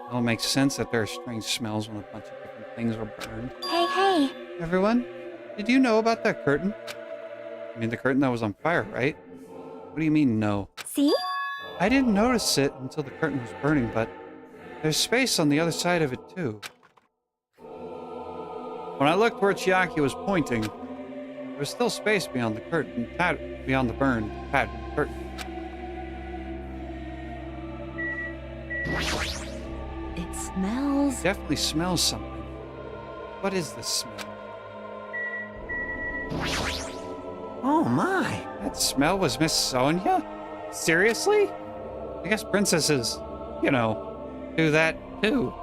Well, it makes sense that there are strange smells when a bunch of different things were burned. Hey. Everyone, did you know about that curtain? I mean, the curtain that was on fire, right? What do you mean, no? See? I didn't notice it until the curtain was burning, but there's space on the other side of it, too. When I looked where Chiaki was pointing, there was still space beyond the curtain, beyond the burned pattern curtain. It smells... Definitely smells something. What is this smell? Oh my. That smell was Miss Sonia? Seriously? I guess princesses, you know, do that too.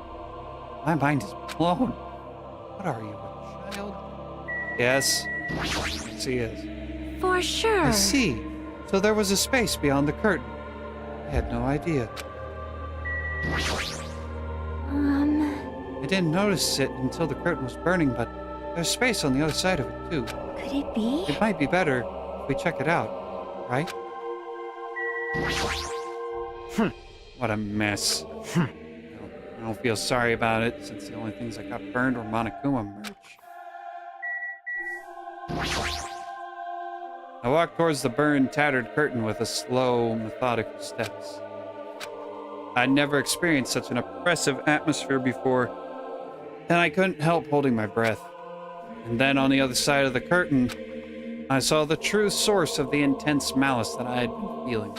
My mind is blown. What are you, a child? Yes, she is. For sure. I see. So there was a space beyond the curtain. I had no idea. I didn't notice it until the curtain was burning, but there's space on the other side of it too. Could it be? It might be better if we check it out, right? What a mess. I don't feel sorry about it, since the only things that got burned were Monokuma merch. I walked towards the burned, tattered curtain with a slow, methodical steps. I'd never experienced such an oppressive atmosphere before, and I couldn't help holding my breath. And then on the other side of the curtain, I saw the true source of the intense malice that I had been feeling.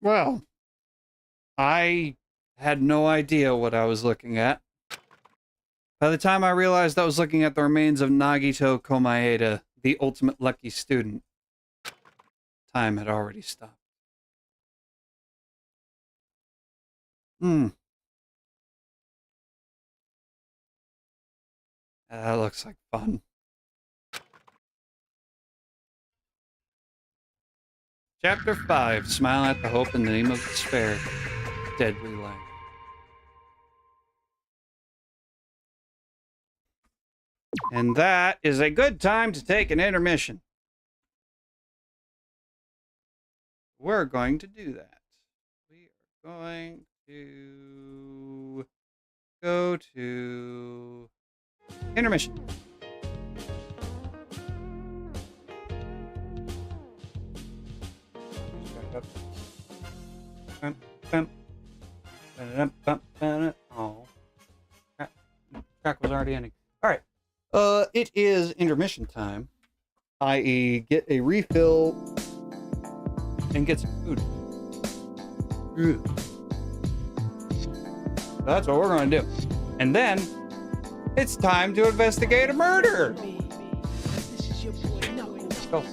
Well, I had no idea what I was looking at. By the time I realized I was looking at the remains of Nagito Komaeda, the ultimate lucky student, time had already stopped. That looks like fun. Chapter 5, Smile at the Hope in the Name of Despair. Deadly Life. And that is a good time to take an intermission. We're going to do that. We are going to go to intermission. Oh, track was already ending. All right. It is intermission time, i.e., get a refill and get some food. So that's what we're going to do. And then it's time to investigate a murder. Let's go.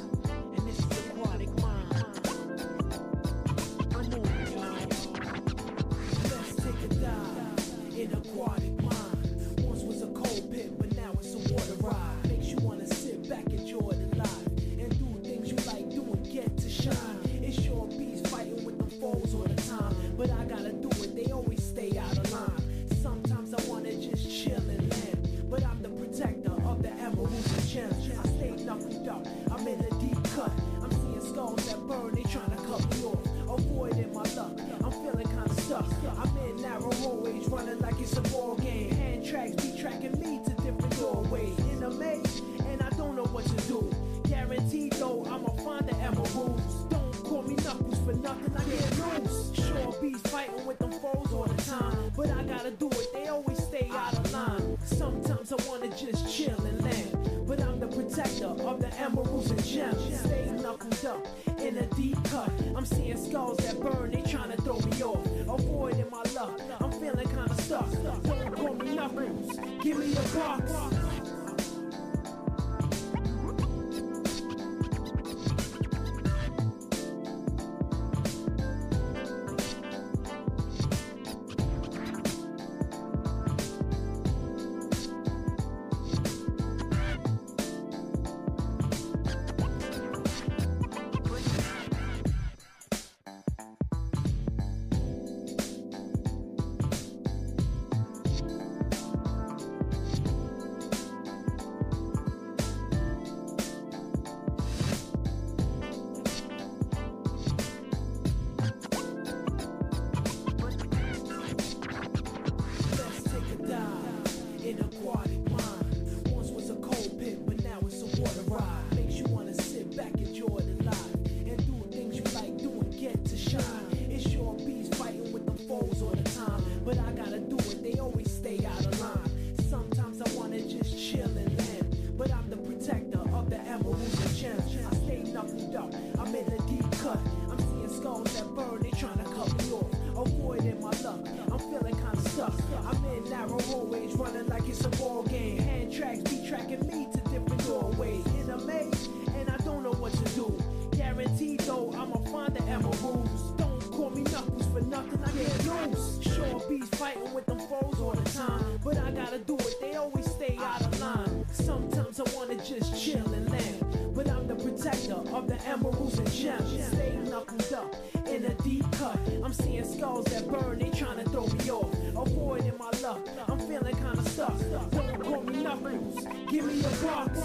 cut. I'm seeing skulls that burn, they trying to cut me off. Avoiding my luck, I'm feeling kinda stuck. I'm in narrow hallways, running like it's a ball game. Hand tracks be tracking me to different doorways. In a maze, and I don't know what to do. Guaranteed though, I'ma find the emeralds. Don't call me Knuckles for nothing, I get loose. Sure bees fighting with them foes all the time, but I gotta do it, they always stay out of line. Sometimes I wanna just chill and land, but I'm the protector of the emeralds and gems. Stay knuckled up in a deep cut. I'm seeing skulls that burn, they trying to throw me off. Avoiding my luck, I'm feeling kinda stuck. Don't call me Knuckles, give me a box.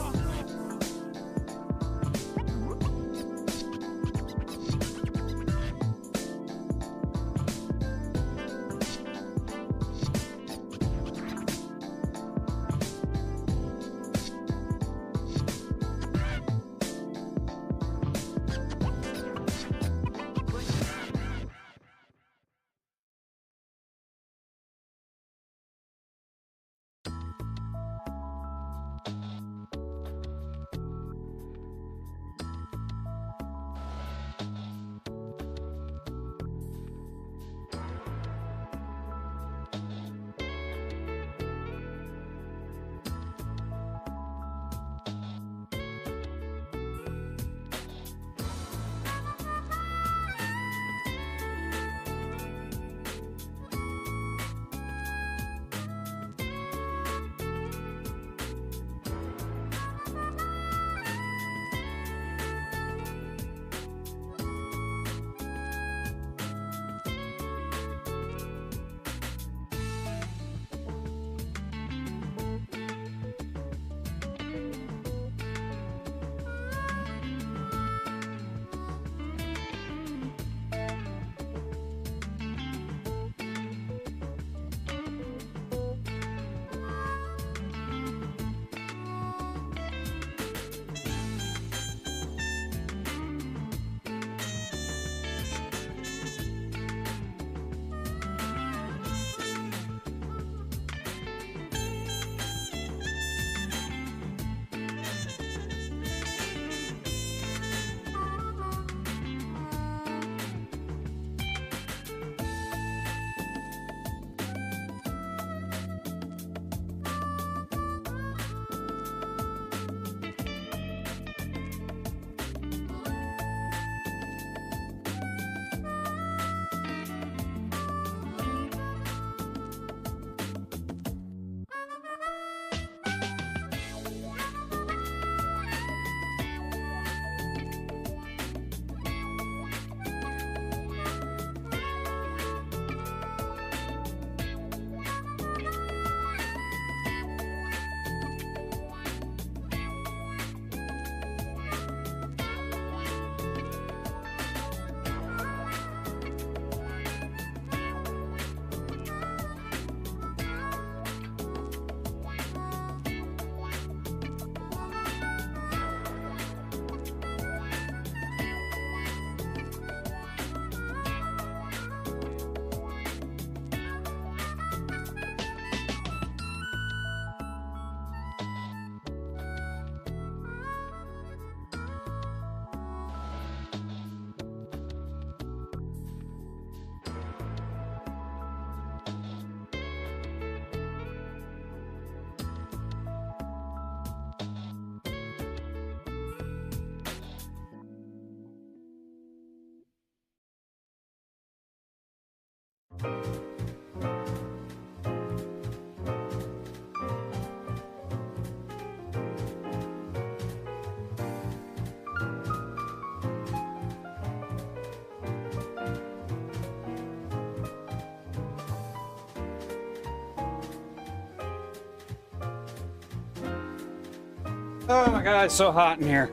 Oh my god, it's so hot in here.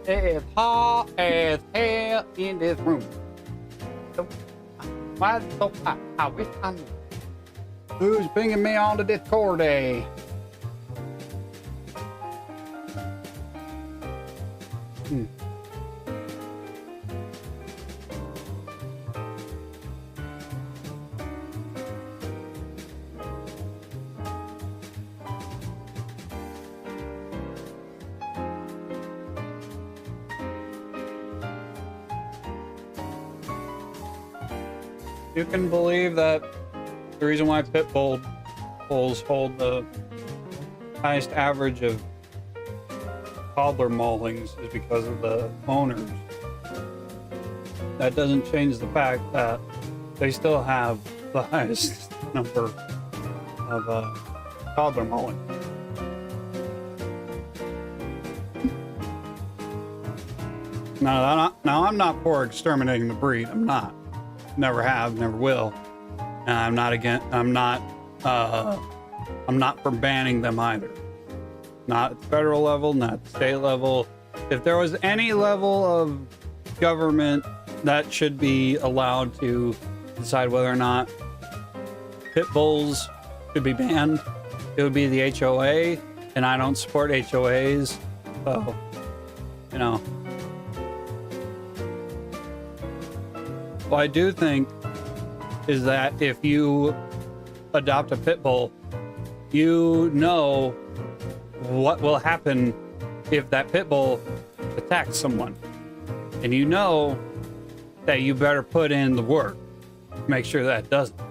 It's hot as hell in this room. Why is it so hot? I wish I knew. Who's bringing me on to Discord day? You can believe that the reason why pit bulls hold the highest average of toddler maulings is because of the owners. That doesn't change the fact that they still have the highest number of toddler maulings. Now I'm not for exterminating the breed. I'm not. Never have, never will. And I'm not for banning them either. Not at the federal level, not at the state level. If there was any level of government that should be allowed to decide whether or not pit bulls should be banned, it would be the HOA, and I don't support HOAs. So, you know. What I do think is that if you adopt a pit bull, you know what will happen if that pit bull attacks someone. And you know that you better put in the work to make sure that doesn't.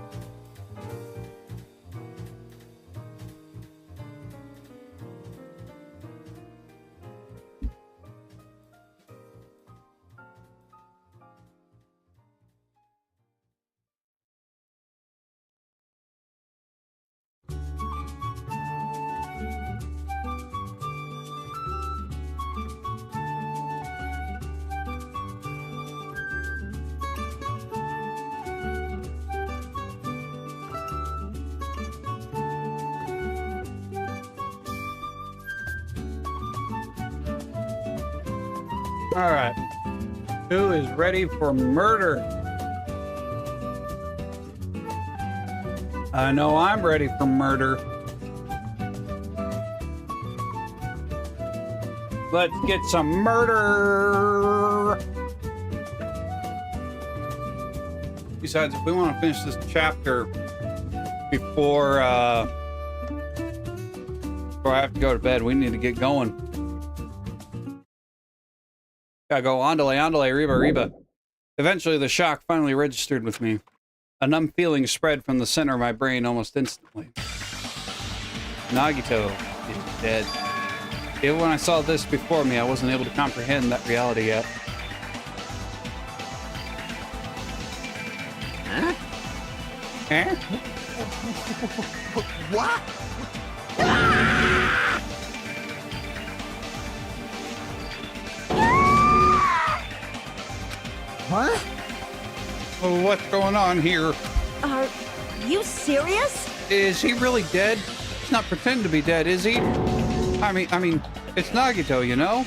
All right. Who is ready for murder? I know I'm ready for murder. Let's get some murder. Besides, if we want to finish this chapter before I have to go to bed, we need to get going. Gotta go, andale, andale, reba, reba. Eventually, the shock finally registered with me. A numb feeling spread from the center of my brain almost instantly. Nagito is dead. Even when I saw this before me, I wasn't able to comprehend that reality yet. Huh? Eh? What? What? Oh, what's going on here? Are you serious? Is he really dead? He's not pretending to be dead, is he? I mean, it's Nagito, you know?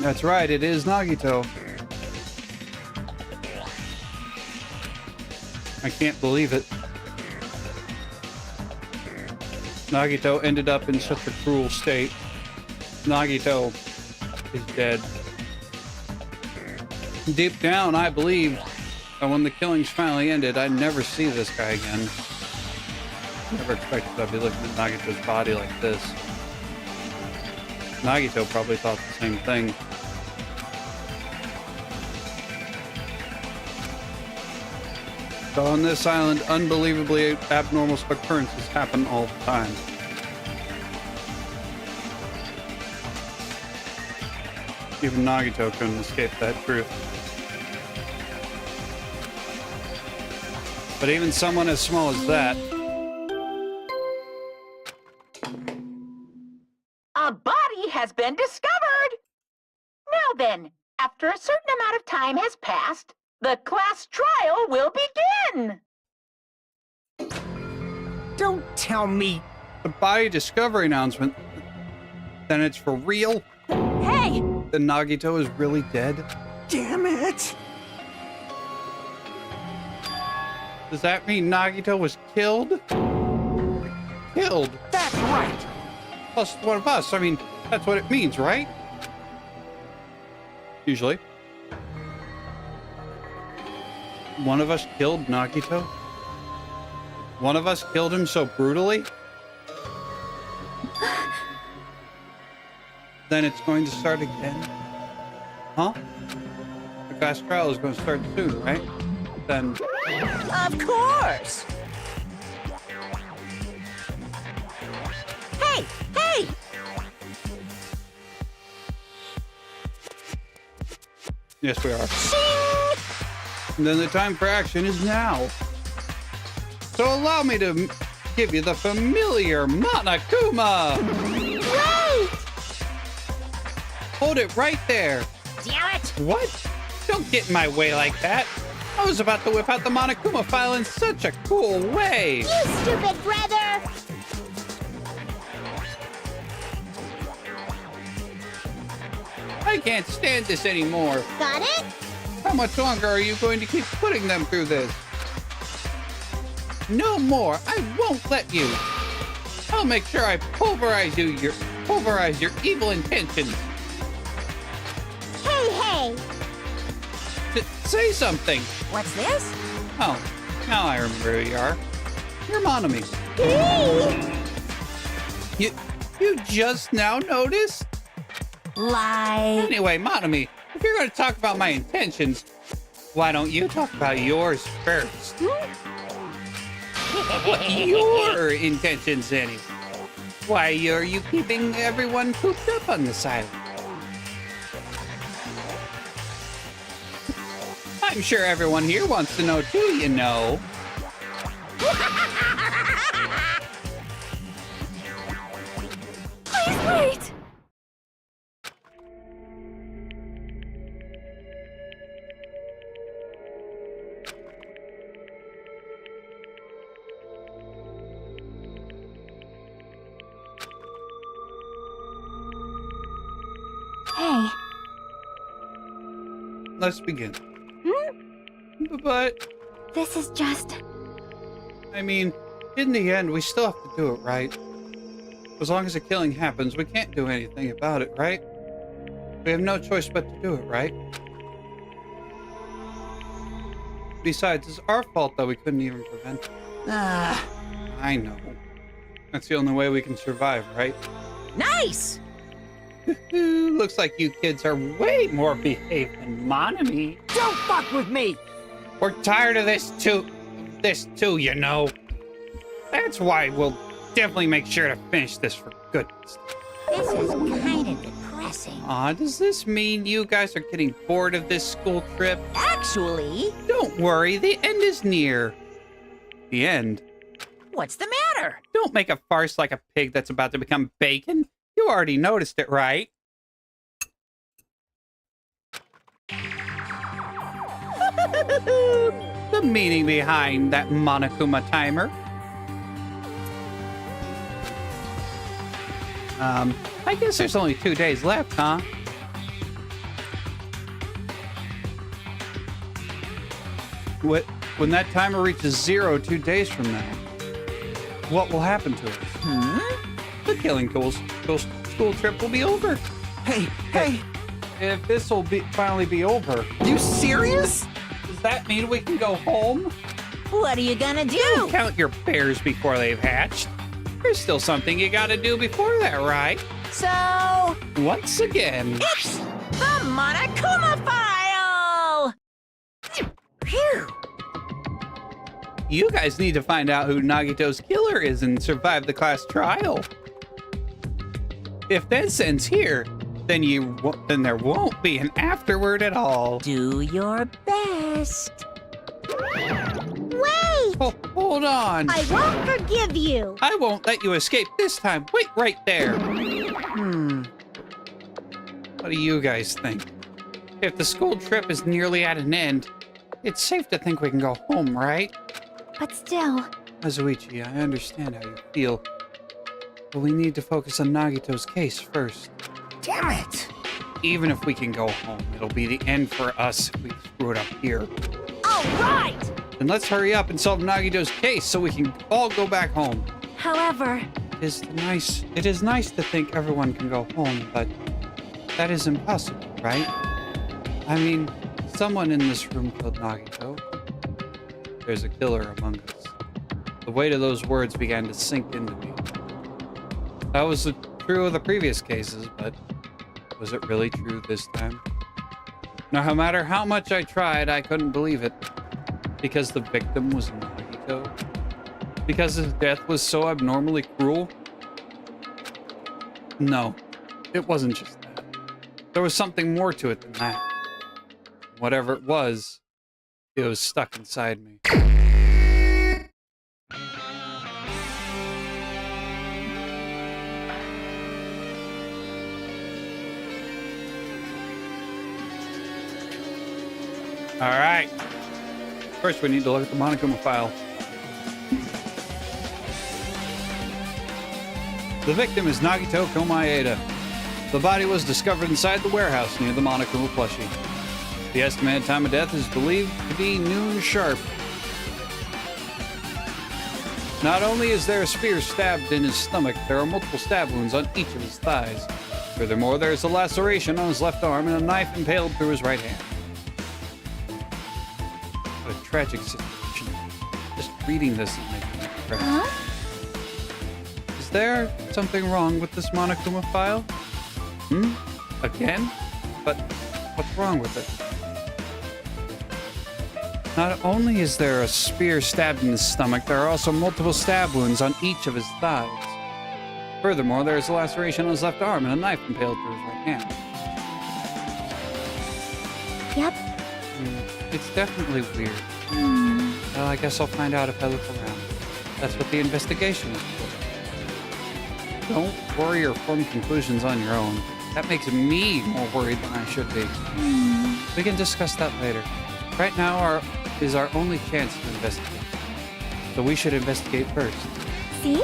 That's right, it is Nagito. I can't believe it. Nagito ended up in such a cruel state. Nagito is dead. Deep down, I believe that when the killings finally ended, I'd never see this guy again. Never expected I'd be looking at Nagito's body like this. Nagito probably thought the same thing. So on this island, unbelievably abnormal occurrences happen all the time. Even Nagito couldn't escape that truth. But even someone as small as that... A body has been discovered! Now then, after a certain amount of time has passed, the class trial will begin! Don't tell me. The body discovery announcement... Then it's for real? Hey! Then Nagito is really dead? Damn it. Does that mean Nagito was killed? Killed? That's right. Plus one of us. I mean, that's what it means, right? Usually. One of us killed Nagito? One of us killed him so brutally? Then it's going to start again? Huh? class trial is going to start soon, right? Then Of course! Hey! Hey! yes, we are. Shing! And then the time for action is now. So allow me to give you the familiar Monokuma. Wait! Hold it right there. Damn it! What? Don't get in my way like that. I was about to whip out the Monokuma file in such a cool way. You stupid brother! I can't stand this anymore. Got it? How much longer are you going to keep putting them through this? No more. I won't let you. I'll make sure I pulverize your evil intentions. Hey! Say something. What's this? Oh, now I remember who you are. You're Monami. You just now noticed? Lie. Anyway, Monami, if you're going to talk about my intentions, why don't you talk about yours first? What your intentions, anyway? Why are you keeping everyone cooped up on this island? I'm sure everyone here wants to know too, you know. Please wait! Hey, Let's begin. But, this is just... I mean, in the end, we still have to do it, right? As long as a killing happens, we can't do anything about it, right? We have no choice but to do it, right? Besides, it's our fault that we couldn't even prevent it. I know. That's the only way we can survive, right? Nice! Looks like you kids are way more behaved than Monami. Don't fuck with me! We're tired of this too, you know. That's why we'll definitely make sure to finish this for good. This is kind of depressing. Aw, does this mean you guys are getting bored of this school trip? Actually, Don't worry, the end is near. The end? what's the matter? Don't make a farce like a pig that's about to become bacon. You already noticed it, right? The meaning behind that Monokuma timer. I guess there's only 2 days left, huh? When that timer reaches 0 2 days from now, what will happen to us? The killing school trip will be over. Hey, If this will finally be over, you serious? does that mean we can go home? What are you gonna do? Count your bears before they've hatched. There's still something you gotta do before that, right? So, Once again. it's the Monokuma file! Phew! You guys need to find out who Nagito's killer is and survive the class trial. If this ends here, then there won't be an afterward at all. Do your best. Wait! Oh, hold on. I won't forgive you! I won't let you escape this time. Wait right there. What do you guys think? If the school trip is nearly at an end, it's safe to think we can go home, right? But still, Azuichi, I understand how you feel, but we need to focus on Nagito's case first. Damn it! Even if we can go home, it'll be the end for us if we screw it up here. All right! Then let's hurry up and solve Nagito's case so we can all go back home. however, It is nice to think everyone can go home, but that is impossible, right? I mean, someone in this room killed Nagito. There's a killer among us. The weight of those words began to sink into me. That was true of the previous cases, but was it really true this time? No matter how much I tried, I couldn't believe it. Because the victim was Nagito? Because his death was so abnormally cruel? No, it wasn't just that. There was something more to it than that. Whatever it was stuck inside me. All right. First, we need to look at the Monokuma file. The victim is Nagito Komaeda. The body was discovered inside the warehouse near the Monokuma plushie. The estimated time of death is believed to be noon sharp. Not only is there a spear stabbed in his stomach, there are multiple stab wounds on each of his thighs. Furthermore, there is a laceration on his left arm and a knife impaled through his right hand. What a tragic situation. Just reading this is making me depressed. Huh? Is there something wrong with this Monokuma file? Again? But what's wrong with it? Not only is there a spear stabbed in his stomach, there are also multiple stab wounds on each of his thighs. Furthermore, there is a laceration on his left arm and a knife impaled through his right hand. Yep. It's definitely weird. Well, I guess I'll find out if I look around. That's what the investigation is for. Don't worry or form conclusions on your own. That makes me more worried than I should be. We can discuss that later. Right now is our only chance to investigate. So we should investigate first. See?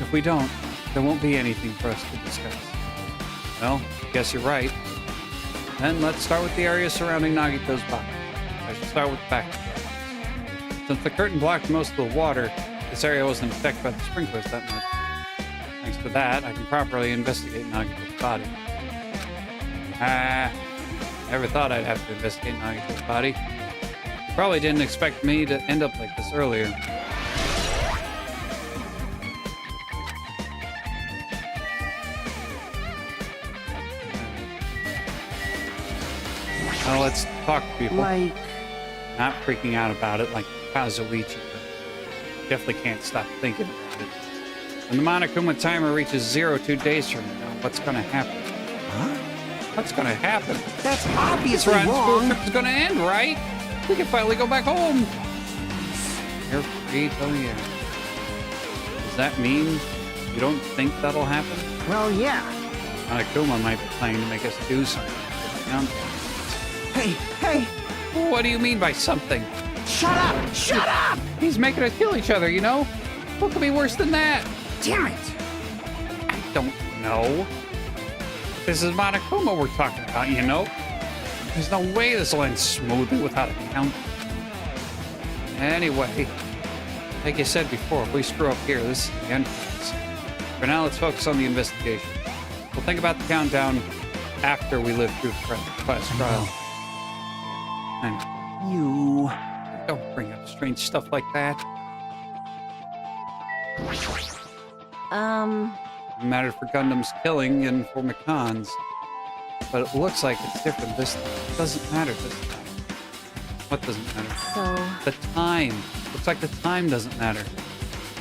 If we don't, there won't be anything for us to discuss. Well, guess you're right. Then let's start with the area surrounding Nagito's body. I should start with the back. Since the curtain blocked most of the water, this area wasn't affected by the sprinklers that much. Thanks to that, I can properly investigate Nagito's body. Never thought I'd have to investigate Nagito's body. You probably didn't expect me to end up like this earlier. Now let's talk to people. Like, Not freaking out about it like Kazuichi, but definitely can't stop thinking about it. When the Monokuma timer reaches 0 2 days from now, what's gonna happen? huh? What's gonna happen? That's This obviously round school wrong. trip is gonna end, right? We can finally go back home. You're free till the end. Does that mean you don't think that'll happen? Well, yeah. Monokuma might be planning to make us do something. Hey, hey, What do you mean by something? shut up! Shut up! He's making us kill each other, you know? What could be worse than that? Damn it! I don't know. This is Monokuma we're talking about, you know? There's no way this will end smoothly without a count. Anyway, like I said before, if we screw up here, this is the end for us. For now, let's focus on the investigation. We'll think about the countdown after we live through the class trial. I know. You... Don't bring up strange stuff like that. It mattered for Gundam's killing and for McConn's. But it looks like it's different this time. It doesn't matter this time. What doesn't matter? So, The time. Looks like the time doesn't matter.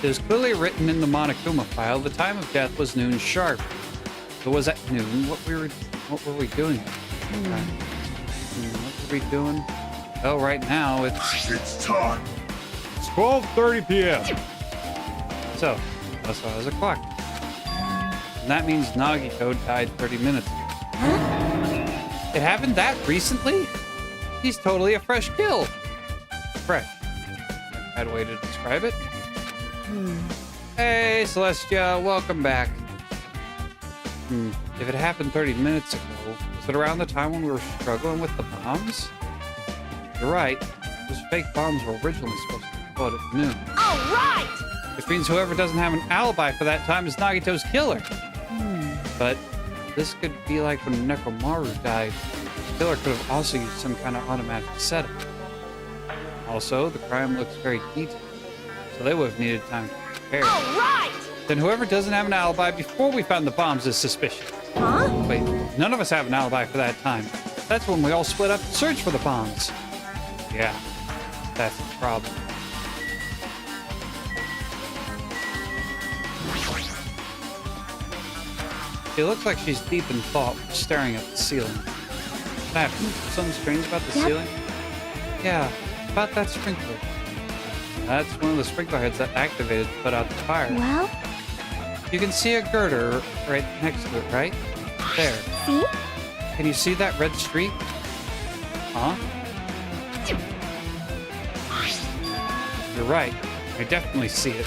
It was clearly written in the Monokuma file. The time of death was noon sharp. So was at noon? What were we doing? What were we doing? Well, right now It's time. it's 12:30 p.m. So that's why there's a clock. And that means Nagito died 30 minutes ago. It happened that recently? He's totally a fresh kill. Fresh. Bad way to describe it. Hey, Celestia, welcome back. If it happened 30 minutes ago, was it around the time when we were struggling with the bombs? You're right. Those fake bombs were originally supposed to be explode at noon. all right! Which means whoever doesn't have an alibi for that time is Nagito's killer. But this could be like when Nekomaru died. The killer could have also used some kind of automatic setup. Also, the crime looks very detailed, so they would have needed time to prepare. All right! Then whoever doesn't have an alibi before we found the bombs is suspicious. Huh? Wait, none of us have an alibi for that time. That's when we all split up to search for the bombs. Yeah, that's the problem. It looks like she's deep in thought, staring at the ceiling. Matt, something strange about the ceiling? Yeah, about that sprinkler. That's one of the sprinkler heads that activated to put out the fire. Well, You can see a girder right next to it, right? There. see? Can you see that red streak? Huh? You're right. I definitely see it.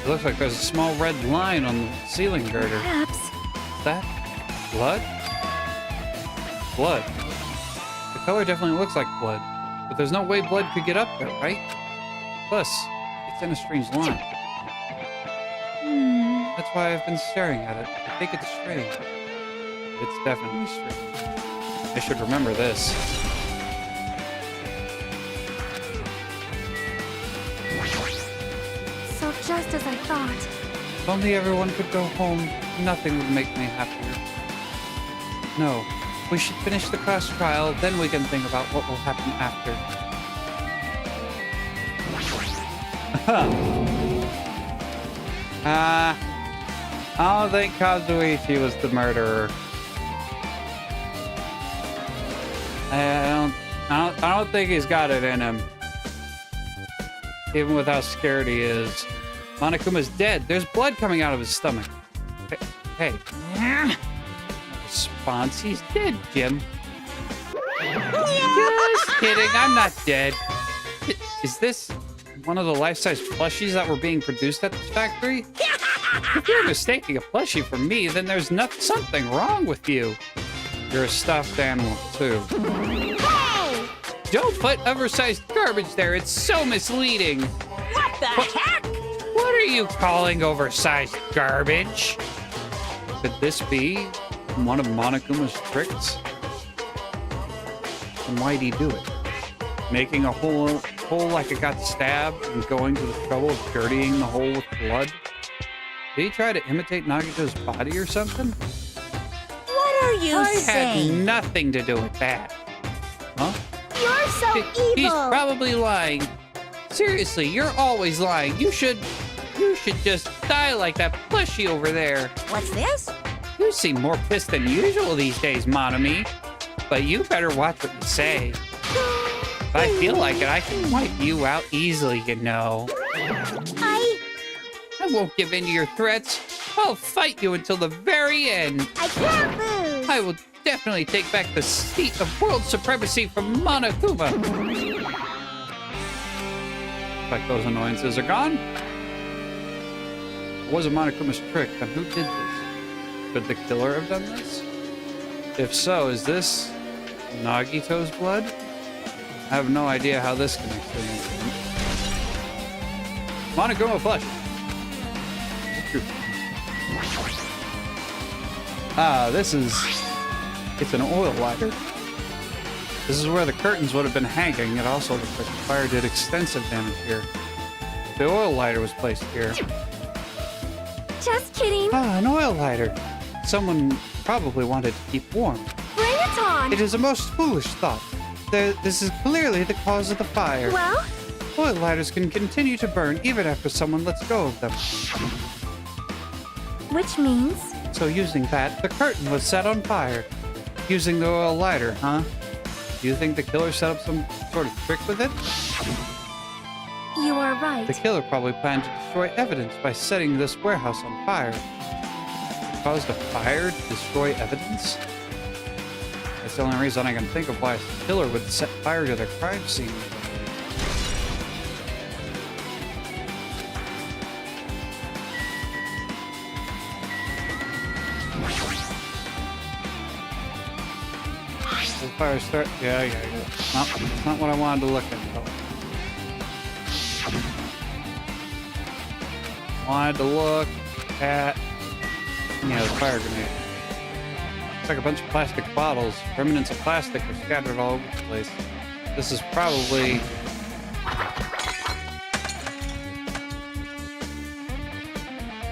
It looks like there's a small red line on the ceiling girder. Perhaps. Is that blood? Blood. The color definitely looks like blood, but there's no way blood could get up there, right? Plus, it's in a strange line. That's why I've been staring at it. I think it's strange. It's definitely strange. I should remember this. So just as I thought. If only everyone could go home, nothing would make me happier. No, we should finish the class trial, then we can think about what will happen after. I don't think Kazuichi was the murderer. I don't think he's got it in him. Even with how scared he is. Monokuma's dead. There's blood coming out of his stomach. Hey. Response, he's dead, Jim. Just kidding, I'm not dead. Is this one of the life-size plushies that were being produced at this factory? If you're mistaking a plushie for me, then there's something wrong with you. You're a stuffed animal, too. Hey! Don't put oversized garbage there. It's so misleading. What the heck? What are you calling oversized garbage? Could this be one of Monokuma's tricks? And why'd he do it? Making a hole like it got stabbed and going to the trouble of dirtying the hole with blood? Did he try to imitate Nagito's body or something? What are you I had saying? nothing to do with that. Huh? You're so He's evil. probably lying. Seriously, you're always lying. You should just die like that plushie over there. What's this? You seem more pissed than usual these days, Monami. But you better watch what you say. If I feel like it, I can wipe you out easily, you know. I won't give in to your threats. I'll fight you until the very end. I can't lose. I will definitely take back the seat of world supremacy from Monokuma. Like those annoyances are gone. It wasn't Monokuma's trick, then who did this? Could the killer have done this? If so, is this Nagito's blood? I have no idea how this connects to anything. Monokuma plush. It's an oil lighter. This is where the curtains would have been hanging. It also looks like the fire did extensive damage here. The oil lighter was placed here. Just kidding. Ah, an oil lighter. Someone probably wanted to keep warm. Bring it on. It is a most foolish thought. This is clearly the cause of the fire. Well, Oil lighters can continue to burn even after someone lets go of them. which means So using that, the curtain was set on fire. Using the oil lighter, huh? Do you think the killer set up some sort of trick with it? you are right. The killer probably planned to destroy evidence by setting this warehouse on fire. Caused a fire to destroy evidence? That's the only reason I can think of why a killer would set fire to their crime scene. The fire start. Yeah. No, it's not what I wanted to look at, though. Wanted to look at, the fire grenade. It's like a bunch of plastic bottles. Remnants of plastic are scattered all over the place. This is probably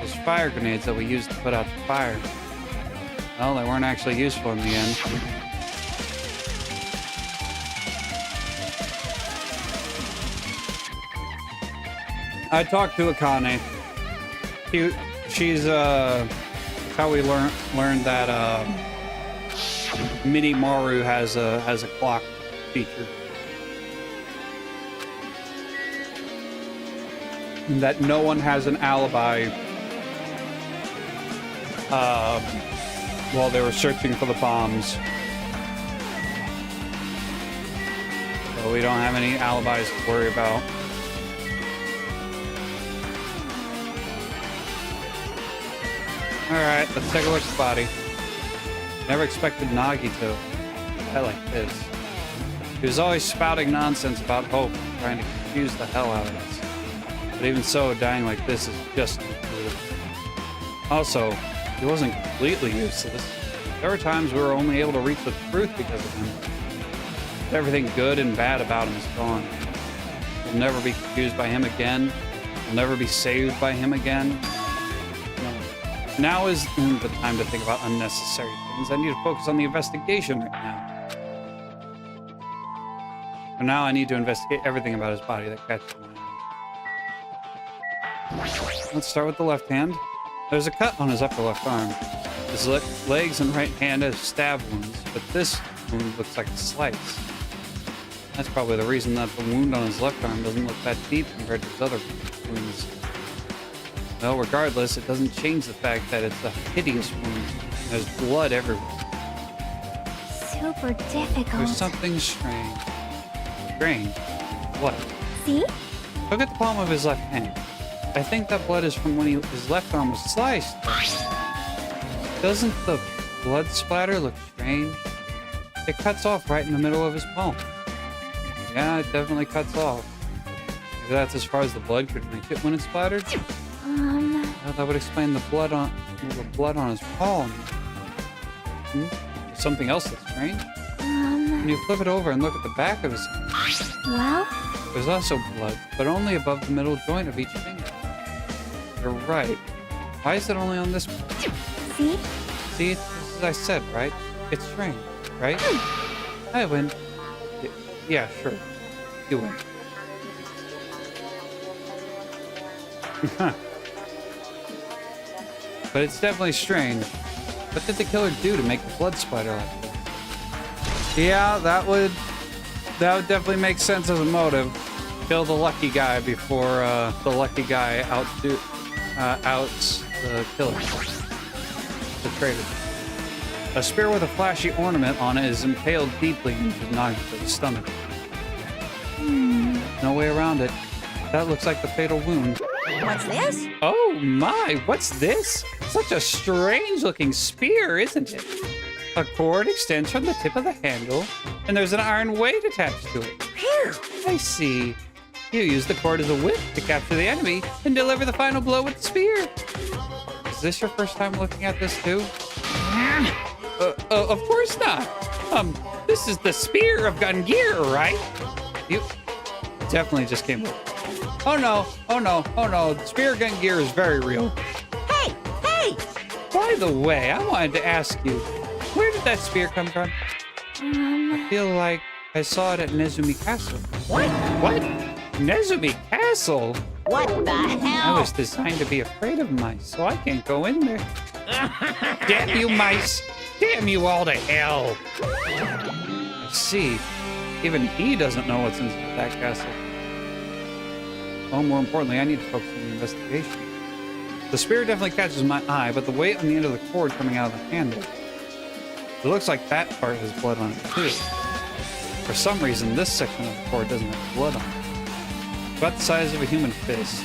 those fire grenades that we used to put out the fire. Well, they weren't actually useful in the end. I talked to Akane. She's how we learned that Mini Maru has a clock feature. And that no one has an alibi while they were searching for the bombs. So we don't have any alibis to worry about. Alright, let's take a look at the body. Never expected Nagi to die like this. He was always spouting nonsense about hope, trying to confuse the hell out of us. But even so, dying like this is just brutal. Also, he wasn't completely useless. There were times we were only able to reach the truth because of him. Everything good and bad about him is gone. We'll never be confused by him again. We'll never be saved by him again. Now is the time to think about unnecessary things. I need to focus on the investigation right now. And now I need to investigate everything about his body that catches my eye. Let's start with the left hand. There's a cut on his upper left arm. His legs and right hand have stab wounds, but this wound looks like a slice. That's probably the reason that the wound on his left arm doesn't look that deep compared to his other wounds. Well, regardless, it doesn't change the fact that it's a hideous wound. There's blood everywhere. Super difficult. There's something strange. Strange? What? See? Look at the palm of his left hand. I think that blood is from when his left arm was sliced. Doesn't the blood splatter look strange? It cuts off right in the middle of his palm. Yeah, it definitely cuts off. Maybe that's as far as the blood could reach it when it splattered. Well, that would explain the blood on his palm. Something else that's strange. When you flip it over and look at the back of his hand, Well? there's also blood, but only above the middle joint of each finger. You're right. Why is it only on this part? See? See, it's as I said, right? It's strange, right? I win. Yeah, sure. You win. But it's definitely strange. What did the killer do to make the blood splatter like this? Yeah, that would definitely make sense as a motive. Kill the lucky guy before the lucky guy outs the killer. The traitor. A spear with a flashy ornament on it is impaled deeply into Nagito's stomach. No way around it. That looks like the fatal wound. What's this? Oh my, what's this? Such a strange looking spear, isn't it? A cord extends from the tip of the handle, and there's an iron weight attached to it. Phew! I see. You use the cord as a whip to capture the enemy and deliver the final blow with the spear. Is this your first time looking at this too? Of course not. This is the spear of Gungear, right? You definitely just came up. Oh no, oh no, oh no. The spear Gungear is very real. Hey! Hey! By the way, I wanted to ask you, where did that spear come from? I feel like I saw it at Nezumi Castle. What? What? Nezumi Castle? What the I hell? was designed to be afraid of mice, so I can't go in there. Damn you, mice! Damn you all to hell! I see. Even he doesn't know what's inside that castle. Oh, more importantly, I need to focus on the investigation. The spear definitely catches my eye, but the weight on the end of the cord coming out of the handle. It looks like that part has blood on it, too. For some reason, this section of the cord doesn't have blood on it. It's about the size of a human fist.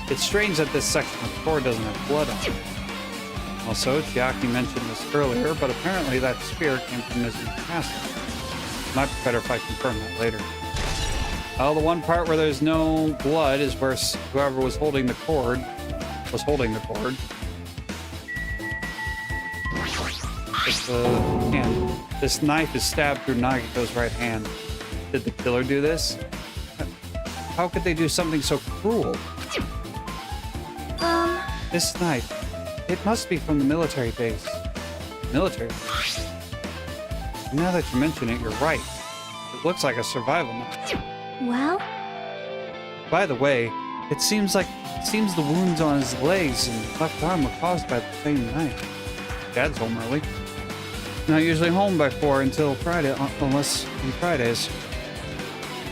It's strange that this section of the cord doesn't have blood on it. Also, Chiaki mentioned this earlier, but apparently that spear came from Nezumi Castle. Might be better if I confirm that later. Well, the one part where there's no blood is where whoever was holding the cord was holding the cord. It's the hand. This knife is stabbed through Nagito's right hand. Did the killer do this? How could they do something so cruel? This knife. It must be from the military base. Military base? Now that you mention it, you're right. It looks like a survival knife. Well? By the way, It seems the wounds on his legs and left arm were caused by the same knife. Dad's home early. Not usually home by 4 until Friday, unless on Fridays.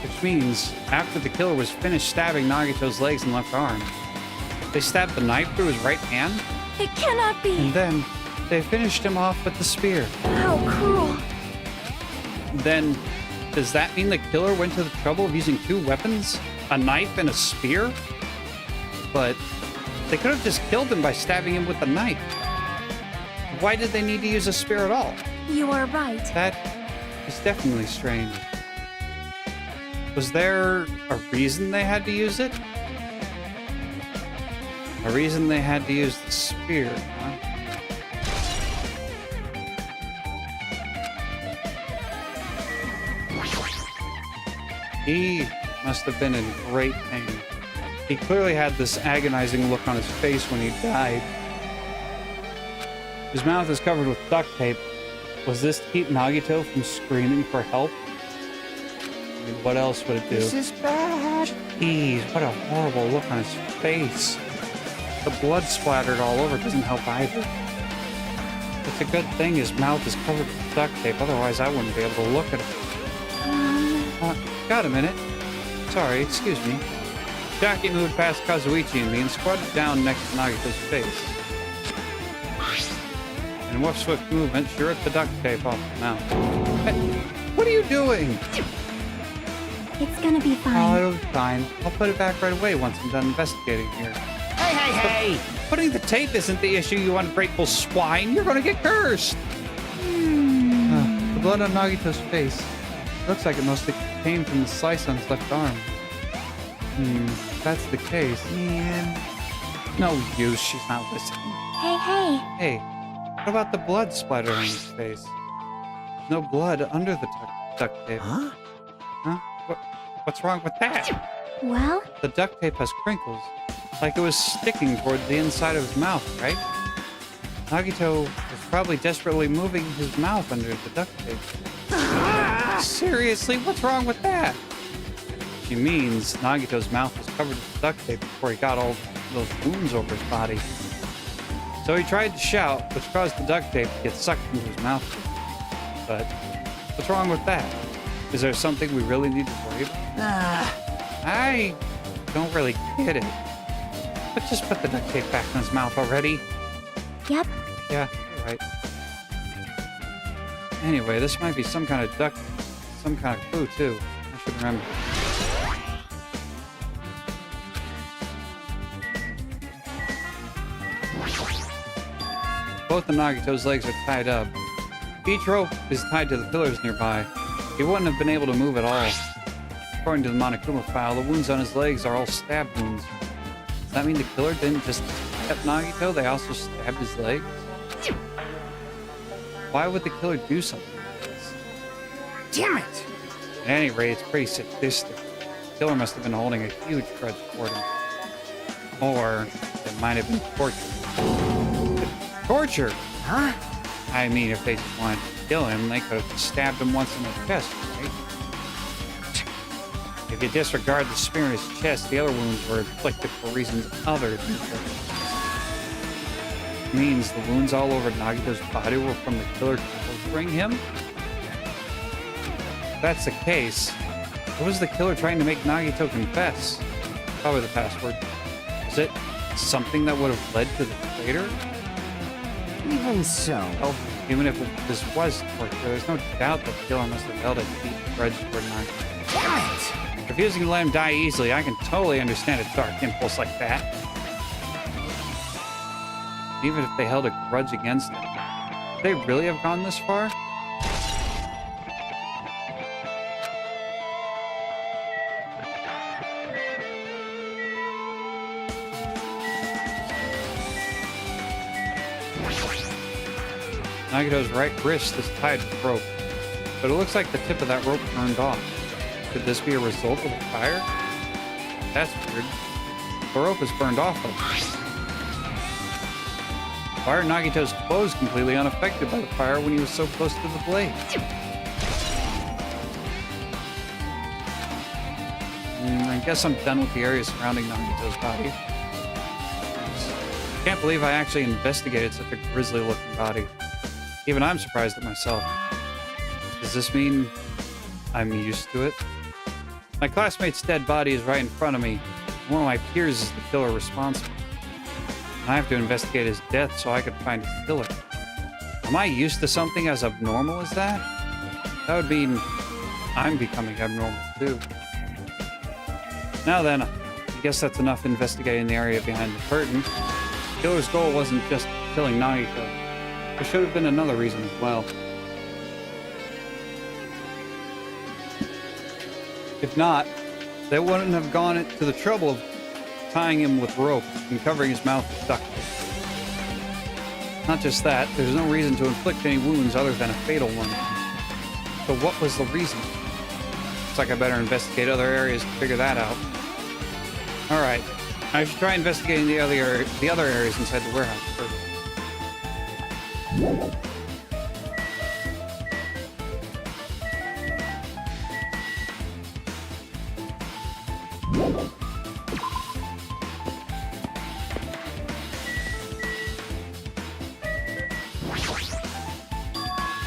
Which means after the killer was finished stabbing Nagito's legs and left arm, they stabbed the knife through his right hand, It cannot be! and then they finished him off with the spear. How cruel! Then, does that mean the killer went to the trouble of using 2 weapons? A knife and a spear? But they could have just killed him by stabbing him with the knife. Why did they need to use a spear at all? You are right. That is definitely strange. Was there a reason they had to use it? A reason they had to use the spear, huh? He must have been in great pain. He clearly had this agonizing look on his face when he died. His mouth is covered with duct tape. Was this to keep Nagito from screaming for help? I mean, what else would it do? This is bad. Jeez, what a horrible look on his face. The blood splattered all over doesn't help either. It's a good thing his mouth is covered with duct tape, otherwise I wouldn't be able to look at it. Got a minute. Sorry, excuse me. Jackie moved past Kazuichi and me and squatted down next to Nagito's face. In one swift movement, she ripped the duct tape off the mouth. Hey, what are you doing? It's gonna be Oh, fine. it'll be fine. I'll put it back right away once I'm done investigating here. Hey! Putting the tape isn't the issue, you ungrateful swine. You're gonna get cursed. The blood on Nagito's face. Looks like it mostly came from the slice on his left arm. If that's the case. Man. No use, she's not listening. Hey. Hey, what about the blood splattered on his face? No blood under the duct tape. Huh? Huh? What's wrong with that? Well, The duct tape has crinkles, like it was sticking toward the inside of his mouth, right? Nagito was probably desperately moving his mouth under the duct tape. Seriously, what's wrong with that? She means Nagito's mouth was covered with duct tape before he got all those wounds over his body. So he tried to shout, which caused the duct tape to get sucked into his mouth. But what's wrong with that? Is there something we really need to worry about? I don't really get it. But just put the duct tape back in his mouth already. yep. Yeah, you're right. Anyway, this might be some kind of clue too. I should remember. Both of Nagito's legs are tied up. Each rope is tied to the pillars nearby. He wouldn't have been able to move at all. According to the Monokuma file, the wounds on his legs are all stab wounds. Does that mean the killer didn't just stab Nagito, they also stabbed his legs? Why would the killer do something like this? Damn it! At any rate, it's pretty sadistic. The killer must have been holding a huge grudge toward him. Or it might have been torture. Torture? Huh? I mean, if they just wanted to kill him, they could have stabbed him once in the chest, right? If you disregard the spear in his chest, the other wounds were inflicted for reasons other than torture. Means the wounds all over Nagito's body were from the killer torturing him? If that's the case, what was the killer trying to make Nagito confess? Probably the password. Is it something that would have led to the traitor? Even so. Well, even if this was torture, there's no doubt that the killer must have held a deep grudge toward Nagito. Damn it! Refusing to let him die easily, I can totally understand a dark impulse like that. Even if they held a grudge against him. Would they really have gone this far? Nagito's right wrist is tied with rope, but it looks like the tip of that rope burned off. Could this be a result of a fire? That's weird. The rope is burned off though. Why are Nagito's clothes completely unaffected by the fire when he was so close to the blade? I guess I'm done with the area surrounding Nagito's body. Can't believe I actually investigated such a grisly-looking body. Even I'm surprised at myself. Does this mean I'm used to it? My classmate's dead body is right in front of me. One of my peers is the killer responsible. I have to investigate his death so I could find his killer. Am I used to something as abnormal as that? That would mean I'm becoming abnormal too. Now then, I guess that's enough investigating the area behind the curtain. The killer's goal wasn't just killing Nagito. There should have been another reason as well. If not, they wouldn't have gone to the trouble of tying him with rope and covering his mouth with duct tape. Not just that, there's no reason to inflict any wounds other than a fatal one. So what was the reason? Looks like I better investigate other areas to figure that out. Alright, I should try investigating the other areas inside the warehouse first.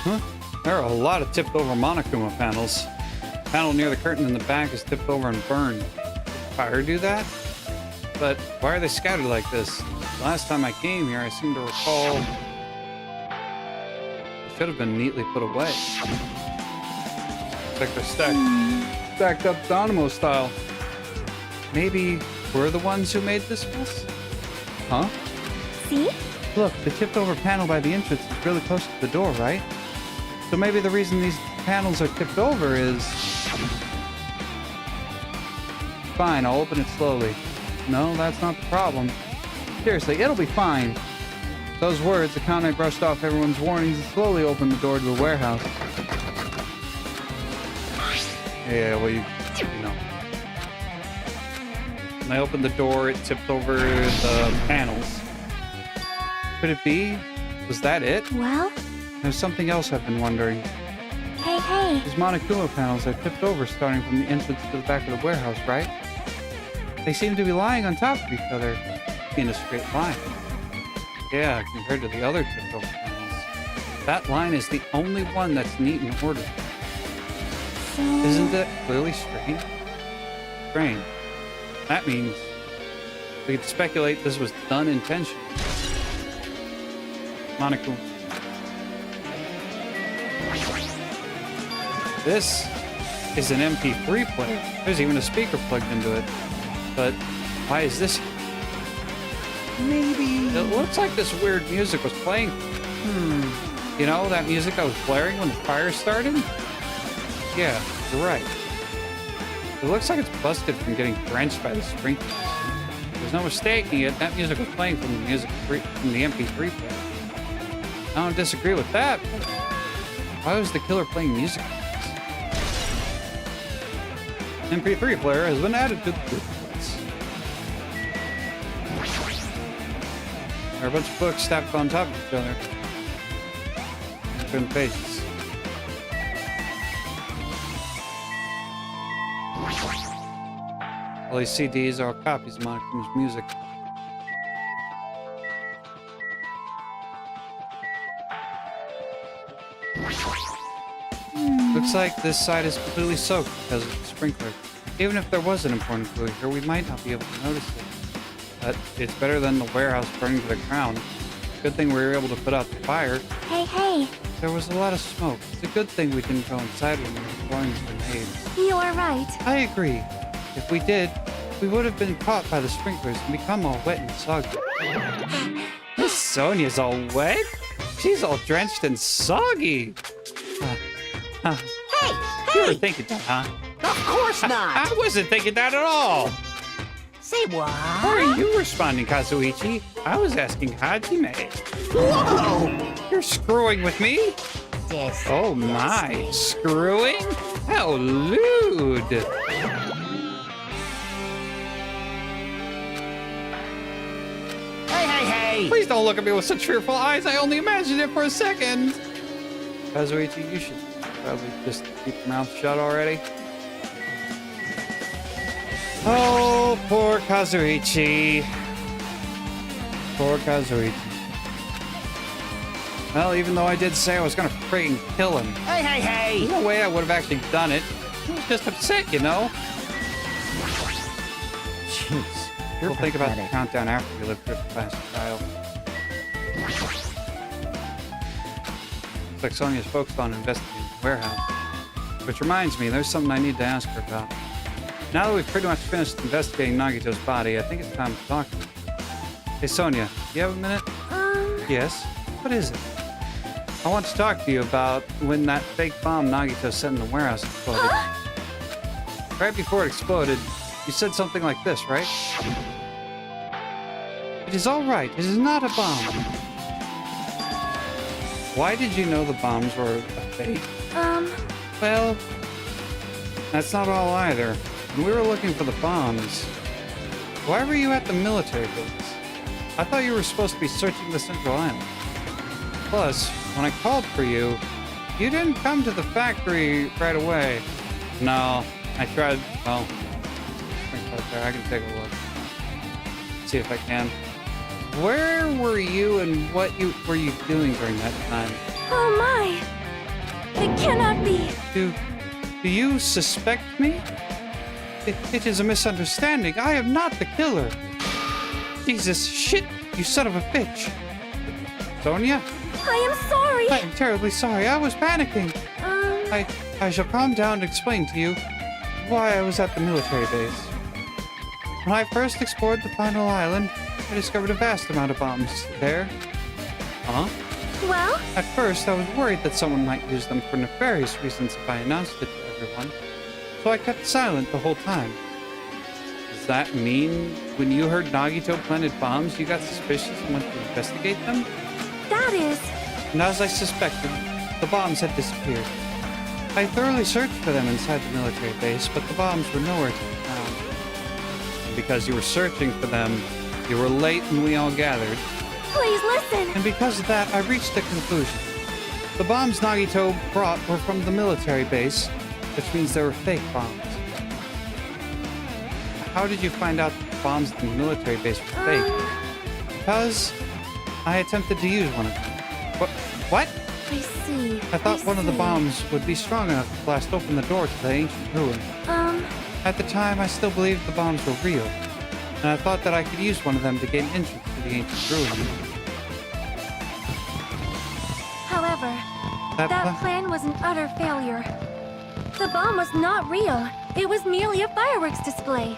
Huh? There are a lot of tipped over Monokuma panels. The panel near the curtain in the back is tipped over and burned. Did fire do that? But why are they scattered like this? Last time I came here, I seem to recall they should have been neatly put away. Looks like they're stacked up Dynamo style. Maybe we're the ones who made this mess? Huh? See? Look, the tipped over panel by the entrance is really close to the door, right? So maybe the reason these panels are tipped over is... Fine, I'll open it slowly. No, that's not the problem. Seriously, it'll be fine. Those words, the count I brushed off everyone's warnings, and slowly opened the door to the warehouse. Yeah, well, you know. When I opened the door, it tipped over the panels. Could it be? Was that it? Well? There's something else I've been wondering. Hey. These Monokuma panels are tipped over starting from the entrance to the back of the warehouse, right? They seem to be lying on top of each other in a straight line. Yeah, compared to the other tipped over panels. That line is the only one that's neat and ordered. So... Isn't that clearly strange? Strange. That means we could speculate this was done intentionally. Monokuma. This is an MP3 player. There's even a speaker plugged into it. But why is this? Maybe... It looks like this weird music was playing. You know, that music that was blaring when the fire started? Yeah, you're right. It looks like it's busted from getting drenched by the sprinklers. There's no mistaking it. That music was playing from the MP3 player. I don't disagree with that, but why was the killer playing music like this? MP3 player has been added to the list. There are a bunch of books stacked on top of each other. Turn the pages. All these CDs are copies of Monokuma's music. Looks like this side is completely soaked because of the sprinkler. Even if there was an important clue here, we might not be able to notice it. But it's better than the warehouse burning to the ground. Good thing we were able to put out the fire. Hey. There was a lot of smoke. It's a good thing we didn't go inside when we were throwing the grenades. You are right. I agree. If we did, we would have been caught by the sprinklers and become all wet and soggy. Miss Sonia's all wet? She's all drenched and soggy. Hey! You were thinking that, huh? Of course not! I wasn't thinking that at all. Say what? How are you responding, Kazuichi? I was asking Hajime. Whoa! You're screwing with me? Disgusting. Oh my, screwing? How lewd. Hey! Please don't look at me with such fearful eyes. I only imagined it for a second. Kazuichi, you should probably just keep your mouth shut already. Oh, poor Kazuichi. Poor Kazuichi. Well, even though I did say I was gonna freaking kill him, Hey, hey, hey! there's no way I would have actually done it. I was just upset, you know? Jeez, you're We'll think about the pathetic. countdown after we live through the plastic tile. Looks like Sonia's focused on investigating the warehouse. Which reminds me, there's something I need to ask her about. Now that we've pretty much finished investigating Nagito's body, I think it's time to talk to her. Hey Sonia, you have a minute? Yes? What is it? I want to talk to you about when that fake bomb Nagito set in the warehouse exploded. Right before it exploded, you said something like this, right? It is all right. It is not a bomb. Why did you know the bombs were a fake? Well, that's not all either. When we were looking for the bombs, why were you at the military base? I thought you were supposed to be searching the Central Island. Plus, when I called for you, you didn't come to the factory right away. No, I tried. Well, I can take a look. See if I can. Where were you and what were you doing during that time? Oh my! It cannot be! Do you suspect me? It is a misunderstanding. I am not the killer. Jesus, shit, you son of a bitch. Sonia? I am sorry! I am terribly sorry. I was panicking. I shall calm down and explain to you why I was at the military base. When I first explored the final island, I discovered a vast amount of bombs there. Huh? Well? At first, I was worried that someone might use them for nefarious reasons if I announced it to everyone, so I kept silent the whole time. Does that mean when you heard Nagito planted bombs, you got suspicious and went to investigate them? That is... And as I suspected, the bombs had disappeared. I thoroughly searched for them inside the military base, but the bombs were nowhere to be found. And because you were searching for them, you were late when we all gathered. Please listen! And because of that, I reached a conclusion. The bombs Nagito brought were from the military base, which means they were fake bombs. How did you find out that the bombs in the military base were fake? Because I attempted to use one of them. What? I see. I thought one of the bombs would be strong enough to blast open the door to the ancient ruin. At the time, I still believed the bombs were real, and I thought that I could use one of them to gain entrance to the ancient ruin. However, that plan was an utter failure. The bomb was not real. It was merely a fireworks display.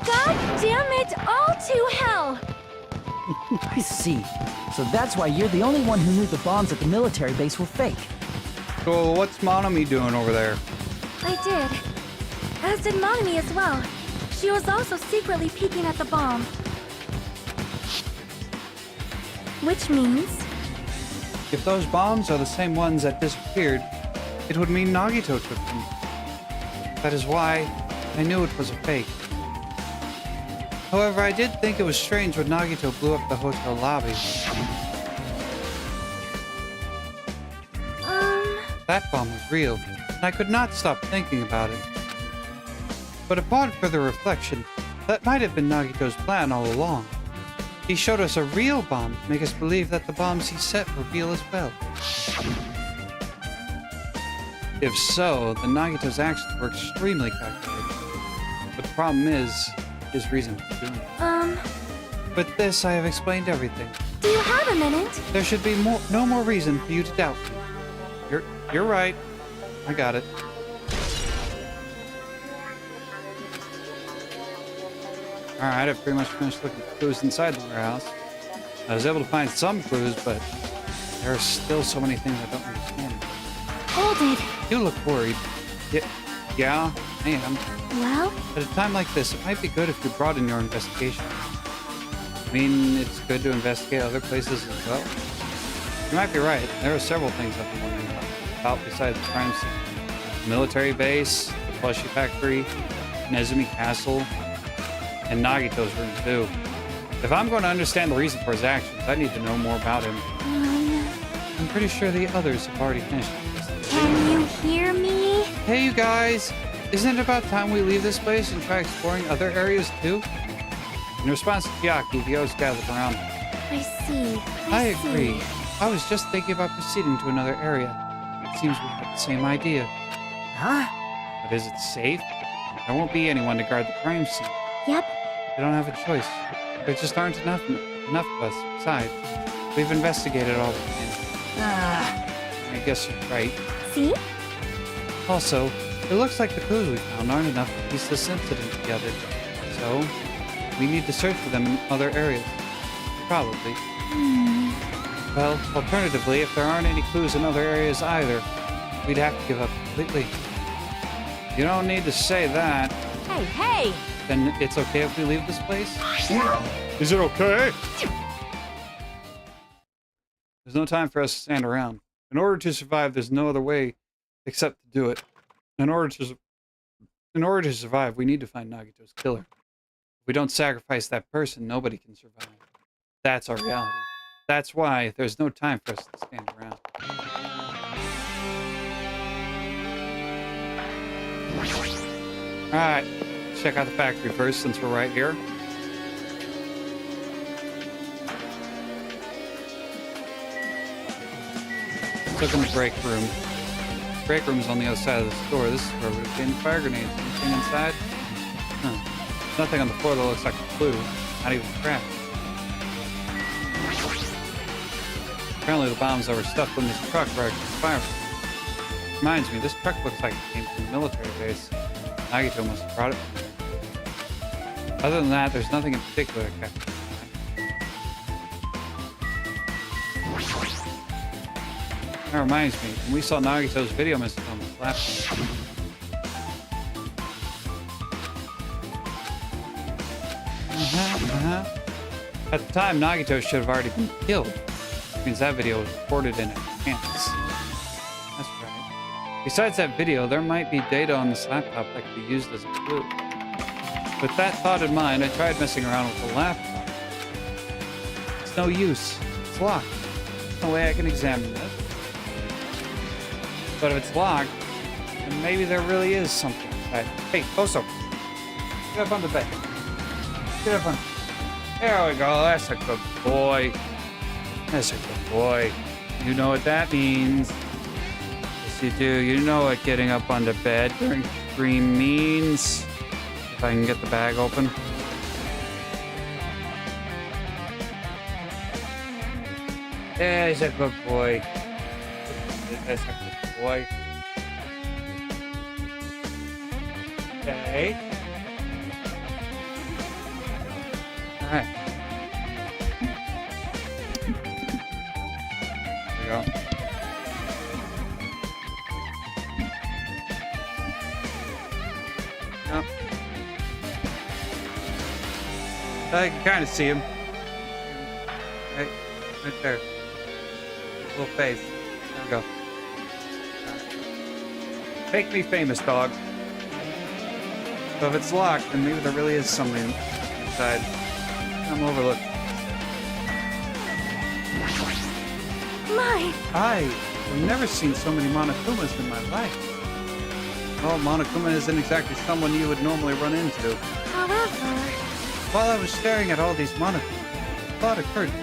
God damn it all to hell! I see. So that's why you're the only one who knew the bombs at the military base were fake. So what's Monami doing over there? I did. As did Monami as well. She was also secretly peeking at the bomb. Which means... If those bombs are the same ones that disappeared, it would mean Nagito took them. That is why I knew it was a fake. However, I did think it was strange when Nagito blew up the hotel lobby. That bomb was real, and I could not stop thinking about it. But upon further reflection, that might have been Nagito's plan all along. He showed us a real bomb to make us believe that the bombs he set were real as well. If so, then Nagito's actions were extremely calculated. But the problem is his reason for doing it. With this, I have explained everything. Do you have a minute? There should be no more reason for you to doubt me. You're right. I got it. Alright, I've pretty much finished looking for clues inside the warehouse. I was able to find some clues, but there are still so many things I don't understand. Hold it. You look worried. Yeah, I am. Well? At a time like this, it might be good if you broaden your investigation. I mean, it's good to investigate other places as well. You might be right. There are several things I've been wondering about besides the crime scene. The military base, the plushie factory, Nezumi Castle, and Nagito's room too. If I'm going to understand the reason for his actions, I need to know more about him. I'm pretty sure the others have already finished this. Can you hear me? Hey, you guys! Isn't it about time we leave this place and try exploring other areas too? In response to Chiaki, the others gathered around. I see. I agree. I was just thinking about proceeding to another area. It seems we have the same idea. Huh? But is it safe? There won't be anyone to guard the crime scene. Yep. We don't have a choice. There just aren't enough of us. Besides, we've investigated all we can. I guess you're right. See? Also, it looks like the clues we found aren't enough to piece this incident together. So, we need to search for them in other areas. Probably. Well, alternatively, if there aren't any clues in other areas either, we'd have to give up completely. You don't need to say that. Hey, hey! Then it's okay if we leave this place? Is it okay? There's no time for us to stand around. In order to survive, there's no other way except to do it. In order to survive, we need to find Nagito's killer. If we don't sacrifice that person, nobody can survive. That's our reality. That's why there's no time for us to stand around. Alright, check out the factory first since we're right here. Let's look in the break room. The break room's on the other side of the store. This is where we're getting fire grenades. Anything inside? Huh. Nothing on the floor that looks like a clue. Not even scratch. Apparently the bombs that were stuffed in this truck were actually fireworks. Reminds me, this truck looks like it came from the military base. Nagito must have brought it from there. Other than that, there's nothing in particular that catches my eye. That reminds me, when we saw Nagito's video message on the laptop. At the time, Nagito should have already been killed. Which means that video was recorded in advance. That's right. Besides that video, there might be data on this laptop that could be used as a clue. With that thought in mind, I tried messing around with the laptop. It's no use. It's locked. There's no way I can examine this. But if it's locked, then maybe there really is something inside. Hey, Oso, get up on the bed. Get up on. There we go. That's a good boy. That's a good boy. You know what that means. Yes, you do. You know what getting up on the bed during stream means. If I can get the bag open. There's a good boy. That's a good boy. Okay. Alright. There we go. Yep. I can kind of see him. Right there. His little face. There we go. Make me famous, dog. So if it's locked, then maybe there really is something inside. I'm overlooked. My! I've never seen so many Monokumas in my life. Well, Monokuma isn't exactly someone you would normally run into. However... While I was staring at all these Monokumas, a thought occurred to me.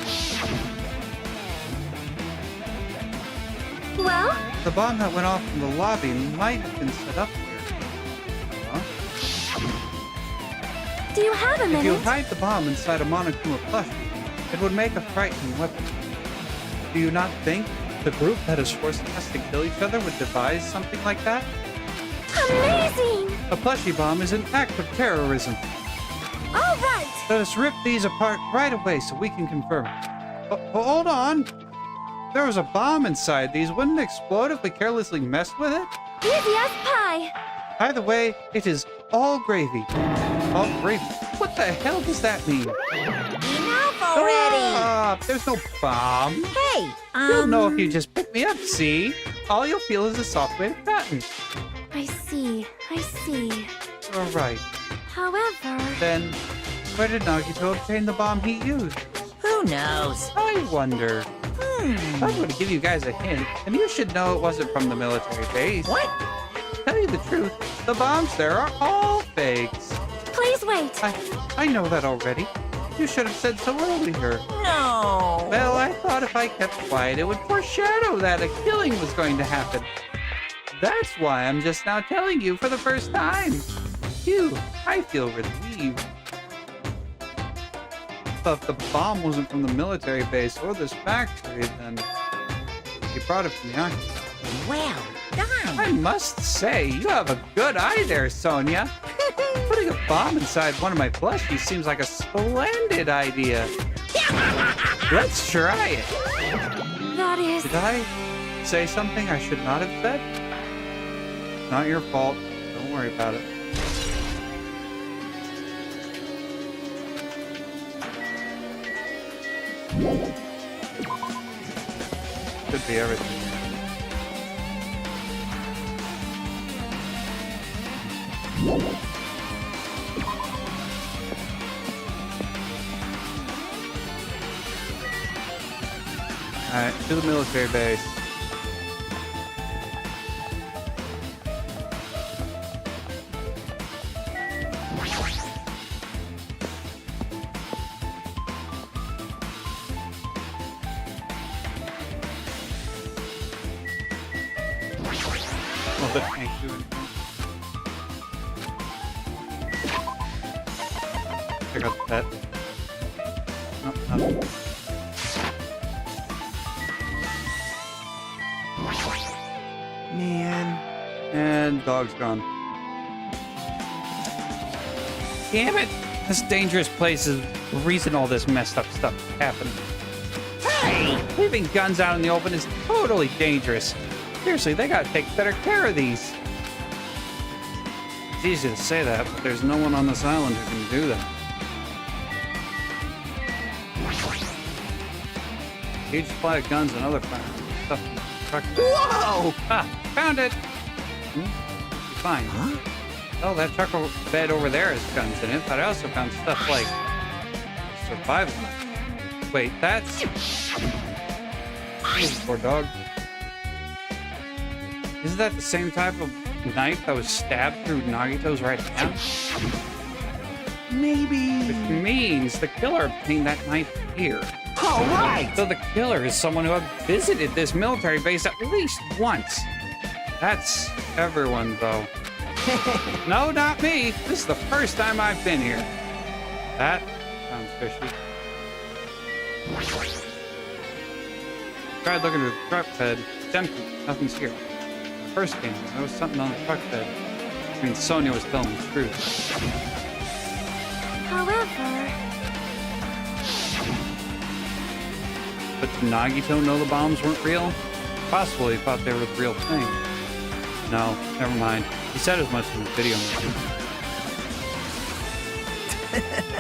Well? The bomb that went off from the lobby might have been set up here. Huh? Do you have a minute? If you hide the bomb inside a Monokuma plushie, it would make a frightening weapon. Do you not think the group that is forcing us to kill each other would devise something like that? Amazing! A plushie bomb is an act of terrorism. All right! Let us rip these apart right away so we can confirm it. Hold on! There was a bomb inside these. Wouldn't it explode if we carelessly messed with it? Easy as pie! Either way, it is all gravy. All gravy? What the hell does that mean? Enough already! Stop! There's no bomb. Hey, You'll know if you just pick me up, see? All you'll feel is a soft weight of cotton. I see. All right. However... Then, where did Nagito obtain the bomb he used? Who knows? I wonder. I'm going to give you guys a hint, and you should know it wasn't from the military base. What? To tell you the truth, The bombs there are all fakes. Please wait. I know that already. You should have said so earlier. No. Well, I thought if I kept quiet, it would foreshadow that a killing was going to happen. That's why I'm just now telling you for the first time. Phew, I feel relieved. But if the bomb wasn't from the military base or this factory, then he brought it from the army. Well done. I must say, you have a good eye there, Sonia. Putting a bomb inside one of my plushies seems like a splendid idea. Let's try it. That is... Did I say something I should not have said? Not your fault. Don't worry about it. Could be everything. Alright, to the military base. Well, the tank doing. Check out the pet. Nope, nothing. Man. And dog's gone. Damn it! This dangerous place is the reason all this messed up stuff happened. Hey! Leaving guns out in the open is totally dangerous. Seriously, they gotta take better care of these. It's easy to say that, but there's no one on this island who can do that. Huge supply of guns and other stuff in the truck. Whoa! Ah, found it! You're fine. Huh? Oh, that truck bed over there has guns in it, but I also found stuff like survival knife. Wait, that's... Poor dog. Isn't that the same type of knife that was stabbed through Nagito's right hand? Maybe. Which means the killer obtained that knife here. All right. So the killer is someone who had visited this military base at least once. That's everyone, though. No, not me. This is the first time I've been here. That sounds fishy. Tried looking at the truck bed. It's empty. Nothing's here. When I first came, there was something on the truck bed. I mean, Sonia was telling the truth. However... But did Nagito know the bombs weren't real? Possibly he thought they were the real thing. No, never mind. He said as much in the video.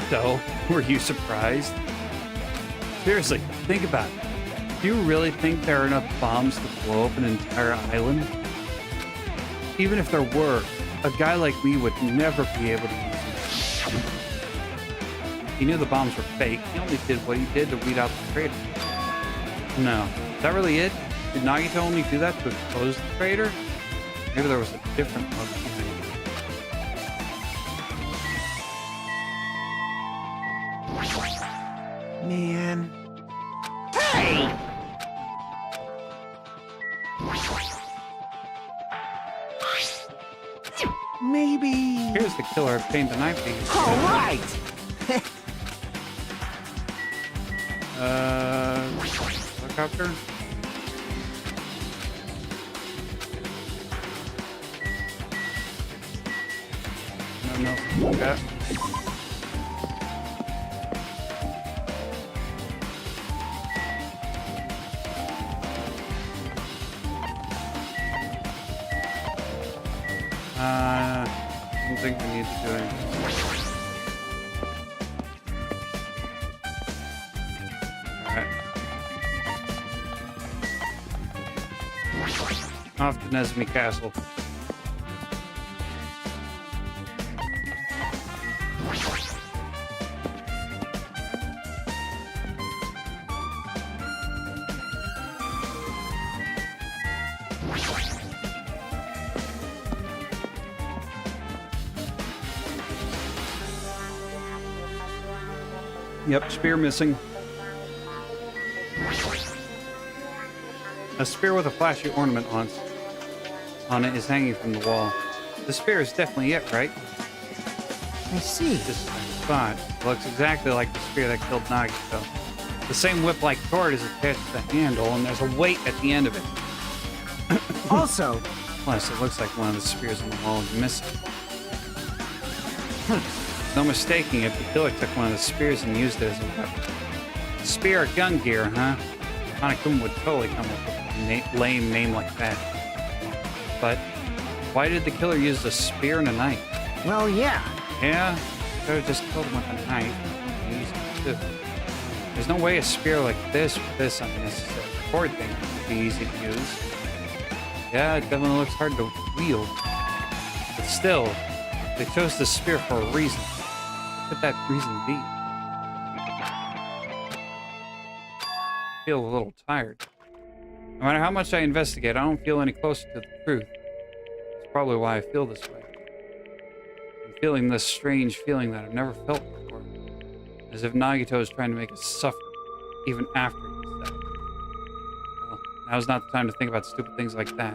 So, were you surprised? Seriously, think about it. Do you really think there are enough bombs to blow up an entire island? Even if there were, a guy like me would never be able to use them. He knew the bombs were fake. He only did what he did to weed out the traitor. No. Is that really it? Did Nagito only do that to expose the traitor? Maybe there was a different motive behind it. Man. Hey! Maybe. Here's the killer obtained the knife he used. All right. Helicopter? No. Okay. I don't think we need to do anything. Alright. Off to Nezumi Castle. Yep, spear missing. A spear with a flashy ornament on it is hanging from the wall. The spear is definitely it, right? I see. Just thought. It looks exactly like the spear that killed Nagito. The same whip-like cord is attached to the handle, and there's a weight at the end of it. Also, Plus, it looks like one of the spears on the wall is missing. No mistaking it, the killer took one of the spears and used it as a weapon. Spear or gun gear, huh? Hanakuma would totally come up with a lame name like that. But why did the killer use a spear and a knife? well, yeah. Yeah, could have just killed him with a knife. Easy too. There's no way a spear like this with this unnecessary cord thing would be easy to use. Yeah, it definitely looks hard to wield. But still, they chose the spear for a reason. What could that reason be? I feel a little tired. No matter how much I investigate, I don't feel any closer to the truth. That's probably why I feel this way. I'm feeling this strange feeling that I've never felt before. As if Nagito is trying to make us suffer, even after he's dead. Well, now's not the time to think about stupid things like that.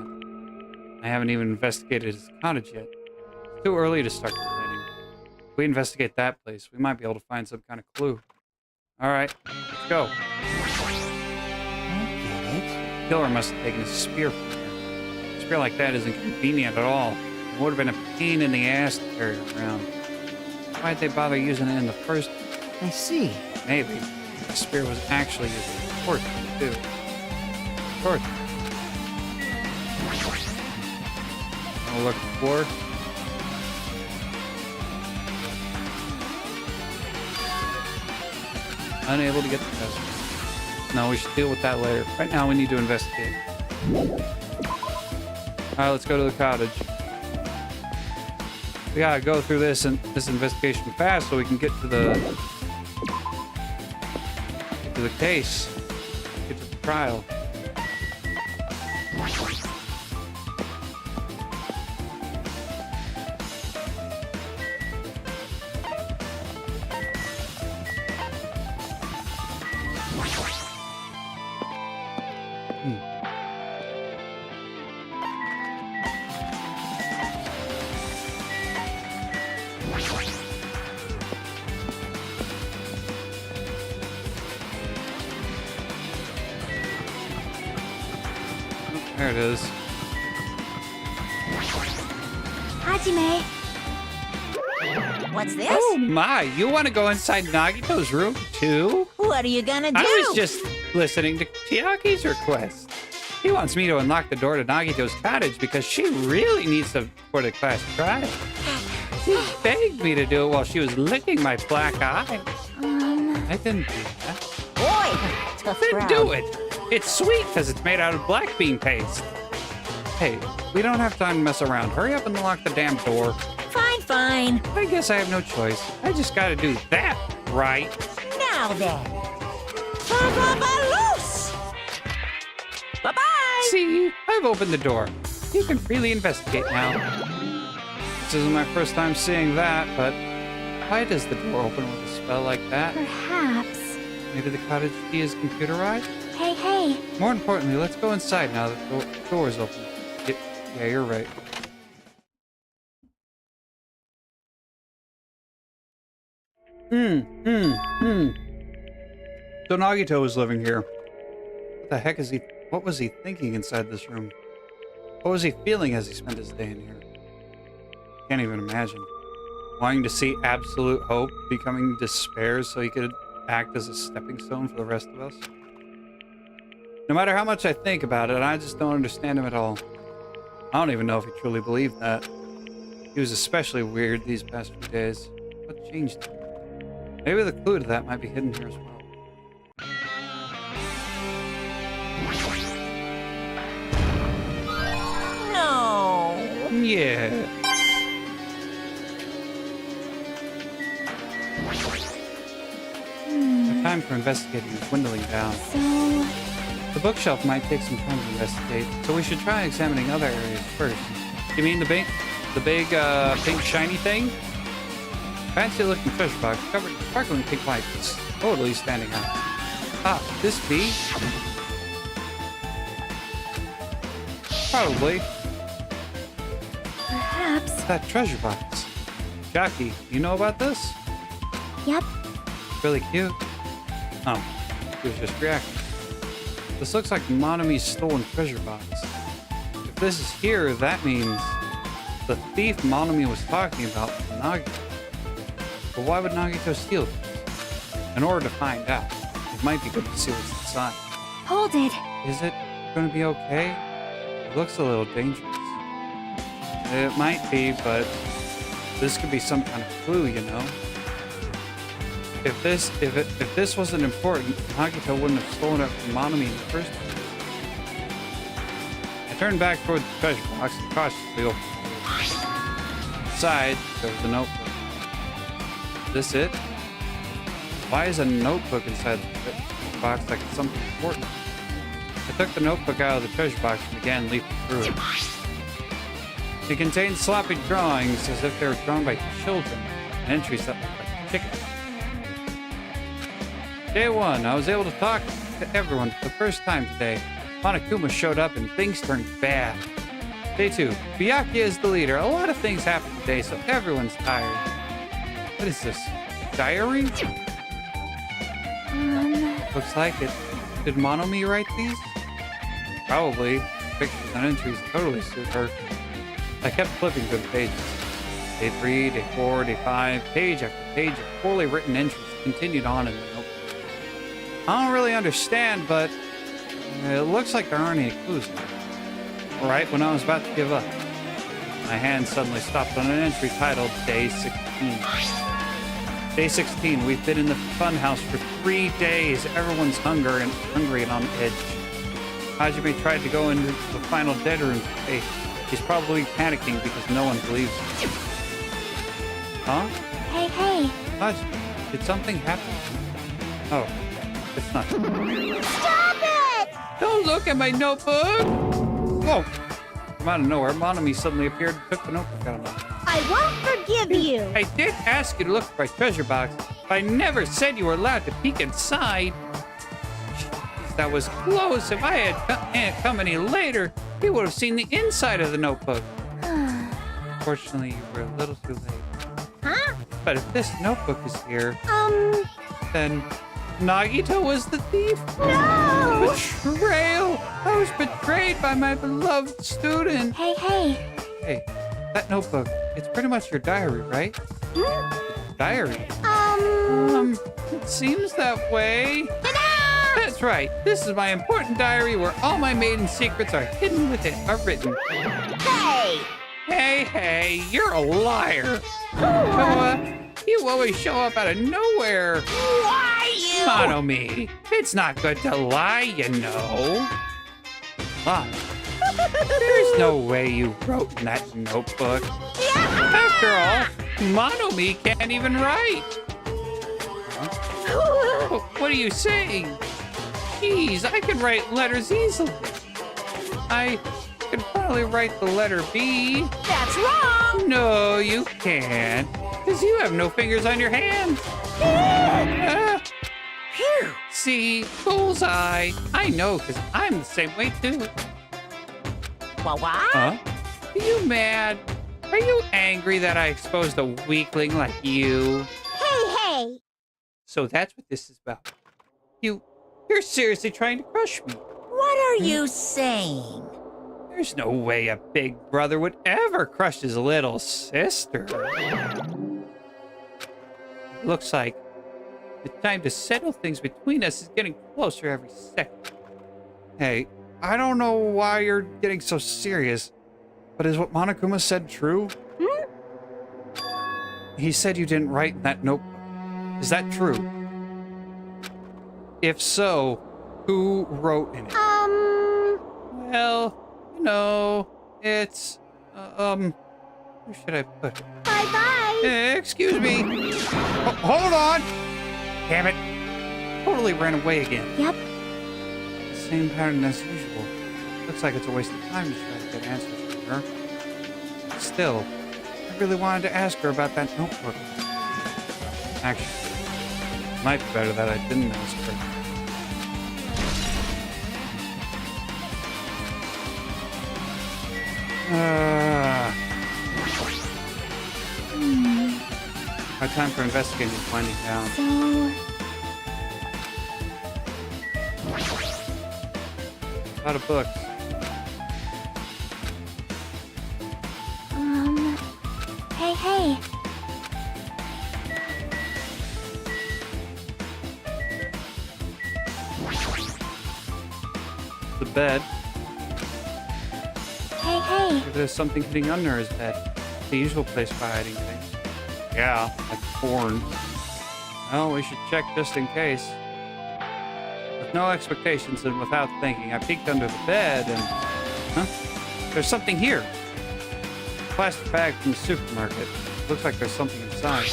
I haven't even investigated his cottage yet. It's too early to start complaining. If we investigate that place, we might be able to find some kind of clue. Alright, let's go. The killer must have taken a spear from here. A spear like that isn't convenient at all. It would have been a pain in the ass to carry around. Why'd they bother using it in the first place? I see. Maybe. The spear was actually used as a torch, too. Torch. I'll look at the floor. Unable to get the test. No, we should deal with that later. Right now, we need to investigate. Alright, let's go to the cottage. We gotta go through this investigation fast so we can get to the case. Get to the trial. There it is. Hajime. What's this? Oh my, you want to go inside Nagito's room too? What are you gonna do? I was just listening to Chiaki's request. He wants me to unlock the door to Nagito's cottage because she really needs to for the class trial. She begged me to do it while she was licking my black eye. I didn't do that. Boy, tough Then crowd. do it. It's sweet because it's made out of black bean paste. Hey, we don't have time to mess around. Hurry up and lock the damn door. Fine, fine. I guess I have no choice. I just gotta do that, right? Now then. Loose. Bye-bye. See, I've opened the door. You can freely investigate now. This isn't my first time seeing that, but why does the door open with a spell like that? Perhaps. Maybe the cottage key is computerized? Hey, hey. More importantly, let's go inside now that the door is open. Yeah, you're right. So Nagito is living here. What the heck is he? What was he thinking inside this room? What was he feeling as he spent his day in here? Can't even imagine. Wanting to see absolute hope becoming despair so he could act as a stepping stone for the rest of us? No matter how much I think about it, I just don't understand him at all. I don't even know if he truly believed that. He was especially weird these past few days. What changed him? Maybe the clue to that might be hidden here as well. No. Yeah. The time for investigating is dwindling down. So, The bookshelf might take some time to investigate, so we should try examining other areas first. You mean the big pink shiny thing? Fancy looking treasure box covered in sparkling pink light is totally standing out. Ah, this be? Probably. Perhaps. That treasure box. Jackie, you know about this? Yep. Really cute. Oh, he was just reacting. This looks like Monomi's stolen treasure box. If this is here, that means the thief Monomi was talking about was Nagito. But why would Nagito steal this? In order to find out, it might be good to see what's inside. Hold it. Is it going to be okay? It looks a little dangerous. It might be, but this could be some kind of clue, you know? If this wasn't important, Nagito wouldn't have stolen it from Monomi in the first place. I turned back toward the treasure box and cautiously opened it. Inside, there was a notebook. Is this it? Why is a notebook inside the box like it's something important? I took the notebook out of the treasure box and began leafing through it. It contained sloppy drawings as if they were drawn by children, and entries that looked like chickens. Day 1, I was able to talk to everyone for the first time today. Monokuma showed up and things turned bad. Day 2, Byakuya is the leader. A lot of things happened today, so everyone's tired. What is this? Diary? Looks like it. Did Monomi write these? Probably. Pictures and entries totally suit her. I kept flipping through the pages. Day 3, Day 4, Day 5, page after page of poorly written entries continued on in the notebook. I don't really understand, but it looks like there aren't any clues. Right when I was about to give up, my hand suddenly stopped on an entry titled Day 16. Day 16, we've been in the funhouse for 3 days. Everyone's hungry and on edge. Hajime tried to go into the final dead room today. He's probably panicking because no one believes him. Huh? Hey. Hajime, did something happen? Oh, it's not. Stop it! Don't look at my notebook! Whoa! From out of nowhere, Monomi suddenly appeared and took the notebook out of my hand. I won't forgive you. I did ask you to look for my treasure box, but I never said you were allowed to peek inside. Jeez, that was close. If I had come any later, you would have seen the inside of the notebook. Fortunately, you were a little too late. Huh? But if this notebook is here, then Nagito was the thief? No! Betrayal! I was betrayed by my beloved student. Hey. Hey, that notebook, it's pretty much your diary, right? Diary? It seems that way. Ta-da! That's right. This is my important diary where all my maiden secrets are hidden within, are written. Hey! Hey, you're a liar. You always show up out of nowhere. Why you? Monomi, it's not good to lie, you know. Lie? There's no way you wrote in that notebook. After all, Monomi can't even write. Huh? What are you saying? Jeez, I can write letters easily. I can probably write the letter B. That's wrong! No, you can't. Because you have no fingers on your hands. Phew! See, bullseye. I know, because I'm the same way, too. What? Huh? Are you mad? Are you angry that I exposed a weakling like you? Hey! So that's what this is about. You're seriously trying to crush me. What are you saying? There's no way a big brother would ever crush his little sister. Looks like the time to settle things between us is getting closer every second. Hey, I don't know why you're getting so serious, but is what Monokuma said true? He said you didn't write in that notebook. Is that true? If so, who wrote in it? Well, you know, it's, where should I put it? Bye-bye! Excuse me. Hold on! Damn it. Totally ran away again. Yep. The same pattern as usual. Looks like it's a waste of time to try to get answers from her. Still, I really wanted to ask her about that notebook. Actually, it might be better that I didn't ask her. My time for investigating is winding down. So, A lot of books. hey. The bed. Hey. Maybe there's something hidden under his bed. The usual place for hiding things. Yeah, like porn. Well, we should check just in case. With no expectations and without thinking, I peeked under the bed and... Huh? There's something here. Plastic bag from the supermarket. Looks like there's something inside.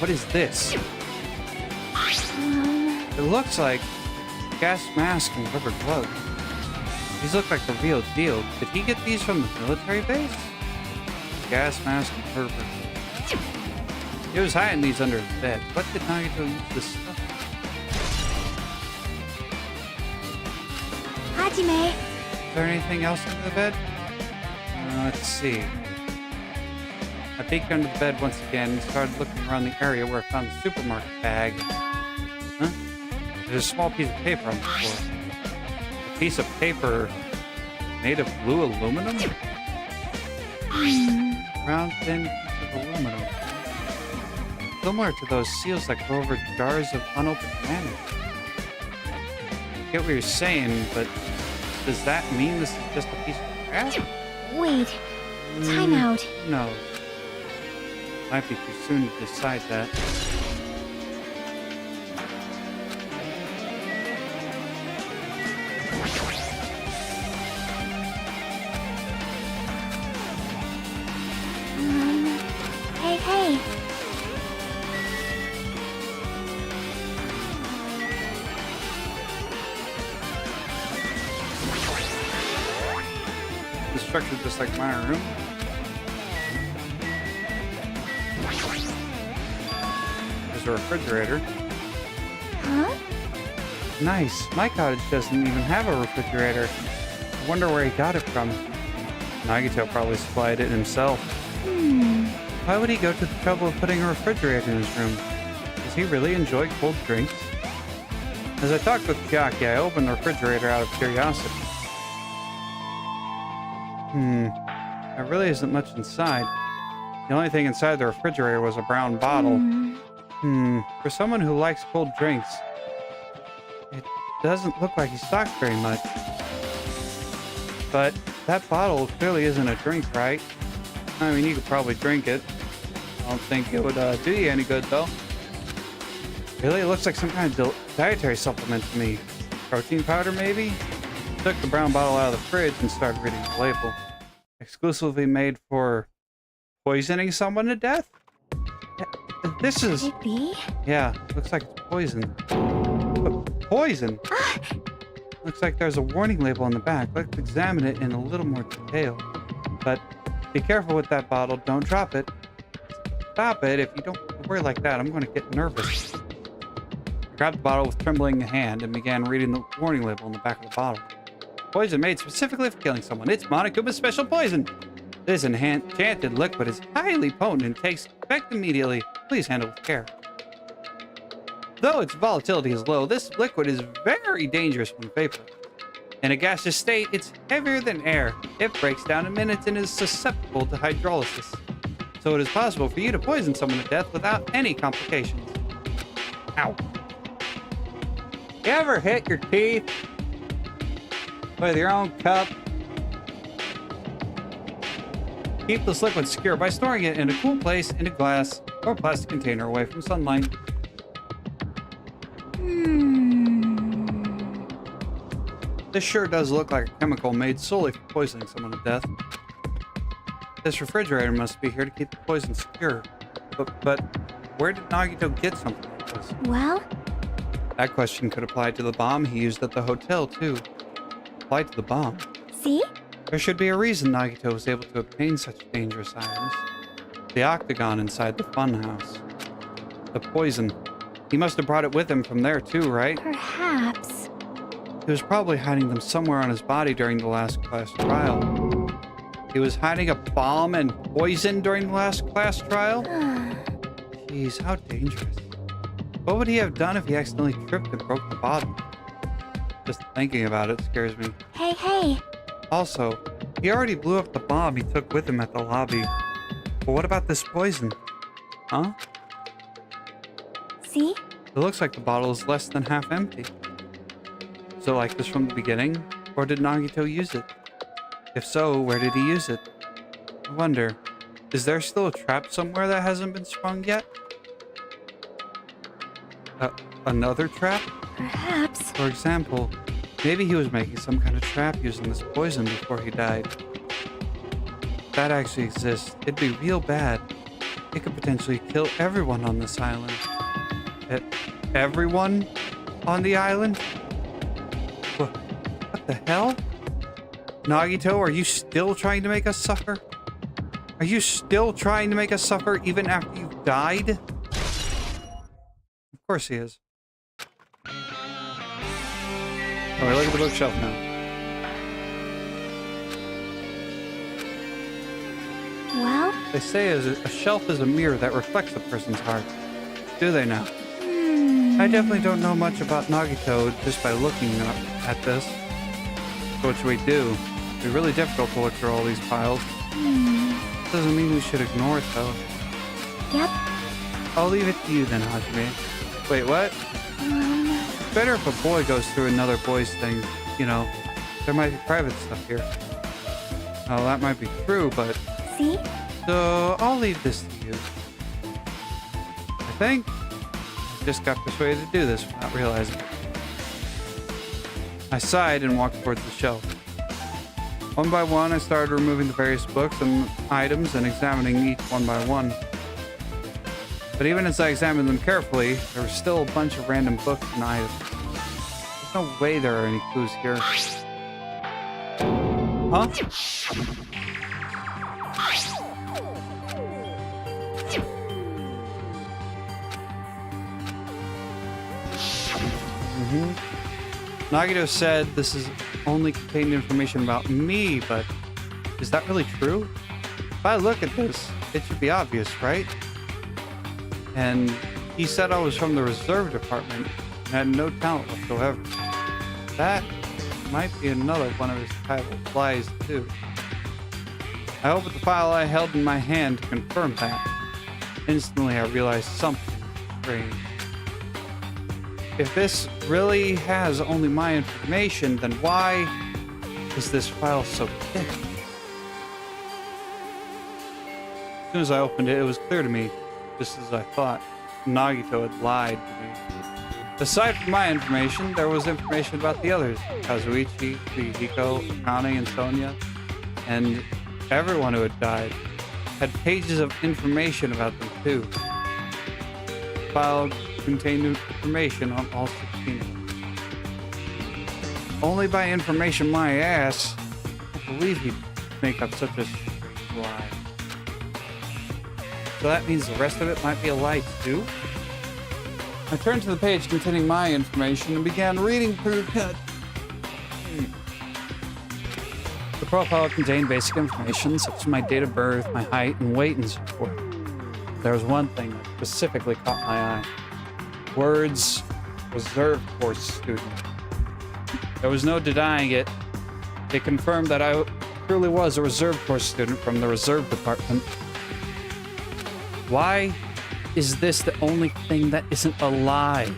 What is this? It looks like a gas mask and rubber gloves. These look like the real deal. Did he get these from the military base? Gas mask and rubber gloves. He was hiding these under his bed. What did Nagito use this stuff? Hajime. Is there anything else under the bed? Let's see. I peeked under the bed once again and started looking around the area where I found the supermarket bag. Huh? There's a small piece of paper on the floor. A piece of paper made of blue aluminum? Round, thin piece of aluminum. Similar to those seals that go over jars of unopened mayonnaise. I get what you're saying, but does that mean this is just a piece of crap? Wait. Time out. No. Might be too soon to decide that. Hey. The structure just like my room. There's a refrigerator. Huh? Nice. My cottage doesn't even have a refrigerator. I wonder where he got it from. Nagito probably supplied it himself. Why would he go to the trouble of putting a refrigerator in his room? Does he really enjoy cold drinks? As I talked with Chiaki, I opened the refrigerator out of curiosity. There really isn't much inside. The only thing inside the refrigerator was a brown bottle. For someone who likes cold drinks, it doesn't look like he stocked very much. But that bottle clearly isn't a drink, right? I mean, you could probably drink it. I don't think it would do you any good, though. Really, it looks like some kind of dietary supplement to me. Protein powder, maybe? Took the brown bottle out of the fridge and started reading the label. Exclusively made for poisoning someone to death? This is... Could it be? Yeah, looks like it's poison. But poison? Looks like there's a warning label on the back. Let's examine it in a little more detail. But be careful with that bottle. Don't drop it. Stop it. If you don't worry like that, I'm going to get nervous. I grabbed the bottle with trembling hand and began reading the warning label on the back of the bottle. Poison made specifically for killing someone. It's Monokuma's special poison. This enchanted liquid is highly potent and takes effect immediately. Please handle with care. Though its volatility is low, this liquid is very dangerous when vapor. In a gaseous state, it's heavier than air. It breaks down in minutes and is susceptible to hydrolysis. So it is possible for you to poison someone to death without any complications. Ow. You ever hit your teeth with your own cup? Keep this liquid secure by storing it in a cool place in a glass or plastic container away from sunlight. This sure does look like a chemical made solely for poisoning someone to death. This refrigerator must be here to keep the poison secure. But where did Nagito get something like this? Well? That question could apply to the bomb he used at the hotel, too. Apply to the bomb. See? There should be a reason Nagito was able to obtain such dangerous items. The octagon inside the funhouse. The poison. He must have brought it with him from there too, right? Perhaps. He was probably hiding them somewhere on his body during the last class trial. He was hiding a bomb and poison during the last class trial? Jeez, how dangerous. What would he have done if he accidentally tripped and broke the bottom? Just thinking about it scares me. Hey, hey. Also, he already blew up the bomb he took with him at the lobby. But what about this poison? Huh? See? It looks like the bottle is less than half empty. So like this from the beginning? Or did Nagito use it? If so, where did he use it? I wonder, is there still a trap somewhere that hasn't been sprung yet? Another trap? Perhaps. For example, maybe he was making some kind of trap using this poison before he died. If that actually exists, it'd be real bad. It could potentially kill everyone on this island. Everyone on the island? What the hell? Nagito, are you still trying to make us suffer? Are you still trying to make us suffer even after you've died? Of course he is. Alright, look at the bookshelf now. Well? They say a shelf is a mirror that reflects a person's heart. Do they now? I definitely don't know much about Nagito just by looking at this. So what should we do? It'd be really difficult to look through all these piles. Doesn't mean we should ignore it though. Yep. I'll leave it to you then, Hajime. Wait, what? It's better if a boy goes through another boy's thing. You know, there might be private stuff here. Well, that might be true, but... See? So, I'll leave this to you. I think I just got persuaded to do this without realizing it. I sighed and walked towards the shelf. One by one, I started removing the various books and items and examining each one by one. But even as I examined them carefully, there were still a bunch of random books and items. There's no way there are any clues here. Huh? Nagito said this is only contained information about me, but is that really true? If I look at this, it should be obvious, right? And he said I was from the reserve department and had no talent whatsoever. That might be another one of his title lies too. I opened the file I held in my hand to confirm that. Instantly I realized something strange. If this really has only my information, then why is this file so thick? As soon as I opened it, it was clear to me, just as I thought, Nagito had lied to me. Aside from my information, there was information about the others, Kazuichi, Hiko, Akane, and Sonia, and everyone who had died had pages of information about them too. The file contained information on all 16 of them. Only by information my ass, I believe he'd make up such a strange lie. So that means the rest of it might be a lie too? I turned to the page containing my information and began reading through it. The profile contained basic information such as my date of birth, my height, and weight, and so forth. There was one thing that specifically caught my eye. Words, reserve course student. There was no denying it. They confirmed that I truly was a reserve course student from the reserve department. Why is this the only thing that isn't a lie?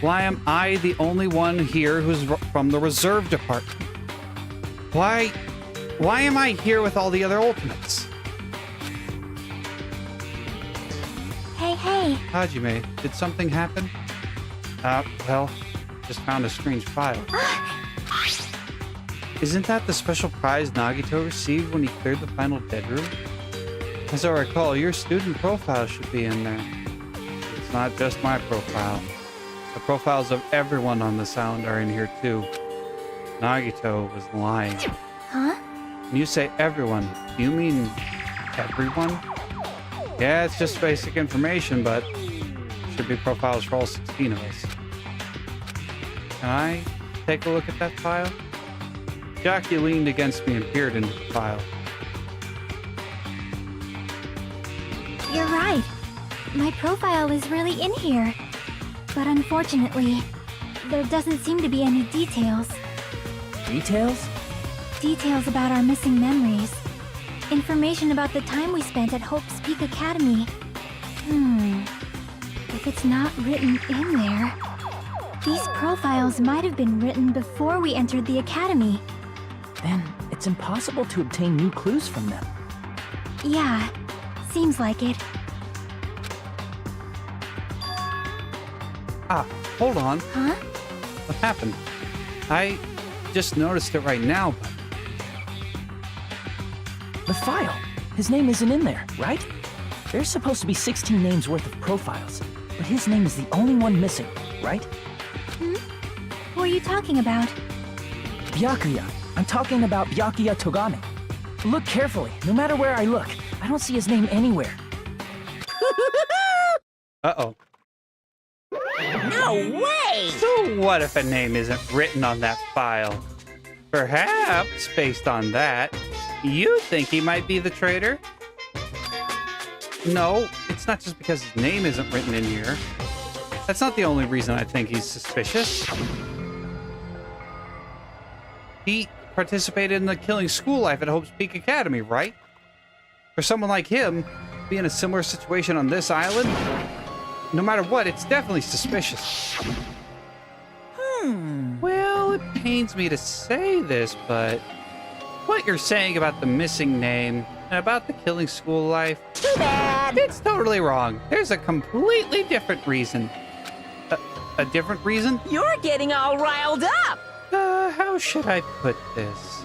Why am I the only one here who's from the reserve department? Why am I here with all the other ultimates? Hey. Hajime, did something happen? Well, just found a strange file. Isn't that the special prize Nagito received when he cleared the final dead room? As I recall, your student profile should be in there. It's not just my profile. The profiles of everyone on this island are in here too. Nagito was lying. Huh? When you say everyone, do you mean everyone? Yeah, it's just basic information, but should be profiles for all 16 of us. Can I take a look at that file? Jackie leaned against me and peered into the file. You're right. My profile is really in here. But unfortunately, there doesn't seem to be any details. Details? Details about our missing memories. Information about the time we spent at Hope's Peak Academy. If it's not written in there... These profiles might have been written before we entered the academy. Then it's impossible to obtain new clues from them. Yeah, seems like it. Ah, hold on. Huh? What happened? I just noticed it right now, but... The file. His name isn't in there, right? There's supposed to be 16 names worth of profiles, but his name is the only one missing, right? What are you talking about? Byakuya. I'm talking about Byakuya Togami. Look carefully. No matter where I look, I don't see his name anywhere. Uh-oh. No way! So what if a name isn't written on that file? Perhaps, based on that, you think he might be the traitor? No, it's not just because his name isn't written in here. That's not the only reason I think he's suspicious. He participated in the killing school life at Hope's Peak Academy, right? For someone like him, to be in a similar situation on this island, no matter what, it's definitely suspicious. Well, it pains me to say this, but what you're saying about the missing name and about the killing school life, Too bad! it's totally wrong. There's a completely different reason. A different reason? You're getting all riled up! How should I put this?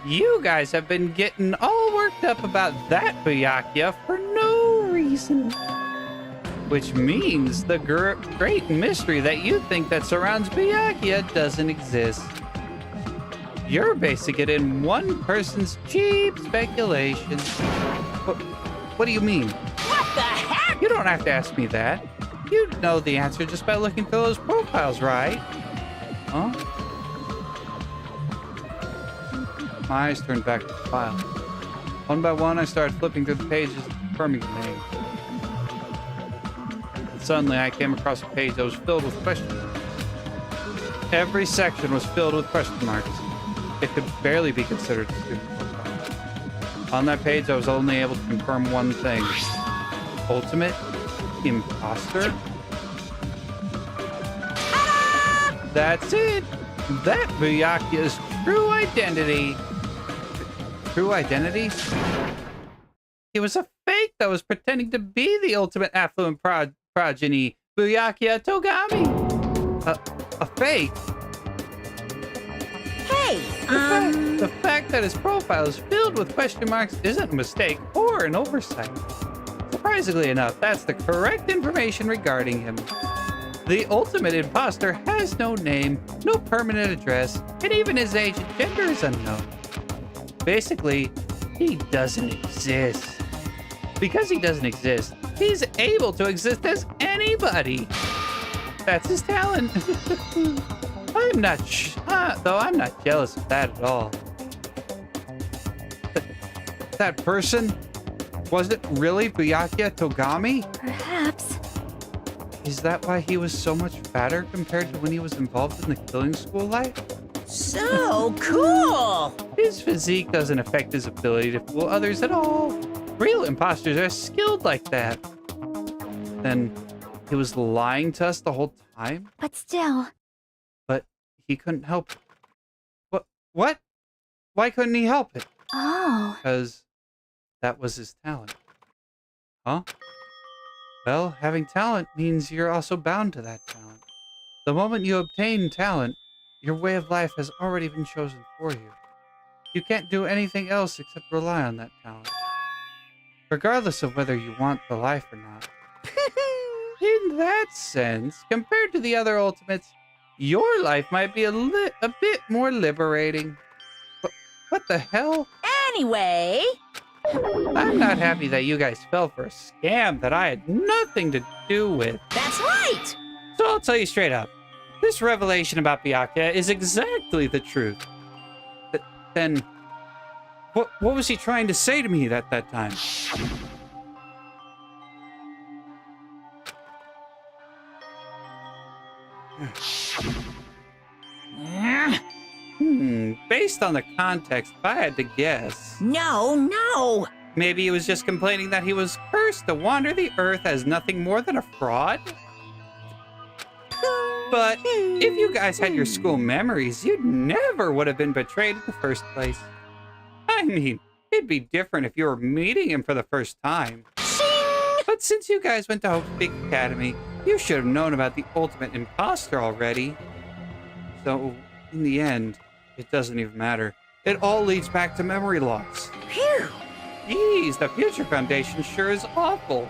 You guys have been getting all worked up about that Byakuya for no reason. Which means the great mystery that you think that surrounds Byakuya doesn't exist. You're basing it in one person's cheap speculation. What do you mean? What the heck? You don't have to ask me that. You know the answer just by looking through those profiles, right? Huh? My eyes turned back to the file. One by one, I started flipping through the pages, confirming the name. And suddenly, I came across a page that was filled with questions. Every section was filled with question marks. It could barely be considered a student profile. On that page, I was only able to confirm one thing. Ultimate imposter? That's it! That Byakuya's true identity. True identity? He was a fake that was pretending to be the ultimate affluent progeny, Byakuya Togami. A fake? Hey, The fact that his profile is filled with question marks isn't a mistake or an oversight. Surprisingly enough, that's the correct information regarding him. The ultimate imposter has no name, no permanent address, and even his age and gender is unknown. Basically, he doesn't exist. Because he doesn't exist, he's able to exist as anybody. That's his talent. I'm not jealous of that at all. That person? Was it really Byakuya Togami? Perhaps. Is that why he was so much fatter compared to when he was involved in the killing school life? so cool! His physique doesn't affect his ability to fool others at all. Real imposters are skilled like that. Then he was lying to us the whole time? But still, But he couldn't help it. What? Why couldn't he help it? oh, Because that was his talent. Huh? Well, having talent means you're also bound to that talent. The moment you obtain talent, your way of life has already been chosen for you. You can't do anything else except rely on that talent. Regardless of whether you want the life or not. In that sense, compared to the other ultimates, your life might be a bit more liberating. What the hell? Anyway, I'm not happy that you guys fell for a scam that I had nothing to do with. That's right! So I'll tell you straight up. This revelation about Byakuya is exactly the truth. Then, what was he trying to say to me at that time? Based on the context, if I had to guess, No! maybe he was just complaining that he was cursed to wander the earth as nothing more than a fraud? But if you guys had your school memories, you never would have been betrayed in the first place. I mean, it'd be different if you were meeting him for the first time. But since you guys went to Hope's Peak Academy, you should have known about the ultimate imposter already. So, in the end, it doesn't even matter. It all leads back to memory loss. Phew! Jeez, the Future Foundation sure is awful.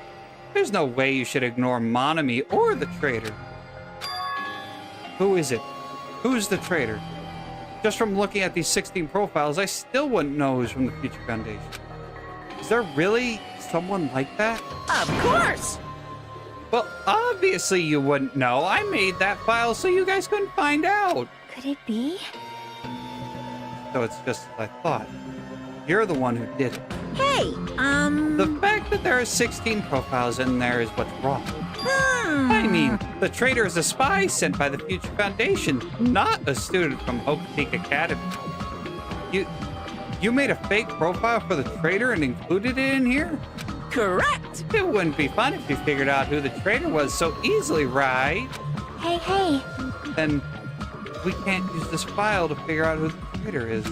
There's no way you should ignore Monami or the traitor. Who is it? Who's the traitor? Just from looking at these 16 profiles, I still wouldn't know who's from the Future Foundation. Is there really someone like that? Of course! Well, obviously you wouldn't know. I made that file so you guys couldn't find out. Could it be? So it's just as I thought. You're the one who did it. Hey, The fact that there are 16 profiles in there is what's wrong. I mean, the traitor is a spy sent by the Future Foundation, not a student from Hope Peak Academy. You made a fake profile for the traitor and included it in here? Correct! It wouldn't be fun if you figured out who the traitor was so easily, right? Hey. Then we can't use this file to figure out who the traitor is.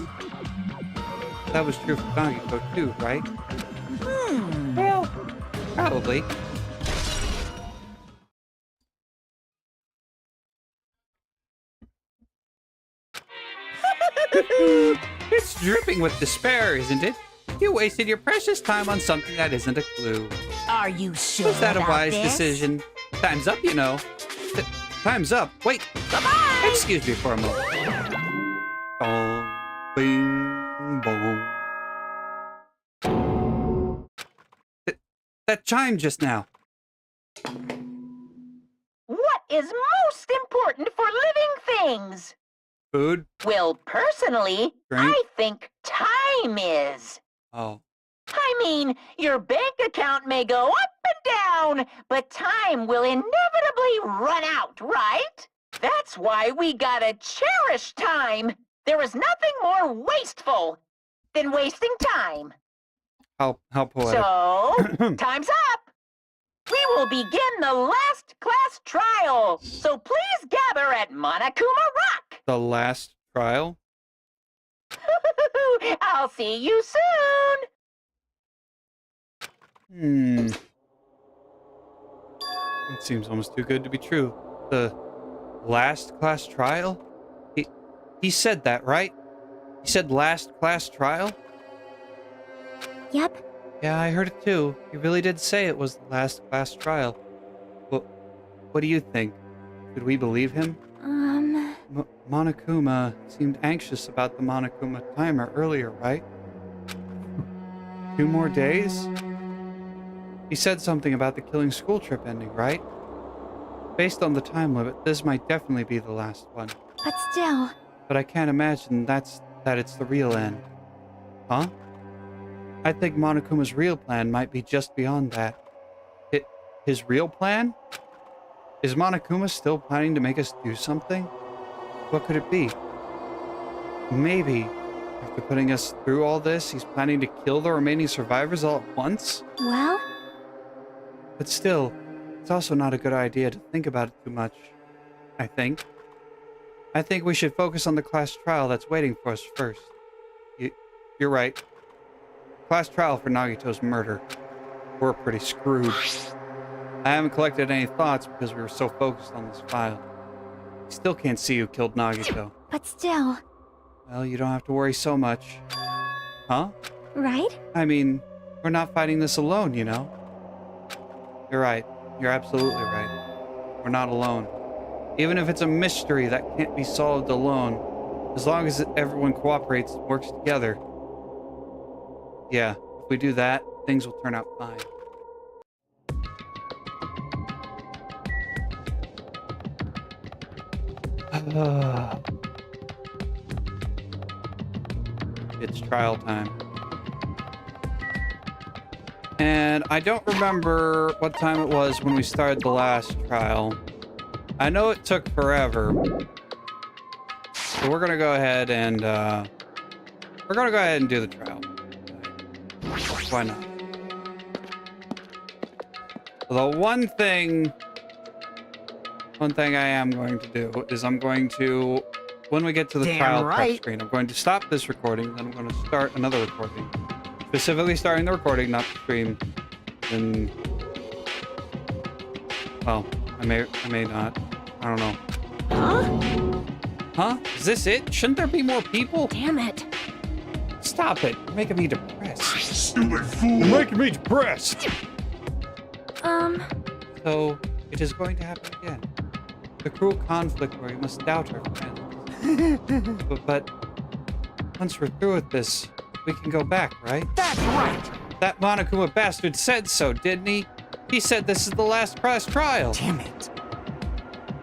That was true for Nagito too, right? Well, probably. It's dripping with despair, isn't it? You wasted your precious time on something that isn't a clue. Are you sure Was that a about wise this? decision? Time's up, you know. Time's up. Wait. Bye-bye! Excuse me for a moment. Bong, bing, bong. That chime just now. What is most important for living things? Food? Well, personally, Drink? I think time is. Oh. I mean, your bank account may go up and down, but time will inevitably run out, right? That's why we gotta cherish time. There is nothing more wasteful than wasting time. How poetic. So, time's up. We will begin the last class trial. So please gather at Monokuma Rock. The last trial? I'll see you soon. It seems almost too good to be true. The last class trial? He said that, right? He said last class trial? Yep. Yeah, I heard it too. He really did say it was the last class trial. What do you think? Should we believe him? Monokuma seemed anxious about the Monokuma timer earlier, right? 2 more days? He said something about the killing school trip ending, right? Based on the time limit, this might definitely be the last one. But still. But I can't imagine that it's the real end. Huh? I think Monokuma's real plan might be just beyond that. His real plan? Is Monokuma still planning to make us do something? What could it be? Maybe, after putting us through all this, he's planning to kill the remaining survivors all at once? Well? But still, it's also not a good idea to think about it too much, I think. I think we should focus on the class trial that's waiting for us first. You're right. Class trial for Nagito's murder. We're pretty screwed. I haven't collected any thoughts because we were so focused on this file. I still can't see who killed Nagito. But still. Well, you don't have to worry so much. Huh? Right? I mean, we're not fighting this alone, you know? You're right. You're absolutely right. We're not alone. Even if it's a mystery that can't be solved alone, as long as everyone cooperates and works together. Yeah, If we do that, things will turn out fine. It's trial time. And I don't remember what time it was when we started the last trial. I know it took forever. So we're gonna go ahead and do the trial. Why not? The one thing I am going to do is I'm going to, when we get to the Damn trial prep right. screen, I'm going to stop this recording, then I'm going to start another recording. Specifically starting the recording, not the stream. And, well, I may not. I don't know. Huh? Is this it? Shouldn't there be more people? Damn it. Stop it. You're making me depressed. Stupid fool! You're making me depressed! So, it is going to happen again. The cruel conflict where we must doubt our friends. but once we're through with this, we can go back, right? That's right! That Monokuma bastard said so, didn't he? He said this is the last class trial. Damn it.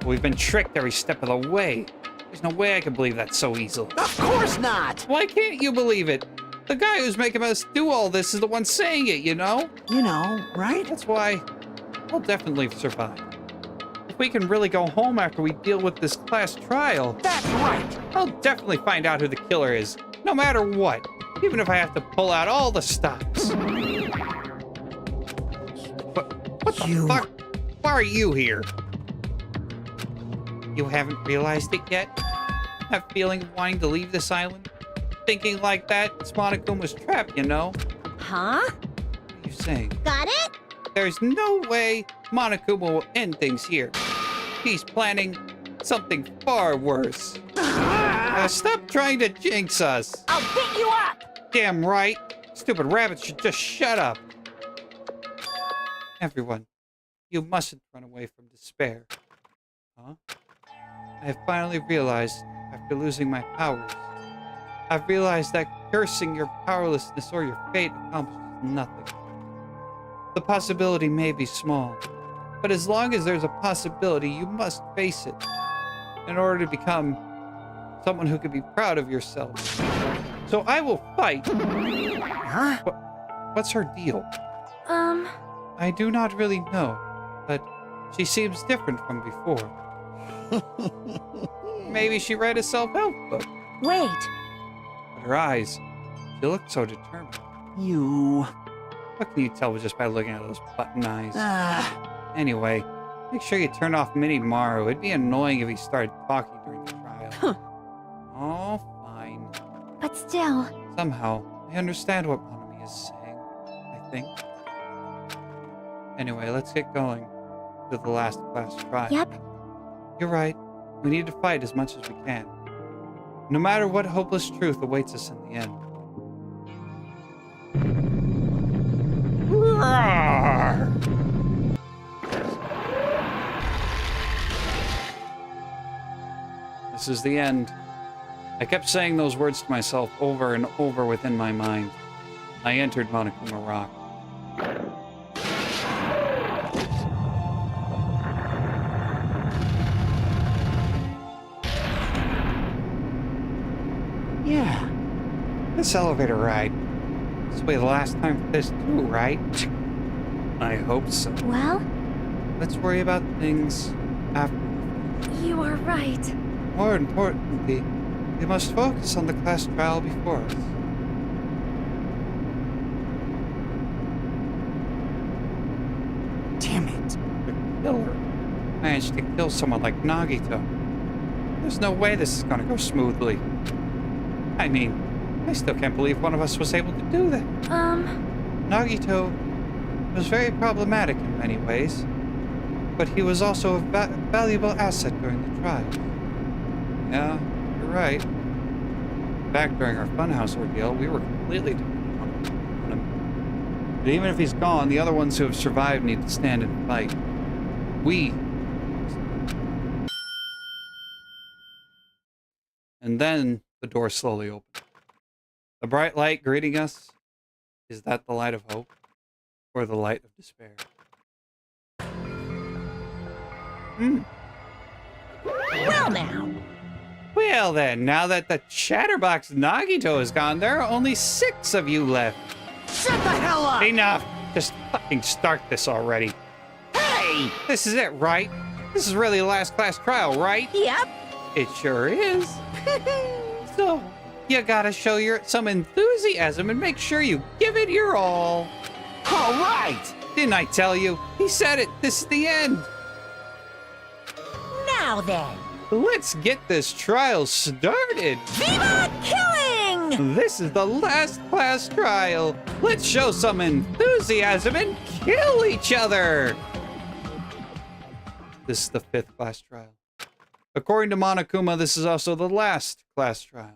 We've been tricked every step of the way. There's no way I can believe that so easily. Of course not! Why can't you believe it? The guy who's making us do all this is the one saying it, you know? You know, right? That's why I'll definitely survive. If we can really go home after we deal with this class trial, That's right! I'll definitely find out who the killer is, no matter what. Even if I have to pull out all the stops. What the fuck? Why are you here? You haven't realized it yet? That feeling of wanting to leave this island? Thinking like that, it's Monokuma's trap, you know? Huh? What are you saying? Got it? There's no way Monokuma will end things here. He's planning something far worse. Stop trying to jinx us. I'll beat you up! Damn right. Stupid rabbits should just shut up. Everyone, you mustn't run away from despair. Huh? I have finally realized, after losing my powers, I've realized that cursing your powerlessness or your fate accomplishes nothing. The possibility may be small, but as long as there's a possibility, you must face it in order to become someone who can be proud of yourself. So I will fight. Huh? What's her deal? I do not really know, but she seems different from before. Maybe she read a self-help book. Wait. But her eyes, she looked so determined. You... What can you tell just by looking at those button eyes? Ah, Anyway, make sure you turn off Mini Maru. It'd be annoying if he started talking during the trial. Oh, fine. But still, Somehow, I understand what Monami is saying, I think. Anyway, let's get going to the last class trial. yep. You're right. We need to fight as much as we can. No matter what hopeless truth awaits us in the end. This is the end. I kept saying those words to myself over and over within my mind. I entered Monokuma Rock. yeah. This elevator ride. This will be the last time for this too, right? I hope so. Well, Let's worry about things after. You are right. More importantly, we must focus on the class trial before us. Damn it. The killer managed to kill someone like Nagito. There's no way this is gonna go smoothly. I mean, I still can't believe one of us was able to do that. Nagito was very problematic in many ways, but he was also a valuable asset during the trial. Yeah, you're right. Back during our funhouse ordeal, we were completely dependent on him. But even if he's gone, the other ones who have survived need to stand and fight. We. And then the door slowly opened. The bright light greeting us Is that the light of hope? Or the light of despair? Well now, Well then, now that the chatterbox Nagito is gone, there are only 6 of you left. Shut the hell up! Enough! Just fucking start this already. Hey! This is it, right? This is really the last class trial, right? yep. It sure is. So, you gotta show some enthusiasm and make sure you give it your all. All right! Didn't I tell you? He said it. This is the end. Now then, Let's get this trial started. Viva Killing! This is the last class trial. Let's show some enthusiasm and kill each other. This is the 5th class trial. According to Monokuma, this is also the last class trial.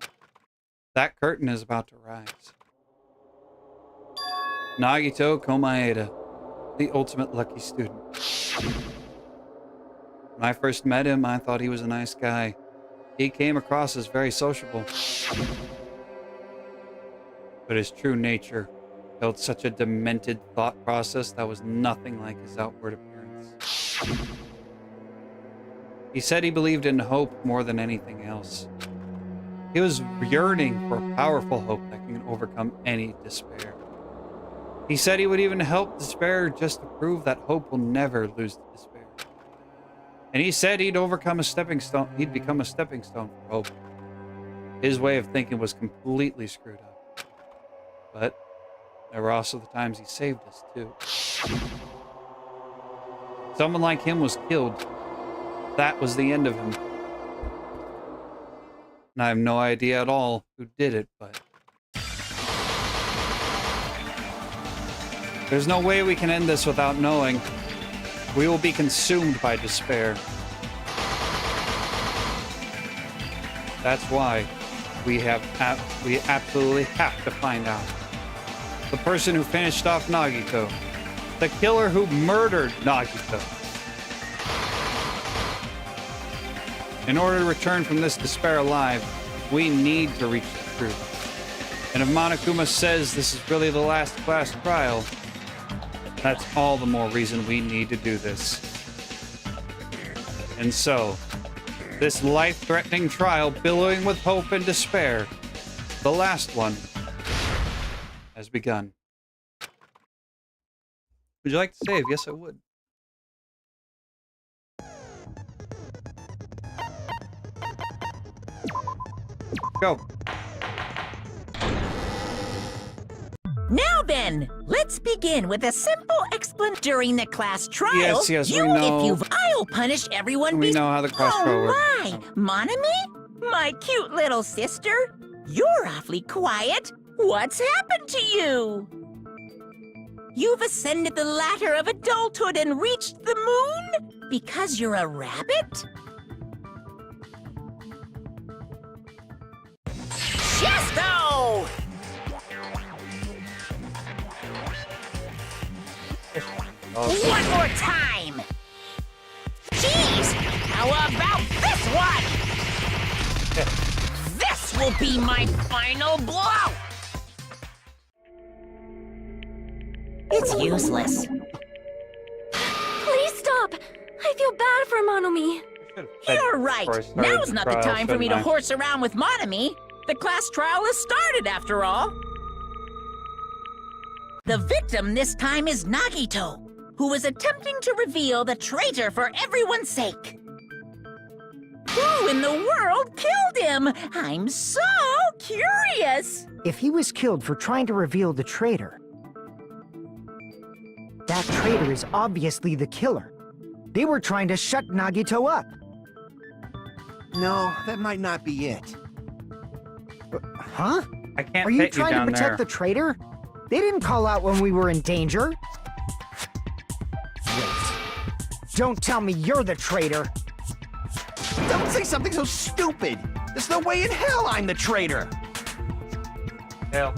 That curtain is about to rise. Nagito Komaeda, the ultimate lucky student. When I first met him, I thought he was a nice guy. He came across as very sociable. But his true nature held such a demented thought process that was nothing like his outward appearance. He said he believed in hope more than anything else. He was yearning for a powerful hope that can overcome any despair. He said he would even help despair just to prove that hope will never lose to despair. And he said he'd become a stepping stone for hope. His way of thinking was completely screwed up. But there were also the times he saved us, too. Someone like him was killed. That was the end of him. And I have no idea at all who did it, but there's no way we can end this without knowing. We will be consumed by despair. That's why we absolutely have to find out. The person who finished off Nagito. The killer who murdered Nagito. In order to return from this despair alive, we need to reach the truth. And if Monokuma says this is really the last class trial, that's all the more reason we need to do this. And so, this life-threatening trial billowing with hope and despair, the last one, has begun. Would you like to save? Yes, I would. Go. Now then, let's begin with a simple explanation. During the class trial, Yes, we know. I'll punish everyone. We know how the class trial works. Oh my, Monami? My cute little sister? You're awfully quiet. What's happened to you? You've ascended the ladder of adulthood and reached the moon? Because you're a rabbit? Chesto! One more time! Jeez! How about this one? This will be my final blow! It's useless. Please stop! I feel bad for Monomi. You're right. Now's not the time for me to horse around with Monami. The class trial has started, after all. The victim this time is Nagito, who is attempting to reveal the traitor for everyone's sake. Who in the world killed him? I'm so curious. If he was killed for trying to reveal the traitor, that traitor is obviously the killer. They were trying to shut Nagito up. No, that might not be it. Huh? I can't Are you fit you trying to down protect there. the traitor? They didn't call out when we were in danger. Wait. Don't tell me you're the traitor. Don't say something so stupid! There's no way in hell I'm the traitor! Hell.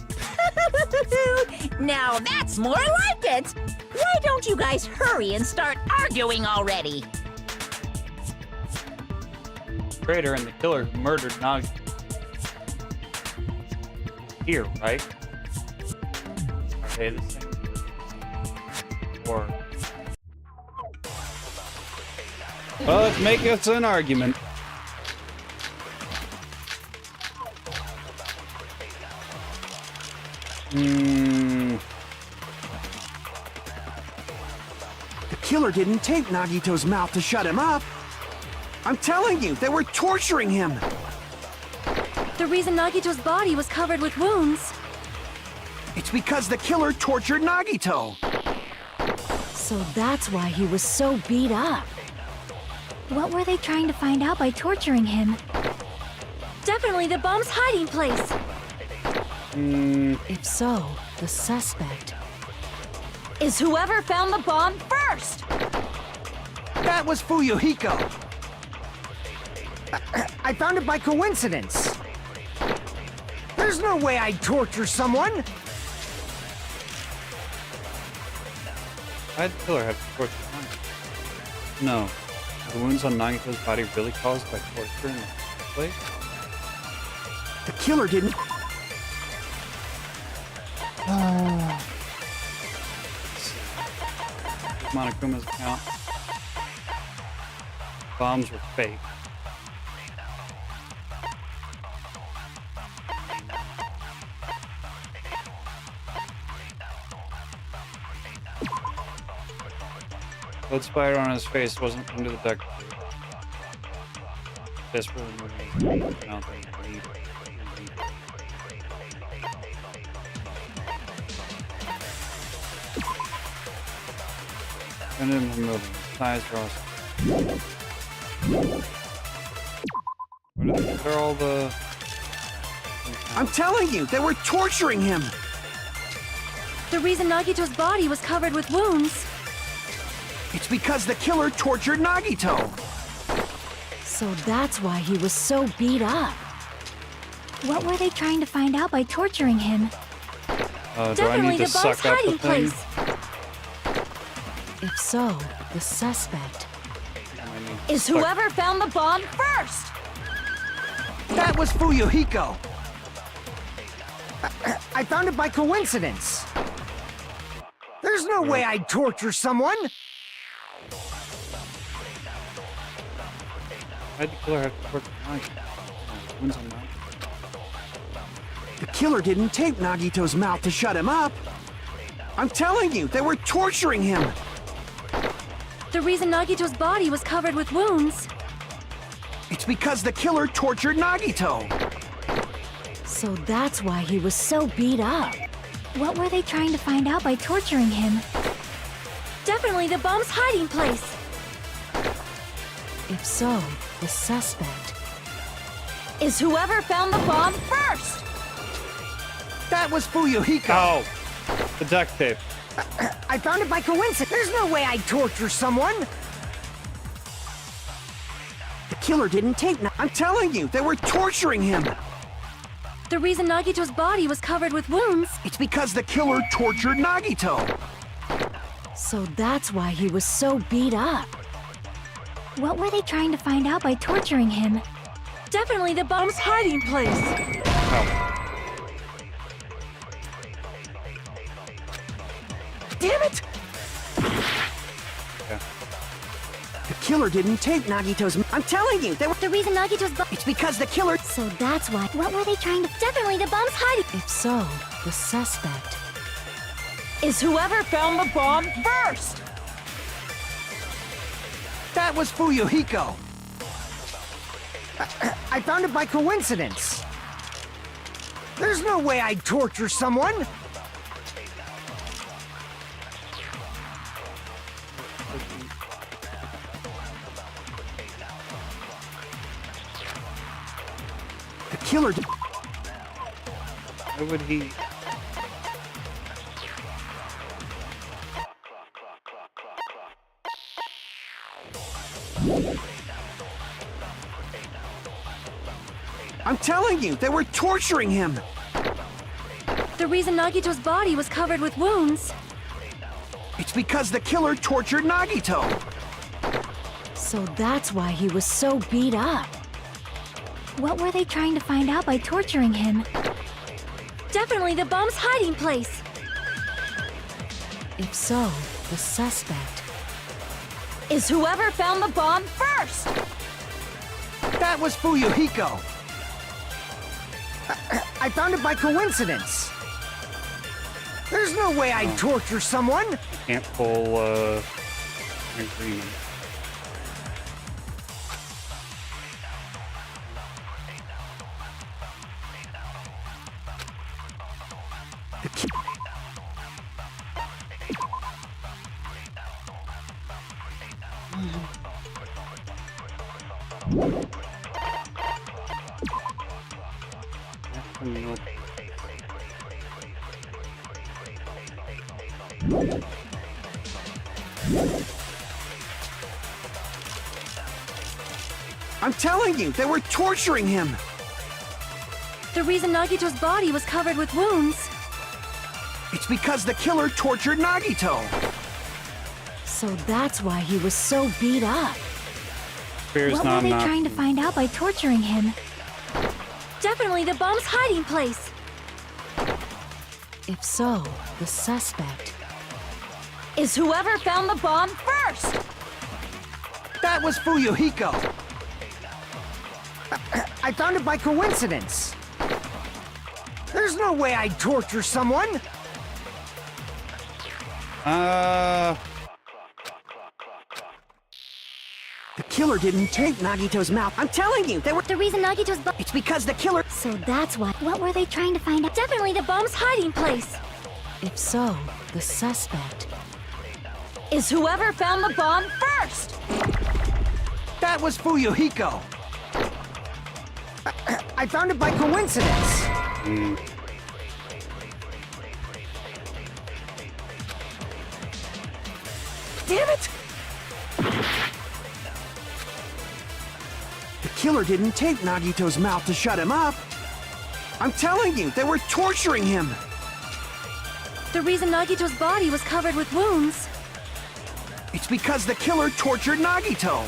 Now that's more like it. Why don't you guys hurry and start arguing already? Traitor and the killer who murdered Nagito. Here, right? say the same? Or... Well, let's make us an argument. The killer didn't tape Nagito's mouth to shut him up. I'm telling you, they were torturing him. The reason Nagito's body was covered with wounds. It's because the killer tortured Nagito. So that's why he was so beat up. What were they trying to find out by torturing him? Definitely the bomb's hiding place. If so, the suspect is whoever found the bomb first! That was Fuyuhiko. I found it by coincidence. There's no way I'd torture someone. Why'd the killer have to torture Nagito? No. Are the wounds on Nagito's body really caused by torture in the first place? The killer didn't... Monokuma's account. Bombs were fake. Blood spider on his face wasn't under the duct tape. Desperately moving his mouth and bleeding. And then moving. His eyes are also... Where are all the... I'm telling you, they were torturing him. The reason Nagito's body was covered with wounds. It's because the killer tortured Nagito. So that's why he was so beat up. What were they trying to find out by torturing him? Do I Definitely need to the bomb's suck up the hiding thing? place. If so, the suspect I need to is suck- whoever found the bomb first! That was Fuyuhiko. I found it by coincidence. There's no way I'd torture someone. Why'd the killer have to torture Nagito? Wounds on Nagito. The killer didn't tape Nagito's mouth to shut him up. I'm telling you, they were torturing him. The reason Nagito's body was covered with wounds. It's because the killer tortured Nagito. So that's why he was so beat up. What were they trying to find out by torturing him? Definitely the bomb's hiding place. If so, the suspect is whoever found the bomb first! That was Fuyuhiko. Oh! The duct tape. I found it by coincidence. There's no way I'd torture someone. The killer didn't tape. I'm telling you, they were torturing him. The reason Nagito's body was covered with wounds. It's because the killer tortured Nagito. So that's why he was so beat up. What were they trying to find out by torturing him? Definitely the bomb's hiding place. Oh. Damn it! Yeah. The killer didn't tape Nagito's... I'm telling you, they were... The reason Nagito's body... It's because the killer... So that's why... What were they trying to... Definitely the bomb's hiding... If so, the suspect is whoever found the bomb first! That was Fuyuhiko. I found it by coincidence. There's no way I'd torture someone. The killer... Why would he... I'm telling you, they were torturing him. The reason Nagito's body was covered with wounds. It's because the killer tortured Nagito. So that's why he was so beat up. What were they trying to find out by torturing him? Definitely the bomb's hiding place. If so, the suspect is whoever found the bomb first! That was Fuyuhiko. I found it by coincidence. There's no way I'd torture someone. Can't pull an agreement. I'm telling you, they were torturing him. The reason Nagito's body was covered with wounds. It's because the killer tortured Nagito. So that's why he was so beat up. Fear's What not were they enough. trying to find out by torturing him? Definitely the bomb's hiding place! If so, the suspect is whoever found the bomb first! That was Fuyuhiko. I found it by coincidence. There's no way I'd torture someone. The killer didn't take Nagito's mouth. I'm telling you, they were... The reason Nagito's bo- It's because the killer... So that's why. What were they trying to find out? Definitely the bomb's hiding place! If so, the suspect is whoever found the bomb first! That was Fuyuhiko. I found it by coincidence. Damn it! The killer didn't take Nagito's mouth to shut him up. I'm telling you, they were torturing him. The reason Nagito's body was covered with wounds. It's because the killer tortured Nagito.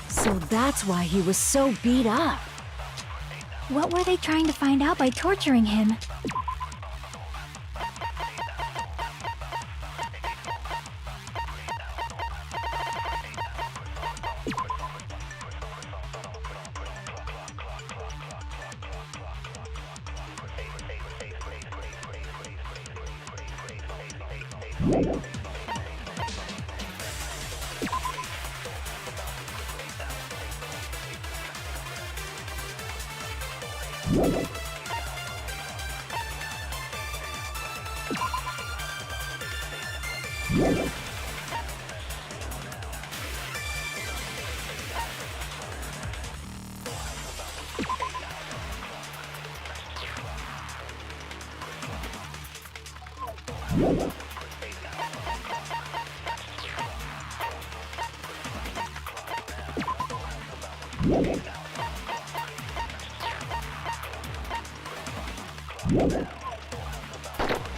So that's why he was so beat up. What were they trying to find out by torturing him?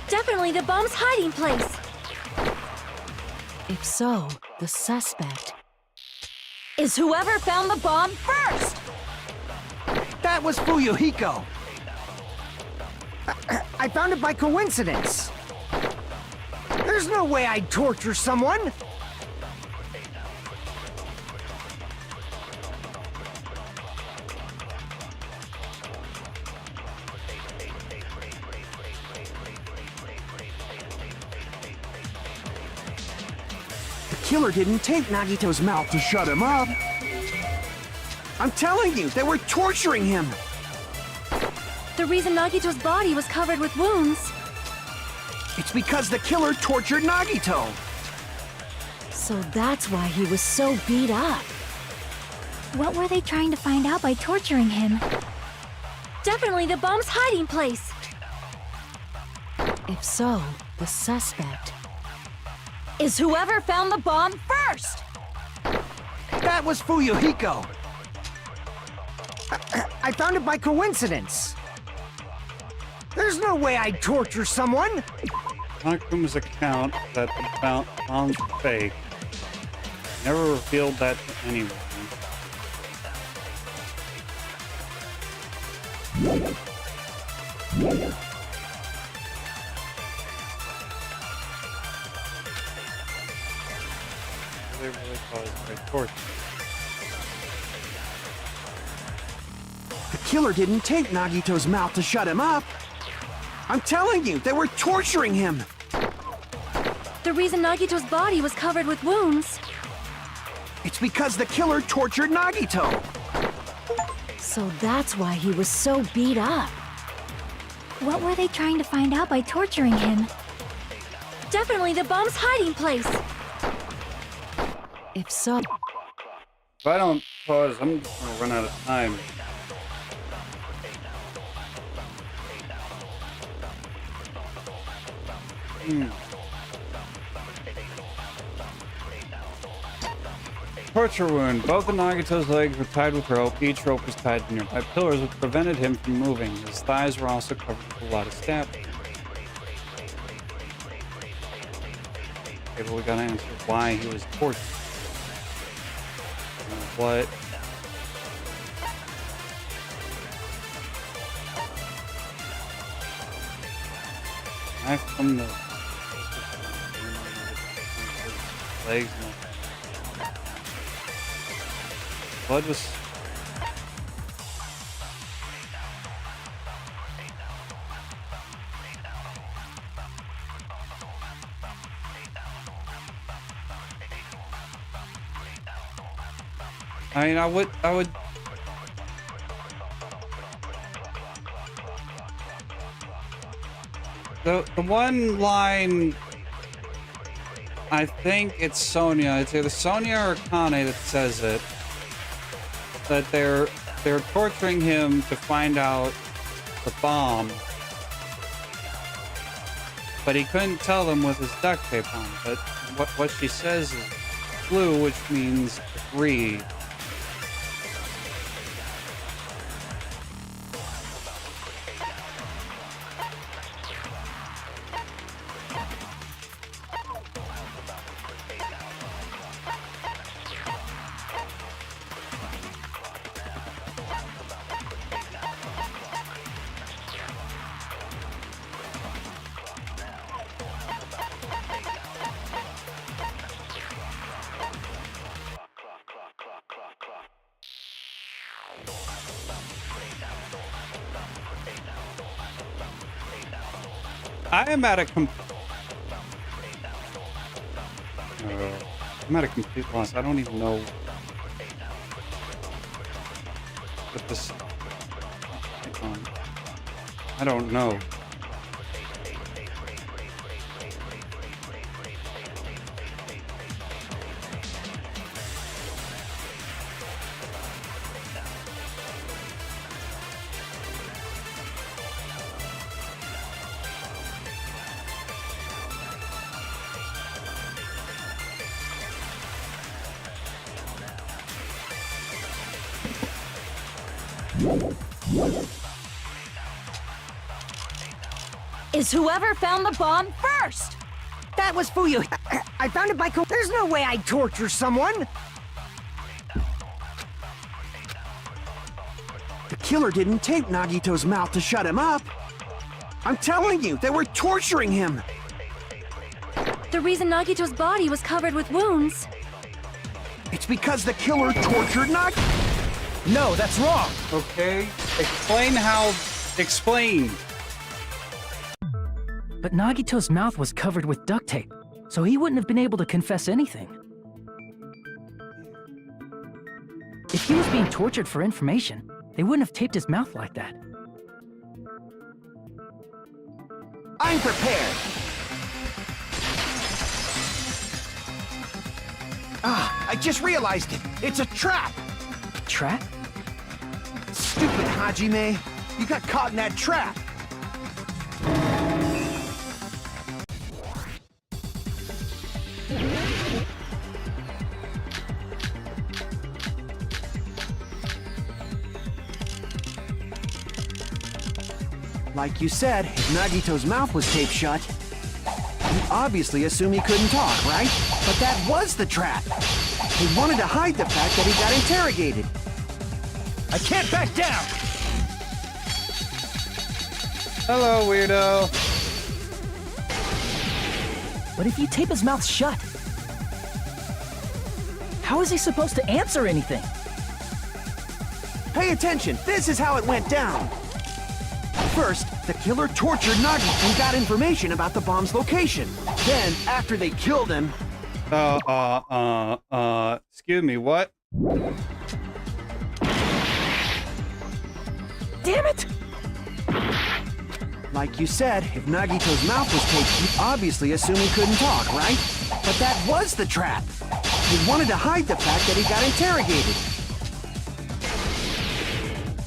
Definitely the bomb's hiding place! If so, the suspect is whoever found the bomb first! That was Fuyuhiko. I found it by coincidence. There's no way I'd torture someone. The killer didn't take Nagito's mouth to shut him up. I'm telling you, they were torturing him. The reason Nagito's body was covered with wounds. It's because the killer tortured Nagito. So that's why he was so beat up. What were they trying to find out by torturing him? Definitely the bomb's hiding place! If so, the suspect is whoever found the bomb first! That was Fuyuhiko. I found it by coincidence. There's no way I'd torture someone. Takuma's account that the bomb's fake. Never revealed that to anyone. they really caused by torture. The killer didn't tape Nagito's mouth to shut him up. I'm telling you, they were torturing him. The reason Nagito's body was covered with wounds. It's because the killer tortured Nagito. So that's why he was so beat up. What were they trying to find out by torturing him? Definitely the bomb's hiding place. If so, If I don't pause, I'm just gonna run out of time. Torture wound. Both of Nagito's legs were tied with rope. Each rope was tied to nearby pillars, which prevented him from moving. His thighs were also covered with a lot of stabbing. Okay, but we gotta answer why he was tortured. What? Knife from the legs. Blood was. I mean, I would. The one line, I think it's Sonia. It's either Sonia or Kane that says it. That they're torturing him to find out the bomb, but he couldn't tell them with his duct tape on. But what she says is blue, which means agree. I'm at a complete loss. I don't even know what this. I don't know. is whoever found the bomb first! That was Fuyu. I found it by There's no way I'd torture someone! The killer didn't tape Nagito's mouth to shut him up. I'm telling you, they were torturing him. The reason Nagito's body was covered with wounds. It's because the killer tortured Nagito. No, that's wrong! Okay, explain how... Explain! But Nagito's mouth was covered with duct tape, so he wouldn't have been able to confess anything. If he was being tortured for information, they wouldn't have taped his mouth like that. I'm prepared. I just realized it. It's a trap. Trap? Stupid Hajime. You got caught in that trap. Like you said, if Nagito's mouth was taped shut, you obviously assume he couldn't talk, right? But that was the trap. He wanted to hide the fact that he got interrogated. I can't back down! Hello, weirdo. But if you tape his mouth shut, How is he supposed to answer anything? Pay attention, this is how it went down. First, the killer tortured Nagi and got information about the bomb's location. Then, after they killed him... Excuse me, what? Damn it! Like you said, if Nagito's mouth was taped, you'd obviously assume he couldn't talk, right? But that was the trap. He wanted to hide the fact that he got interrogated.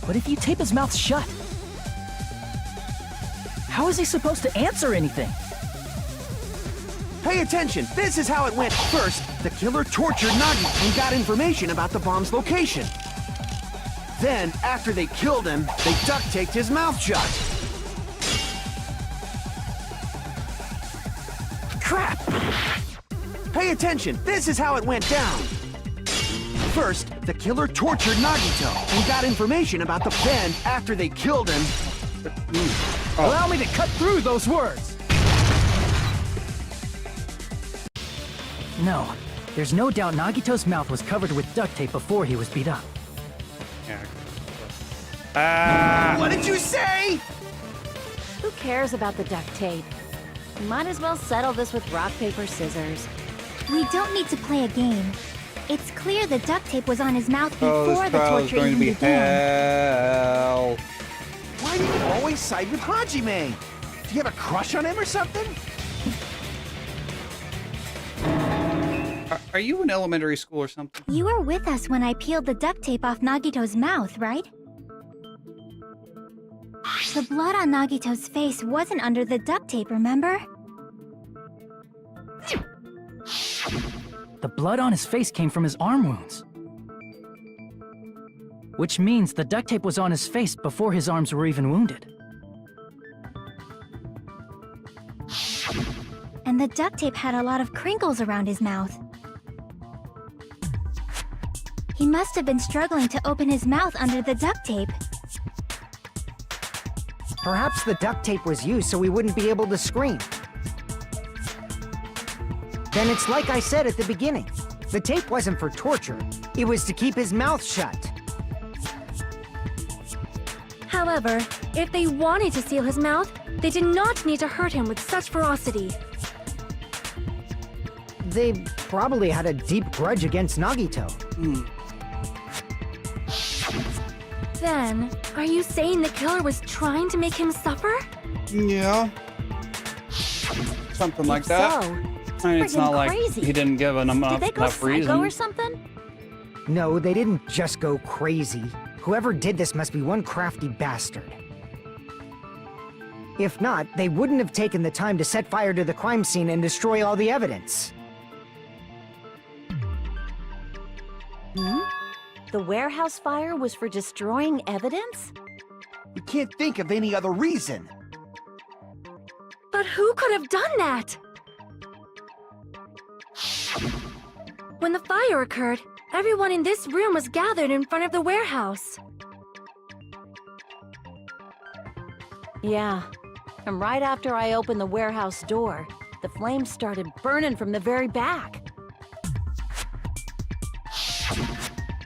But if you tape his mouth shut, how is he supposed to answer anything? Pay attention, this is how it went. First, the killer tortured Nagi and got information about the bomb's location. Then, after they killed him, they duct-taped his mouth shut. Crap! Pay attention, this is how it went down. First, the killer tortured Nagito and got information about the... Then, after they killed him... Allow me to cut through those words! No, there's no doubt Nagito's mouth was covered with duct tape before he was beat up. What did you say? Who cares about the duct tape? We might as well settle this with rock, paper, scissors. We don't need to play a game. It's clear the duct tape was on his mouth before the trial is torture going to even be began. hell. Why do you always side with Hajime? Do you have a crush on him or something? Are you in elementary school or something? You were with us when I peeled the duct tape off Nagito's mouth, right? The blood on Nagito's face wasn't under the duct tape, remember? The blood on his face came from his arm wounds. Which means the duct tape was on his face before his arms were even wounded. And the duct tape had a lot of crinkles around his mouth. He must have been struggling to open his mouth under the duct tape. Perhaps the duct tape was used so he wouldn't be able to scream. Then it's like I said at the beginning. The tape wasn't for torture. It was to keep his mouth shut. However, if they wanted to seal his mouth, they did not need to hurt him with such ferocity. They probably had a deep grudge against Nagito. Then, are you saying the killer was trying to make him suffer? Yeah. Something like If that. so, I mean, it's not like crazy. he didn't give enough Did they go psycho reason. or something? No, they didn't just go crazy. Whoever did this must be one crafty bastard. If not, they wouldn't have taken the time to set fire to the crime scene and destroy all the evidence. The warehouse fire was for destroying evidence? We can't think of any other reason. But who could have done that? When the fire occurred, everyone in this room was gathered in front of the warehouse. Yeah. And right after I opened the warehouse door, the flames started burning from the very back.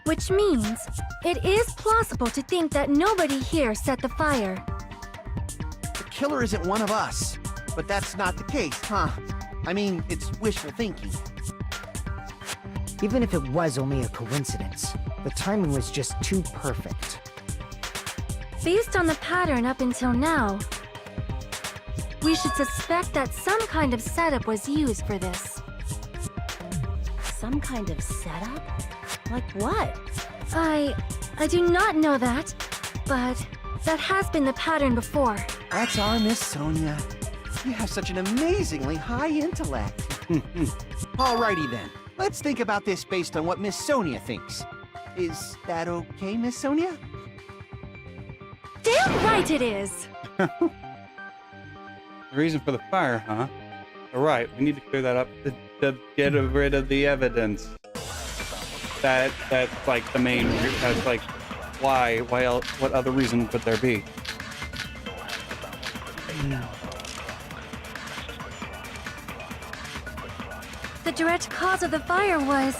Which means, it is plausible to think that nobody here set the fire. The killer isn't one of us. But that's not the case, huh? I mean, it's wishful thinking. Even if it was only a coincidence, the timing was just too perfect. Based on the pattern up until now, we should suspect that some kind of setup was used for this. Some kind of setup? Like what? I do not know that, but that has been the pattern before. That's our Miss Sonia. You have such an amazingly high intellect. Alrighty then. Let's think about this based on what Miss Sonia thinks. Is that okay, Miss Sonia? Damn right it is! The reason for the fire, huh? Alright, we need to clear that up to get rid of the evidence. That's like the main, that's like, why else, what other reason could there be? The direct cause of the fire was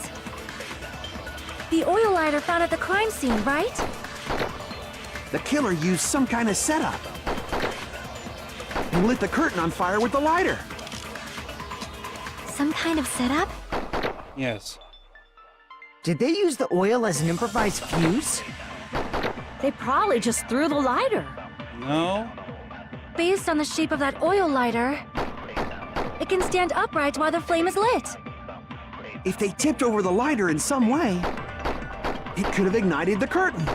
the oil lighter found at the crime scene, right? The killer used some kind of setup. He lit the curtain on fire with the lighter. Some kind of setup? Yes. Did they use the oil as an improvised fuse? They probably just threw the lighter. No. Based on the shape of that oil lighter, it can stand upright while the flame is lit. If they tipped over the lighter in some way, it could have ignited the curtain.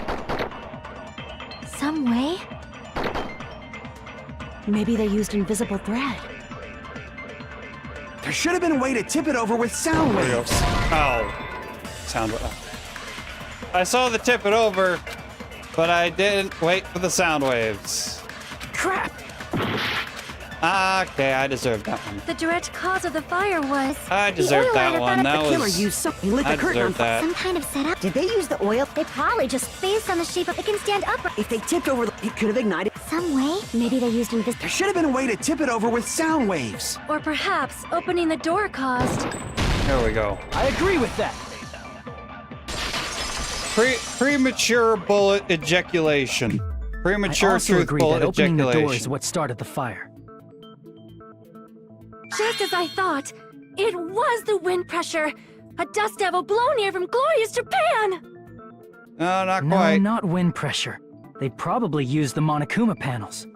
Some way? Maybe they used invisible thread. There should have been a way to tip it over with sound waves. Oh. Sound. I saw the tip it over, but I didn't wait for the sound waves. Crap! Okay, I deserved that one. The direct cause of the fire was... I deserved that one. That The killer was... used some. He lit the I curtain on deserved fire. that. Some kind of setup? Did they use the oil? They probably just based on the shape of it can stand upright. If they tipped over, it could have ignited. Some way? Maybe they used invisible. There should have been a way to tip it over with sound waves. Or perhaps opening the door caused... Here we go. I agree with that. Premature bullet ejaculation. I Premature also truth agree bullet that opening the door is ejaculation. what started the fire. Just as I thought, it was the wind pressure. A dust devil blown here from glorious Japan! No, not No, quite. not wind pressure. They probably used the Monokuma panels.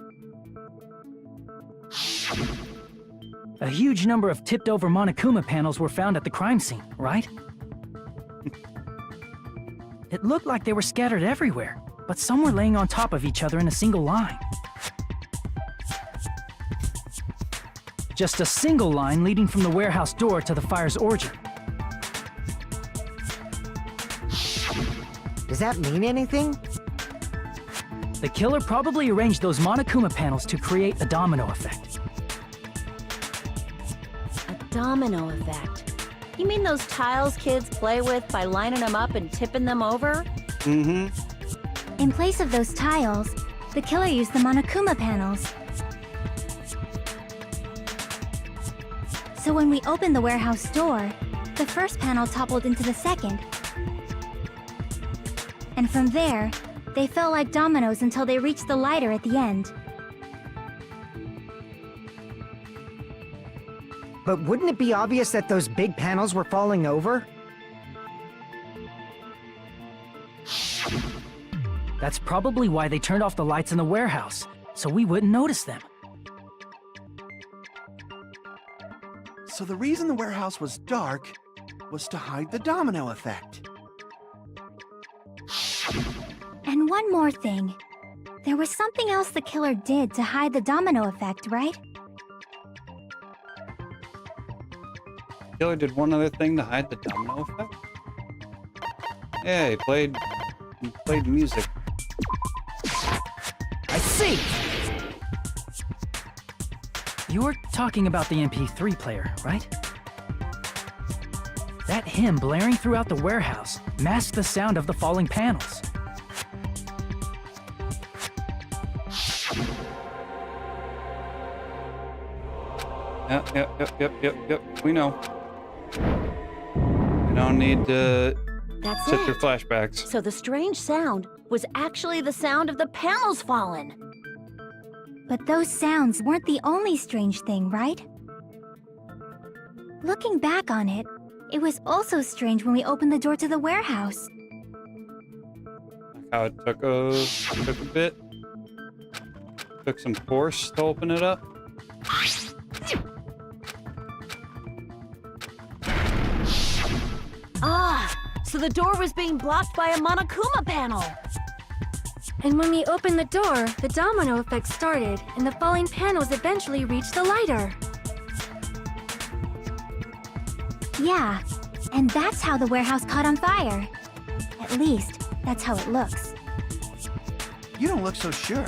A huge number of tipped-over Monokuma panels were found at the crime scene, right? It looked like they were scattered everywhere, but some were laying on top of each other in a single line. Just a single line leading from the warehouse door to the fire's origin. Does that mean anything? The killer probably arranged those Monokuma panels to create a domino effect. A domino effect. You mean those tiles kids play with by lining them up and tipping them over? Mm-hmm. In place of those tiles, the killer used the Monokuma panels. So when we opened the warehouse door, the first panel toppled into the second. And from there, they fell like dominoes until they reached the lighter at the end. But wouldn't it be obvious that those big panels were falling over? That's probably why they turned off the lights in the warehouse, so we wouldn't notice them. So the reason the warehouse was dark was to hide the domino effect. And one more thing. There was something else the killer did to hide the domino effect, right? Killer did one other thing to hide the domino effect. Yeah, he played music. I see! You were talking about the MP3 player, right? That hymn blaring throughout the warehouse masked the sound of the falling panels. Yep. We know. We don't need to That's sit it. through flashbacks. So the strange sound was actually the sound of the panels falling. But those sounds weren't the only strange thing, right? Looking back on it, it was also strange when we opened the door to the warehouse. How it took a bit. Took some force to open it up. Ah, so the door was being blocked by a Monokuma panel. And when we opened the door, the domino effect started, and the falling panels eventually reached the lighter. Yeah, and that's how the warehouse caught on fire. At least, that's how it looks. You don't look so sure.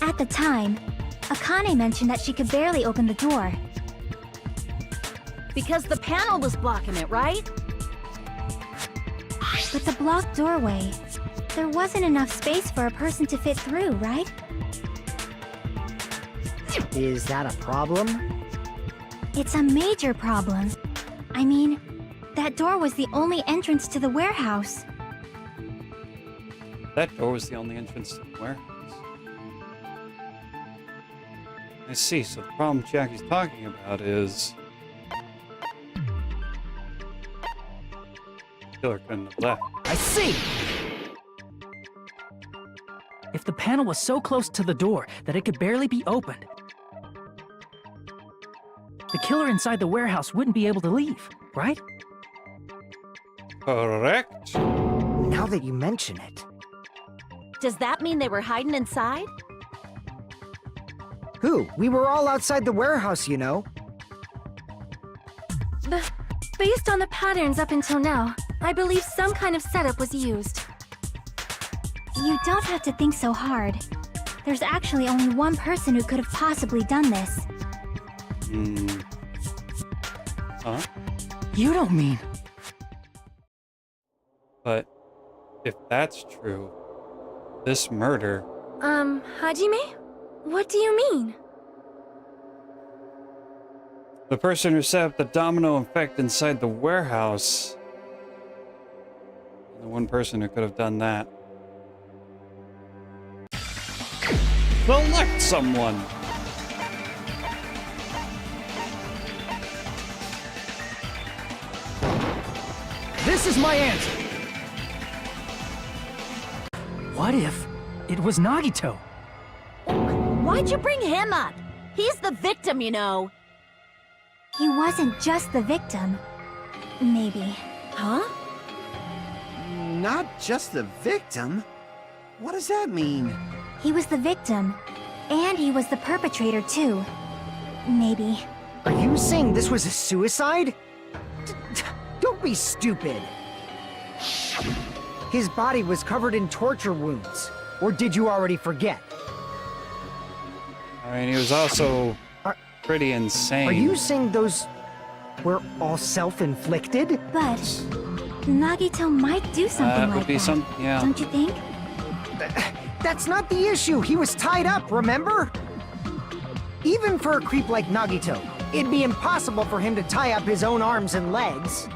At the time, Akane mentioned that she could barely open the door. Because the panel was blocking it, right? But the blocked doorway, there wasn't enough space for a person to fit through, right? Is that a problem? It's a major problem. I mean, That door was the only entrance to the warehouse. That door was the only entrance to the warehouse. I see, so the problem Jackie's talking about is... Killer couldn't have left. I see! If the panel was so close to the door that it could barely be opened, the killer inside the warehouse wouldn't be able to leave, right? Correct. Now that you mention it. Does that mean they were hiding inside? Who? We were all outside the warehouse, you know. Based on the patterns up until now, I believe some kind of setup was used. You don't have to think so hard. There's actually only one person who could have possibly done this. Huh? You don't mean... But if that's true, this murder... Hajime? What do you mean? The person who set up the domino effect inside the warehouse... The one person who could have done that. Select someone! This is my answer! What if it was Nagito? Why'd you bring him up? He's the victim, you know. He wasn't just the victim. Maybe. Huh? Not just the victim? What does that mean? He was the victim. And he was the perpetrator, too. Maybe. Are you saying this was a suicide? Don't be stupid. His body was covered in torture wounds. Or did you already forget? I mean, he was also pretty insane. Are you saying those were all self-inflicted? But Nagito might do something like would be that. yeah. Don't you think? That's not the issue. He was tied up, remember? Even for a creep like Nagito, it'd be impossible for him to tie up his own arms and legs.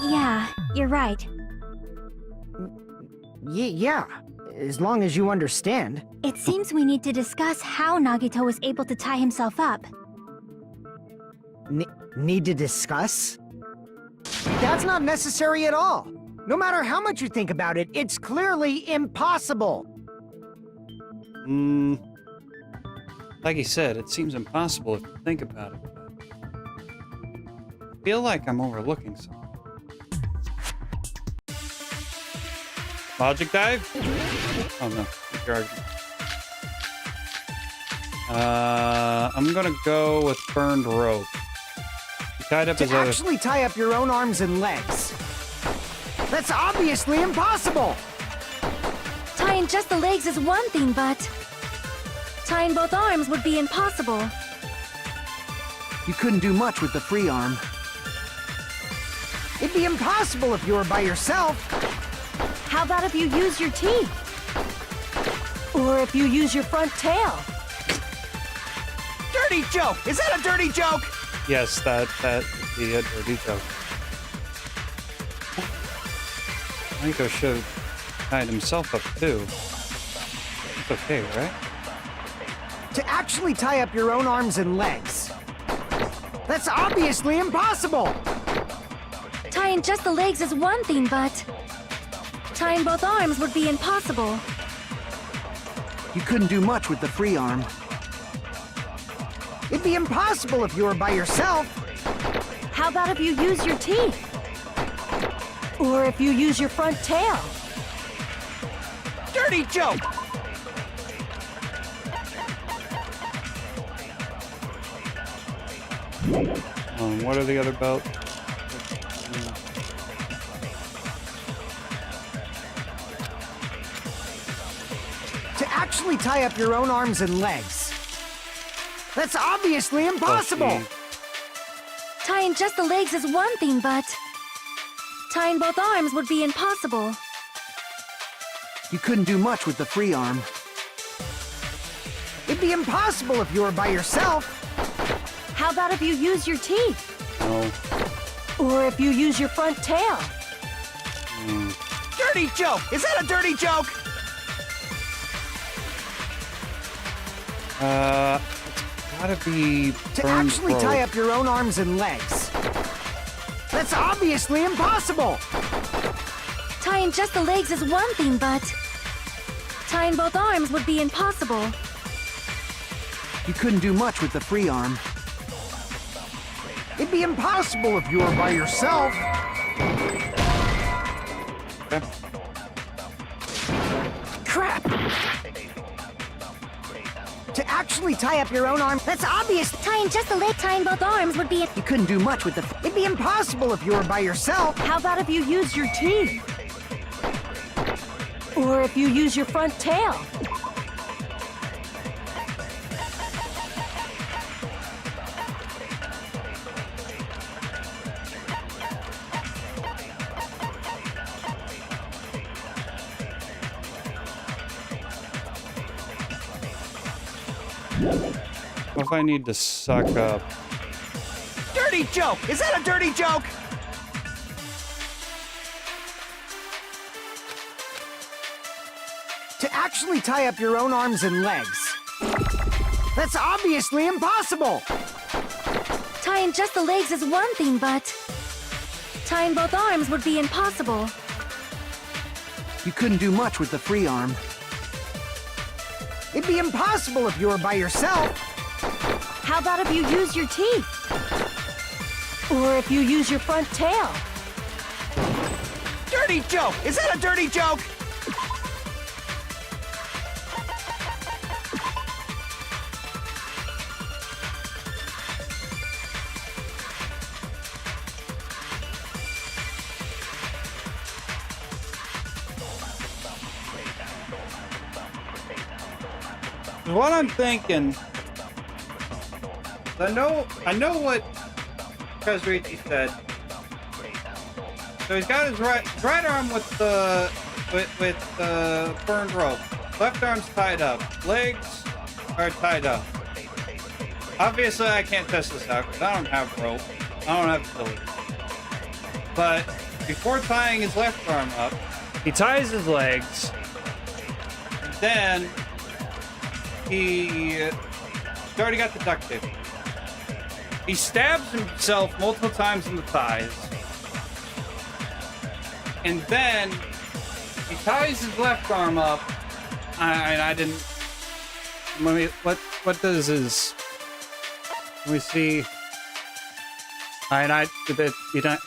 Yeah, you're right. Yeah, as long as you understand. It seems we need to discuss how Nagito was able to tie himself up. Need to discuss? That's not necessary at all. No matter how much you think about it, it's clearly impossible. Like he said, it seems impossible if you think about it. But I feel like I'm overlooking something. Logic dive? Oh no, your argument. I'm gonna go with burned rope. He tied up To his other... actually tie up your own arms and legs. That's obviously impossible! Tying just the legs is one thing, but tying both arms would be impossible. You couldn't do much with the free arm. It'd be impossible if you were by yourself. How about if you use your teeth? Or if you use your front tail? Dirty joke! Is that a dirty joke? Yes, that would be a dirty joke. Nico should have tied himself up too. It's okay, right? To actually tie up your own arms and legs. That's obviously impossible! Tying just the legs is one thing, but tying both arms would be impossible. You couldn't do much with the free arm. It'd be impossible if you were by yourself. How about if you use your teeth? Or if you use your front tail? Dirty joke! What are the other belts? To actually tie up your own arms and legs. That's obviously impossible! Tying just the legs is one thing, but tying both arms would be impossible. You couldn't do much with the free arm. It'd be impossible if you were by yourself. How about if you use your teeth? No. Or if you use your front tail. Dirty joke! Is that a dirty joke? It's gotta be To burned actually rope. tie up your own arms and legs. That's obviously impossible! Tying just the legs is one thing, but tying both arms would be impossible. You couldn't do much with the free arm. It'd be impossible if you were by yourself. Okay. Crap! To actually tie up your own arm, that's obvious. Tying just the leg, tying both arms would be. You couldn't do much with the... It'd be impossible if you were by yourself. How about if you use your teeth? Or if you use your front tail? What if I need to suck up? Dirty joke! Is that a dirty joke? To actually tie up your own arms and legs. That's obviously impossible! Tying just the legs is one thing, but tying both arms would be impossible. You couldn't do much with the free arm. It'd be impossible if you were by yourself. How about if you use your teeth? Or if you use your front tail? Dirty joke! Is that a dirty joke? What I'm thinking, I know what Kazurichi said. So he's got his right arm with the burned rope. Left arm's tied up. Legs are tied up. Obviously, I can't test this out because I don't have rope. I don't have ability. But before tying his left arm up, he ties his legs. And then he's already got the duct tape. He stabs himself multiple times in the thighs. And then he ties his left arm up. I didn't. Let me. What does his? Let me see. You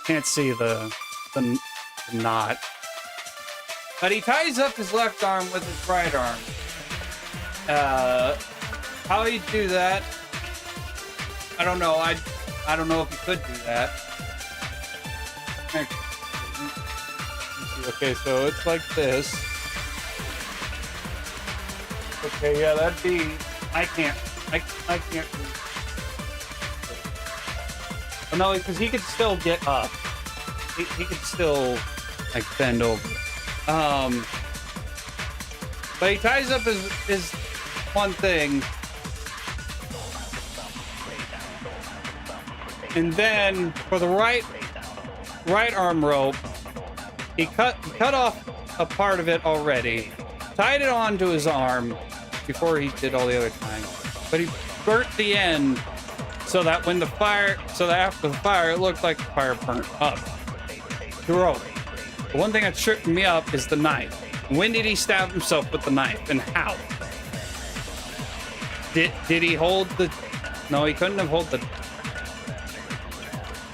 can't see the knot. But he ties up his left arm with his right arm. How he'd do that, I don't know. I don't know if he could do that. Okay, so it's like this. Okay, yeah, that'd be. I can't. Oh, no, because he could still get up. He could still like bend over. But he ties up his one thing, and then for the right arm rope, he cut off a part of it already, tied it onto his arm before he did all the other tying. But he burnt the end so that after the fire, it looked like the fire burnt up the rope. The one thing that tripped me up is the knife. When did he stab himself with the knife, and how? Did he hold the? No, he couldn't have held the.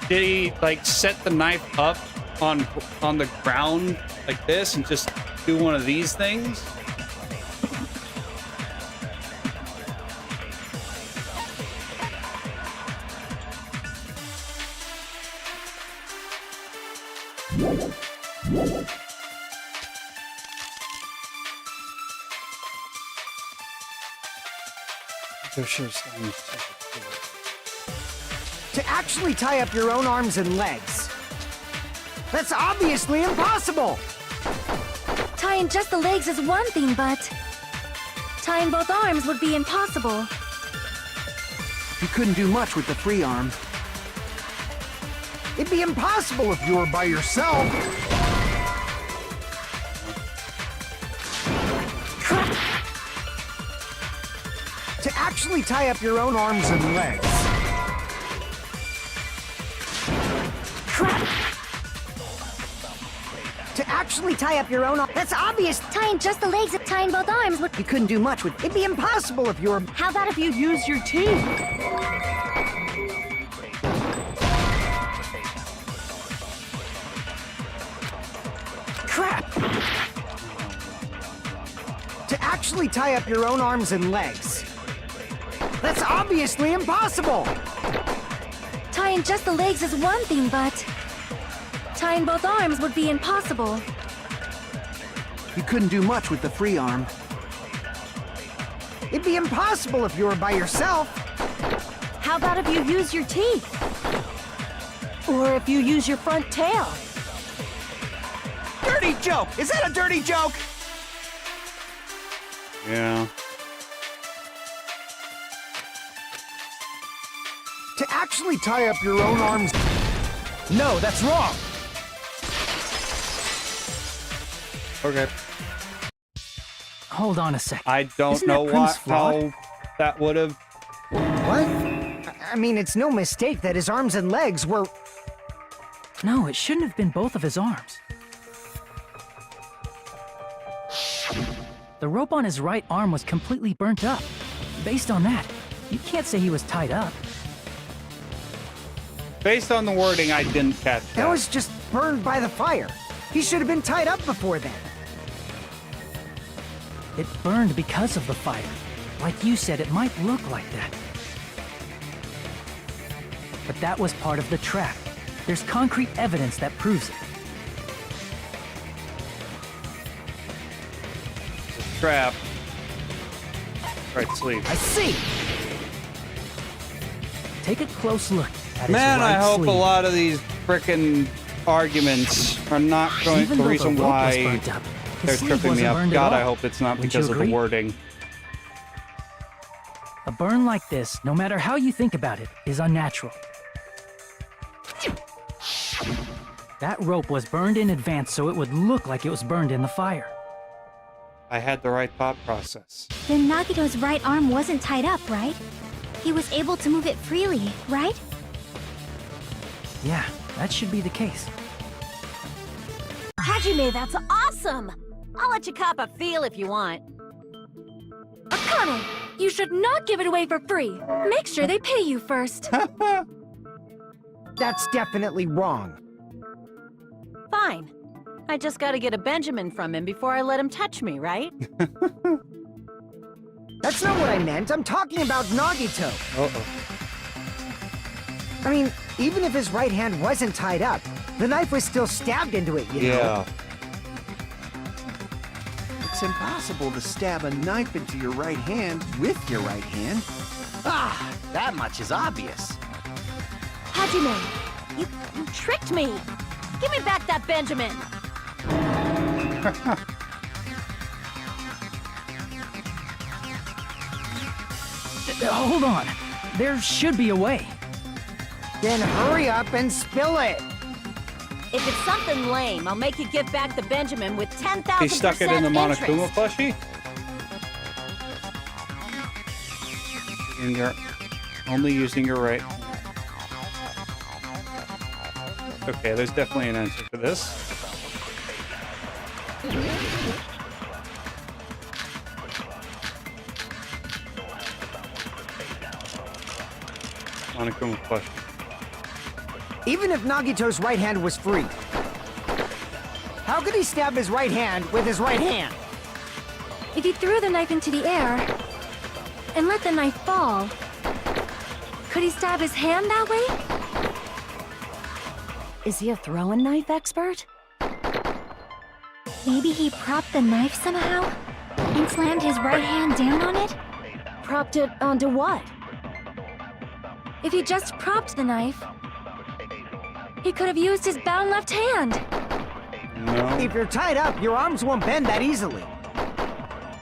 Did he like set the knife up on the ground like this and just do one of these things? To actually tie up your own arms and legs. That's obviously impossible! Tying just the legs is one thing, but tying both arms would be impossible. You couldn't do much with the free arm. It'd be impossible if you were by yourself. To actually tie up your own arms and legs. To actually tie up your own arms. That's obvious. Tying just the legs and tying both arms would... You couldn't do much with. It'd be impossible if you were. How about if you use your teeth? Crap! To actually tie up your own arms and legs. That's obviously impossible! Tying just the legs is one thing, but... tying both arms would be impossible. You couldn't do much with the free arm. It'd be impossible if you were by yourself. How about if you use your teeth? Or if you use your front tail? Dirty joke! Is that a dirty joke? Yeah. To actually tie up your own arms. No, that's wrong! Okay. Hold on a sec. I don't Isn't know that premise how flawed? that would have. What? I mean, it's no mistake that his arms and legs were. No, it shouldn't have been both of his arms. The rope on his right arm was completely burnt up. Based on that, you can't say he was tied up. Based on the wording, I didn't catch that. That was just burned by the fire. He should have been tied up before then. It burned because of the fire. Like you said, it might look like that. But that was part of the trap. There's concrete evidence that proves it. Trap. Right sleeve. I see! Take a close look at his Man, right I hope sleeve. a lot of these frickin' arguments are not going. Even The though reason the rope was why burnt up, his they're sleeve tripping me wasn't up. burned at God, I all. hope it's not Wouldn't because you of the agree? wording. A burn like this, no matter how you think about it, is unnatural. That rope was burned in advance so it would look like it was burned in the fire. I had the right thought process. Then Nagito's right arm wasn't tied up, right? He was able to move it freely, right? Yeah, that should be the case. Hajime, that's awesome! I'll let you cop a feel if you want. Akane, you should not give it away for free. Make sure they pay you first. That's definitely wrong. Fine. I just gotta get a Benjamin from him before I let him touch me, right? That's not what I meant. I'm talking about Nagito. Uh-oh. I mean, even if his right hand wasn't tied up, the knife was still stabbed into it, you know? Yeah. It's impossible to stab a knife into your right hand with your right hand. Ah, that much is obvious. Hajime, you tricked me! Give me back that Benjamin! Hold on. There should be a way. Then hurry up and spill it. If it's something lame, I'll make you give back the Benjamin with 10,000% He stuck it in the Monokuma interest. plushie? And you're only using your right. Okay, there's definitely an answer for this. Monokuma plushie. Even if Nagito's right hand was free, how could he stab his right hand with his right hand? If he threw the knife into the air and let the knife fall, could he stab his hand that way? Is he a throwing knife expert? Maybe he propped the knife somehow? And slammed his right hand down on it? Propped it onto what? If he just propped the knife, he could have used his bound left hand. No. If you're tied up, your arms won't bend that easily.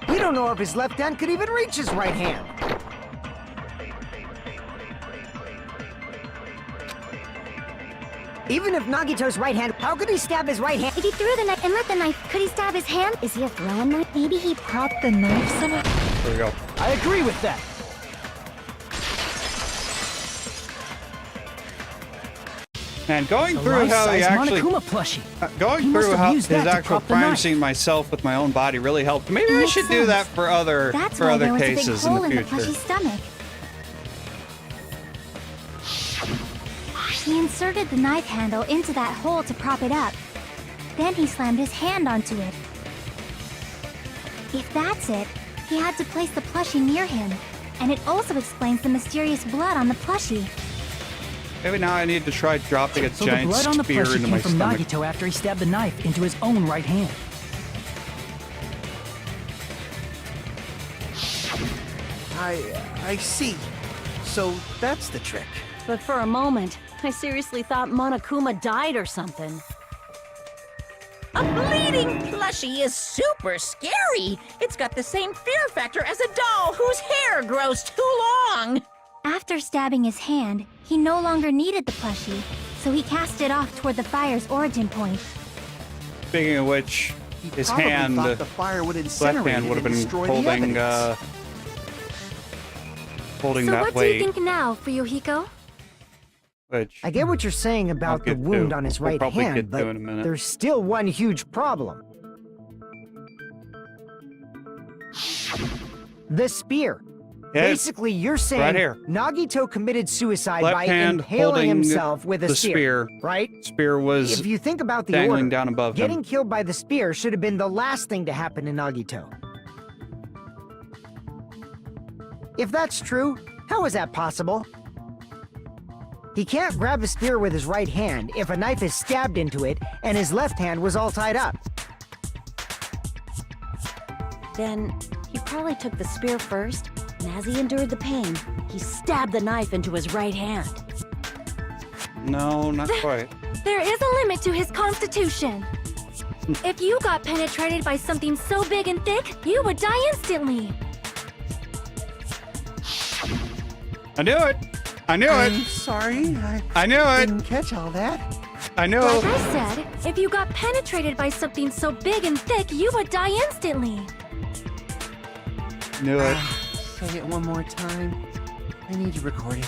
We don't know if his left hand could even reach his right hand. Even if Nagito's right hand, how could he stab his right hand? If he threw the knife and lit the knife, could he stab his hand? Is he a throwing knife? Maybe he popped the knife somehow? There we go. I agree with that. Man, going The through how he life-size actually Monokuma plushie. going He must through have how used his that to actual prop the crime knife. scene myself with my own body really helped. Maybe I Makes should do that sense. for other That's why there was a big cases in hole the in the future. plushie's stomach. He inserted the knife handle into that hole to prop it up. Then he slammed his hand onto it. If that's it, he had to place the plushie near him. And it also explains the mysterious blood on the plushie. Maybe now I need to try dropping a So the giant blood on the spear plushie into came my from stomach. Nagito after he stabbed the knife into his own right hand. I see. So that's the trick. But for a moment, I seriously thought Monokuma died or something. A bleeding plushie is super scary. It's got the same fear factor as a doll whose hair grows too long. After stabbing his hand, he no longer needed the plushie, so he cast it off toward the fire's origin point. Speaking of which, He his probably hand, thought the fire would left incinerate hand it would have and been destroy the holding evidence. holding So that what do you weight. think now, Fuyuhiko? Which I get what you're saying about the get to. wound on his We'll right probably hand, get to but in a minute. there's still one huge problem. The spear. Yeah, Basically, you're saying right here. Nagito committed suicide Left by hand impaling holding himself with a the spear, right? Spear was If you think about the dangling order, down above getting him. killed by the spear should have been the last thing to happen to Nagito. If that's true, how is that possible? He can't grab a spear with his right hand if a knife is stabbed into it and his left hand was all tied up. Then he probably took the spear first, and as he endured the pain, he stabbed the knife into his right hand. No, not quite. There is a limit to his constitution. If you got penetrated by something so big and thick, you would die instantly. I knew it. I knew I'm it. sorry, I knew it. didn't catch all that. I knew Like it. I said, if you got penetrated by something so big and thick, you would die instantly. Knew it. Say it one more time. I need to record it.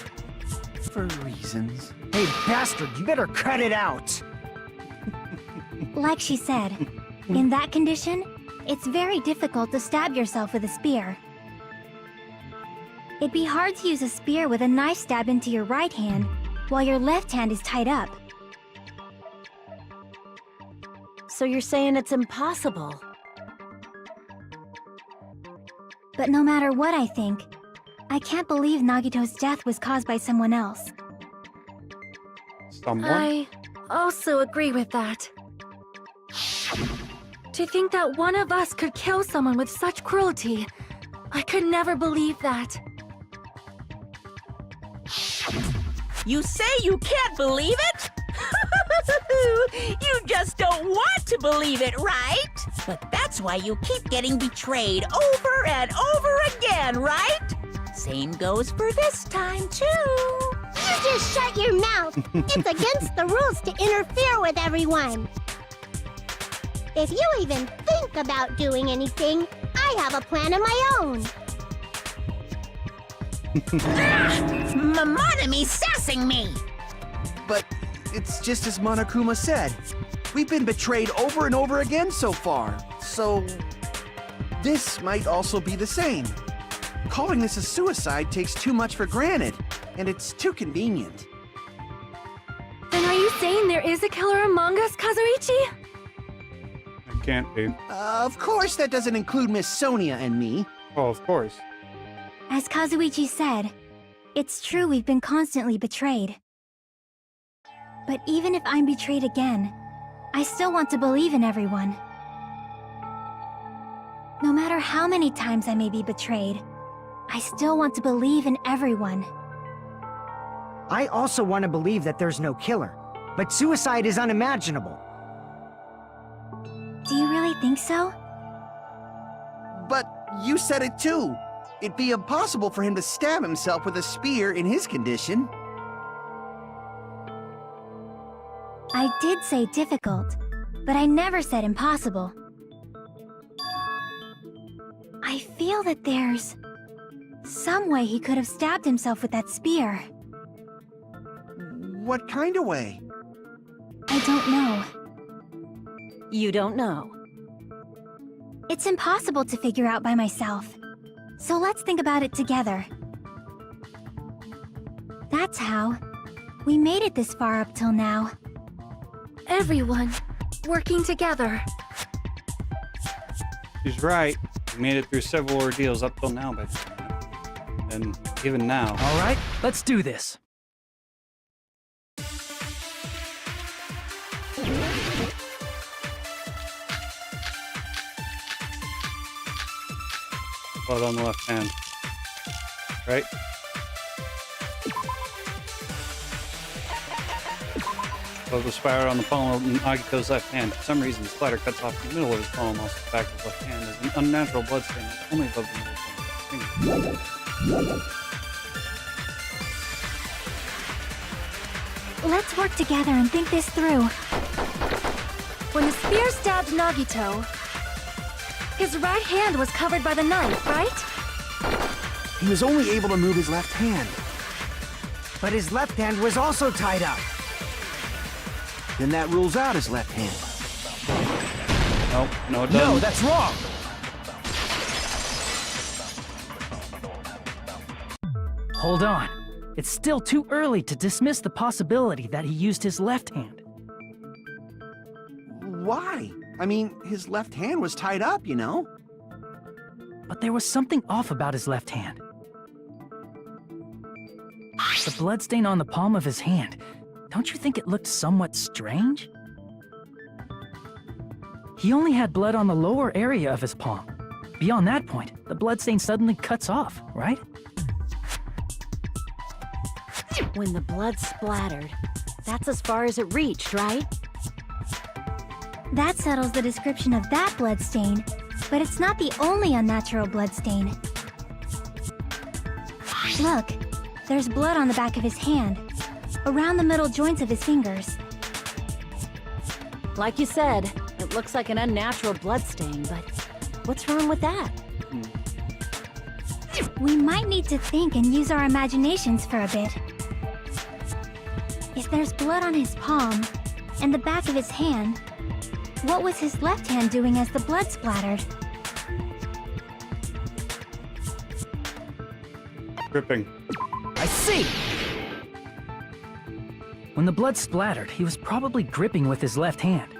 For reasons. Hey, bastard, you better cut it out! Like she said, in that condition, it's very difficult to stab yourself with a spear. It'd be hard to use a spear with a knife stabbed into your right hand while your left hand is tied up. So you're saying it's impossible? But no matter what I think, I can't believe Nagito's death was caused by someone else. Someone. I also agree with that. To think that one of us could kill someone with such cruelty, I could never believe that. You say you can't believe it? You just don't want to believe it, right? But that's why you keep getting betrayed over and over again, right? Same goes for this time, too. You just shut your mouth. It's against the rules to interfere with everyone. If you even think about doing anything, I have a plan of my own. Monome's sassing me. But it's just as Monokuma said. We've been betrayed over and over again so far. So this might also be the same. Calling this a suicide takes too much for granted, and it's too convenient. Then are you saying there is a killer among us, Kazuichi? It can't be. Of course that doesn't include Miss Sonia and me. Oh, of course. As Kazuichi said, it's true we've been constantly betrayed. But even if I'm betrayed again, I still want to believe in everyone. No matter how many times I may be betrayed, I still want to believe in everyone. I also want to believe that there's no killer, but suicide is unimaginable. Do you really think so? But you said it too. It'd be impossible for him to stab himself with a spear in his condition. I did say difficult, but I never said impossible. I feel that there's some way he could have stabbed himself with that spear. What kind of way? I don't know. You don't know. It's impossible to figure out by myself. So let's think about it together. That's how we made it this far up till now. Everyone working together. She's right. We made it through several ordeals up till now, but and even now. All right, let's do this. Blood on the left hand. Right? Blood was splattered on the palm of Nagito's left hand. For some reason, the splatter cuts off the middle of his palm, whilst the back of his left hand is an unnatural blood stain only above the middle finger. Let's work together and think this through. When the spear stabbed Nagito, his right hand was covered by the knife, right? He was only able to move his left hand. But his left hand was also tied up. Then that rules out his left hand. Nope, no, it doesn't. No, that's wrong. Hold on. It's still too early to dismiss the possibility that he used his left hand. Why? I mean, his left hand was tied up, you know? But there was something off about his left hand. The bloodstain on the palm of his hand. Don't you think it looked somewhat strange? He only had blood on the lower area of his palm. Beyond that point, the bloodstain suddenly cuts off, right? When the blood splattered, that's as far as it reached, right? That settles the description of that bloodstain, but it's not the only unnatural bloodstain. Look, there's blood on the back of his hand, around the middle joints of his fingers. Like you said, it looks like an unnatural bloodstain, but what's wrong with that? We might need to think and use our imaginations for a bit. If there's blood on his palm and the back of his hand, what was his left hand doing as the blood splattered? Gripping. I see! When the blood splattered, he was probably gripping with his left hand.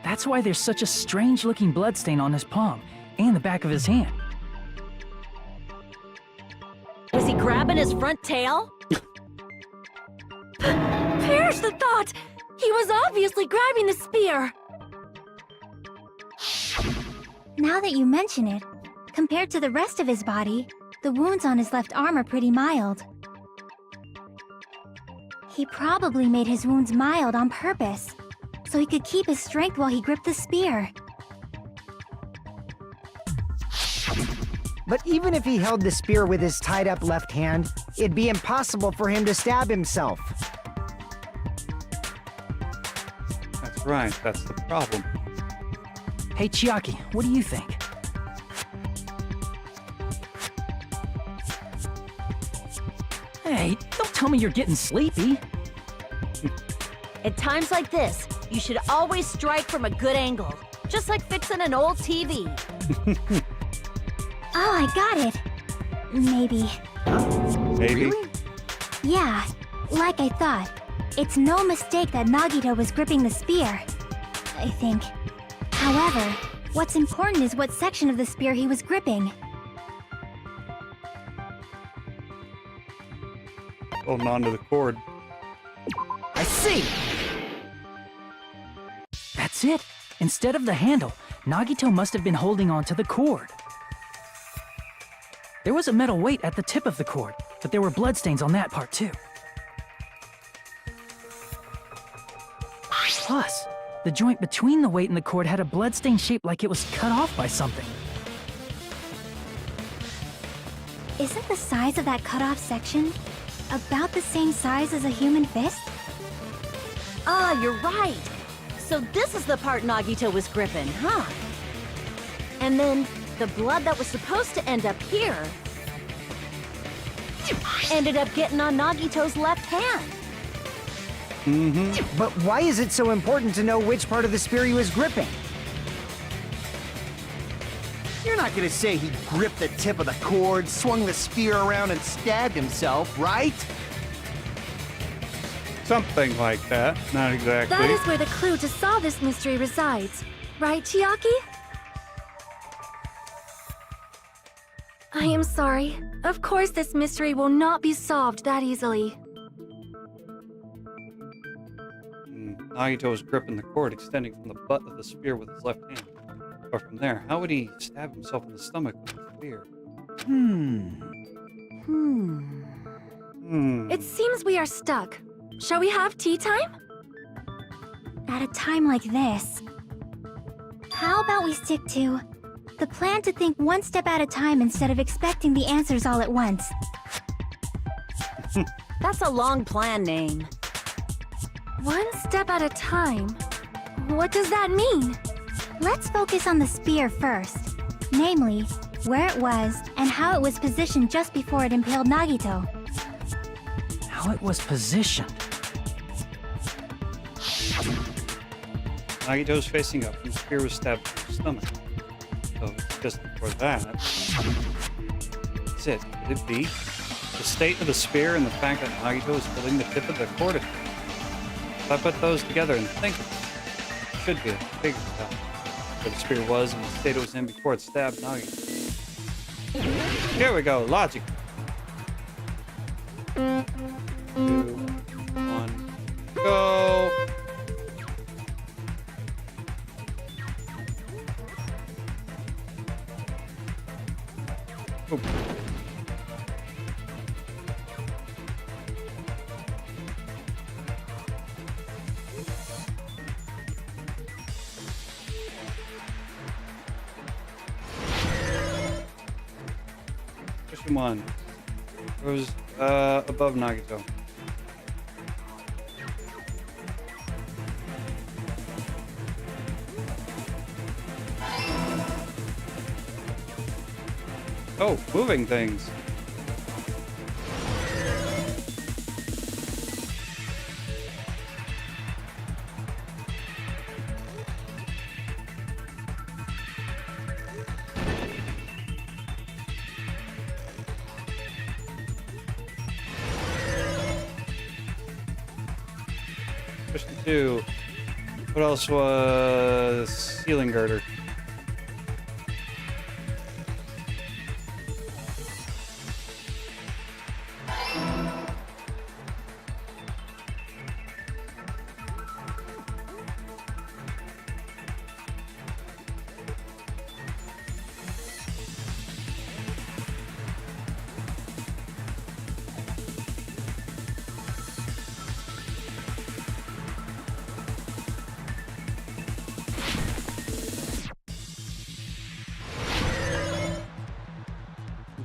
That's why there's such a strange-looking bloodstain on his palm and the back of his hand. Was he grabbing his front tail? Perish the thought! He was obviously grabbing the spear! Now that you mention it, compared to the rest of his body, the wounds on his left arm are pretty mild. He probably made his wounds mild on purpose, so he could keep his strength while he gripped the spear. But even if he held the spear with his tied-up left hand, it'd be impossible for him to stab himself. That's right, that's the problem. Hey, Chiaki, what do you think? Hey, don't tell me you're getting sleepy. At times like this, you should always strike from a good angle, just like fixing an old TV. Oh, I got it. Maybe. Maybe. Really? Yeah, like I thought. It's no mistake that Nagito was gripping the spear, I think. However, what's important is what section of the spear he was gripping. Holding on to the cord. I see! That's it! Instead of the handle, Nagito must have been holding on to the cord. There was a metal weight at the tip of the cord, but there were bloodstains on that part too. Plus, the joint between the weight and the cord had a bloodstain shaped like it was cut off by something. Isn't the size of that cut-off section about the same size as a human fist? Ah, you're right. So this is the part Nagito was gripping, huh? And then the blood that was supposed to end up here ended up getting on Nagito's left hand. But why is it so important to know which part of the spear he was gripping? You're not gonna say he gripped the tip of the cord, swung the spear around, and stabbed himself, right? Something like that. Not exactly. That is where the clue to solve this mystery resides. Right, Chiaki? I am sorry. Of course this mystery will not be solved that easily. Nagito was gripping the cord extending from the butt of the spear with his left hand. But from there, how would he stab himself in the stomach with the spear? It seems we are stuck. Shall we have tea time? At a time like this, how about we stick to the plan to think one step at a time instead of expecting the answers all at once? That's a long plan name. One step at a time? What does that mean? Let's focus on the spear first. Namely, where it was and how it was positioned just before it impaled Nagito. How it was positioned. Nagito was facing up and the spear was stabbed through his stomach. So just before that, that's it. Could it be the state of the spear and the fact that Nagito was holding the tip of the cord? If I put those together and think, it should be a figure out where the spear was and the state it was in before it stabbed Nagito. Here we go, logic. 2, 1, go. Oop. Question 1. It was above Nagito. Oh, moving things. Question 2. What else was ceiling girder?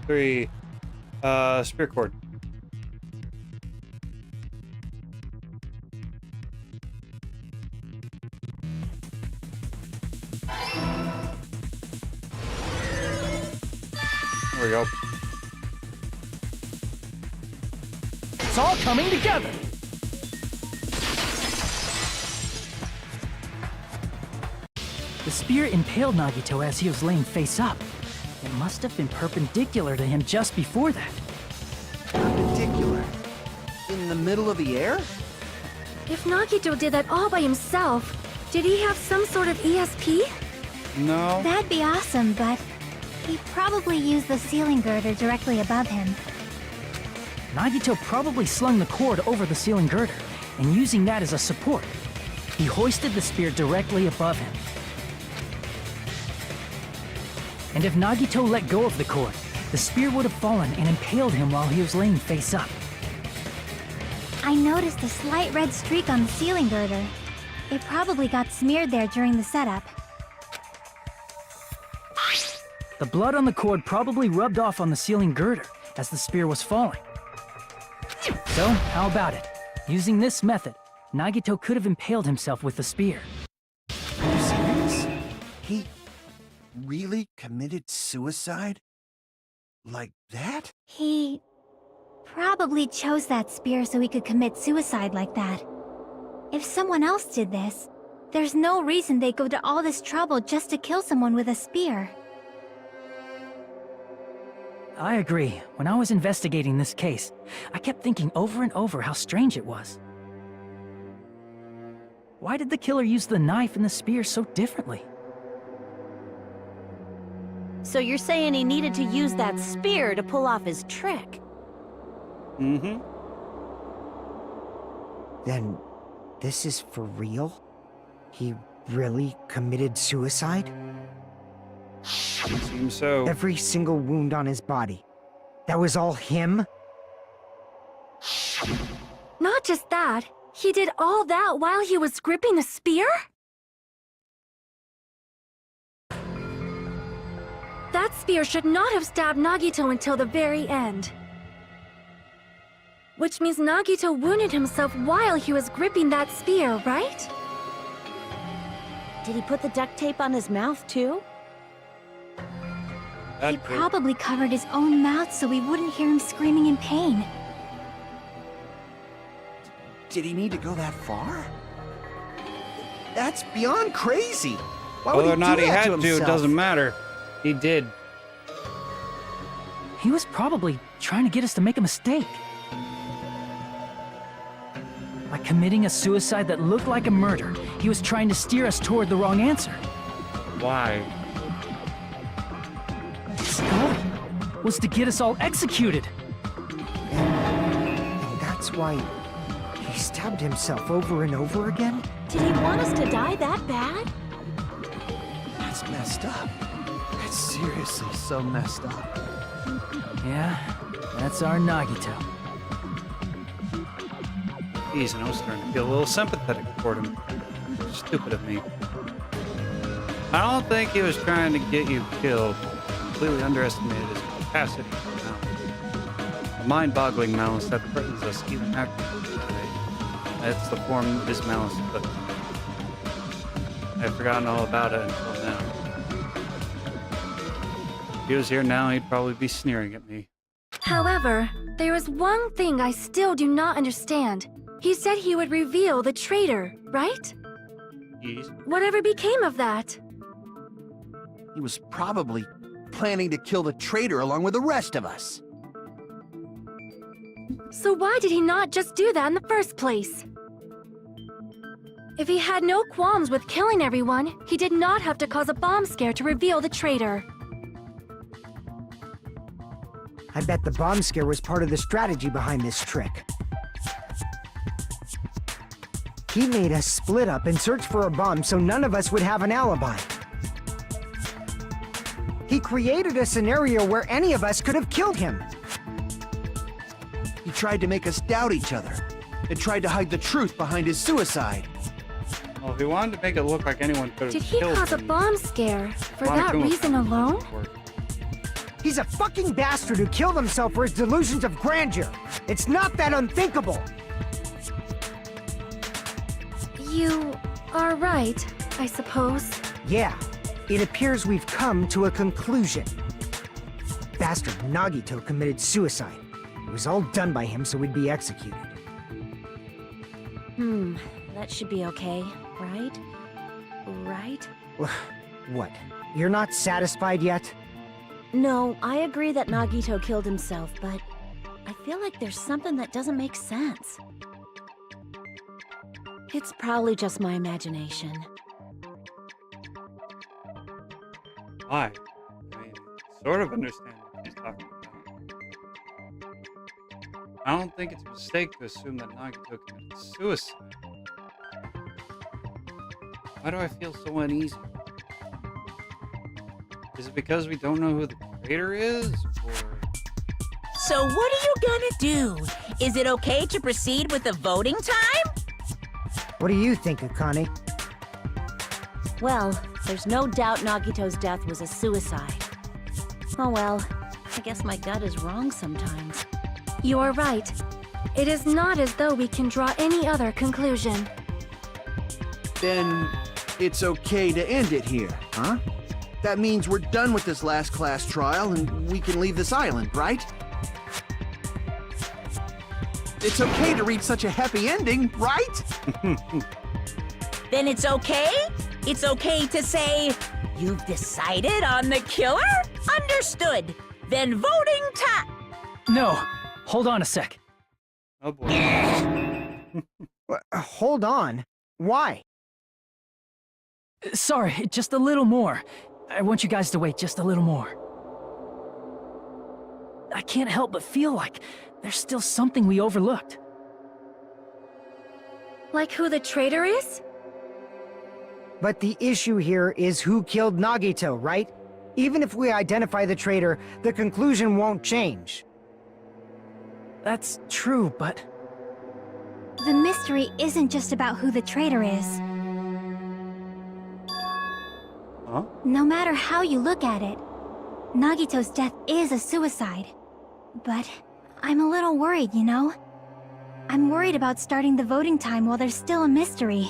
Three, spear cord. There we go. It's all coming together! The spear impaled Nagito as he was laying face up. It must have been perpendicular to him just before that. Perpendicular? In the middle of the air? If Nagito did that all by himself, did he have some sort of ESP? No. That'd be awesome, but he probably used the ceiling girder directly above him. Nagito probably slung the cord over the ceiling girder, and using that as a support, he hoisted the spear directly above him. And if Nagito let go of the cord, the spear would have fallen and impaled him while he was laying face up. I noticed a slight red streak on the ceiling girder. It probably got smeared there during the setup. The blood on the cord probably rubbed off on the ceiling girder as the spear was falling. So, how about it? Using this method, Nagito could have impaled himself with the spear. Are you serious? He really committed suicide? Like that? He probably chose that spear so he could commit suicide like that. If someone else did this, there's no reason they'd go to all this trouble just to kill someone with a spear. I agree. When I was investigating this case, I kept thinking over and over how strange it was. Why did the killer use the knife and the spear so differently? So you're saying he needed to use that spear to pull off his trick? Mm-hmm. Then, this is for real? He really committed suicide? It seems so. Every single wound on his body. That was all him? Not just that, he did all that while he was gripping the spear? That spear should not have stabbed Nagito until the very end. Which means Nagito wounded himself while he was gripping that spear, right? Did he put the duct tape on his mouth, too? He probably covered his own mouth so we wouldn't hear him screaming in pain. Did he need to go that far? That's beyond crazy. Why would Whether or not do he that had to to, it himself? doesn't matter. He did. He was probably trying to get us to make a mistake. By committing a suicide that looked like a murder, he was trying to steer us toward the wrong answer. Why? His goal was to get us all executed. And that's why he stabbed himself over and over again? Did he want us to die that bad? That's messed up. That's seriously so messed up. Yeah, that's our Nagito. Jeez, and I was starting to feel a little sympathetic toward him. Stupid of me. I don't think he was trying to get you killed. Completely underestimated his capacity for malice. A mind-boggling malice that threatens us even after we die. That's the form of his malice, but I've forgotten all about it until now. If he was here now, he'd probably be sneering at me. However, there is one thing I still do not understand. He said he would reveal the traitor, right? Yes. Whatever became of that? He was probably planning to kill the traitor along with the rest of us. So why did he not just do that in the first place? If he had no qualms with killing everyone, he did not have to cause a bomb scare to reveal the traitor. I bet the bomb scare was part of the strategy behind this trick. He made us split up and search for a bomb so none of us would have an alibi. He created a scenario where any of us could have killed him. He tried to make us doubt each other and tried to hide the truth behind his suicide. Well, if he wanted to make it look like anyone could Did have he killed cause a him, bomb scare for Monica that was reason alone? He's a fucking bastard who killed himself for his delusions of grandeur. It's not that unthinkable. You are right, I suppose. Yeah, it appears we've come to a conclusion. Bastard Nagito committed suicide. It was all done by him so we'd be executed. That should be okay, right? Right? What? You're not satisfied yet? No, I agree that Nagito killed himself, but I feel like there's something that doesn't make sense. It's probably just my imagination. Why? I mean, sort of understand what he's talking about. I don't think it's a mistake to assume that Nagito committed suicide. Why do I feel so uneasy? Is it because we don't know who the traitor is, or... So what are you gonna do? Is it okay to proceed with the voting time? What do you think, Akane? Well, there's no doubt Nagito's death was a suicide. Oh well, I guess my gut is wrong sometimes. You are right. It is not as though we can draw any other conclusion. Then it's okay to end it here, huh? That means we're done with this last class trial and we can leave this island, right? It's okay to reach such a happy ending, right? Then it's okay? It's okay to say, you've decided on the killer? Understood. Then voting time. No, hold on a sec. Oh boy. Hold on. Why? Sorry, just a little more. I want you guys to wait just a little more. I can't help but feel like there's still something we overlooked. Like who the traitor is? But the issue here is who killed Nagito, right? Even if we identify the traitor, the conclusion won't change. That's true, but... The mystery isn't just about who the traitor is. Huh? No matter how you look at it, Nagito's death is a suicide. But I'm a little worried, you know? I'm worried about starting the voting time while there's still a mystery.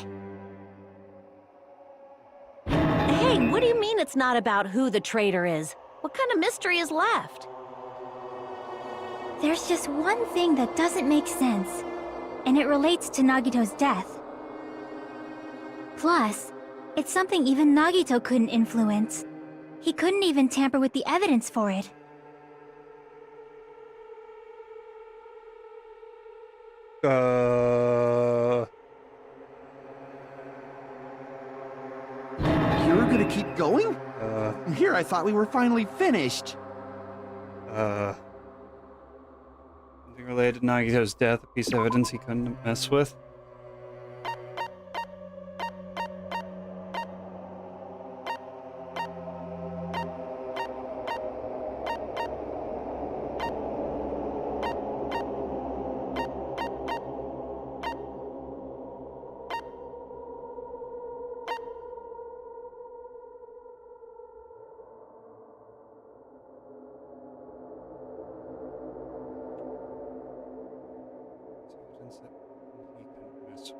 Hey, what do you mean it's not about who the traitor is? What kind of mystery is left? There's just one thing that doesn't make sense, and it relates to Nagito's death. Plus, it's something even Nagito couldn't influence. He couldn't even tamper with the evidence for it. You're gonna keep going? Here, I thought we were finally finished. Something related to Nagito's death, a piece of evidence he couldn't mess with. Evidence that he couldn't mess with.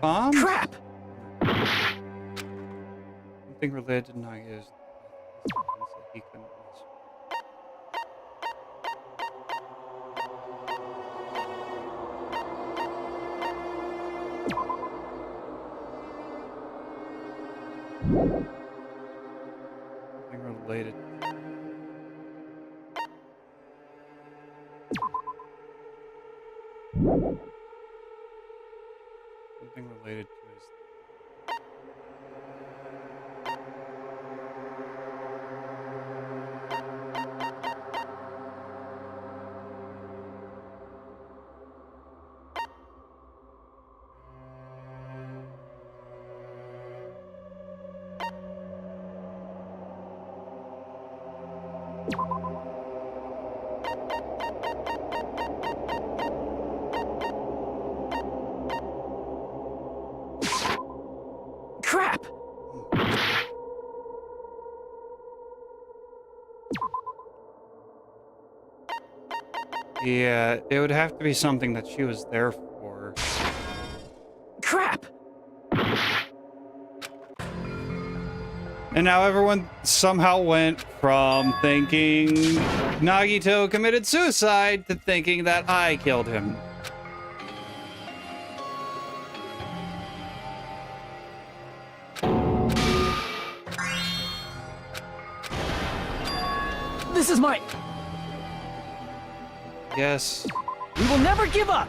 Bomb? Crap! Something related to Nagito's death, evidence that he couldn't mess with. Something related. Something related to his. Crap! Yeah, it would have to be something that she was there for. Crap! And now everyone somehow went from thinking Nagito committed suicide to thinking that I killed him. This is my... Yes. We will never give up!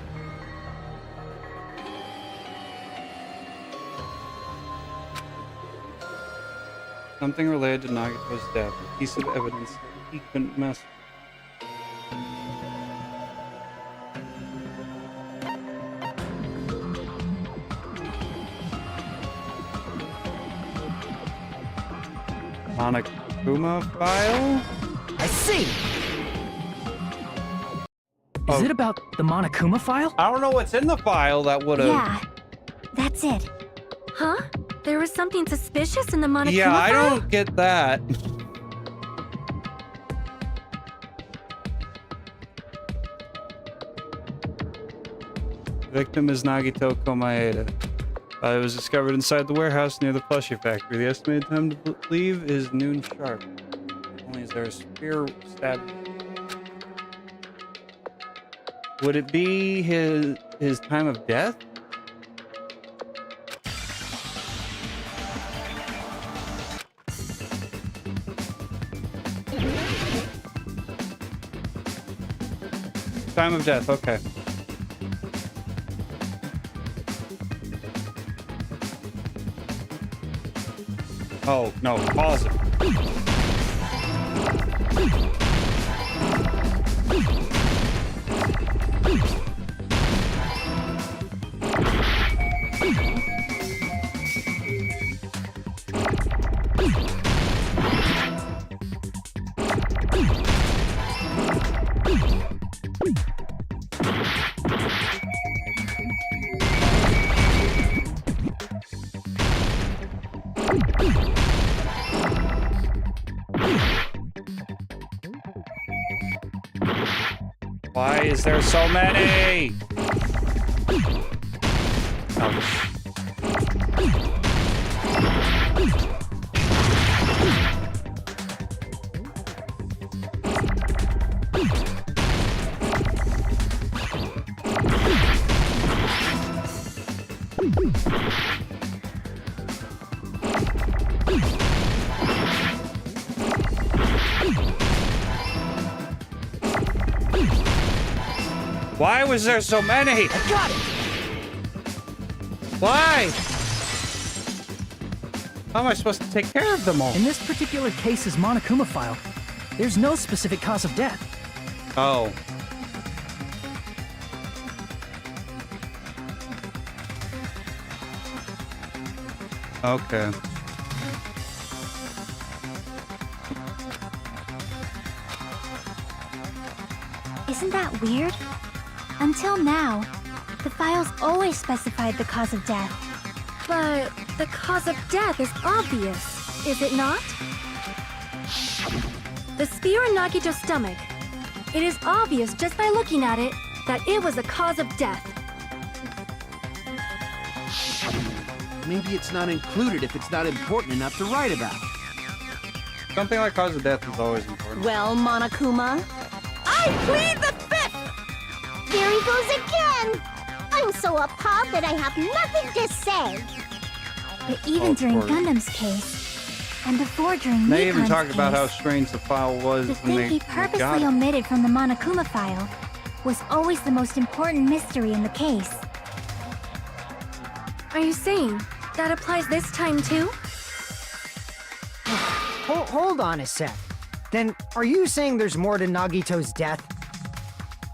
Something related to Nagito's death, a piece of evidence that he couldn't mess with. Monokuma file? I see! Is it about the Monokuma file? I don't know what's in the file that would have... Yeah, that's it. Huh? There was something suspicious in the Monokuma Yeah, I file? don't get that. Victim is Nagito Komaeda. It was discovered inside the warehouse near the plushie factory. The estimated time to leave is noon sharp. Only is there a spear stab? Would it be his time of death? Time of death, okay. Oh, no, pause it. Why is there so many? Ouch. Why was there so many? I got it! Why? How am I supposed to take care of them all? In this particular case's Monokuma file, there's no specific cause of death. Oh. Okay. Isn't that weird? Until now, the files always specified the cause of death. But the cause of death is obvious, is it not? The spear in Nagito's stomach. It is obvious just by looking at it that it was the cause of death. Maybe it's not included if it's not important enough to write about. Something like cause of death is always important. Well, Monokuma, I plead the fifth! There he goes again! I'm so appalled that I have nothing to say. But even Of during course. Gundam's case, and before during They even Nikon's talked about how case, strange the file was the when thing he they got purposely it. omitted from the Monokuma file was always the most important mystery in the case. Are you saying that applies this time too? Hold on a sec. Then, are you saying there's more to Nagito's death?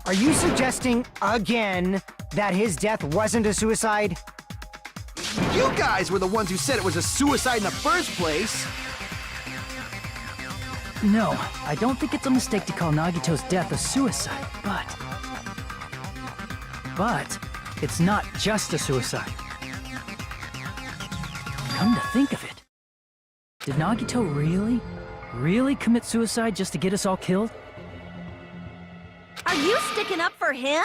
Are you suggesting, again, that his death wasn't a suicide? You guys were the ones who said it was a suicide in the first place. No, I don't think it's a mistake to call Nagito's death a suicide, but it's not just a suicide. Come to think of it, did Nagito really commit suicide just to get us all killed? Are you sticking up for him?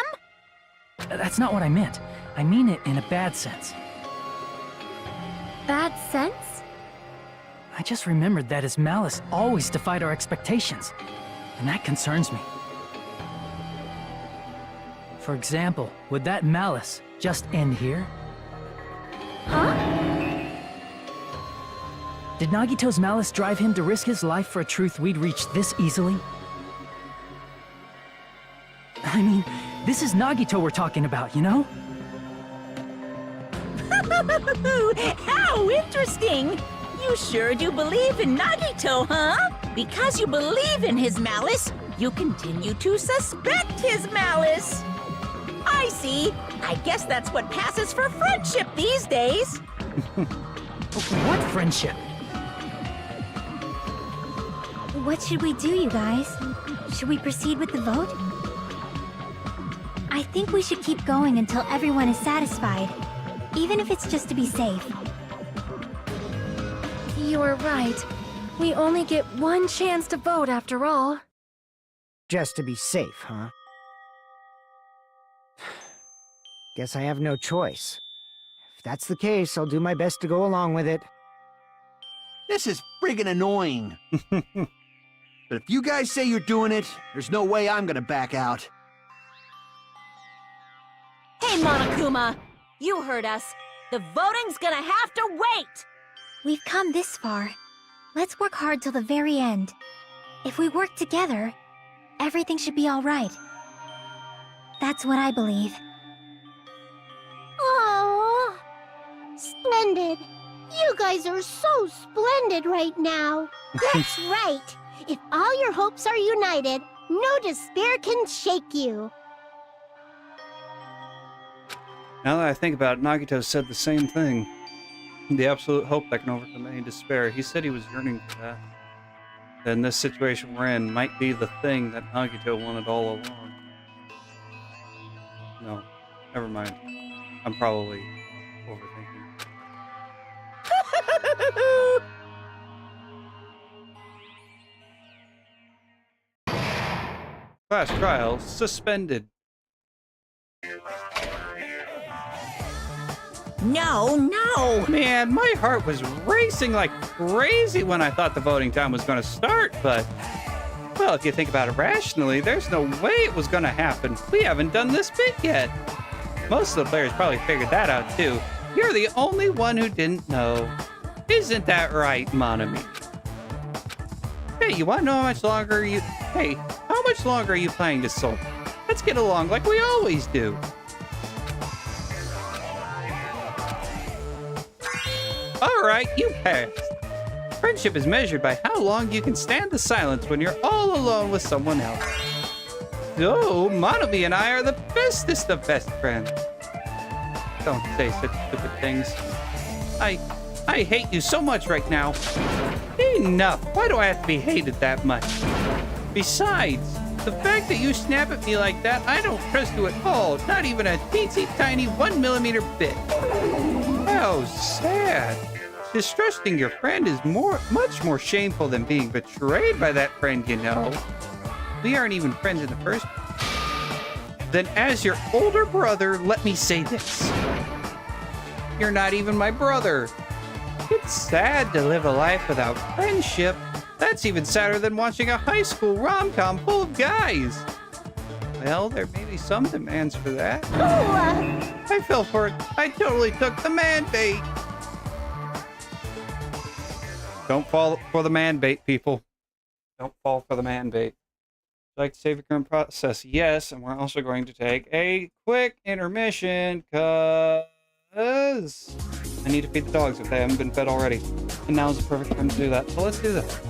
That's not what I meant. I mean it in a bad sense. Bad sense? I just remembered that his malice always defied our expectations, and that concerns me. For example, would that malice just end here? Huh? Did Nagito's malice drive him to risk his life for a truth we'd reach this easily? I mean, this is Nagito we're talking about, you know? How interesting! You sure do believe in Nagito, huh? Because you believe in his malice, you continue to suspect his malice. I see. I guess that's what passes for friendship these days. What friendship? What should we do, you guys? Should we proceed with the vote? I think we should keep going until everyone is satisfied, even if it's just to be safe. You're right. We only get one chance to vote after all. Just to be safe, huh? Guess I have no choice. If that's the case, I'll do my best to go along with it. This is friggin' annoying. But if you guys say you're doing it, there's no way I'm gonna back out. Hey, Monokuma! You heard us. The voting's gonna have to wait! We've come this far. Let's work hard till the very end. If we work together, everything should be all right. That's what I believe. Oh, splendid. You guys are so splendid right now. That's right. If all your hopes are united, no despair can shake you. Now that I think about it, Nagito said the same thing. The absolute hope that can overcome any despair. He said he was yearning for that. Then this situation we're in might be the thing that Nagito wanted all along. No, never mind. I'm probably overthinking. Class trial suspended. No! Man, my heart was racing like crazy when I thought the voting time was going to start, but... Well, if you think about it rationally, there's no way it was going to happen. We haven't done this bit yet. Most of the players probably figured that out, too. You're the only one who didn't know. Isn't that right, Monami? Hey, you want to know how much longer you... Hey, how much longer are you playing this soul? Let's get along like we always do. All right, you passed. Friendship is measured by how long you can stand the silence when you're all alone with someone else. So, Monami and I are the bestest of best friends. Don't say such stupid things. I hate you so much right now. Enough. Why do I have to be hated that much? Besides, the fact that you snap at me like that, I don't trust you at all. Not even a teensy tiny 1mm bit. How sad. Distrusting your friend is much more shameful than being betrayed by that friend, you know. We aren't even friends in the first place. Then as your older brother, let me say this. You're not even my brother. It's sad to live a life without friendship. That's even sadder than watching a high school rom-com full of guys. Well, there may be some demands for that. I fell for it. I totally took the man bait. Don't fall for the man bait, people. Don't fall for the man bait. Like to save your current process? Yes, and we're also going to take a quick intermission because I need to feed the dogs if they haven't been fed already. And now's the perfect time to do that. So let's do that.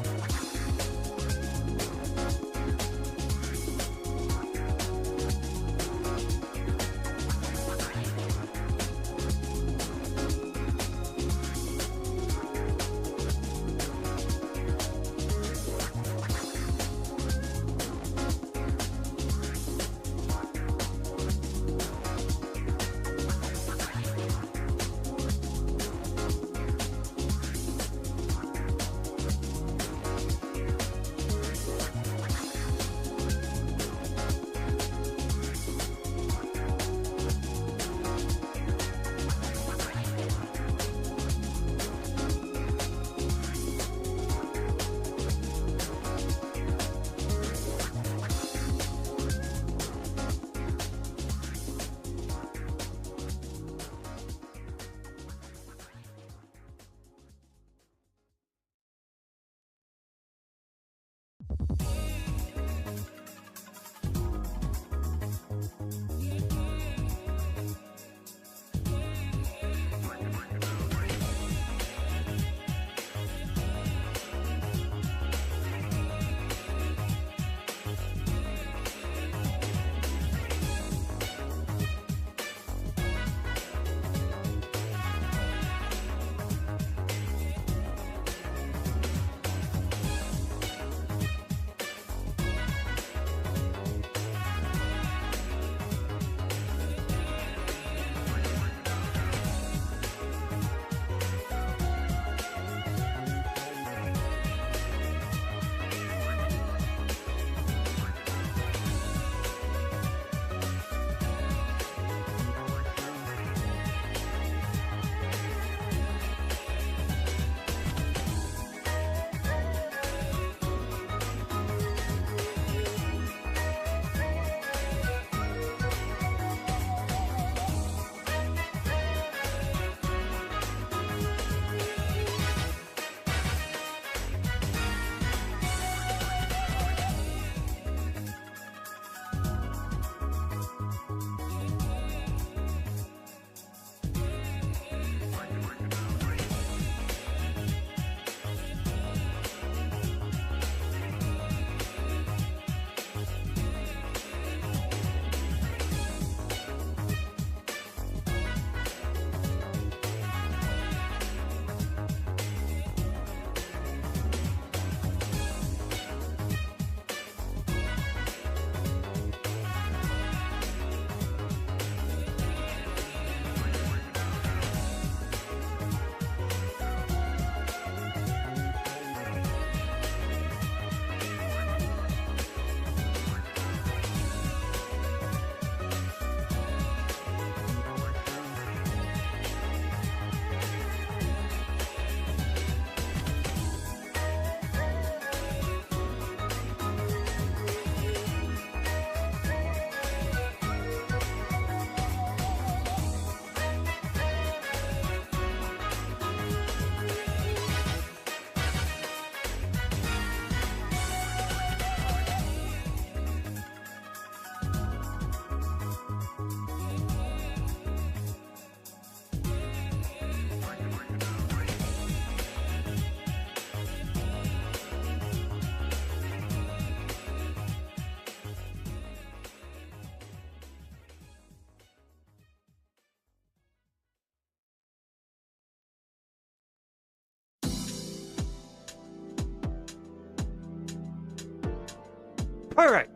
All right.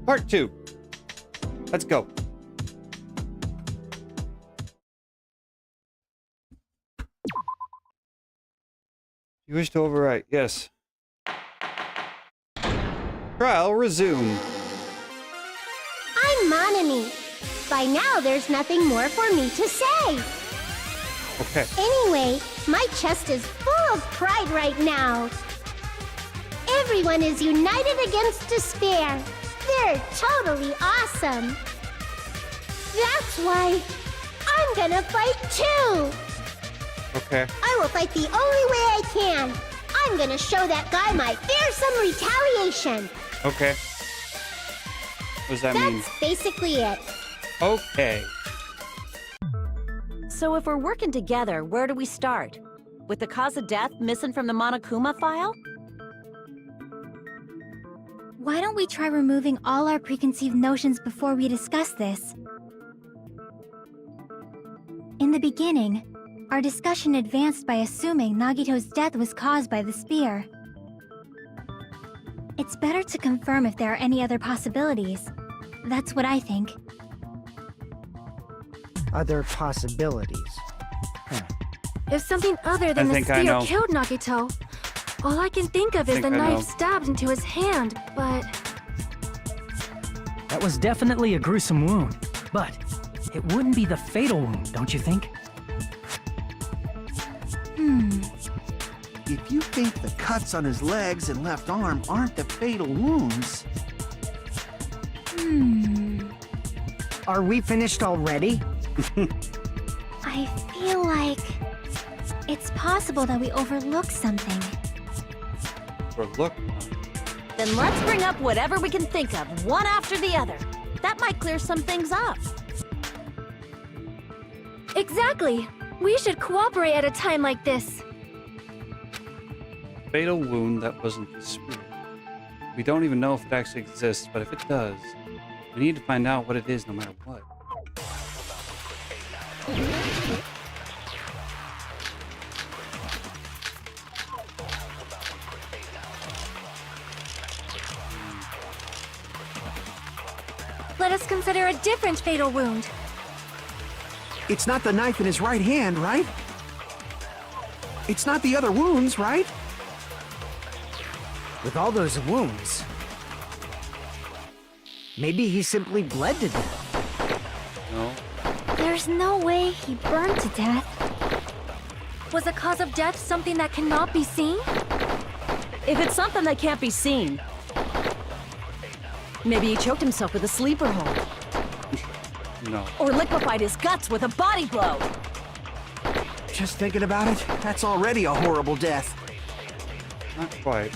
Part 2. Let's go. You wish to overwrite. Yes. Trial resume. I'm Monami. By now, there's nothing more for me to say. Okay. Anyway, my chest is full of pride right now. Everyone is united against despair. They're totally awesome. That's why I'm gonna fight too. Okay. I will fight the only way I can. I'm gonna show that guy my fearsome retaliation. Okay. What does that mean? That's basically it. Okay. So if we're working together, where do we start? With the cause of death missing from the Monokuma file? Why don't we try removing all our preconceived notions before we discuss this? In the beginning, our discussion advanced by assuming Nagito's death was caused by the spear. It's better to confirm if there are any other possibilities. That's what I think. Other possibilities. If something other than I the think I spear know. killed Nagito, all I can think of is the think I knife know. stabbed into his hand, but... That was definitely a gruesome wound, but it wouldn't be the fatal wound, don't you think? If you think the cuts on his legs and left arm aren't the fatal wounds... Are we finished already? I feel like... it's possible that we overlooked something. Or look. Then let's bring up whatever we can think of, one after the other. That might clear some things up. Exactly! We should cooperate at a time like this. Fatal wound that wasn't the spear. We don't even know if it actually exists, but if it does, we need to find out what it is no matter what. Let us consider a different fatal wound. It's not the knife in his right hand, right? It's not the other wounds, right? With all those wounds... maybe he simply bled to death. No? There's no way he burned to death. Was the cause of death something that cannot be seen? If it's something that can't be seen, maybe he choked himself with a sleeper hold, No. or liquefied his guts with a body blow. Just thinking about it, that's already a horrible death. Not quite.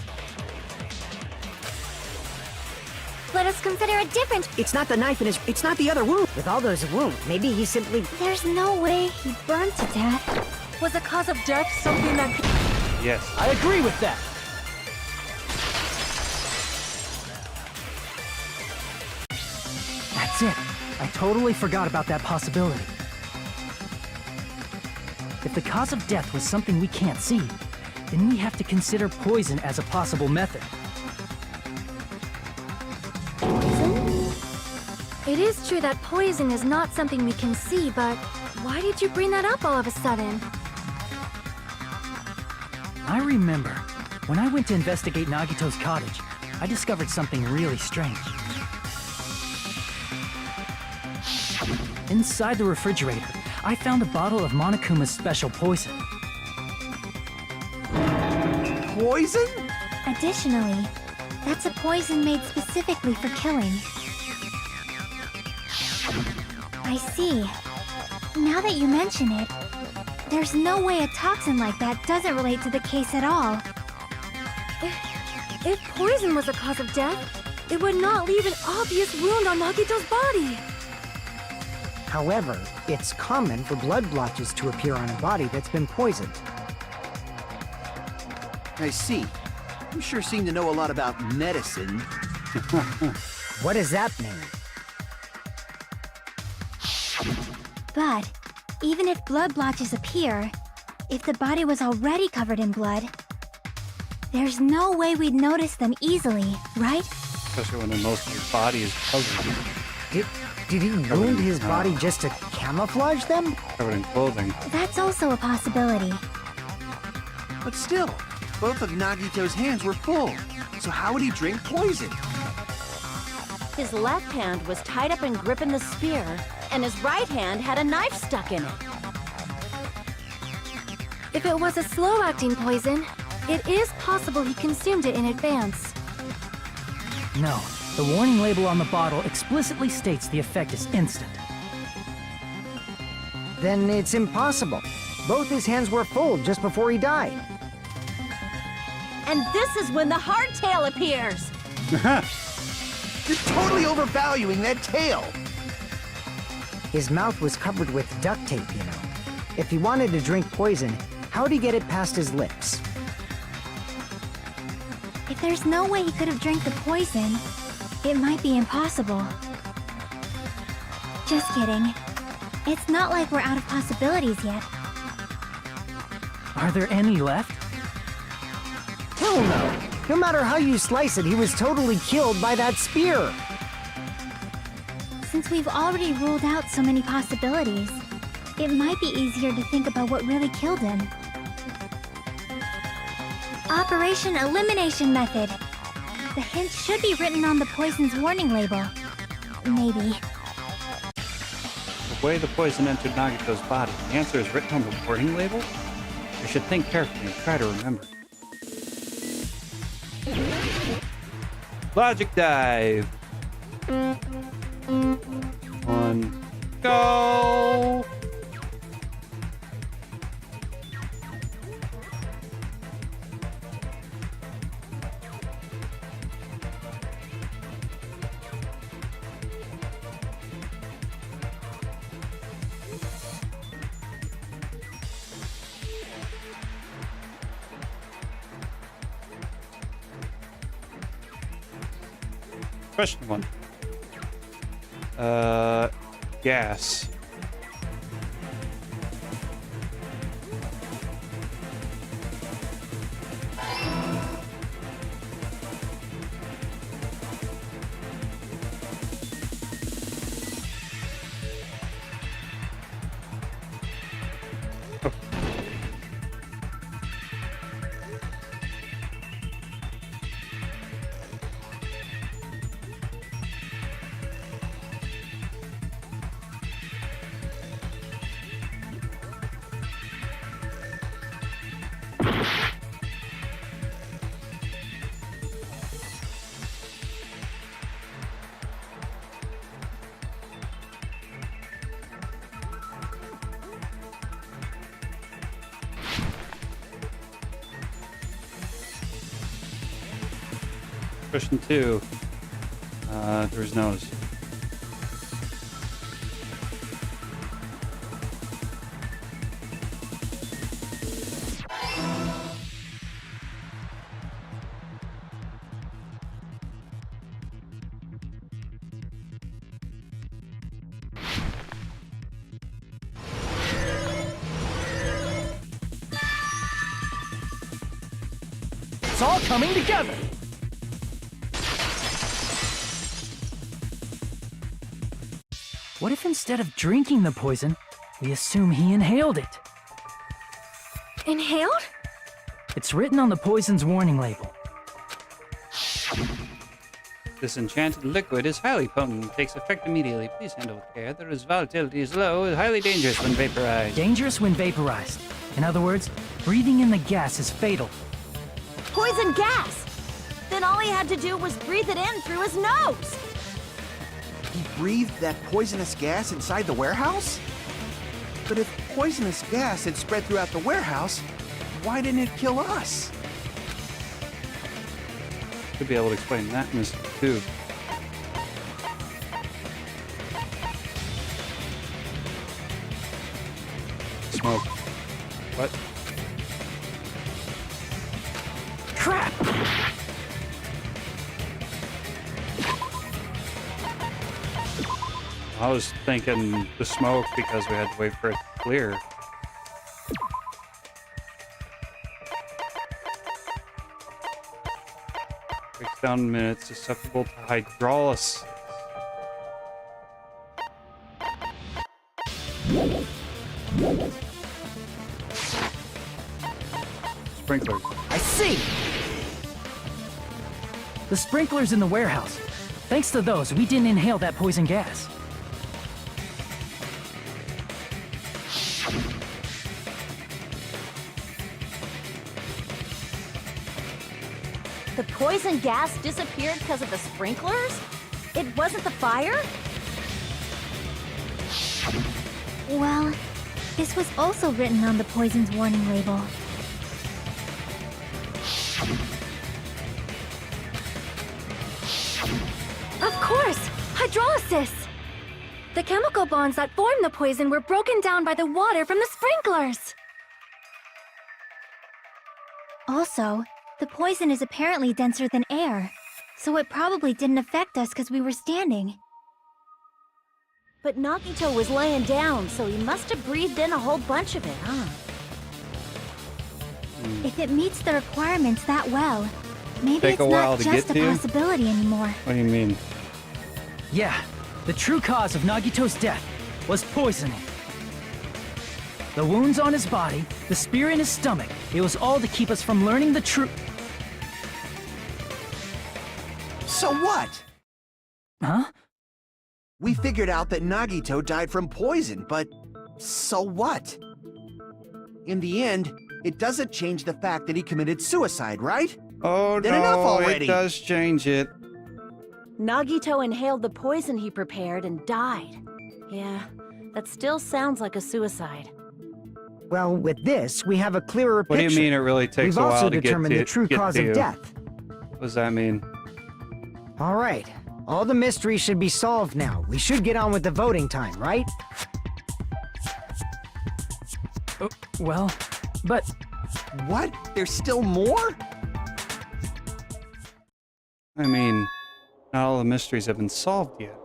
Let us consider a different... It's not the knife in his... it's not the other wound. With all those wounds, maybe he simply... There's no way he burned to death. Was the cause of death something that... Yes. I agree with that. That's it. I totally forgot about that possibility. If the cause of death was something we can't see, then we have to consider poison as a possible method. It is true that poison is not something we can see, but why did you bring that up all of a sudden? I remember, when I went to investigate Nagito's cottage, I discovered something really strange. Inside the refrigerator, I found a bottle of Monokuma's special poison. Poison? Additionally, that's a poison made specifically for killing. I see. Now that you mention it, there's no way a toxin like that doesn't relate to the case at all. If poison was the cause of death, it would not leave an obvious wound on Nagito's body. However, it's common for blood blotches to appear on a body that's been poisoned. I see. You sure seem to know a lot about medicine. What does that mean? But, even if blood blotches appear, if the body was already covered in blood, there's no way we'd notice them easily, right? especially when most of his body is covered. Did he wound his body just to camouflage them? Covered in clothing. That's also a possibility. But still, both of Nagito's hands were full. So how would he drink poison? His left hand was tied up and gripping the spear, and his right hand had a knife stuck in it. If it was a slow-acting poison, it is possible he consumed it in advance. No, the warning label on the bottle explicitly states the effect is instant. Then it's impossible. Both his hands were full just before he died. And this is when the hardtail appears. You're totally overvaluing that tail. His mouth was covered with duct tape, you know. If he wanted to drink poison, how'd he get it past his lips? If there's no way he could have drank the poison, it might be impossible. Just kidding. It's not like we're out of possibilities yet. Are there any left? Hell no! No matter how you slice it, he was totally killed by that spear! Since we've already ruled out so many possibilities, it might be easier to think about what really killed him. Operation Elimination Method. The hint should be written on the poison's warning label. Maybe. The way the poison entered Nagito's body, the answer is written on the warning label? I should think carefully and try to remember. Logic dive. 1, go! Question 1. Gas. Question 2. Through his nose. It's all coming together! What if instead of drinking the poison, we assume he inhaled it? Inhaled? It's written on the poison's warning label. This enchanted liquid is highly potent and takes effect immediately. Please handle with care. The volatility is low, is highly dangerous when vaporized. Dangerous when vaporized. In other words, breathing in the gas is fatal. Poison gas! Then all he had to do was breathe it in through his nose! He breathed that poisonous gas inside the warehouse? But if poisonous gas had spread throughout the warehouse, why didn't it kill us? Should be able to explain that in this tube. Smoke. What? Crap! I was thinking the smoke because we had to wait for it to clear. Fix found in minutes, susceptible to hydrolysis. Sprinklers. I see! The sprinklers in the warehouse. Thanks to those, we didn't inhale that poison gas. The poison gas disappeared because of the sprinklers? It wasn't the fire? Well, this was also written on the poison's warning label. Of course! Hydrolysis! The chemical bonds that formed the poison were broken down by the water from the sprinklers! Also, the poison is apparently denser than air, so it probably didn't affect us because we were standing. But Nagito was laying down, so he must have breathed in a whole bunch of it, huh? If it meets the requirements that well, maybe Take it's a while not to just get a to? possibility anymore. What do you mean? Yeah, the true cause of Nagito's death was poisoning. The wounds on his body, the spear in his stomach, it was all to keep us from learning the truth. So what? Huh? We figured out that Nagito died from poison, but so what? In the end, it doesn't change the fact that he committed suicide, right? Oh Then enough no, already. it does change it. Nagito inhaled the poison he prepared and died. Yeah, that still sounds like a suicide. Well, with this, we have a clearer What do picture. you mean it really takes We've a while also to get determined to the true get cause to? of death. What does that mean? All right. All the mysteries should be solved now. We should get on with the voting time, right? Well, but What? There's still more? I mean, not all the mysteries have been solved yet.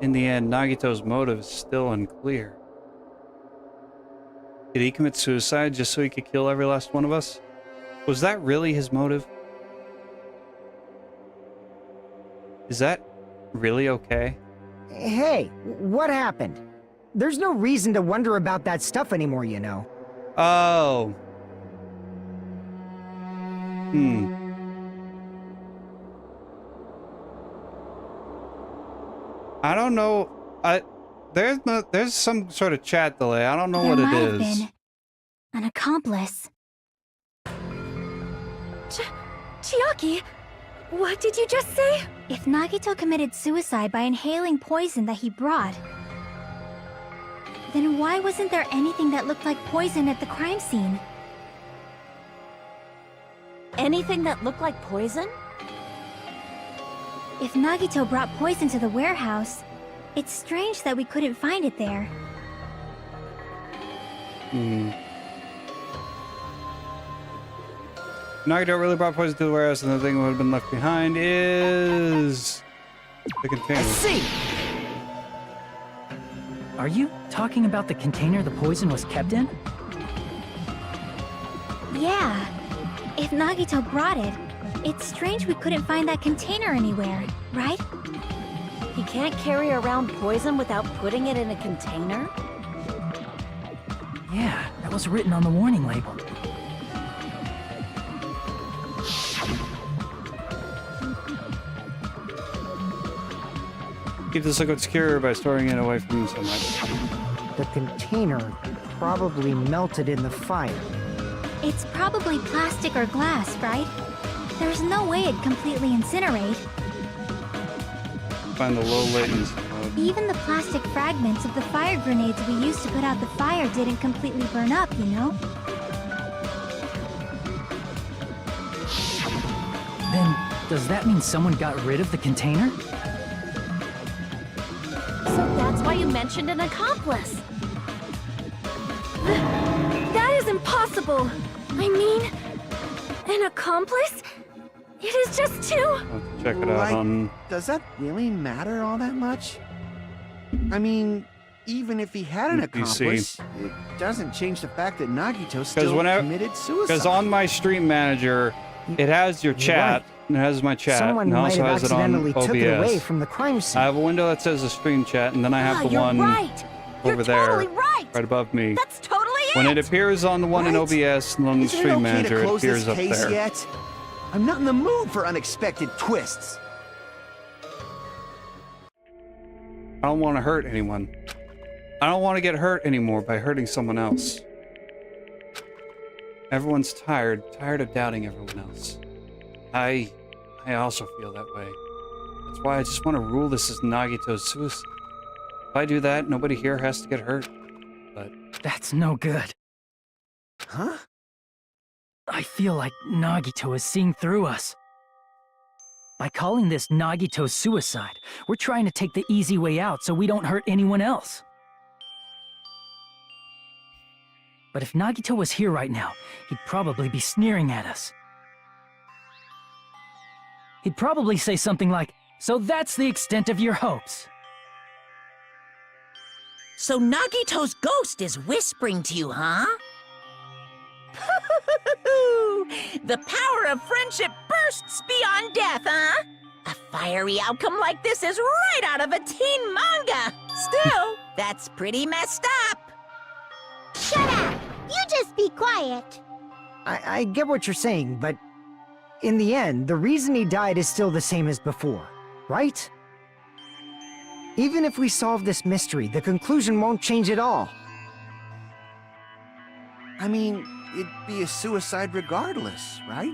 In the end, Nagito's motive is still unclear. Did he commit suicide just so he could kill every last one of us? Was that really his motive? Is that really okay? Hey, what happened? There's no reason to wonder about that stuff anymore, you know. Oh. I don't know. There's some sort of chat delay. I don't know what it There might have is. been an accomplice. Chiaki, what did you just say? If Nagito committed suicide by inhaling poison that he brought, then why wasn't there anything that looked like poison at the crime scene? Anything that looked like poison? If Nagito brought poison to the warehouse, it's strange that we couldn't find it there. Nagito really brought poison to the warehouse, and the thing that would have been left behind is the container. I see! Are you talking about the container the poison was kept in? Yeah. If Nagito brought it, it's strange we couldn't find that container anywhere, right? He can't carry around poison without putting it in a container? Yeah, that was written on the warning label. Keep this liquid secure by storing it away from sunlight. The container probably melted in the fire. It's probably plastic or glass, right? There's no way it'd completely incinerate. Find the low latency mode. Even the plastic fragments of the fire grenades we used to put out the fire didn't completely burn up, you know? Then, does that mean someone got rid of the container? So that's why you mentioned an accomplice. That is impossible! I mean, an accomplice? It is just two! I'll have to check it out Like, on... does that really matter all that much? I mean, even if he had an You see. accomplice, it doesn't change the fact that Nagito still whenever- committed suicide. Because on my stream manager, it has your chat. Right. It has my chat. Someone and it might also have has it on accidentally took it away OBS. from the crime scene. I have a window that says the stream chat, and then I have the you're one right. over You're there, totally right. right above me. That's totally When it. it appears on the one in Right? OBS and on the Isn't it Stream okay Manager, to it close appears this up case there. yet? I'm not in the mood for unexpected twists. I don't want to hurt anyone. I don't want to get hurt anymore by hurting someone else. Everyone's tired of doubting everyone else. I also feel that way. That's why I just want to rule this as Nagito's suicide. If I do that, nobody here has to get hurt. But That's no good. Huh? I feel like Nagito is seeing through us. By calling this Nagito's suicide, we're trying to take the easy way out so we don't hurt anyone else. But if Nagito was here right now, he'd probably be sneering at us. He'd probably say something like, "So that's the extent of your hopes." So Nagito's ghost is whispering to you, huh? The power of friendship bursts beyond death, huh? A fiery outcome like this is right out of a teen manga. Still, that's pretty messed up. Shut up! You just be quiet. I get what you're saying, but in the end, the reason he died is still the same as before, right? Even if we solve this mystery, the conclusion won't change at all. I mean, it'd be a suicide regardless, right?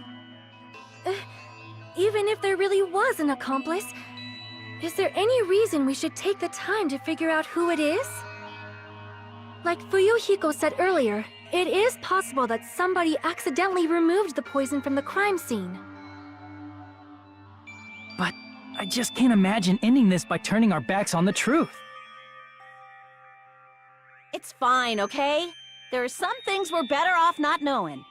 Even if there really was an accomplice, is there any reason we should take the time to figure out who it is? Like Fuyuhiko said earlier, it is possible that somebody accidentally removed the poison from the crime scene. But I just can't imagine ending this by turning our backs on the truth. It's fine, okay? There are some things we're better off not knowing.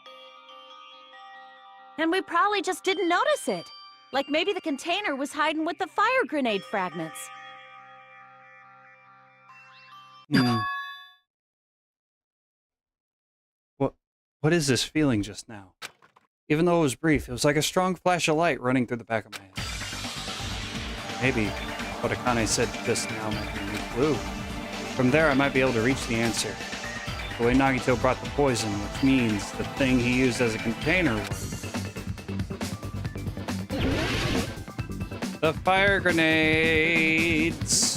And we probably just didn't notice it. Like maybe the container was hiding with the fire grenade fragments. Hmm. What is this feeling just now? Even though it was brief, it was like a strong flash of light running through the back of my head. Maybe what Akane said just now might be a new clue. From there, I might be able to reach the answer. The way Nagito brought the poison, which means the thing he used as a container was the fire grenades.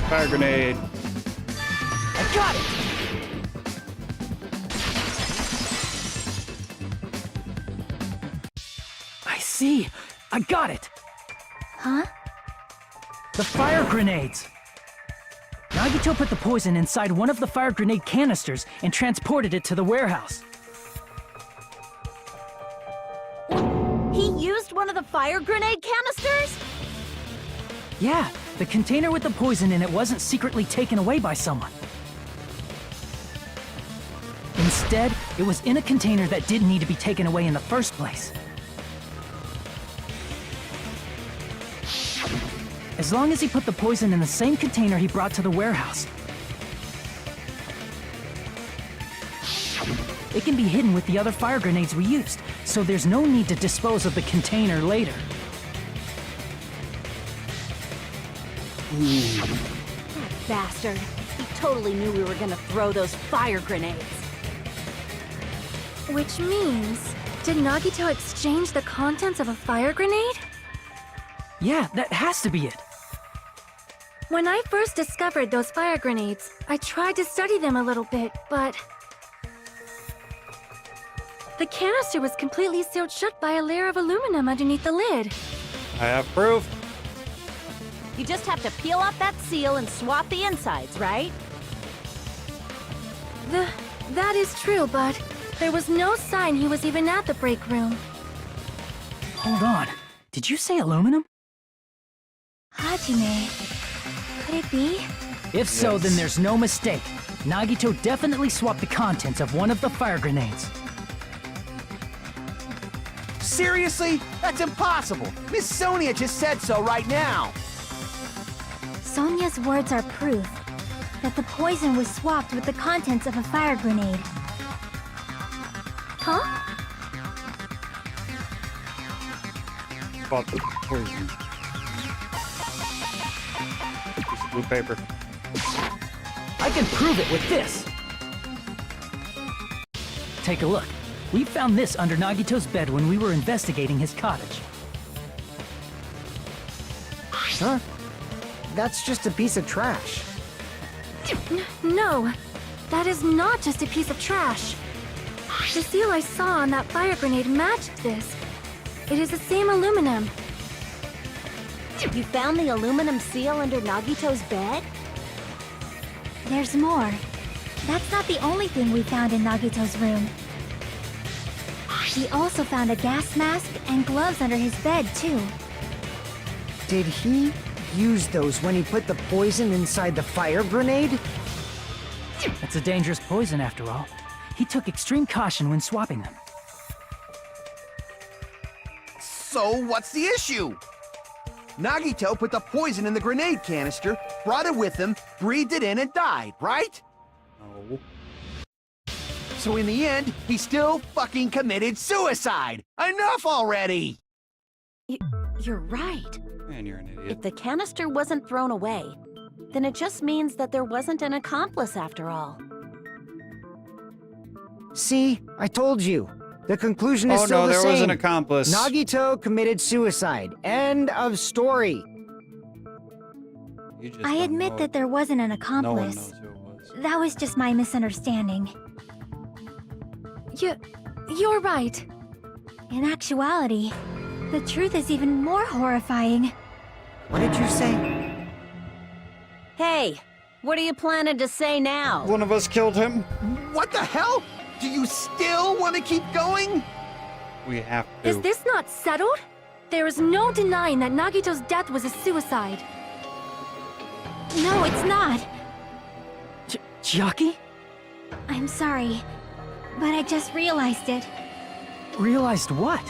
Fire grenade. I got it! I see! I got it! Huh? The fire grenades! Nagito put the poison inside one of the fire grenade canisters and transported it to the warehouse. He used one of the fire grenade canisters? Yeah, the container with the poison in it wasn't secretly taken away by someone. Instead, it was in a container that didn't need to be taken away in the first place. As long as he put the poison in the same container he brought to the warehouse. It can be hidden with the other fire grenades we used, so there's no need to dispose of the container later. That bastard. He totally knew we were gonna throw those fire grenades. Which means, did Nagito exchange the contents of a fire grenade? Yeah, that has to be it. When I first discovered those fire grenades, I tried to study them a little bit, but... the canister was completely sealed shut by a layer of aluminum underneath the lid. I have proof. You just have to peel off that seal and swap the insides, right? That is true, but there was no sign he was even at the break room. Hold on. Did you say aluminum? Hajime, could it be? If so, Yes. then there's no mistake. Nagito definitely swapped the contents of one of the fire grenades. Seriously? That's impossible! Miss Sonia just said so right now! Sonia's words are proof that the poison was swapped with the contents of a fire grenade. Huh? About the poison. Piece of blue paper. I can prove it with this. Take a look. We found this under Nagito's bed when we were investigating his cottage. Huh? That's just a piece of trash. No, that is not just a piece of trash. The seal I saw on that fire grenade matched this. It is the same aluminum. You found the aluminum seal under Nagito's bed? There's more. That's not the only thing we found in Nagito's room. We also found a gas mask and gloves under his bed, too. Did he use those when he put the poison inside the fire grenade? That's a dangerous poison, after all. He took extreme caution when swapping them. So what's the issue? Nagito put the poison in the grenade canister, brought it with him, breathed it in, and died, right? No. So in the end, he still fucking committed suicide! Enough already! You're right. Man, you're an If idiot. the canister wasn't thrown away, then it just means that there wasn't an accomplice after all. See, I told you. The conclusion is Oh still no, the there same. was an accomplice. Nagito committed suicide. End of story. You just I don't admit know. that there wasn't an No one accomplice. knows who it was. That was just my misunderstanding. You're right. In actuality, the truth is even more horrifying. What did you say? Hey, what are you planning to say now? One of us killed him. What the hell? Do you still want to keep going? We have to. Is this not settled? There is no denying that Nagito's death was a suicide. No, it's not. Chiaki? I'm sorry, but I just realized it. Realized what?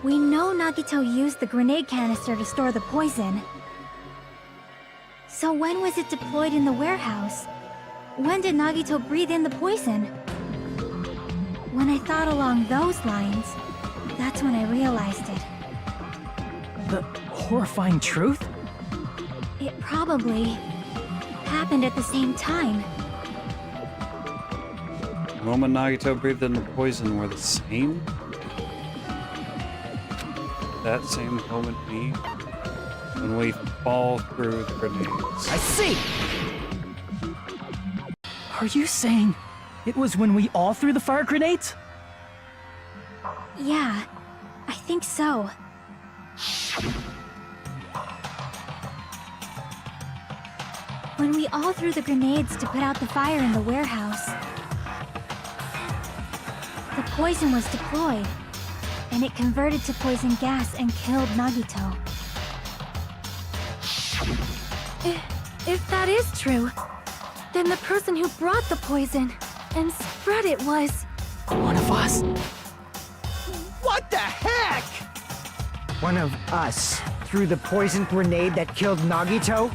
We know Nagito used the grenade canister to store the poison. So when was it deployed in the warehouse? When did Nagito breathe in the poison? When I thought along those lines, that's when I realized it. The horrifying truth? It probably happened at the same time. The moment Nagito breathed in the poison were the same? That same moment be when we fall through the grenades. I see! Are you saying it was when we all threw the fire grenades? Yeah, I think so. When we all threw the grenades to put out the fire in the warehouse, the poison was deployed, and it converted to poison gas and killed Nagito. If that is true, then the person who brought the poison and spread it was... One of us? What the heck? One of us threw the poison grenade that killed Nagito?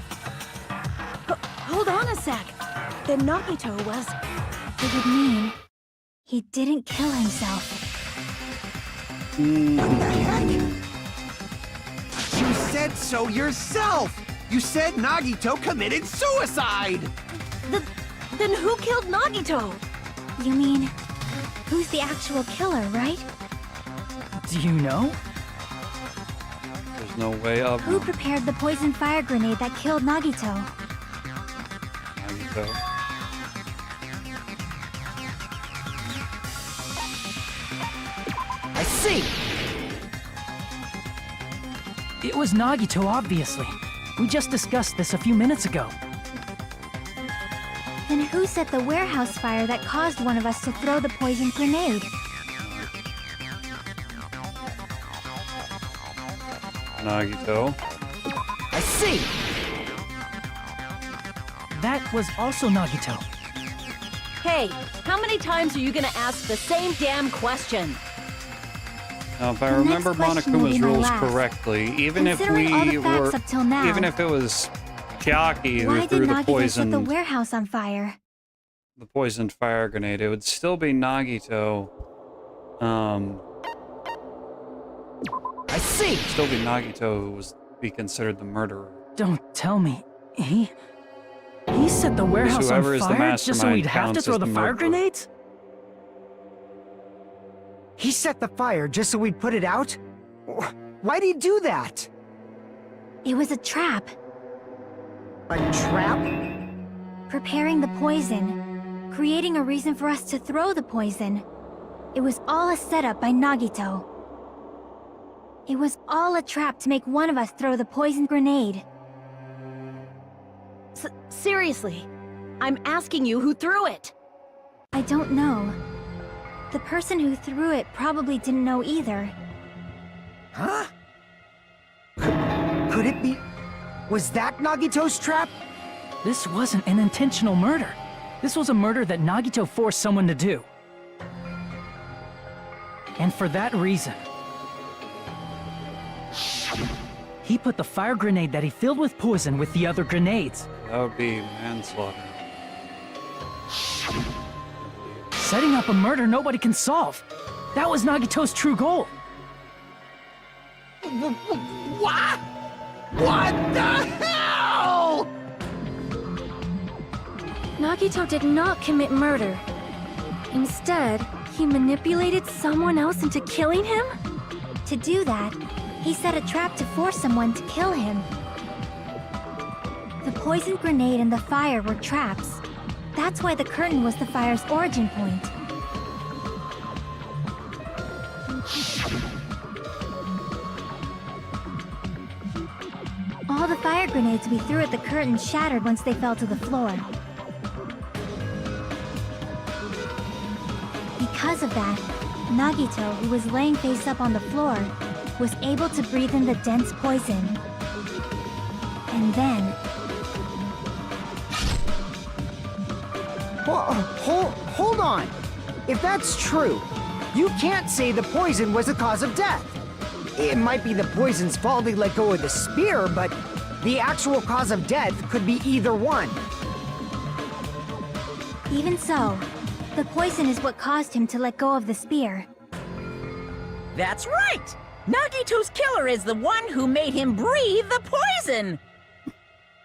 Hold on a sec. Then Nagito was... It would mean He didn't kill himself. What the heck? You said so yourself! You said Nagito committed suicide! Then who killed Nagito? You mean, who's the actual killer, right? Do you know? There's no way of Who prepared the poison fire grenade that killed Nagito? Nagito. I see! It was Nagito, obviously. We just discussed this a few minutes ago. Then who set the warehouse fire that caused one of us to throw the poison grenade? Nagito. I see! That was also Nagito. Hey, how many times are you gonna ask the same damn question? Now, if I The remember next question will Monokuma's be my rules last. correctly, even if Considering all we the facts were, up till now, even if it was Chiaki why who did threw the Nagito set the poisoned, warehouse on fire? the poisoned fire grenade, it would still be Nagito. I see! Still be Nagito who was be considered the murderer. Don't tell me. He set the warehouse on whoever is the fire just so mastermind we'd have to counts throw as the the fire murderer. grenades? He set the fire just so we'd put it out? Why'd he do that? It was a trap. A trap? Preparing the poison. Creating a reason for us to throw the poison. It was all a setup by Nagito. It was all a trap to make one of us throw the poison grenade. Seriously, I'm asking you who threw it. I don't know. The person who threw it probably didn't know either. Huh? Could it be... Was that Nagito's trap? This wasn't an intentional murder. This was a murder that Nagito forced someone to do. And for that reason, he put the fire grenade that he filled with poison with the other grenades. That would be manslaughter. Setting up a murder nobody can solve. That was Nagito's true goal. What? What the hell? Nagito did not commit murder. Instead, he manipulated someone else into killing him? To do that, he set a trap to force someone to kill him. The poison grenade and the fire were traps. That's why the curtain was the fire's origin point. All the fire grenades we threw at the curtain shattered once they fell to the floor. Because of that, Nagito, who was laying face up on the floor, was able to breathe in the dense poison. And then... Hold on! If that's true, you can't say the poison was the cause of death. It might be the poison's fault he let go of the spear, but the actual cause of death could be either one. Even so, the poison is what caused him to let go of the spear. That's right! Nagito's killer is the one who made him breathe the poison!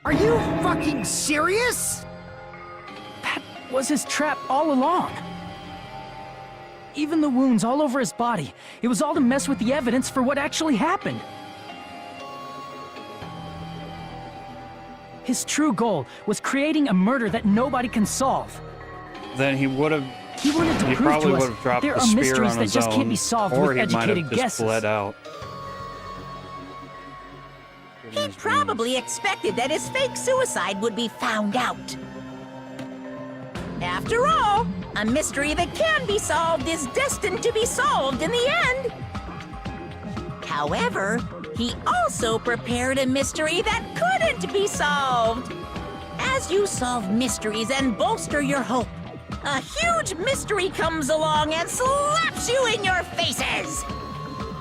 Are you fucking serious? That was his trap all along. Even the wounds all over his body, it was all to mess with the evidence for what actually happened. His true goal was creating a murder that nobody can solve. Then he would have. He wanted to He prove probably to us would have dropped there the are spear mysteries on that his just own, can't be solved or with he might educated have just guesses. bled out. He probably expected that his fake suicide would be found out. After all, a mystery that can be solved is destined to be solved in the end. However, he also prepared a mystery that couldn't be solved. As you solve mysteries and bolster your hope, a huge mystery comes along and slaps you in your faces.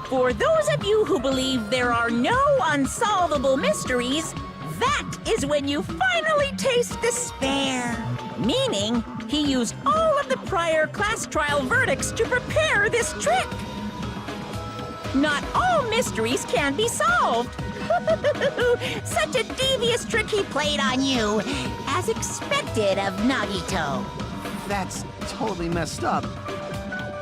For those of you who believe there are no unsolvable mysteries, That is when you finally taste despair. Meaning, he used all of the prior class trial verdicts to prepare this trick. Not all mysteries can be solved. Such a devious trick he played on you, as expected of Nagito. That's totally messed up.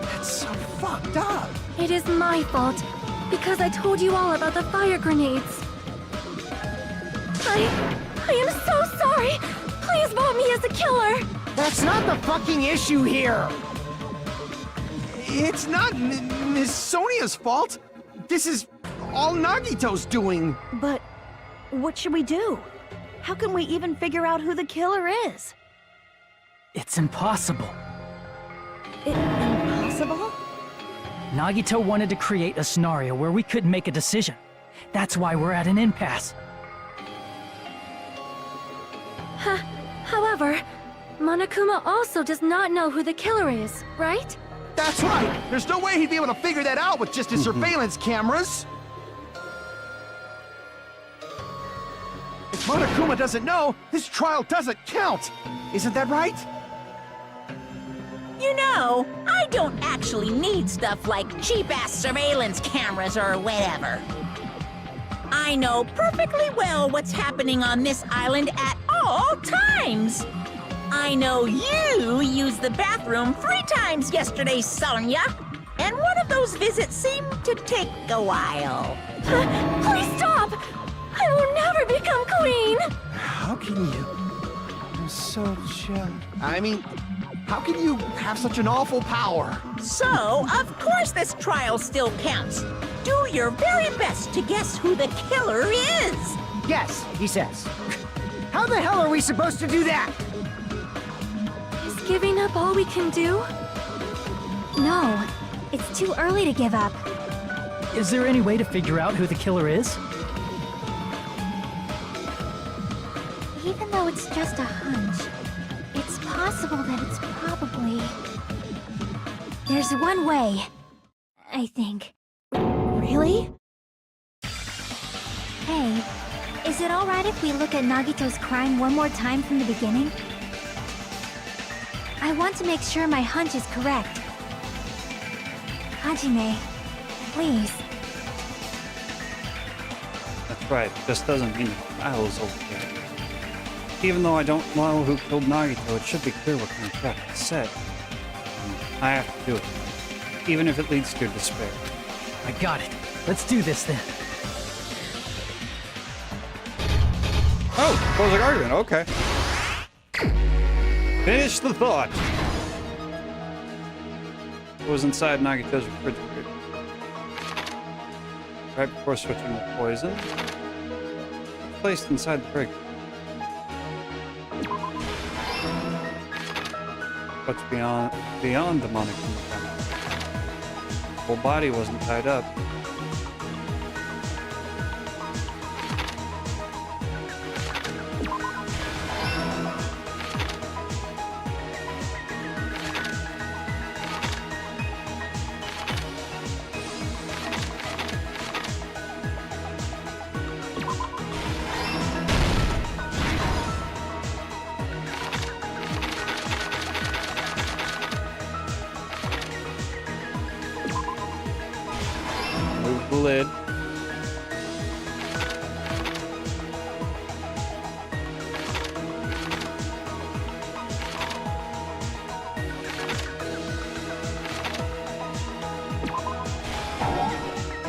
That's so fucked up. It is my fault, because I told you all about the fire grenades. I am so sorry. Please vote me as the killer. That's not the fucking issue here! It's not Miss Sonia's fault. This is all Nagito's doing. But what should we do? How can we even figure out who the killer is? It's impossible. Impossible? Nagito wanted to create a scenario where we couldn't make a decision. That's why we're at an impasse. However, Monokuma also does not know who the killer is, right? That's right. There's no way he'd be able to figure that out with just his surveillance cameras. If Monokuma doesn't know, his trial doesn't count. Isn't that right? You know, I don't actually need stuff like cheap-ass surveillance cameras or whatever. I know perfectly well what's happening on this island at all times. I know you used the bathroom 3 times yesterday, Sonia. And one of those visits seemed to take a while. Please stop! I will never become queen! How can you? I'm so jealous. I mean, how can you have such an awful power? So, of course this trial still counts. Do your very best to guess who the killer is. Yes, he says. How the hell are we supposed to do that? Is giving up all we can do? No, it's too early to give up. Is there any way to figure out who the killer is? Even though it's just a hunch, it's possible that it's probably... There's one way, I think. Really? Hey, is it alright if we look at Nagito's crime one more time from the beginning? I want to make sure my hunch is correct. Hajime, please. That's right. This doesn't mean the trial is over yet. Even though I don't know who killed Nagito, it should be clear what kind of trap it's set. I have to do it, even if it leads to despair. I got it. Let's do this then. Oh, closing argument. Okay. Finish the thought. It was inside Nagito's refrigerator. Right before switching to poison. Placed inside the fridge. What's beyond the Monokuma family? Whole body wasn't tied up. Move the lid.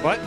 What?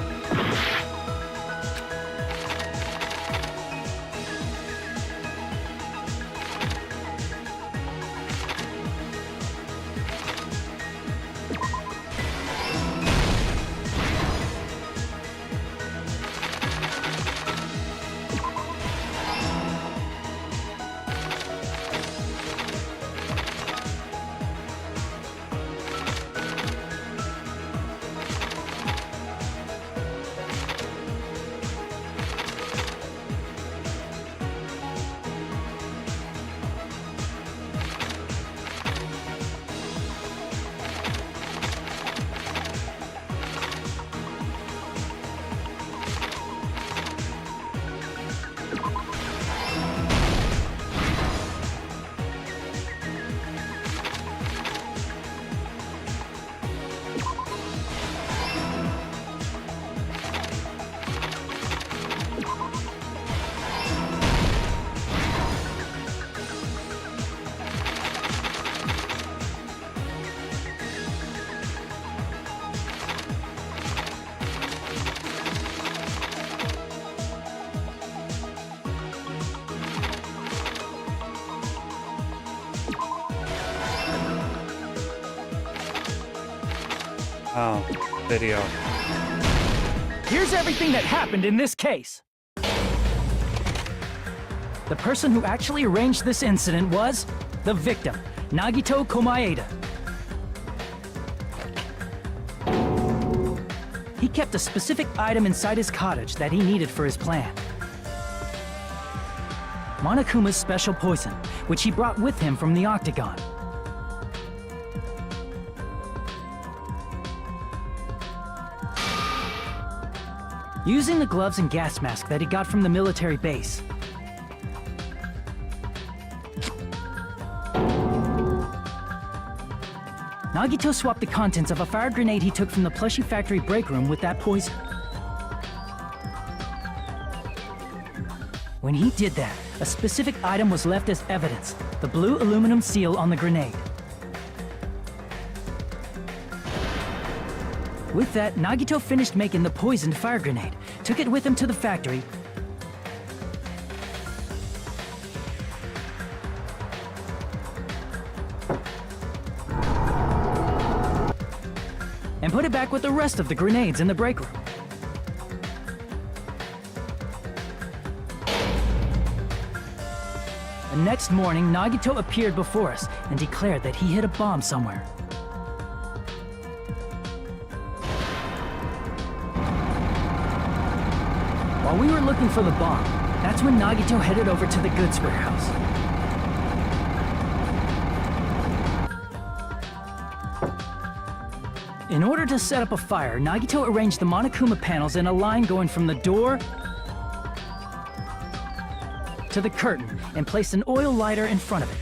Oh, video. Here's everything that happened in this case. The person who actually arranged this incident was the victim, Nagito Komaeda. He kept a specific item inside his cottage that he needed for his plan. Monokuma's special poison, which he brought with him from the Octagon. Using the gloves and gas mask that he got from the military base, Nagito swapped the contents of a fire grenade he took from the plushie factory break room with that poison. When he did that, a specific item was left as evidence, the blue aluminum seal on the grenade. With that, Nagito finished making the poisoned fire grenade, took it with him to the factory, and put it back with the rest of the grenades in the break room. The next morning, Nagito appeared before us and declared that he hid a bomb somewhere. While we were looking for the bomb, that's when Nagito headed over to the goods warehouse. In order to set up a fire, Nagito arranged the Monokuma panels in a line going from the door to the curtain and placed an oil lighter in front of it.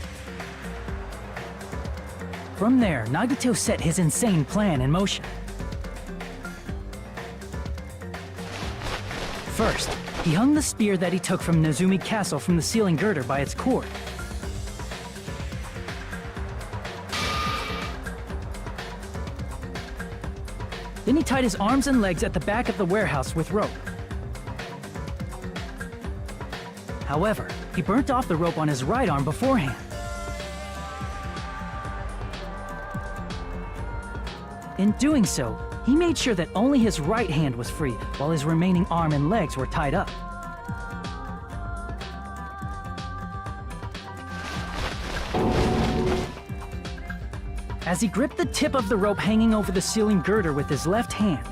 From there, Nagito set his insane plan in motion. First, he hung the spear that he took from Nezumi Castle from the ceiling girder by its cord. Then he tied his arms and legs at the back of the warehouse with rope. However, he burnt off the rope on his right arm beforehand. In doing so, he made sure that only his right hand was free, while his remaining arm and legs were tied up. As he gripped the tip of the rope hanging over the ceiling girder with his left hand,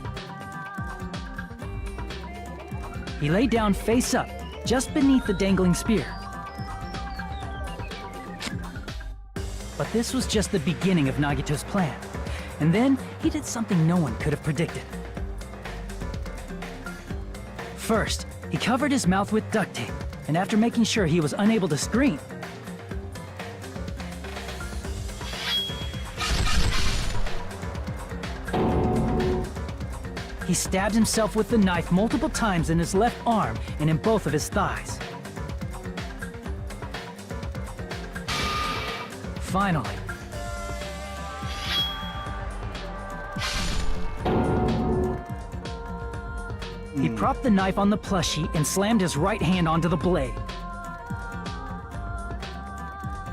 he lay down face up, just beneath the dangling spear. But this was just the beginning of Nagito's plan. And then, he did something no one could have predicted. First, he covered his mouth with duct tape, and after making sure he was unable to scream, he stabbed himself with the knife multiple times in his left arm and in both of his thighs. Finally, he propped the knife on the plushie and slammed his right hand onto the blade.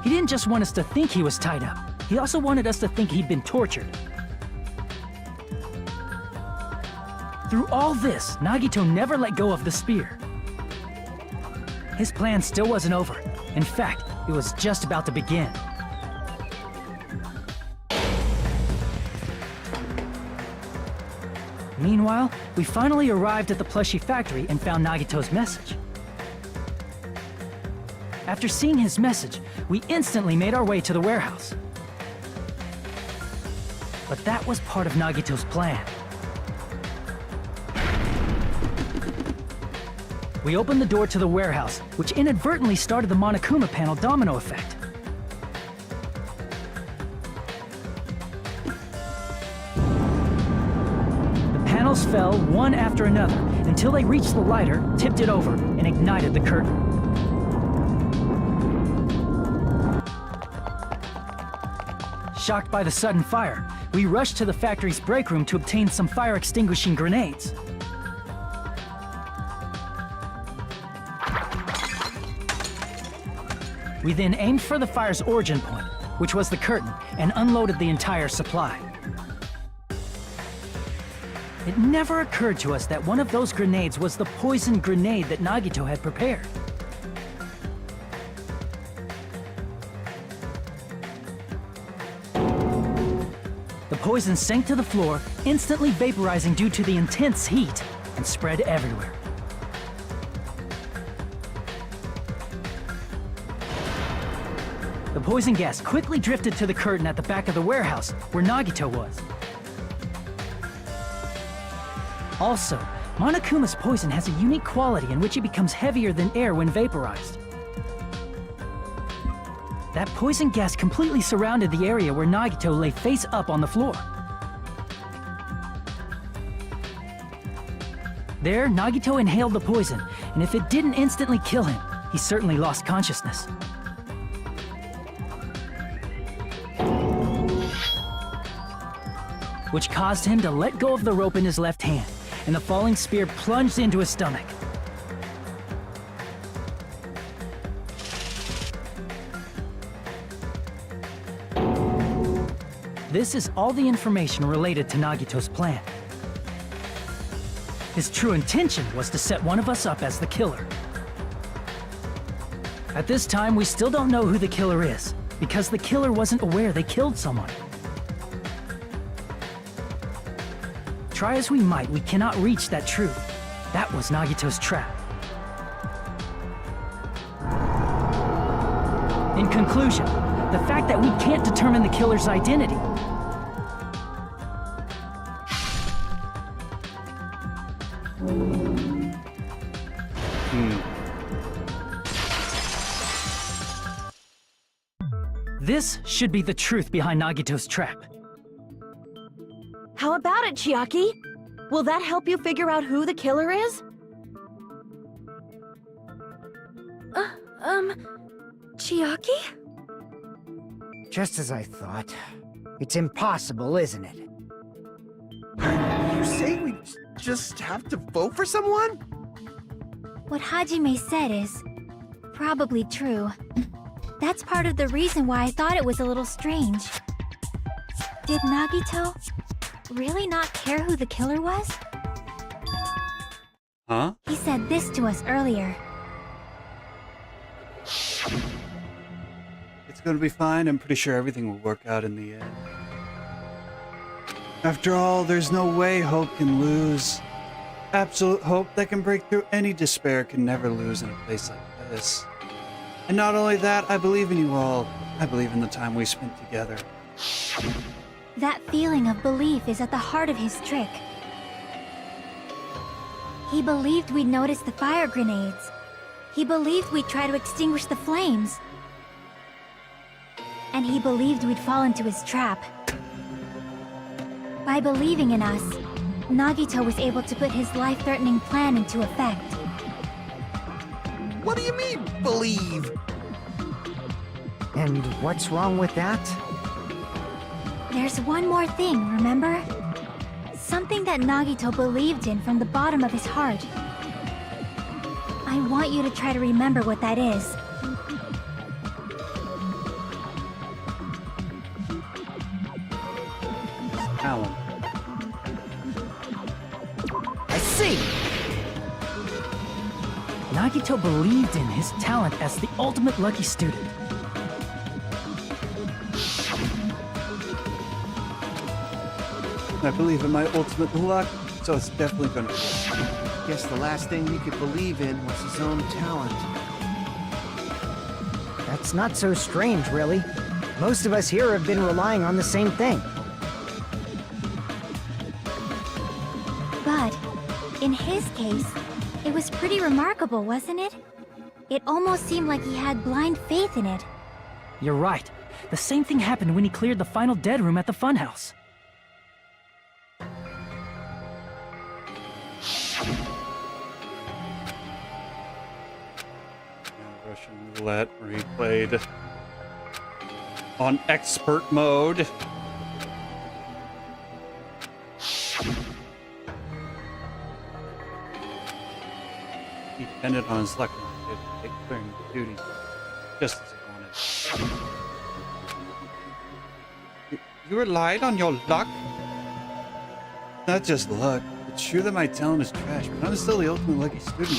He didn't just want us to think he was tied up. He also wanted us to think he'd been tortured. Through all this, Nagito never let go of the spear. His plan still wasn't over. In fact, it was just about to begin. Meanwhile, we finally arrived at the plushie factory and found Nagito's message. After seeing his message, we instantly made our way to the warehouse. But that was part of Nagito's plan. We opened the door to the warehouse, which inadvertently started the Monokuma panel domino effect. Panels fell one after another until they reached the lighter, tipped it over, and ignited the curtain. Shocked by the sudden fire, we rushed to the factory's break room to obtain some fire-extinguishing grenades. We then aimed for the fire's origin point, which was the curtain, and unloaded the entire supply. It never occurred to us that one of those grenades was the poison grenade that Nagito had prepared. The poison sank to the floor, instantly vaporizing due to the intense heat, and spread everywhere. The poison gas quickly drifted to the curtain at the back of the warehouse, where Nagito was. Also, Monokuma's poison has a unique quality in which it becomes heavier than air when vaporized. That poison gas completely surrounded the area where Nagito lay face up on the floor. There, Nagito inhaled the poison, and if it didn't instantly kill him, he certainly lost consciousness. Which caused him to let go of the rope in his left hand, and the falling spear plunged into his stomach. This is all the information related to Nagito's plan. His true intention was to set one of us up as the killer. At this time, we still don't know who the killer is, because the killer wasn't aware they killed someone. Try as we might, we cannot reach that truth. That was Nagito's trap. In conclusion, the fact that we can't determine the killer's identity. This should be the truth behind Nagito's trap. How about it, Chiaki? Will that help you figure out who the killer is? Chiaki? Just as I thought. It's impossible, isn't it? You say we just have to vote for someone? What Hajime said is probably true. That's part of the reason why I thought it was a little strange. Did Nagito really not care who the killer was? Huh? He said this to us earlier. It's gonna be fine. I'm pretty sure everything will work out in the end. After all, there's no way hope can lose. Absolute hope that can break through any despair can never lose in a place like this. And not only that, I believe in you all. I believe in the time we spent together. That feeling of belief is at the heart of his trick. He believed we'd notice the fire grenades. He believed we'd try to extinguish the flames. And he believed we'd fall into his trap. By believing in us, Nagito was able to put his life-threatening plan into effect. What do you mean, believe? And what's wrong with that? There's one more thing, remember? Something that Nagito believed in from the bottom of his heart. I want you to try to remember what that is. Alan. I see! Nagito believed in his talent as the ultimate lucky student. I believe in my ultimate luck, so it's definitely gonna work. Guess the last thing he could believe in was his own talent. That's not so strange, really. Most of us here have been relying on the same thing. But, in his case, it was pretty remarkable, wasn't it? It almost seemed like he had blind faith in it. You're right. The same thing happened when he cleared the final dead room at the funhouse. Russian roulette replayed on expert mode. He depended on his luck to take clearing duty just as he wanted. You relied on your luck? Not just luck. It's true that my talent is trash, but I'm still the ultimate lucky student.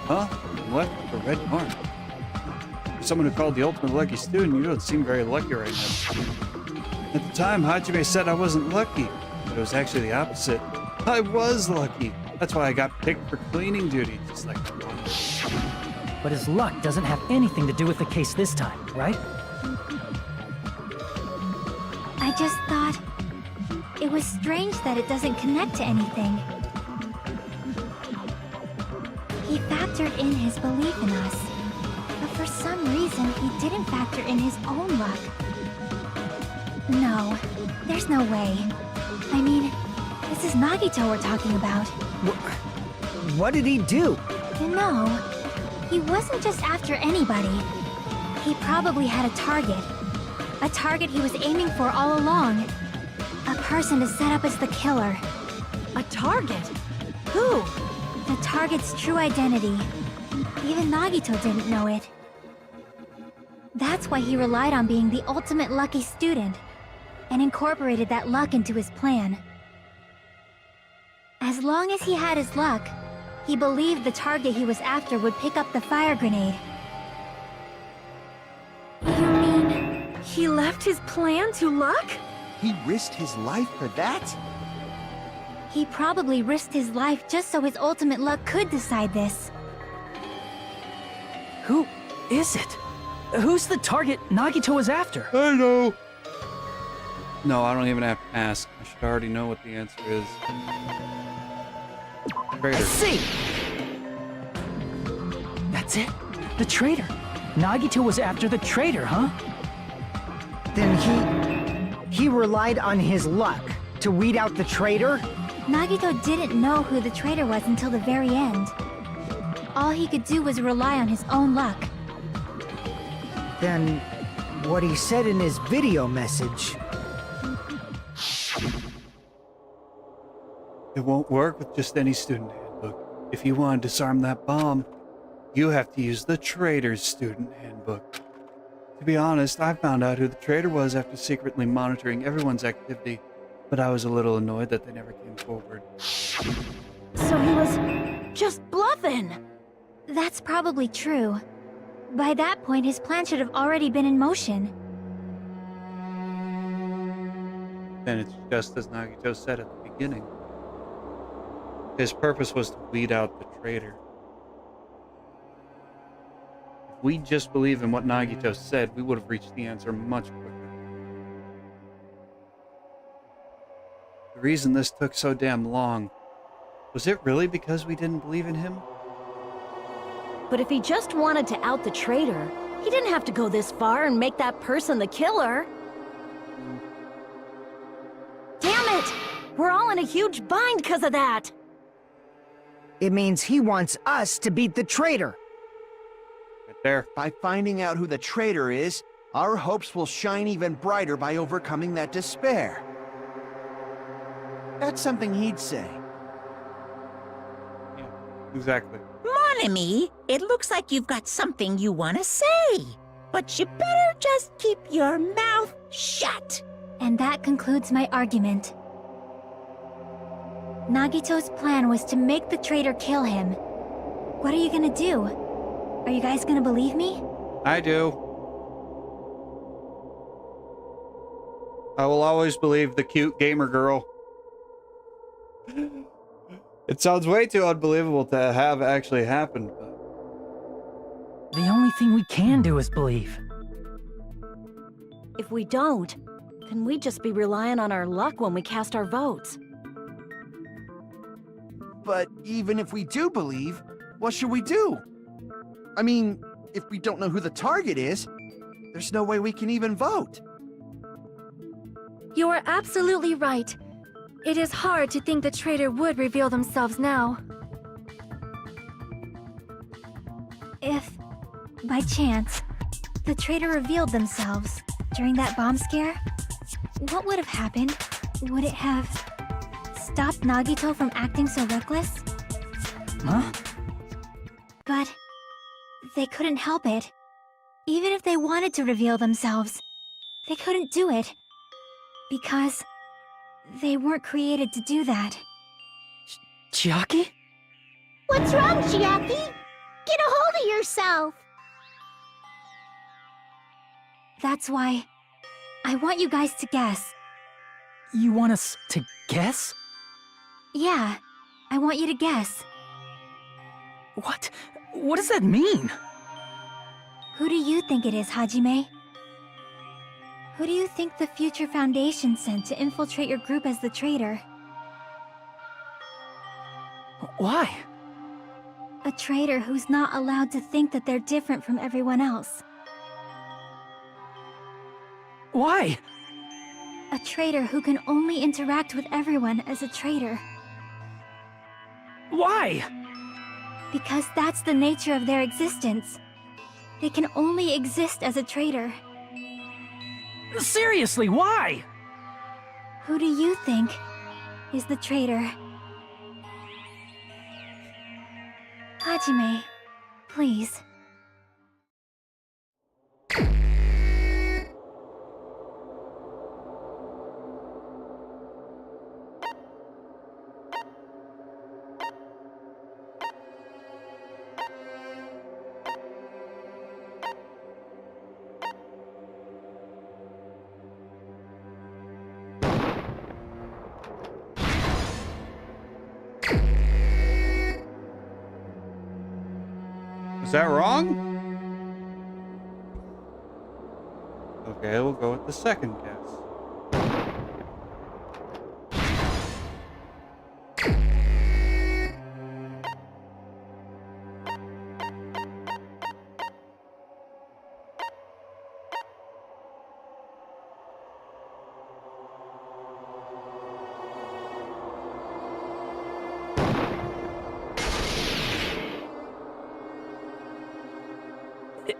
Huh? I'm left with a red mark. For someone who called the ultimate lucky student, you don't seem very lucky right now. At the time, Hajime said I wasn't lucky, but it was actually the opposite. I was lucky. That's why I got picked for cleaning duty, just like I wanted. But his luck doesn't have anything to do with the case this time, right? I just thought it was strange that it doesn't connect to anything. He factored in his belief in us, but for some reason he didn't factor in his own luck. No, there's no way. I mean, this is Nagito we're talking about. What did he do? No, he wasn't just after anybody. He probably had a target. A target he was aiming for all along. A person to set up as the killer. A target? Who? The target's true identity. Even Nagito didn't know it. That's why he relied on being the ultimate lucky student, and incorporated that luck into his plan. As long as he had his luck, he believed the target he was after would pick up the fire grenade. You mean he left his plan to luck? He risked his life for that? He probably risked his life just so his ultimate luck could decide this. Who is it? Who's the target Nagito was after? I know. No, I don't even have to ask. I should already know what the answer is. Traitor. I see! That's it? The traitor. Nagito was after the traitor, huh? Then he relied on his luck to weed out the traitor? Nagito didn't know who the traitor was until the very end. All he could do was rely on his own luck. Then what he said in his video message... It won't work with just any student handbook. If you want to disarm that bomb, you have to use the traitor's student handbook. To be honest, I found out who the traitor was after secretly monitoring everyone's activity, but I was a little annoyed that they never came forward. So he was just bluffing. That's probably true. By that point, his plan should have already been in motion. And it's just as Nagito said at the beginning. His purpose was to weed out the traitor. If we just believed in what Nagito said, we would have reached the answer much quicker. The reason this took so damn long, was it really because we didn't believe in him? But if he just wanted to out the traitor, he didn't have to go this far and make that person the killer. Damn it! We're all in a huge bind because of that! It means he wants us to beat the traitor. Right there. By finding out who the traitor is, our hopes will shine even brighter by overcoming that despair. That's something he'd say. Yeah, exactly. Mon ami, it looks like you've got something you want to say. But you better just keep your mouth shut. And that concludes my argument. Nagito's plan was to make the traitor kill him. What are you gonna do? Are you guys gonna believe me? I do. I will always believe the cute gamer girl. It sounds way too unbelievable to have actually happened, but... The only thing we can do is believe. If we don't, then we'd just be relying on our luck when we cast our votes. But even if we do believe, what should we do? I mean, if we don't know who the target is, there's no way we can even vote. You are absolutely right. It is hard to think the traitor would reveal themselves now. If, by chance, the traitor revealed themselves during that bomb scare, what would have happened? Would it have stopped Nagito from acting so reckless? Huh? But they couldn't help it. Even if they wanted to reveal themselves, they couldn't do it. Because They weren't created to do that. Chiaki? What's wrong, Chiaki? Get a hold of yourself! That's why I want you guys to guess. You want us to guess? Yeah, I want you to guess. What? What does that mean? Who do you think it is, Hajime? Who do you think the Future Foundation sent to infiltrate your group as the traitor? Why? A traitor who's not allowed to think that they're different from everyone else. Why? A traitor who can only interact with everyone as a traitor. Why? Because that's the nature of their existence. They can only exist as a traitor. Seriously, why? Who do you think is the traitor? Hajime, please. Is that wrong? Okay, we'll go with the second guess.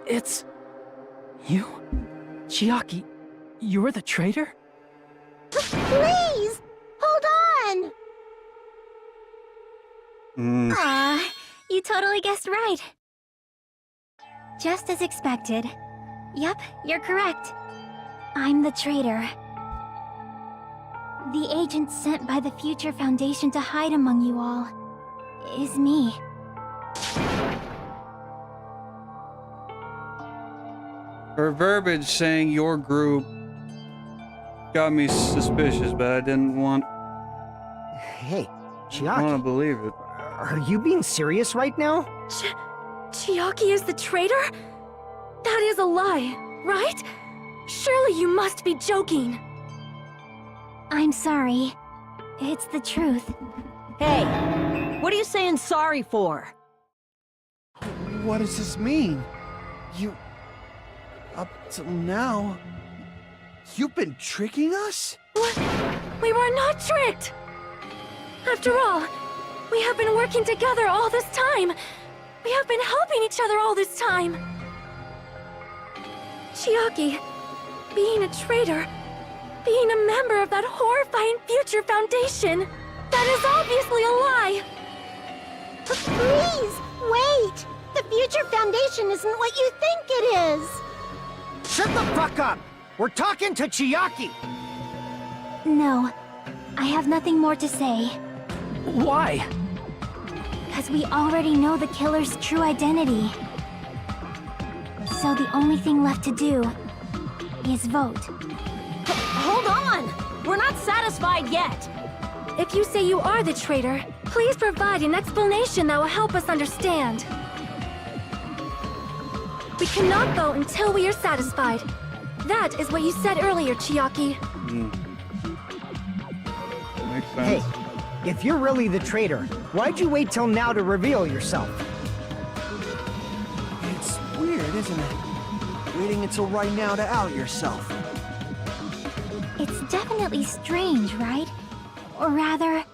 It's... you? Chiaki, you're the traitor? Please! Hold on! Aw, you totally guessed right. Just as expected. Yep, you're correct. I'm the traitor. The agent sent by the Future Foundation to hide among you all is me. Her verbiage saying your group got me suspicious, but I didn't want Hey, to Chiaki, believe it. are you being serious right now? Chiaki is the traitor? That is a lie, right? Surely you must be joking. I'm sorry. It's the truth. Hey, what are you saying sorry for? What does this mean? You... Up till now... You've been tricking us? What? We were not tricked! After all, we have been working together all this time. We have been helping each other all this time. Chiaki, being a traitor, being a member of that horrifying Future Foundation, that is obviously a lie! Please, wait! The Future Foundation isn't what you think it is! Shut the fuck up! We're talking to Chiaki! No, I have nothing more to say. Why? Because we already know the killer's true identity. So the only thing left to do is vote. Hold on! We're not satisfied yet! If you say you are the traitor, please provide an explanation that will help us understand. We cannot vote until we are satisfied. That is what you said earlier, Chiaki. Makes sense. Hey, if you're really the traitor, why'd you wait till now to reveal yourself? It's weird, isn't it? Waiting until right now to out yourself. It's definitely strange, right? Or rather,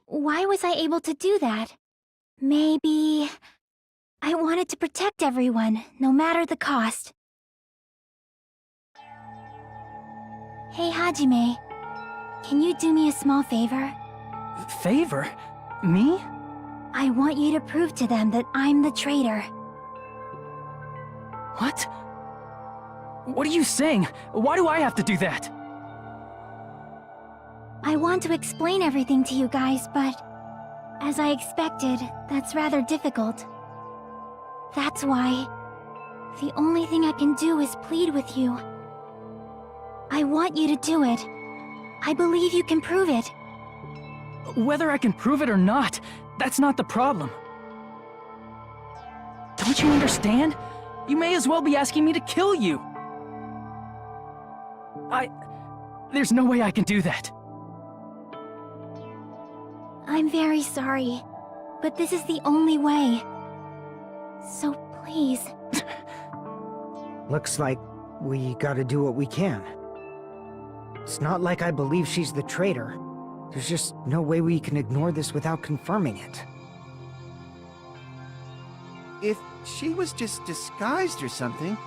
why was I able to do that? Maybe... I wanted to protect everyone, no matter the cost. Hey, Hajime. Can you do me a small favor? Favor? Me? I want you to prove to them that I'm the traitor. What? What are you saying? Why do I have to do that? I want want to explain everything to you guys, but as I expected, that's rather difficult. That's why the only thing I can do is plead with you. I want you to do it. I believe you can prove it. Whether I can prove it or not, that's not the problem. Don't you understand? You may as well be asking me to kill you. There's no way I can do that. I'm very sorry, but this is the only way. So please. Looks like we gotta do what we can. It's not like I believe she's the traitor. There's just no way we can ignore this without confirming it. If she was just disguised or something,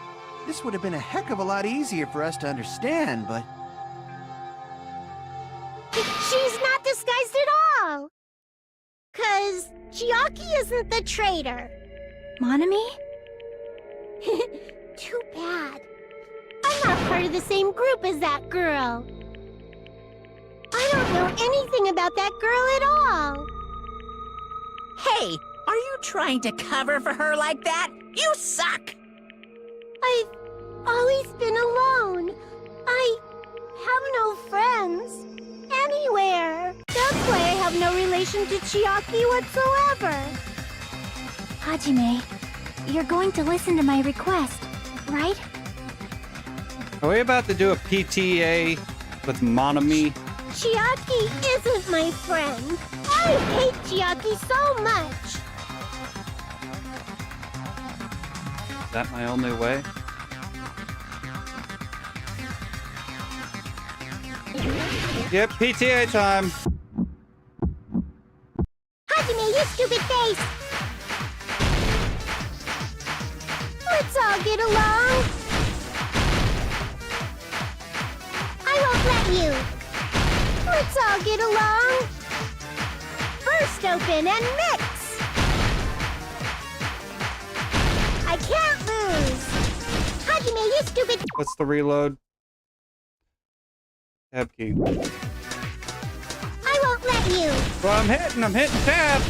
this would have been a heck of a lot easier for us to understand, but... She's not disguised at all! 'Cause Chiaki isn't the traitor. Monami? Too bad. I'm not part of the same group as that girl. I don't know anything about that girl at all. Hey, are you trying to cover for her like that? You suck! I've always been alone. I have no friends. Anywhere. That's why I have no relation to Chiaki whatsoever. Hajime, you're going to listen to my request, right? Are we about to do a PTA with Monami? Chiaki isn't my friend. I hate Chiaki so much. Is that my only way? Yep, PTA time. Hajime, you stupid face! Let's all get along. I won't let you. Let's all get along. First open and mix. I can't lose. Hajime, you stupid... What's the reload? Tab key. I won't let you. Well, I'm hitting tab.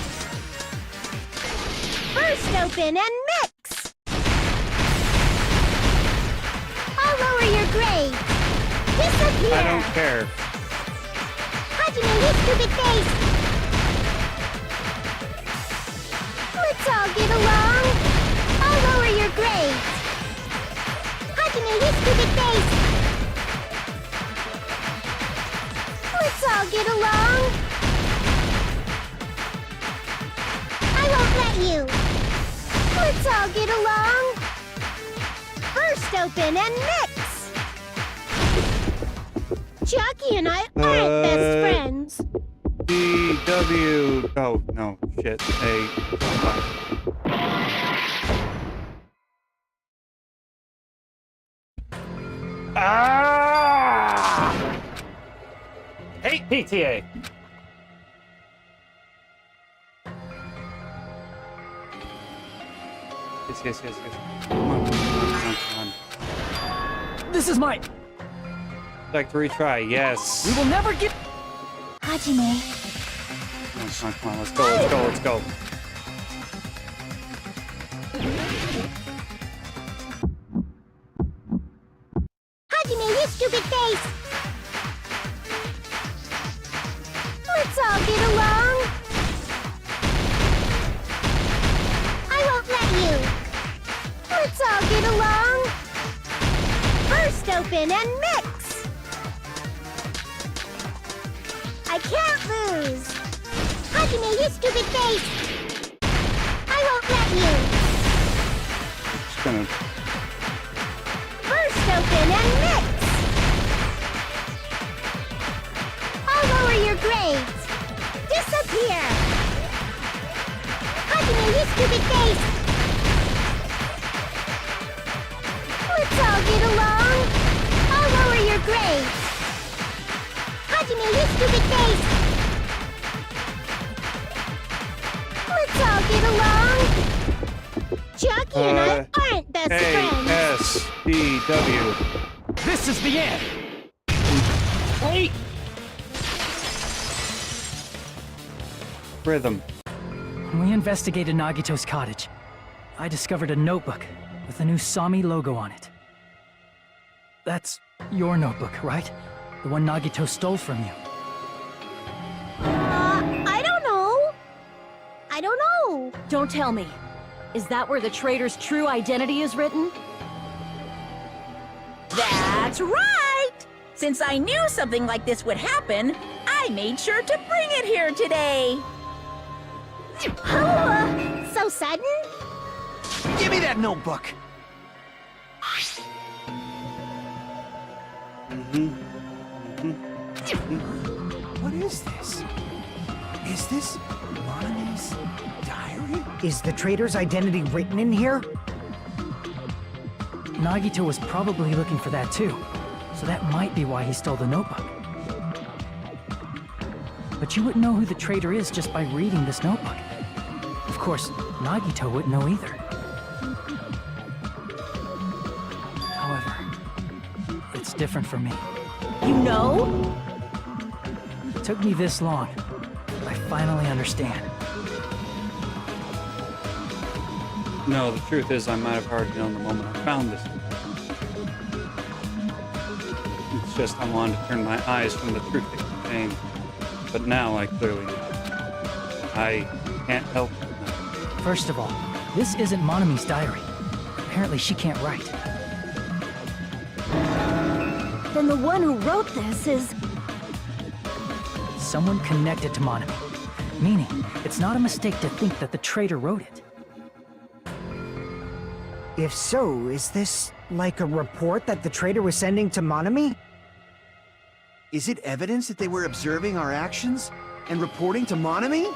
First open and mix. I'll lower your grade. Disappear. I don't care. Hajime, you stupid face. Let's all get along. I'll lower your grade. Hajime, you stupid face. Let's all get along. I won't let you. Let's all get along. First open and mix. Chiaki and I aren't best friends. DW. Oh, no. Shit. Hey. Ah! Hate PTA. Yes. Come on. This is my... Like to retry, yes. We will never get... Hajime, Come on, let's go. Hajime, you stupid face! Let's all get along. I won't let you. Let's all get along. First open and mix. I can't lose. Hajime, you stupid face! I won't let you. Just gonna... First open and mix. I'll lower your grades. Disappear. Hajime, you stupid face! Let's all get along. I'll lower your grades. Hajime, you stupid face! Let's all get along. Chiaki and I aren't best friends. A-S-D-W. This is the end! Wait! Rhythm. When we investigated Nagito's cottage, I discovered a notebook with the new Sami logo on it. That's your notebook, right? The one Nagito stole from you. I don't know. I don't know. Don't tell me. Is that where the traitor's true identity is written? That's right! Since I knew something like this would happen, I made sure to bring it here today. Oh, so sudden? Give me that notebook! What is this? Is this Monomi's diary? Is the traitor's identity written in here? Nagito was probably looking for that too, so that might be why he stole the notebook. But you wouldn't know who the traitor is just by reading this notebook. Of course, Nagito wouldn't know either. However, it's different for me. You know? It took me this long, but I finally understand. No, the truth is I might have already known the moment I found this. It's just I wanted to turn my eyes from the truth it contained. But now I clearly do. I can't help it now. First of all, this isn't Monomi's diary. Apparently she can't write. Then the one who wrote this is... Someone connected to Monomi. Meaning, it's not a mistake to think that the traitor wrote it. If so, is this like a report that the traitor was sending to Monomi? Is it evidence that they were observing our actions and reporting to Monomi?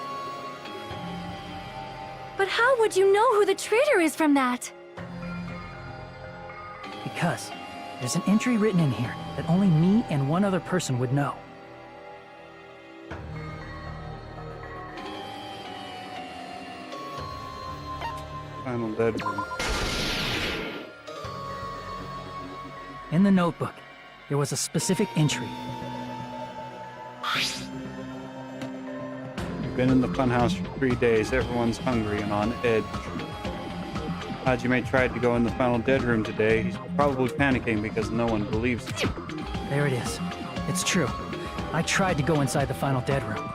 But how would you know who the traitor is from that? Because there's an entry written in here that only me and one other person would know. Final bedroom. In the notebook, there was a specific entry. You've been in the funhouse for 3 days. Everyone's hungry and on edge. Hajime tried to go in the final dead room today. He's probably panicking because no one believes him. There it is. It's true. I tried to go inside the final dead room.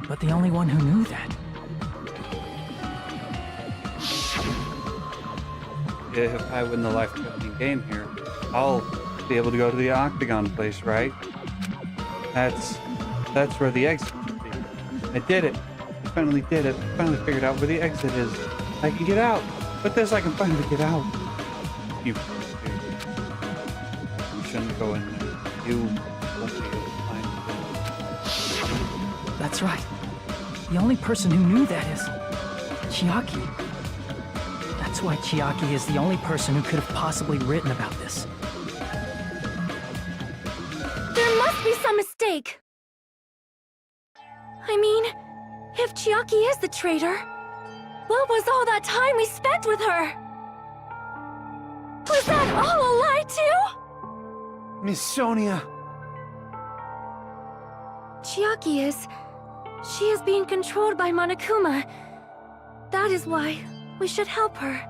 But the only one who knew that... If I win the life-threatening game here, I'll be able to go to the Octagon place, right? That's where the exit should be. I did it. I finally did it. I finally figured out where the exit is. I can get out. With this, I can finally get out. You shouldn't go in there. You won't be able to find it. That's right. The only person who knew that is... Chiaki. That's why Chiaki is the only person who could have possibly written about this. There must be some mistake. I mean, if Chiaki is the traitor, what was all that time we spent with her? Was that all a lie too? Miss Sonia. Chiaki is... She is being controlled by Monokuma. That is why we should help her.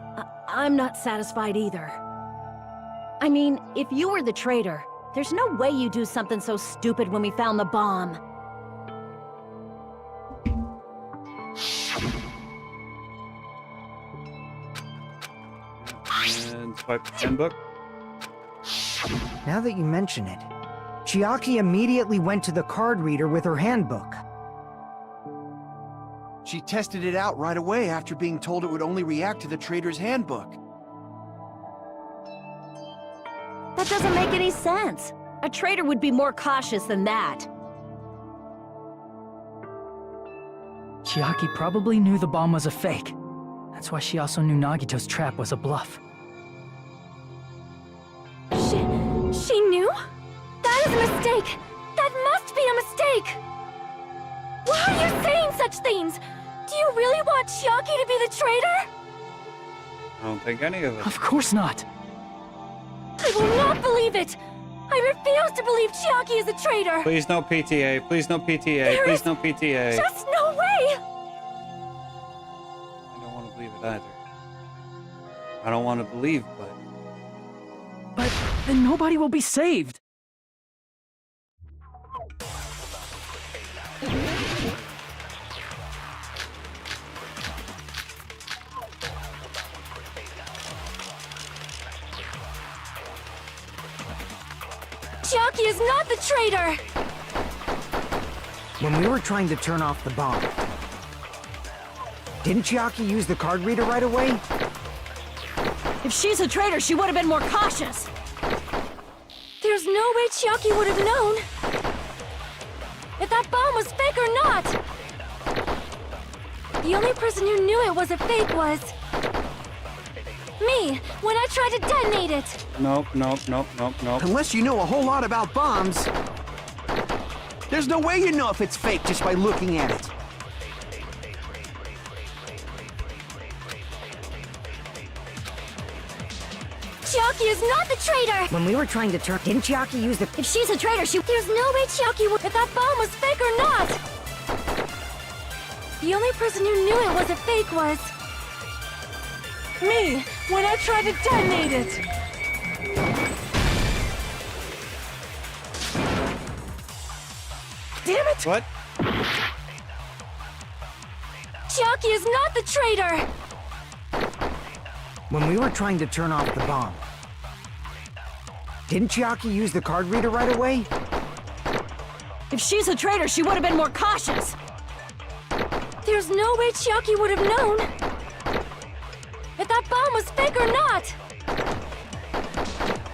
I'm not satisfied either. I mean, if you were the traitor, there's no way you do something so stupid when we found the bomb. And swipe the handbook. Now that you mention it, Chiaki immediately went to the card reader with her handbook. She tested it out right away after being told it would only react to the traitor's handbook. That doesn't make any sense. A traitor would be more cautious than that. Chiaki probably knew the bomb was a fake. That's why she also knew Nagito's trap was a bluff. She knew? That is a mistake! That must be a mistake! Why are you saying such things? Do you really want Chiaki to be the traitor? I don't think any of us. Of course not. I will not believe it! I refuse to believe Chiaki is a traitor! Please no PTA. Please no PTA. Please no PTA. Just no way! I don't want to believe it either. I don't want to believe, but... But then nobody will be saved. Chiaki is not the traitor! When we were trying to turn off the bomb, didn't Chiaki use the card reader right away? If she's a traitor, she would have been more cautious. There's no way Chiaki would have known if that bomb was fake or not. The only person who knew it was a fake was me, when I tried to detonate it. Nope. Unless you know a whole lot about bombs, there's no way you know if it's fake just by looking at it. Chiaki is not the traitor! When we were trying to turn... Didn't Chiaki use the... If she's a traitor, there's no way Chiaki would... If that bomb was fake or not! The only person who knew it was a fake was... me, when I tried to detonate it! Damn it! What? Chiaki is not the traitor! When we were trying to turn off the bomb, didn't Chiaki use the card reader right away? If she's a traitor, she would have been more cautious. There's no way Chiaki would have known if that bomb was fake or not!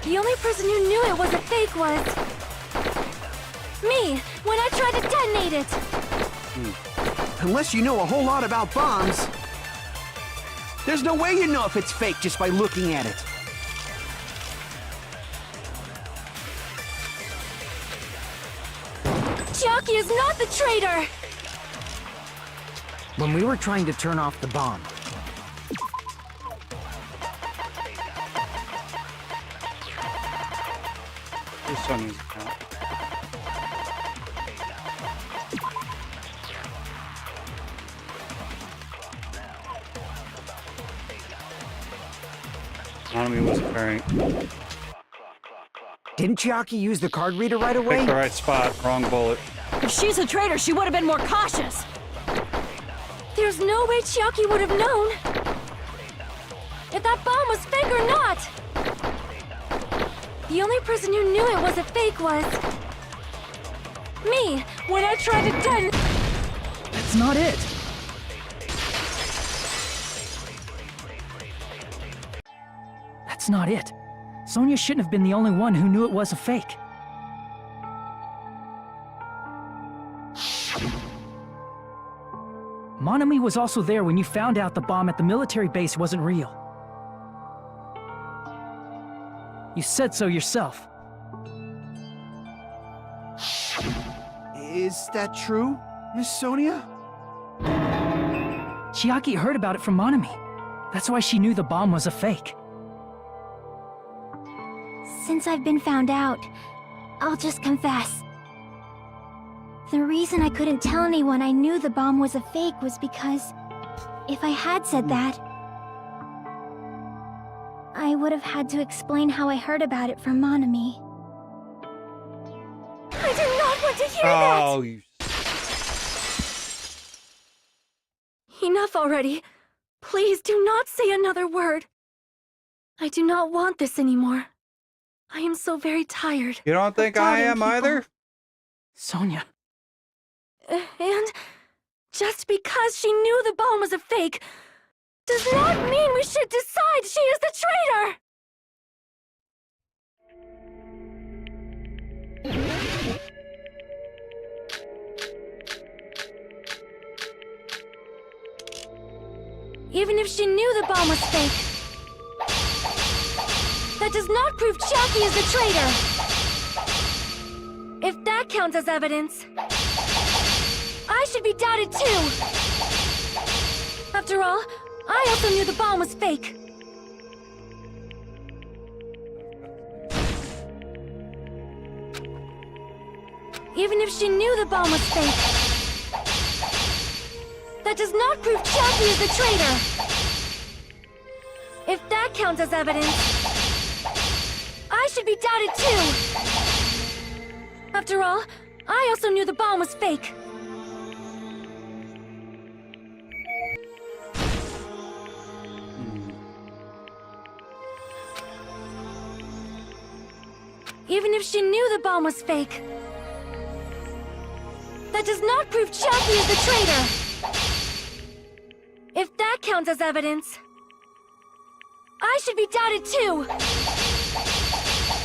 The only person who knew it was a fake was... me, when I tried to detonate it! Unless you know a whole lot about bombs, there's no way you know if it's fake just by looking at it. Chiaki is not the traitor! When we were trying to turn off the bomb, Here's Sonya's account. Anami was carrying. didn't Chiaki use the card reader right away? Picked the right spot, wrong bullet. If she's a traitor, she would have been more cautious. There's no way Chiaki would have known if that bomb was fake or not! The only person who knew it was a fake was... me, when I tried to detonate... That's not it. That's not it. Sonya shouldn't have been the only one who knew it was a fake. Monami was also there when you found out the bomb at the military base wasn't real. You said so yourself. Is that true, Miss Sonia? Chiaki heard about it from Monami. That's why she knew the bomb was a fake. Since I've been found out, I'll just confess. The reason I couldn't tell anyone I knew the bomb was a fake was because if I had said that, I would have had to explain how I heard about it from Monami. I did not want to hear Oh, that! you... Enough already. Please do not say another word. I do not want this anymore. I am so very tired. You don't think I am either? Sonya. And just because she knew the bomb was a fake does not mean we should decide she is the traitor! Even if she knew the bomb was fake, that does not prove Chiaki is the traitor! If that counts as evidence, I should be doubted too! After all, I also knew the bomb was fake. Even if she knew the bomb was fake, that does not prove Chiaki is the traitor! If that counts as evidence, I should be doubted too! After all, I also knew the bomb was fake. Even if she knew the bomb was fake, that does not prove Chiaki is the traitor! If that counts as evidence, I should be doubted too!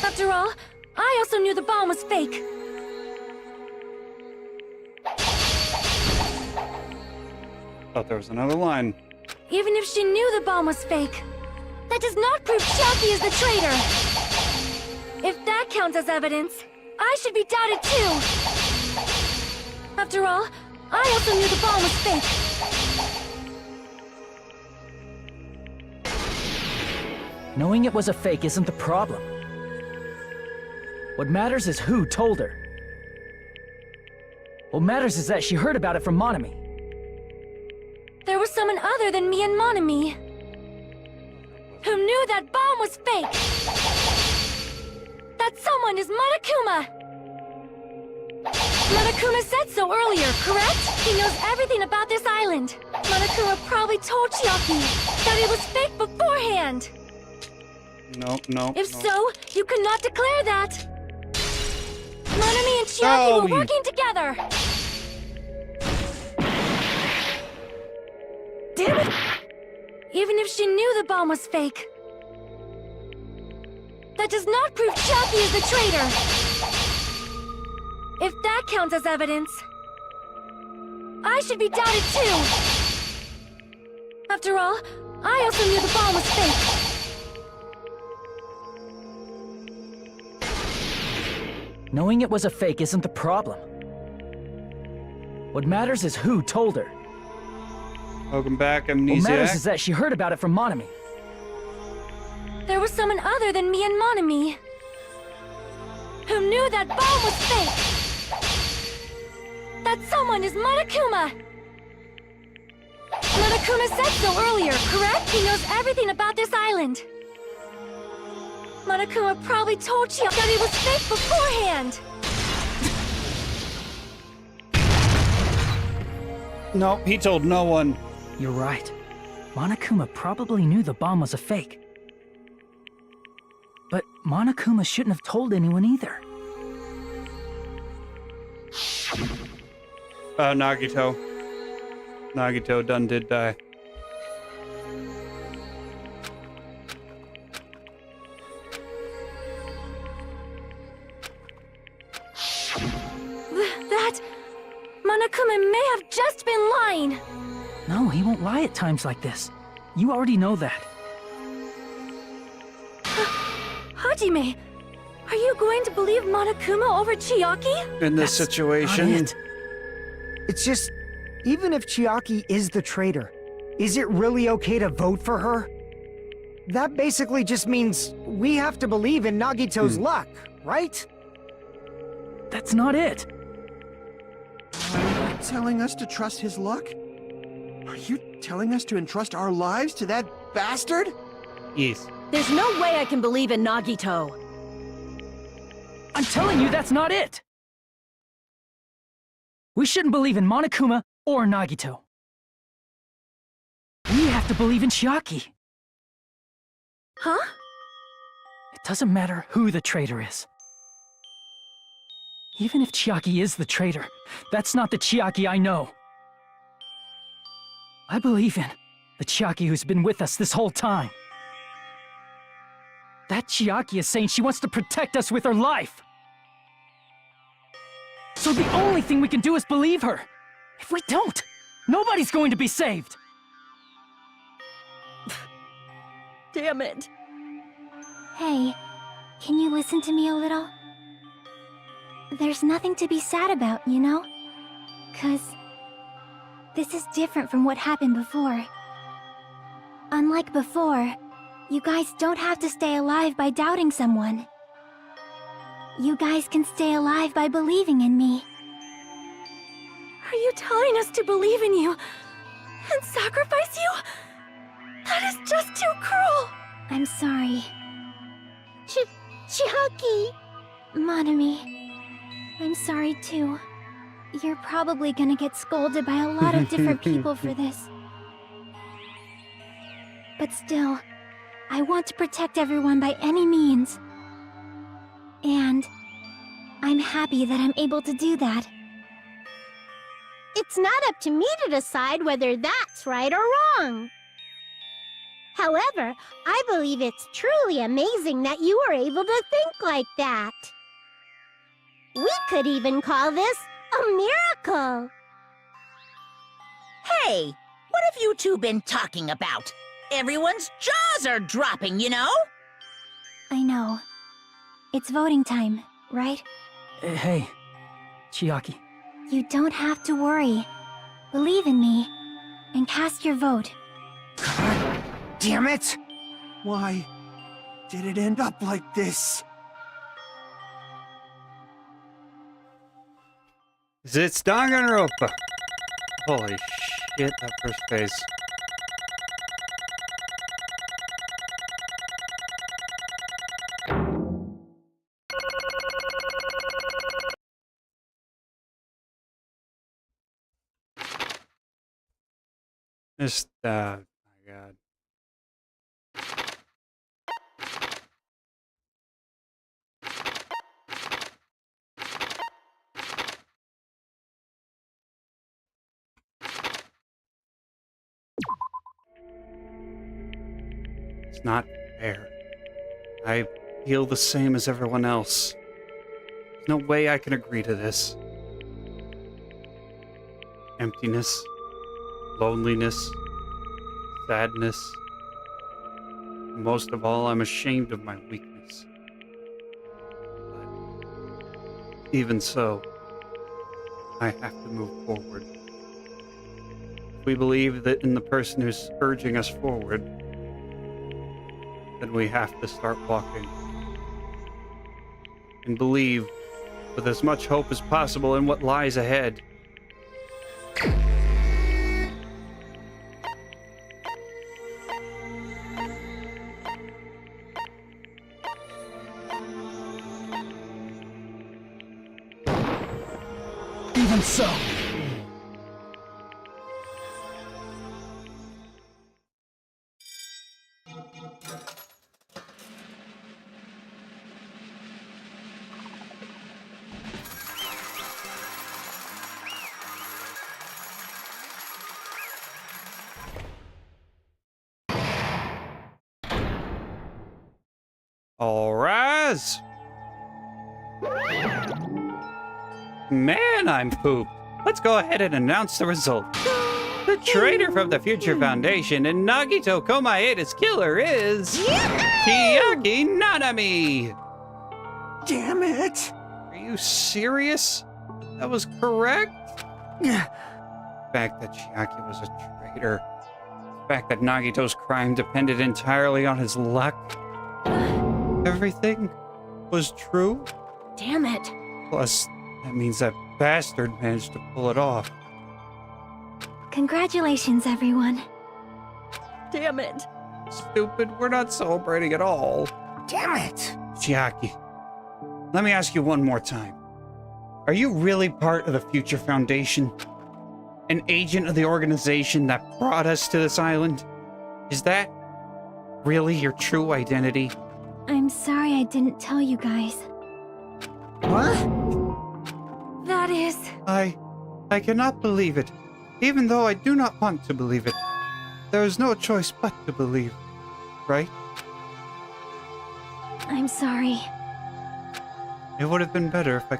After all, I also knew the bomb was fake. Thought there was another line. Even if she knew the bomb was fake, that does not prove Chiaki is the traitor! If that counts as evidence, I should be doubted too! After all, I also knew the bomb was fake. Knowing it was a fake isn't the problem. What matters is who told her. What matters is that she heard about it from Monami. There was someone other than me and Monami who knew that bomb was fake! That someone is Monokuma! Monokuma said so earlier, correct? He knows everything about this island. Monokuma probably told Chiaki that it was fake beforehand. No. If so, you could not declare that. Monami and Chiaki were working together. Damn it! Even if she knew the bomb was fake, that does not prove Chiaki is the traitor! If that counts as evidence, I should be doubted too! After all, I also knew the bomb was fake. Knowing it was a fake isn't the problem. What matters is who told her. Welcome back, What matters Amnesiac. is that she heard about it from Monami. There was someone other than me and Monami who knew that bomb was fake. That someone is Monokuma. Monokuma said so earlier, correct? He knows everything about this island. Monokuma probably told Chiaki that it was fake beforehand. No, he told no one. You're right. Monokuma probably knew the bomb was a fake. But Monokuma shouldn't have told anyone either. Nagito. Nagito done did die. That... Monokuma may have just been lying. No, he won't lie at times like this. You already know that. Hajime, are you going to believe Monokuma over Chiaki? In this situation, not it. It's just, even if Chiaki is the traitor, is it really okay to vote for her? That basically just means we have to believe in Nagito's luck, right? That's not it. Are you telling us to trust his luck? Are you telling us to entrust our lives to that bastard? yes. There's no way I can believe in Nagito. I'm telling you that's not it! We shouldn't believe in Monokuma or Nagito. We have to believe in Chiaki. Huh? It doesn't matter who the traitor is. Even if Chiaki is the traitor, that's not the Chiaki I know. I believe in the Chiaki who's been with us this whole time. That Chiaki is saying she wants to protect us with her life. So the only thing we can do is believe her. If we don't, nobody's going to be saved. Damn it. Hey, can you listen to me a little? There's nothing to be sad about, you know? 'Cause this is different from what happened before. Unlike before, you guys don't have to stay alive by doubting someone. You guys can stay alive by believing in me. Are you telling us to believe in you and sacrifice you? That is just too cruel. I'm sorry. Chiaki! Monami, I'm sorry too. You're probably gonna get scolded by a lot of different people for this. But still, I want to protect everyone by any means. And I'm happy that I'm able to do that. It's not up to me to decide whether that's right or wrong. However, I believe it's truly amazing that you were able to think like that. We could even call this a miracle. Hey, what have you two been talking about? Everyone's jaws are dropping, you know? I know. It's voting time, right? Hey, Chiaki. You don't have to worry. Believe in me, and cast your vote. Damn it! Why did it end up like this? It's Danganronpa. Holy shit, that first phase. Just, my god. It's not fair. I feel the same as everyone else. There's no way I can agree to this. Emptiness, loneliness, sadness. Most of all, I'm ashamed of my weakness. But even so, I have to move forward. If we believe that in the person who's urging us forward, then we have to start walking. And believe with as much hope as possible in what lies ahead. Even so. All rise! Man, I'm pooped. Let's go ahead and announce the result. The traitor from the Future Foundation and Nagito Komaeda's killer is... Chiaki Nanami! Damn it! Are you serious? That was correct? The fact that Chiaki was a traitor. The fact that Nagito's crime depended entirely on his luck. Everything was true? Damn it. Plus, that means that bastard managed to pull it off. Congratulations, everyone. Damn it. Stupid, we're not celebrating at all. Damn it! Chiaki, let me ask you one more time. Are you really part of the Future Foundation? An agent of the organization that brought us to this island? Is that really your true identity? I'm sorry I didn't tell you guys. What? That is... I cannot believe it. Even though I do not want to believe it. There is no choice but to believe. Right? I'm sorry. It would have been better if I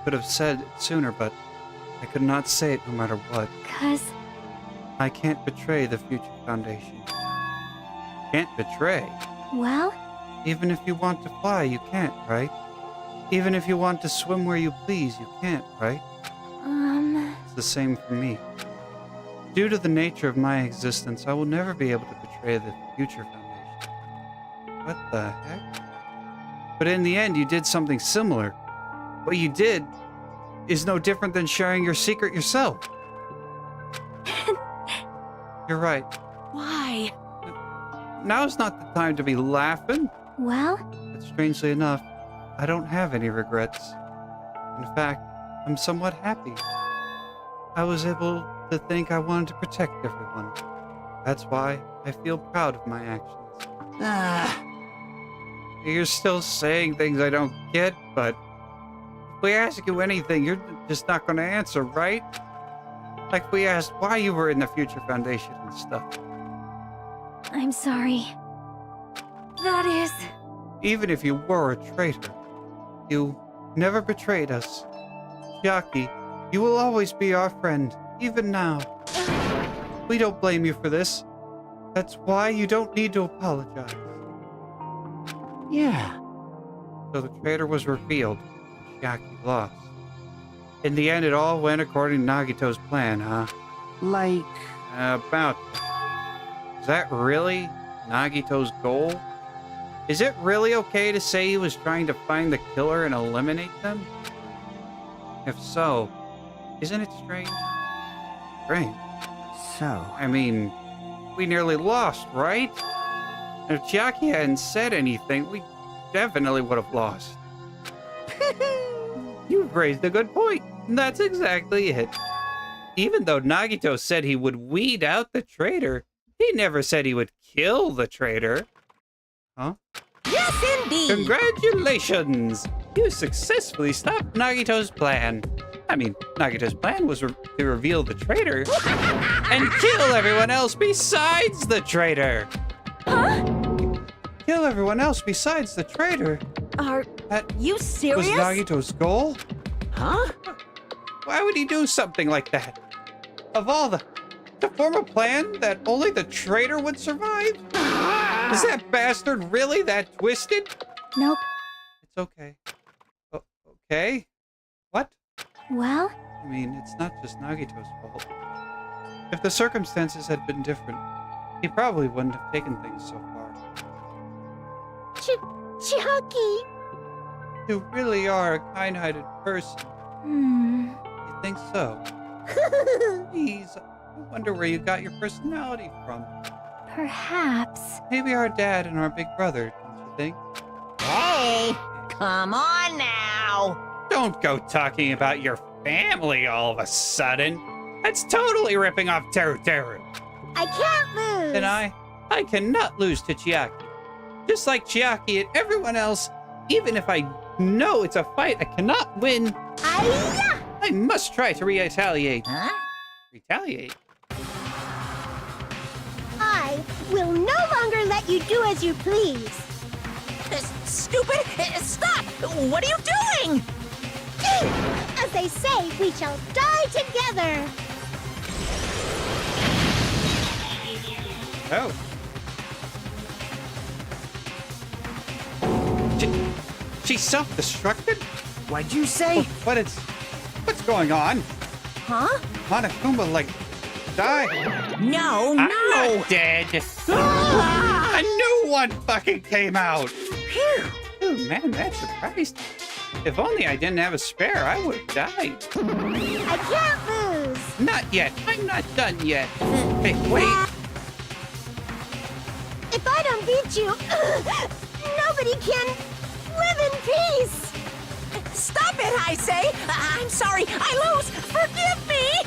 could have said it sooner, but I could not say it no matter what. 'Cause... I can't betray the Future Foundation. Can't betray? well... Even if you want to fly, you can't, right? Even if you want to swim where you please, you can't, right? It's the same for me. Due to the nature of my existence, I will never be able to betray the Future Foundation. What the heck? But in the end, you did something similar. What you did is no different than sharing your secret yourself. You're right. Why? Now's not the time to be laughing. Well, But strangely enough, I don't have any regrets. In fact, I'm somewhat happy. I was able to think I wanted to protect everyone. That's why I feel proud of my actions. You're still saying things I don't get, but if we ask you anything, you're just not going to answer, right? Like we asked why you were in the Future Foundation and stuff. I'm sorry. That is... Even if you were a traitor, you never betrayed us. Chiaki, you will always be our friend, even now. We don't blame you for this. That's why you don't need to apologize. Yeah. So the traitor was revealed. Chiaki lost. In the end, it all went according to Nagito's plan, huh? Like... About that. Is that really Nagito's goal? Is it really okay to say he was trying to find the killer and eliminate them? If so, isn't it strange? Strange. So... I mean, we nearly lost, right? If Chiaki hadn't said anything, we definitely would have lost. You've raised a good point. That's exactly it. Even though Nagito said he would weed out the traitor, he never said he would kill the traitor. Huh? Yes, indeed! Congratulations! You successfully stopped Nagito's plan. I mean, Nagito's plan was to reveal the traitor and kill everyone else besides the traitor. Huh? Kill everyone else besides the traitor. Are That you was serious? Nagito's goal? Huh? Why would he do something like that? Of all to form a plan that only the traitor would survive? Is that bastard really that twisted? Nope. It's okay. Okay? What? Well, I mean, it's not just Nagito's fault. If the circumstances had been different, he probably wouldn't have taken things so far. Chiaki! You really are a kind-hearted person. You think so? Please, I wonder where you got your personality from. perhaps... Maybe our dad and our big brother, don't you think? Hey, come on now. Don't go talking about your family all of a sudden. That's totally ripping off Teru Teru. I can't lose! And I cannot lose to Chiaki. Just like Chiaki and everyone else, even if I know it's a fight I cannot win, I must try to retaliate. Huh? Retaliate? I will no longer let you do as you please. Stupid! Stop! What are you doing? As they say, we shall die together. Oh. She self-destructed? What'd you say? What's going on? Huh? Monokuma, like, died. No, I'm no! not dead. A new one fucking came out. Phew. Oh man, that surprised me. If only I didn't have a spare, I would have died. I can't lose. Not yet. I'm not done yet. Hey, wait. If I don't beat you, nobody can live in peace. Stop it, I say! I'm sorry, I lose! Forgive me!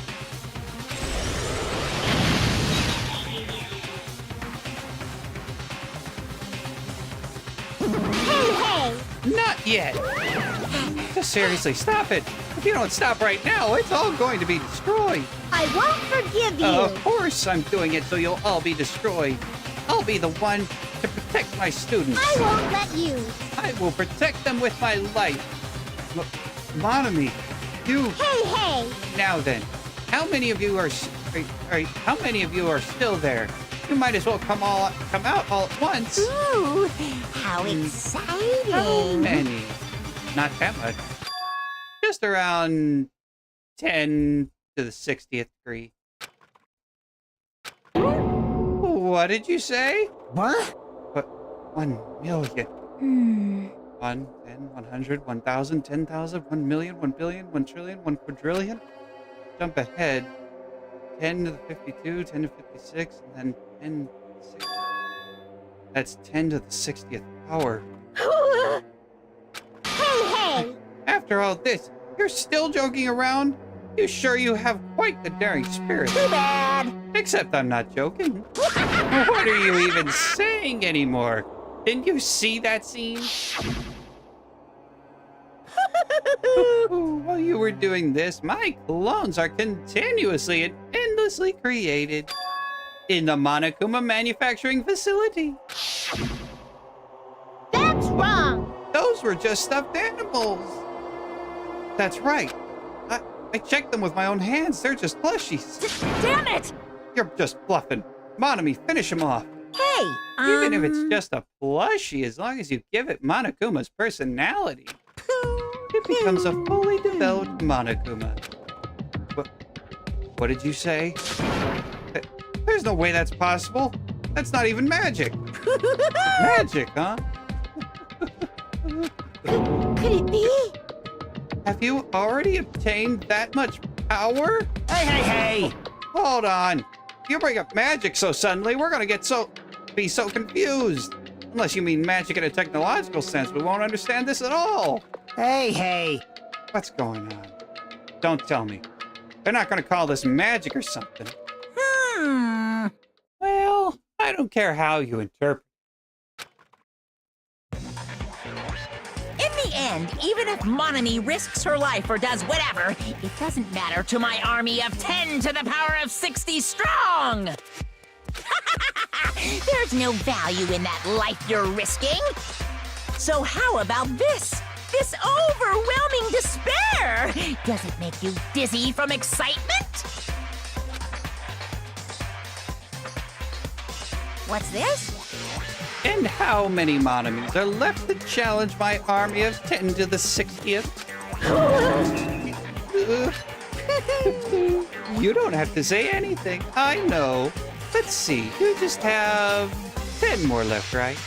Hey! Not yet. Just seriously, stop it. If you don't stop right now, it's all going to be destroyed. I won't forgive you. Of course I'm doing it so you'll all be destroyed. I'll be the one to protect my students. I won't let you. I will protect them with my life. Monami, you... Hey! Now then, how many of you are still there? You might as well come out all at once. Ooh, how exciting. How many? Not that much. Just around 10 to the 60th degree. What did you say? What? What? 1 million. 1, 10, 100, 1,000, 10,000, 1 million, 1 billion, 1 trillion, 1 quadrillion. Jump ahead. 10 to the 52, 10 to 56, and then 10 to the 60. That's 10 to the 60th power. Hey! After all this, you're still joking around? You sure you have quite the daring spirit. Too bad. Except I'm not joking. What are you even saying anymore? Didn't you see that scene? While you were doing this, my clones are continuously and endlessly created in the Monokuma manufacturing facility. That's wrong! Those were just stuffed animals. That's right. I checked them with my own hands. They're just plushies. Damn it! You're just bluffing. Monami, finish him off. Hey, Even if it's just a plushie, as long as you give it Monokuma's personality, it becomes a fully developed Monokuma. What did you say? There's no way that's possible. That's not even magic. Magic, huh? Could it be? Have you already obtained that much power? Hey! Hold on. If you bring up magic so suddenly, we're gonna be so confused. Unless you mean magic in a technological sense, we won't understand this at all. Hey! What's going on? Don't tell me. They're not gonna call this magic or something. Well, I don't care how you interpret. in the end, even if Monami risks her life or does whatever, it doesn't matter to my army of 10 to the power of 60 strong! There's no value in that life you're risking. So how about this? This overwhelming despair! Does it make you dizzy from excitement? What's this? And how many Monamis are left to challenge my army of 10 to the 60th? You don't have to say anything. I know. Let's see. You just have 10 more left, right?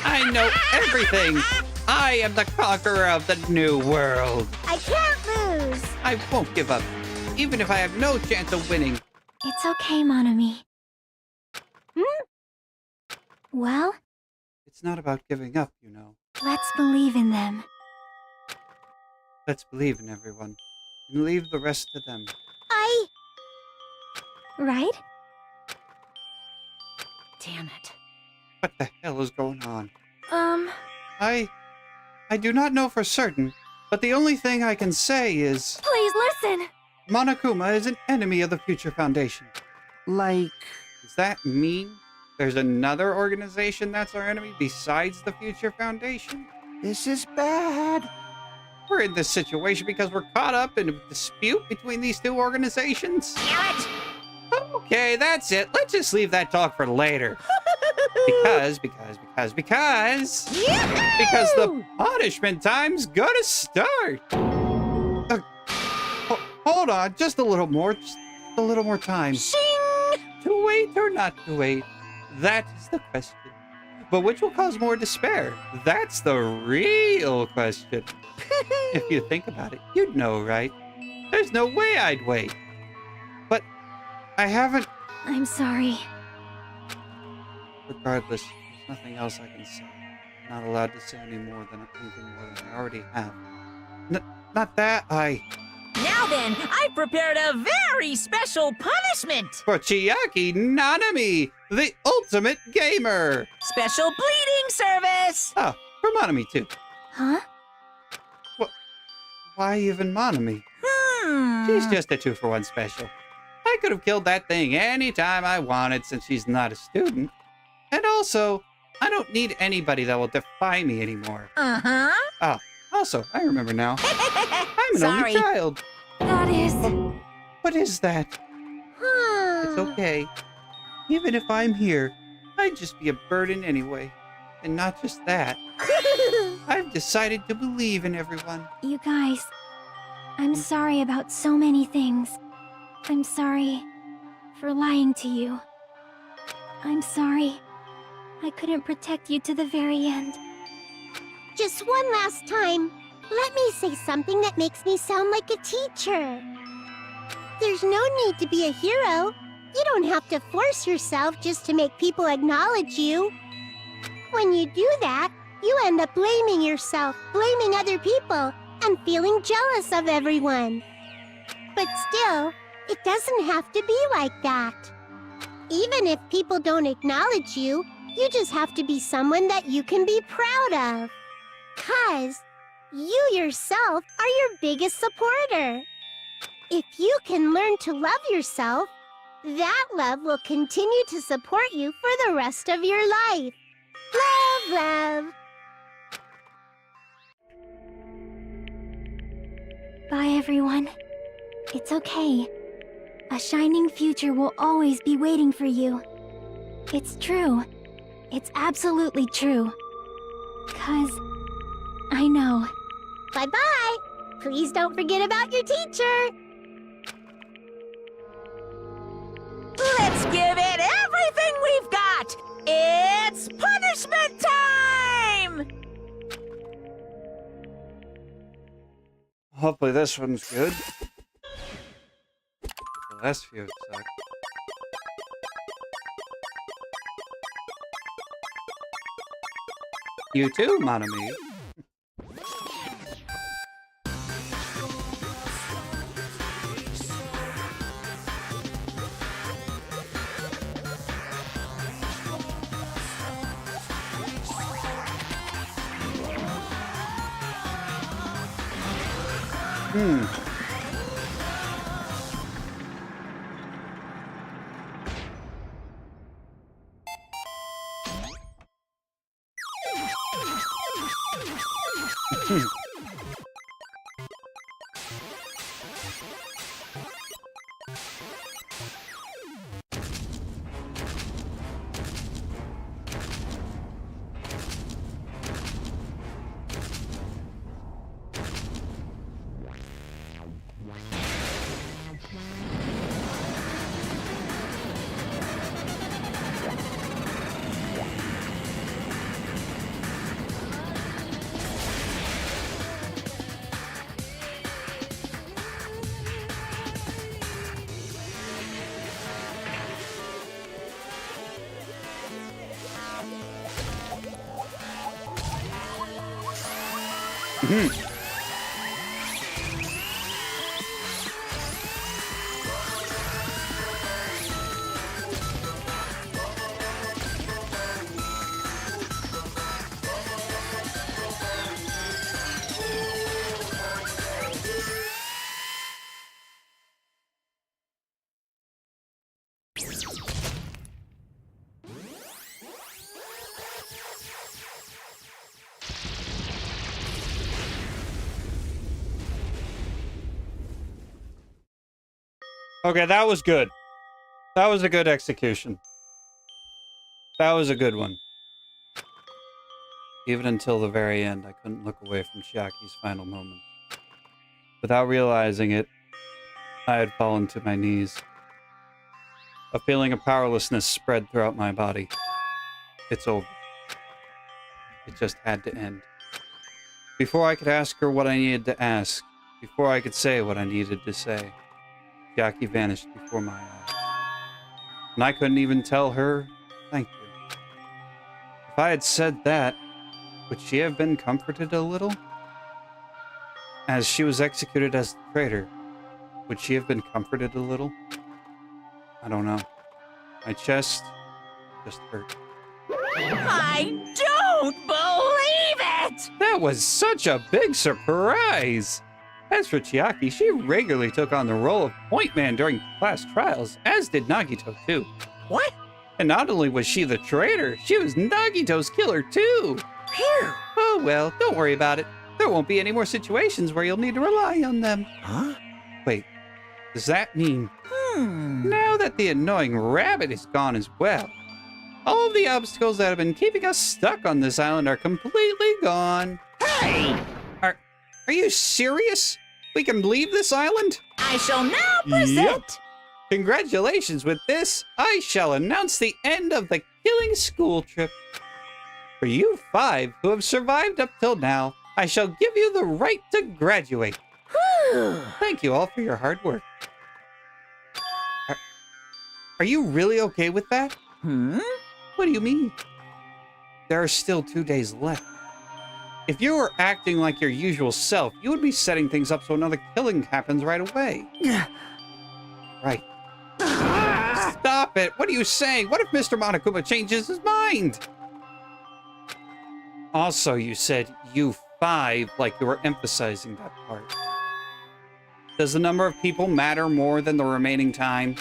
I know everything. I am the conqueror of the new world. I can't lose. I won't give up, even if I have no chance of winning. It's okay, Monami. Well, It's not about giving up, you know. let's believe in them. Let's believe in everyone and leave the rest to them. Right? Damn it. What the hell is going on? I do not know for certain, but the only thing I can say is Please listen. Monokuma is an enemy of the Future Foundation. Like, Does that mean there's another organization that's our enemy besides the Future Foundation? this is bad. We're in this situation because we're caught up in a dispute between these two organizations? Damn it! Okay, that's it. Let's just leave that talk for later. Because the punishment time's gonna start. Hold on, just a little more time. To wait or not to wait, that is the question. But which will cause more despair? That's the real question. If you think about it, you'd know, right? There's no way I'd wait. But I haven't. I'm sorry. Regardless, there's nothing else I can say. I'm not allowed to say anything more than I already have. Not that Now then, I've prepared a very special punishment! For Chiaki Nanami, the ultimate gamer! Special bleeding service! Oh, for Monami too. Huh? Why even Monami? She's just a 2-for-1 special. I could have killed that thing anytime I wanted since she's not a student. And also, I don't need anybody that will defy me anymore. Uh-huh. Oh, also, I remember now. I'm an Sorry. only child. That is... What is that? It's okay. Even if I'm here, I'd just be a burden anyway. And not just that. I've decided to believe in everyone. You guys, I'm sorry about so many things. I'm sorry for lying to you. I'm sorry I couldn't protect you to the very end. just one last time, let me say something that makes me sound like a teacher. There's no need to be a hero. You don't have to force yourself just to make people acknowledge you. When you do that, you end up blaming yourself, blaming other people, and feeling jealous of everyone. But still, it doesn't have to be like that. Even if people don't acknowledge you, you just have to be someone that you can be proud of. 'Cause you yourself are your biggest supporter. If you can learn to love yourself, that love will continue to support you for the rest of your life. Love, love. Bye, everyone. It's okay. A shining future will always be waiting for you. It's true. It's absolutely true. 'Cause I know. Bye-bye. Please don't forget about your teacher. Let's give it everything we've got! It's punishment time! Hopefully this one's good. The last few suck. You too, mon ami. Okay, that was good. That was a good execution. That was a good one. Even until the very end, I couldn't look away from Chiaki's final moments. Without realizing it, I had fallen to my knees. A feeling of powerlessness spread throughout my body. It's over. It just had to end. Before I could ask her what I needed to ask, before I could say what I needed to say, Chiaki vanished before my eyes. And I couldn't even tell her, thank you. If I had said that, would she have been comforted a little? As she was executed as the traitor, would she have been comforted a little? I don't know. My chest just hurt. I don't believe it! That was such a big surprise! As for Chiaki, she regularly took on the role of point man during class trials, as did Nagito too. What? And not only was she the traitor, she was Nagito's killer too! Phew! Oh well, don't worry about it. There won't be any more situations where you'll need to rely on them. Huh? Wait, does that mean... Now that the annoying rabbit is gone as well, all of the obstacles that have been keeping us stuck on this island are completely gone. Hey! Are you serious? We can leave this island? I shall now present... Yep. Congratulations with this. I shall announce the end of the killing school trip. For you 5 who have survived up till now, I shall give you the right to graduate. Thank you all for your hard work. Are you really okay with that? What do you mean? There are still 2 days left. If you were acting like your usual self, you would be setting things up so another killing happens right away. Right. Stop it! What are you saying? What if Mr. Monokuma changes his mind? Also, you said you 5 like you were emphasizing that part. Does the number of people matter more than the remaining time?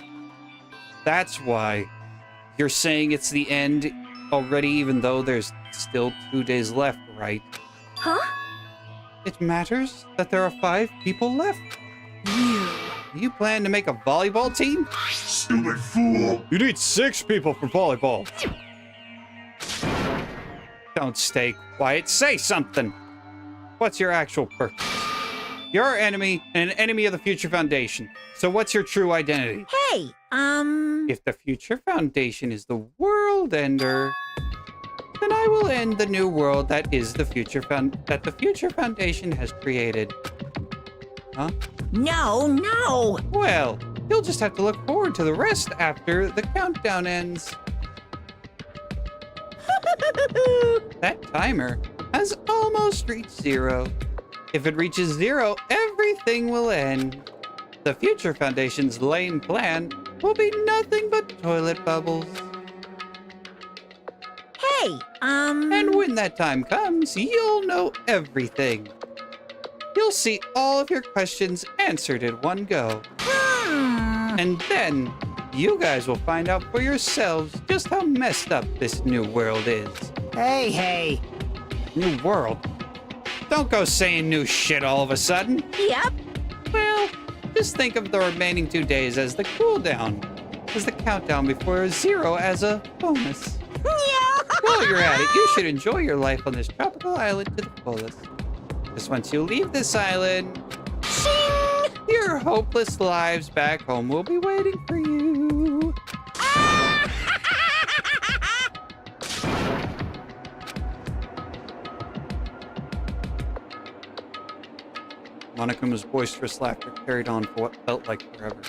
That's why you're saying it's the end already, even though there's still 2 days left, right? Huh? It matters that there are 5 people left. You plan to make a volleyball team? Stupid fool! You need 6 people for volleyball. Don't stay quiet. Say something. What's your actual purpose? You're our enemy and an enemy of the Future Foundation. So what's your true identity? Hey, If the Future Foundation is the world ender, then I will end the new world that is the Future Foundation has created. Huh? No. Well, you'll just have to look forward to the rest after the countdown ends. That timer has almost reached 0. If it reaches 0, everything will end. The Future Foundation's lame plan will be nothing but toilet bubbles. Hey, And when that time comes, you'll know everything. You'll see all of your questions answered in one go. And then, you guys will find out for yourselves just how messed up this new world is. Hey! New world? Don't go saying new shit all of a sudden. Yep. Well, just think of the remaining 2 days as the cooldown, as the countdown before 0 as a bonus. While you're at it, you should enjoy your life on this tropical island to the fullest. Because once you leave this island, your hopeless lives back home will be waiting for you. Monokuma's boisterous laughter carried on for what felt like forever.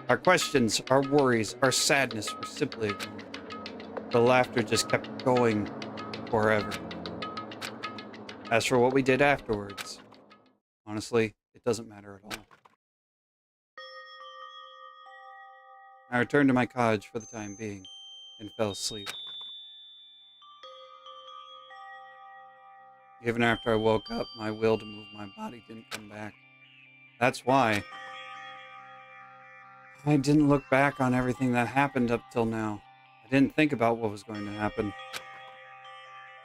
Our questions, our worries, our sadness were simply ignored. The laughter just kept going forever. As for what we did afterwards, honestly, it doesn't matter at all. I returned to my cottage for the time being and fell asleep. Even after I woke up, my will to move my body didn't come back. That's why I didn't look back on everything that happened up till now. I didn't think about what was going to happen.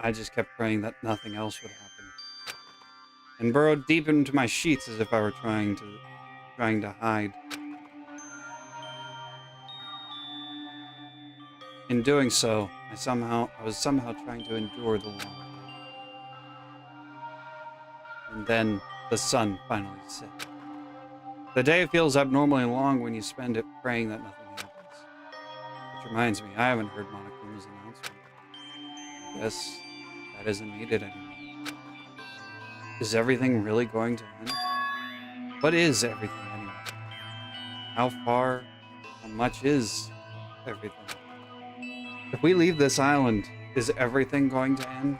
I just kept praying that nothing else would happen. And burrowed deep into my sheets as if I were trying to hide. In doing so, I was somehow trying to endure the long day. And then the sun finally set. The day feels abnormally long when you spend it praying that nothing happens. Which reminds me, I haven't heard Monokuma's announcement. I guess that isn't needed anymore. Is everything really going to end? What is everything anyway? How far, how much is everything? If we leave this island, is everything going to end?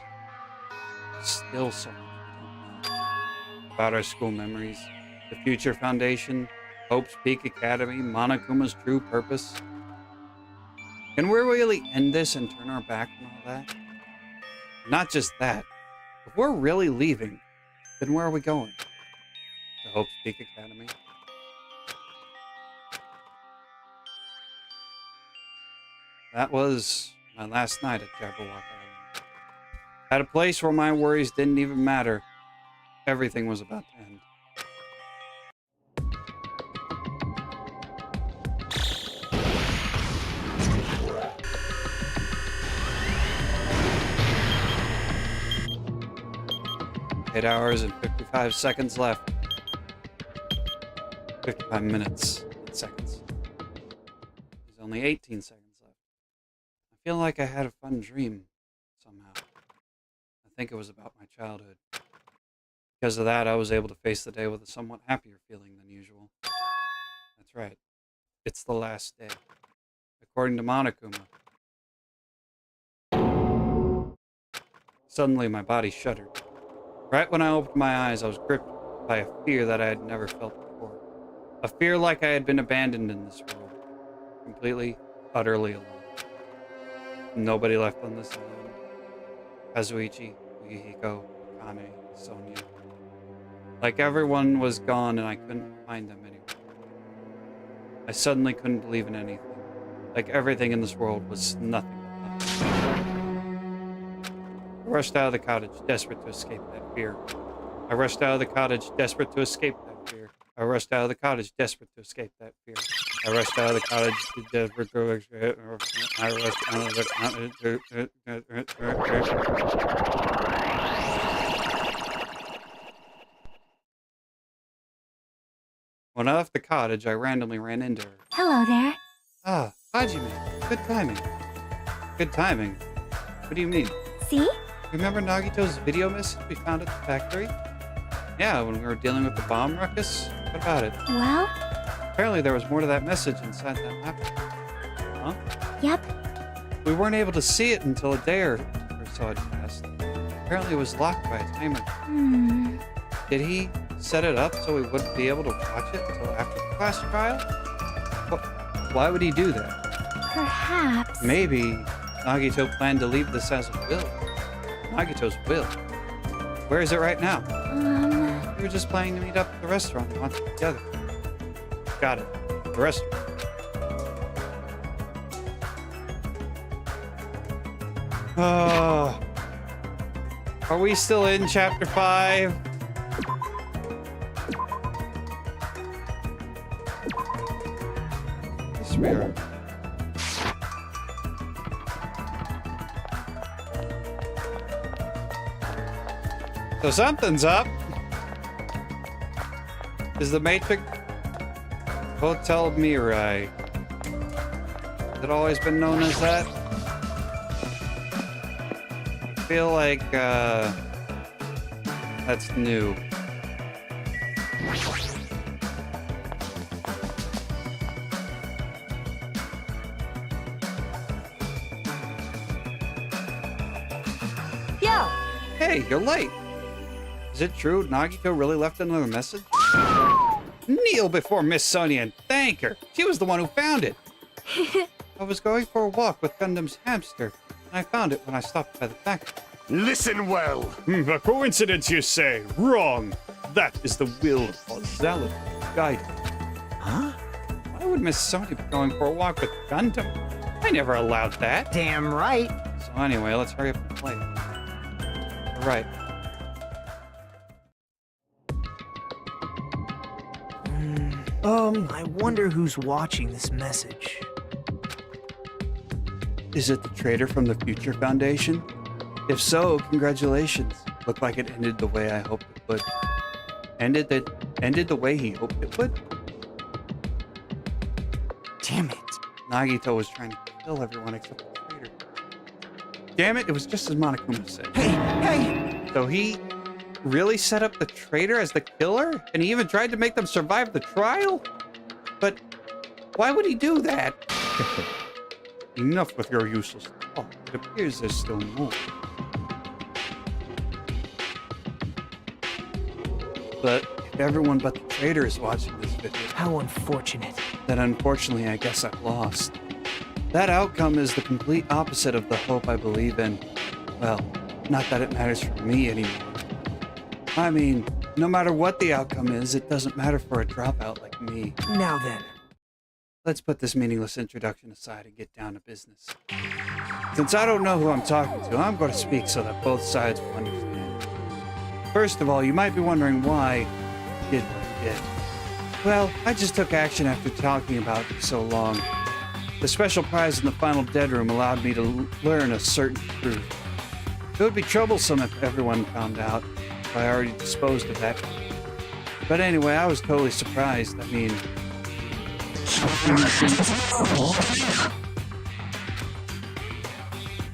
Still so much we don't know. About our school memories, the Future Foundation, Hope's Peak Academy, Monokuma's true purpose. Can we really end this and turn our back on all that? Not just that. If we're really leaving, then where are we going? To Hope's Peak Academy? That was my last night at Jabberwock Island. At a place where my worries didn't even matter. Everything was about to end. Eight hours and 55 seconds left. 55 minutes and seconds. There's only 18 seconds left. I feel like I had a fun dream, somehow. think it was about my childhood. Because of that, I was able to face the day with a somewhat happier feeling than usual. That's right. It's the last day. According to Monokuma. Suddenly, my body shuddered. Right when I opened my eyes, I was gripped by a fear that I had never felt before. A fear like I had been abandoned in this world. Completely, utterly alone. Nobody left on this island. Kazuichi, Yukihiko, Akane, Sonia. Like everyone was gone and I couldn't find them anywhere. I suddenly couldn't believe in anything. Like everything in this world was nothing but nothing. I rushed out of the cottage, desperate to escape that fear. I rushed out of the cottage, desperate to escape that fear. I rushed out of the cottage, desperate to escape that fear. I rushed out of the cottage, desperate to escape. I rushed out of the cottage. When I left the cottage, I randomly ran into her. Hello there. Ah, Hajime. Good timing. Good timing? What do you mean? See? Remember Nagito's video message we found at the factory? Yeah, when we were dealing with the bomb ruckus? What about it? Well? Apparently there was more to that message inside that laptop. Huh? Yep. We weren't able to see it until a day or so had passed. Apparently it was locked by a timer. Did he set it up so we wouldn't be able to watch it until after the class trial? Why would he do that? Perhaps. Maybe Nagito planned to leave this as a will. Nagito's will. Where is it right now? We were just planning to meet up at the restaurant and watch it together. Got it. The restaurant. Oh. Are we still in chapter 5? Yes, we are. So something's up. Is the Matrix Hotel Mirai? Has it always been known as that? I feel like that's new. Yo! Hey, you're late. Is it true Nagito really left another message? Kneel before Miss Sonia and thank her. She was the one who found it. I was going for a walk with Gundam's hamster, and I found it when I stopped by the factory. Listen well. A coincidence, you say? Wrong. That is the will of causality. Guidance. Huh? Why would Miss Sonia be going for a walk with Gundam? I never allowed that. Damn right. So anyway, let's hurry up and play. All right. I wonder who's watching this message. Is it the traitor from the Future Foundation? If so, congratulations. Looked like it ended the way I hoped it would. Ended the way he hoped it would? Damn it. Nagito was trying to kill everyone except the traitor. Damn it, it was just as Monokuma said. Hey! So he really set up the traitor as the killer? And he even tried to make them survive the trial? But why would he do that? Enough with your useless talk. It appears there's still more. But if everyone but the traitor is watching this video, How unfortunate. then unfortunately I guess I've lost. That outcome is the complete opposite of the hope I believe in. Well, not that it matters for me anymore. I mean, no matter what the outcome is, it doesn't matter for a dropout like me. Now then. Let's put this meaningless introduction aside and get down to business. Since I don't know who I'm talking to, I'm going to speak so that both sides will understand. First of all, you might be wondering why I did what I did. Well, I just took action after talking about it for so long. The special prize in the final dead room allowed me to learn a certain truth. It would be troublesome if everyone found out. I already disposed of that. But anyway, I was totally surprised. I mean,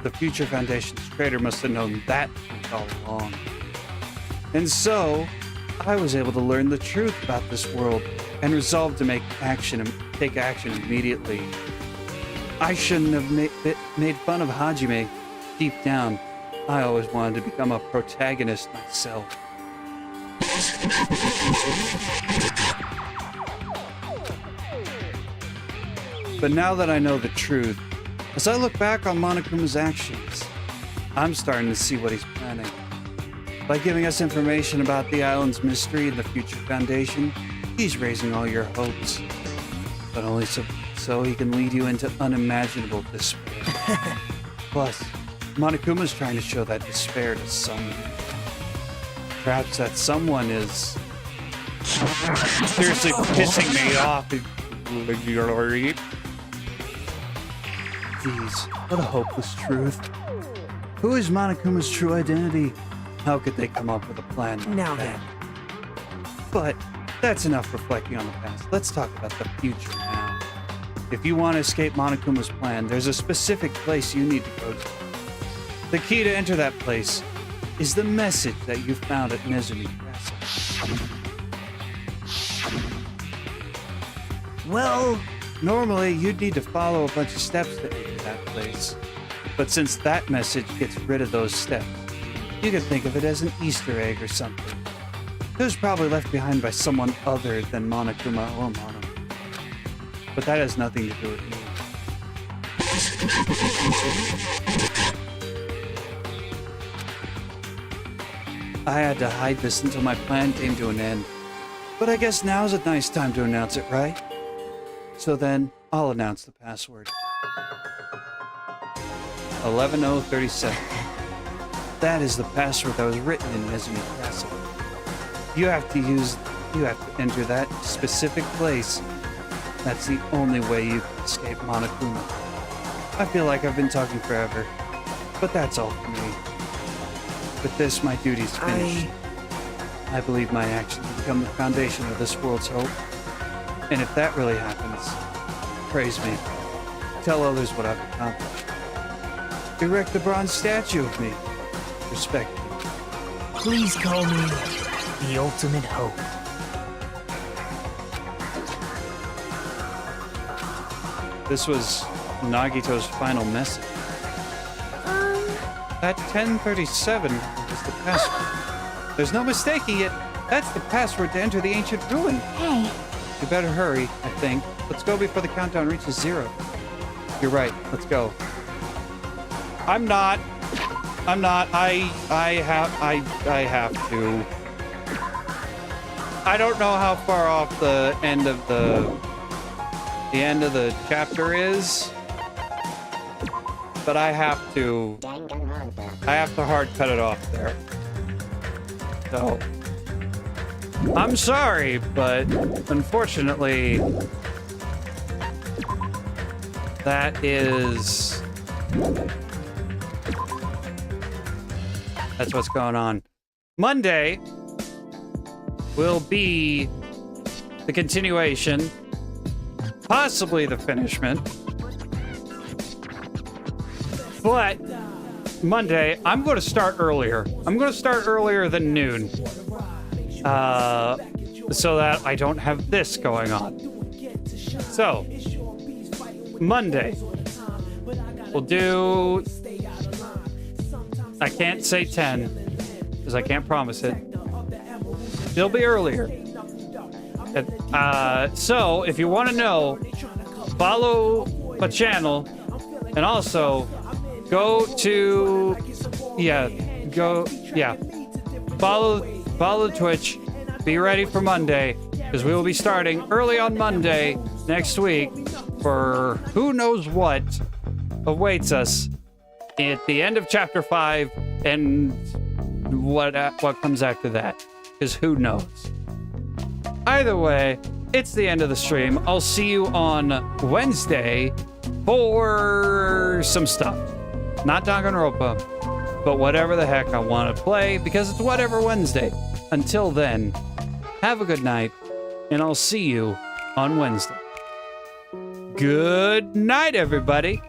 the Future Foundation's traitor must have known that. all along. And so, I was able to learn the truth about this world and resolved to take action immediately. I shouldn't have made fun of Hajime. Deep down, I always wanted to become a protagonist myself. But now that I know the truth, as I look back on Monokuma's actions, I'm starting to see what he's planning. By giving us information about the island's mystery and the future foundation, he's raising all your hopes. But only so he can lead you into unimaginable despair. Plus, Monokuma's trying to show that despair to someone. Perhaps that someone is seriously pissing me off. Jeez, what a hopeless truth. Who is Monokuma's true identity? How could they come up with a plan like Now that? then. But that's enough reflecting on the past. Let's talk about the future now. If you want to escape Monokuma's plan, there's a specific place you need to go to. The key to enter that place is the message that you found at Nezumi Castle. Well, normally you'd need to follow a bunch of steps to enter that place. But since that message gets rid of those steps, you could think of it as an Easter egg or something. It was probably left behind by someone other than Monokuma or Mono. But that has nothing to do with me. I had to hide this until my plan came to an end. But I guess now's a nice time to announce it, right? So then, I'll announce the password. 11037. That is the password that was written in Nezumi Castle. You have to enter that specific place. That's the only way you can escape Monokuma. I feel like I've been talking forever, but that's all for me. With this, my duty's finished. I believe my actions will become the foundation of this world's hope. And if that really happens, praise me. Tell others what I've accomplished. Erect a bronze statue of me. Respect me. Please call me the ultimate hope. This was Nagito's final message. That 1037 is the password. There's no mistaking it. That's the password to enter the ancient ruin. Hey. You better hurry, I think. Let's go before the countdown reaches 0. You're right. Let's go. I'm not. I have to. I don't know how far off the end of the chapter is, but I have to hard cut it off there. So I'm sorry, but unfortunately that's what's going on. Monday will be the continuation, possibly the finishment. But Monday, I'm going to start earlier. I'm going to start earlier than noon. So that I don't have this going on. So, Monday, we'll do... I can't say 10, because I can't promise it. It'll be earlier. So, if you want to know, follow a channel, and also go to... Follow Twitch. Be ready for Monday, because we will be starting early on Monday next week for who knows what awaits us at the end of Chapter 5 and what comes after that, because who knows. Either way, it's the end of the stream. I'll see you on Wednesday for some stuff. Not Danganronpa, but whatever the heck I want to play, because it's whatever Wednesday. Until then, have a good night, and I'll see you on Wednesday. Good night, everybody.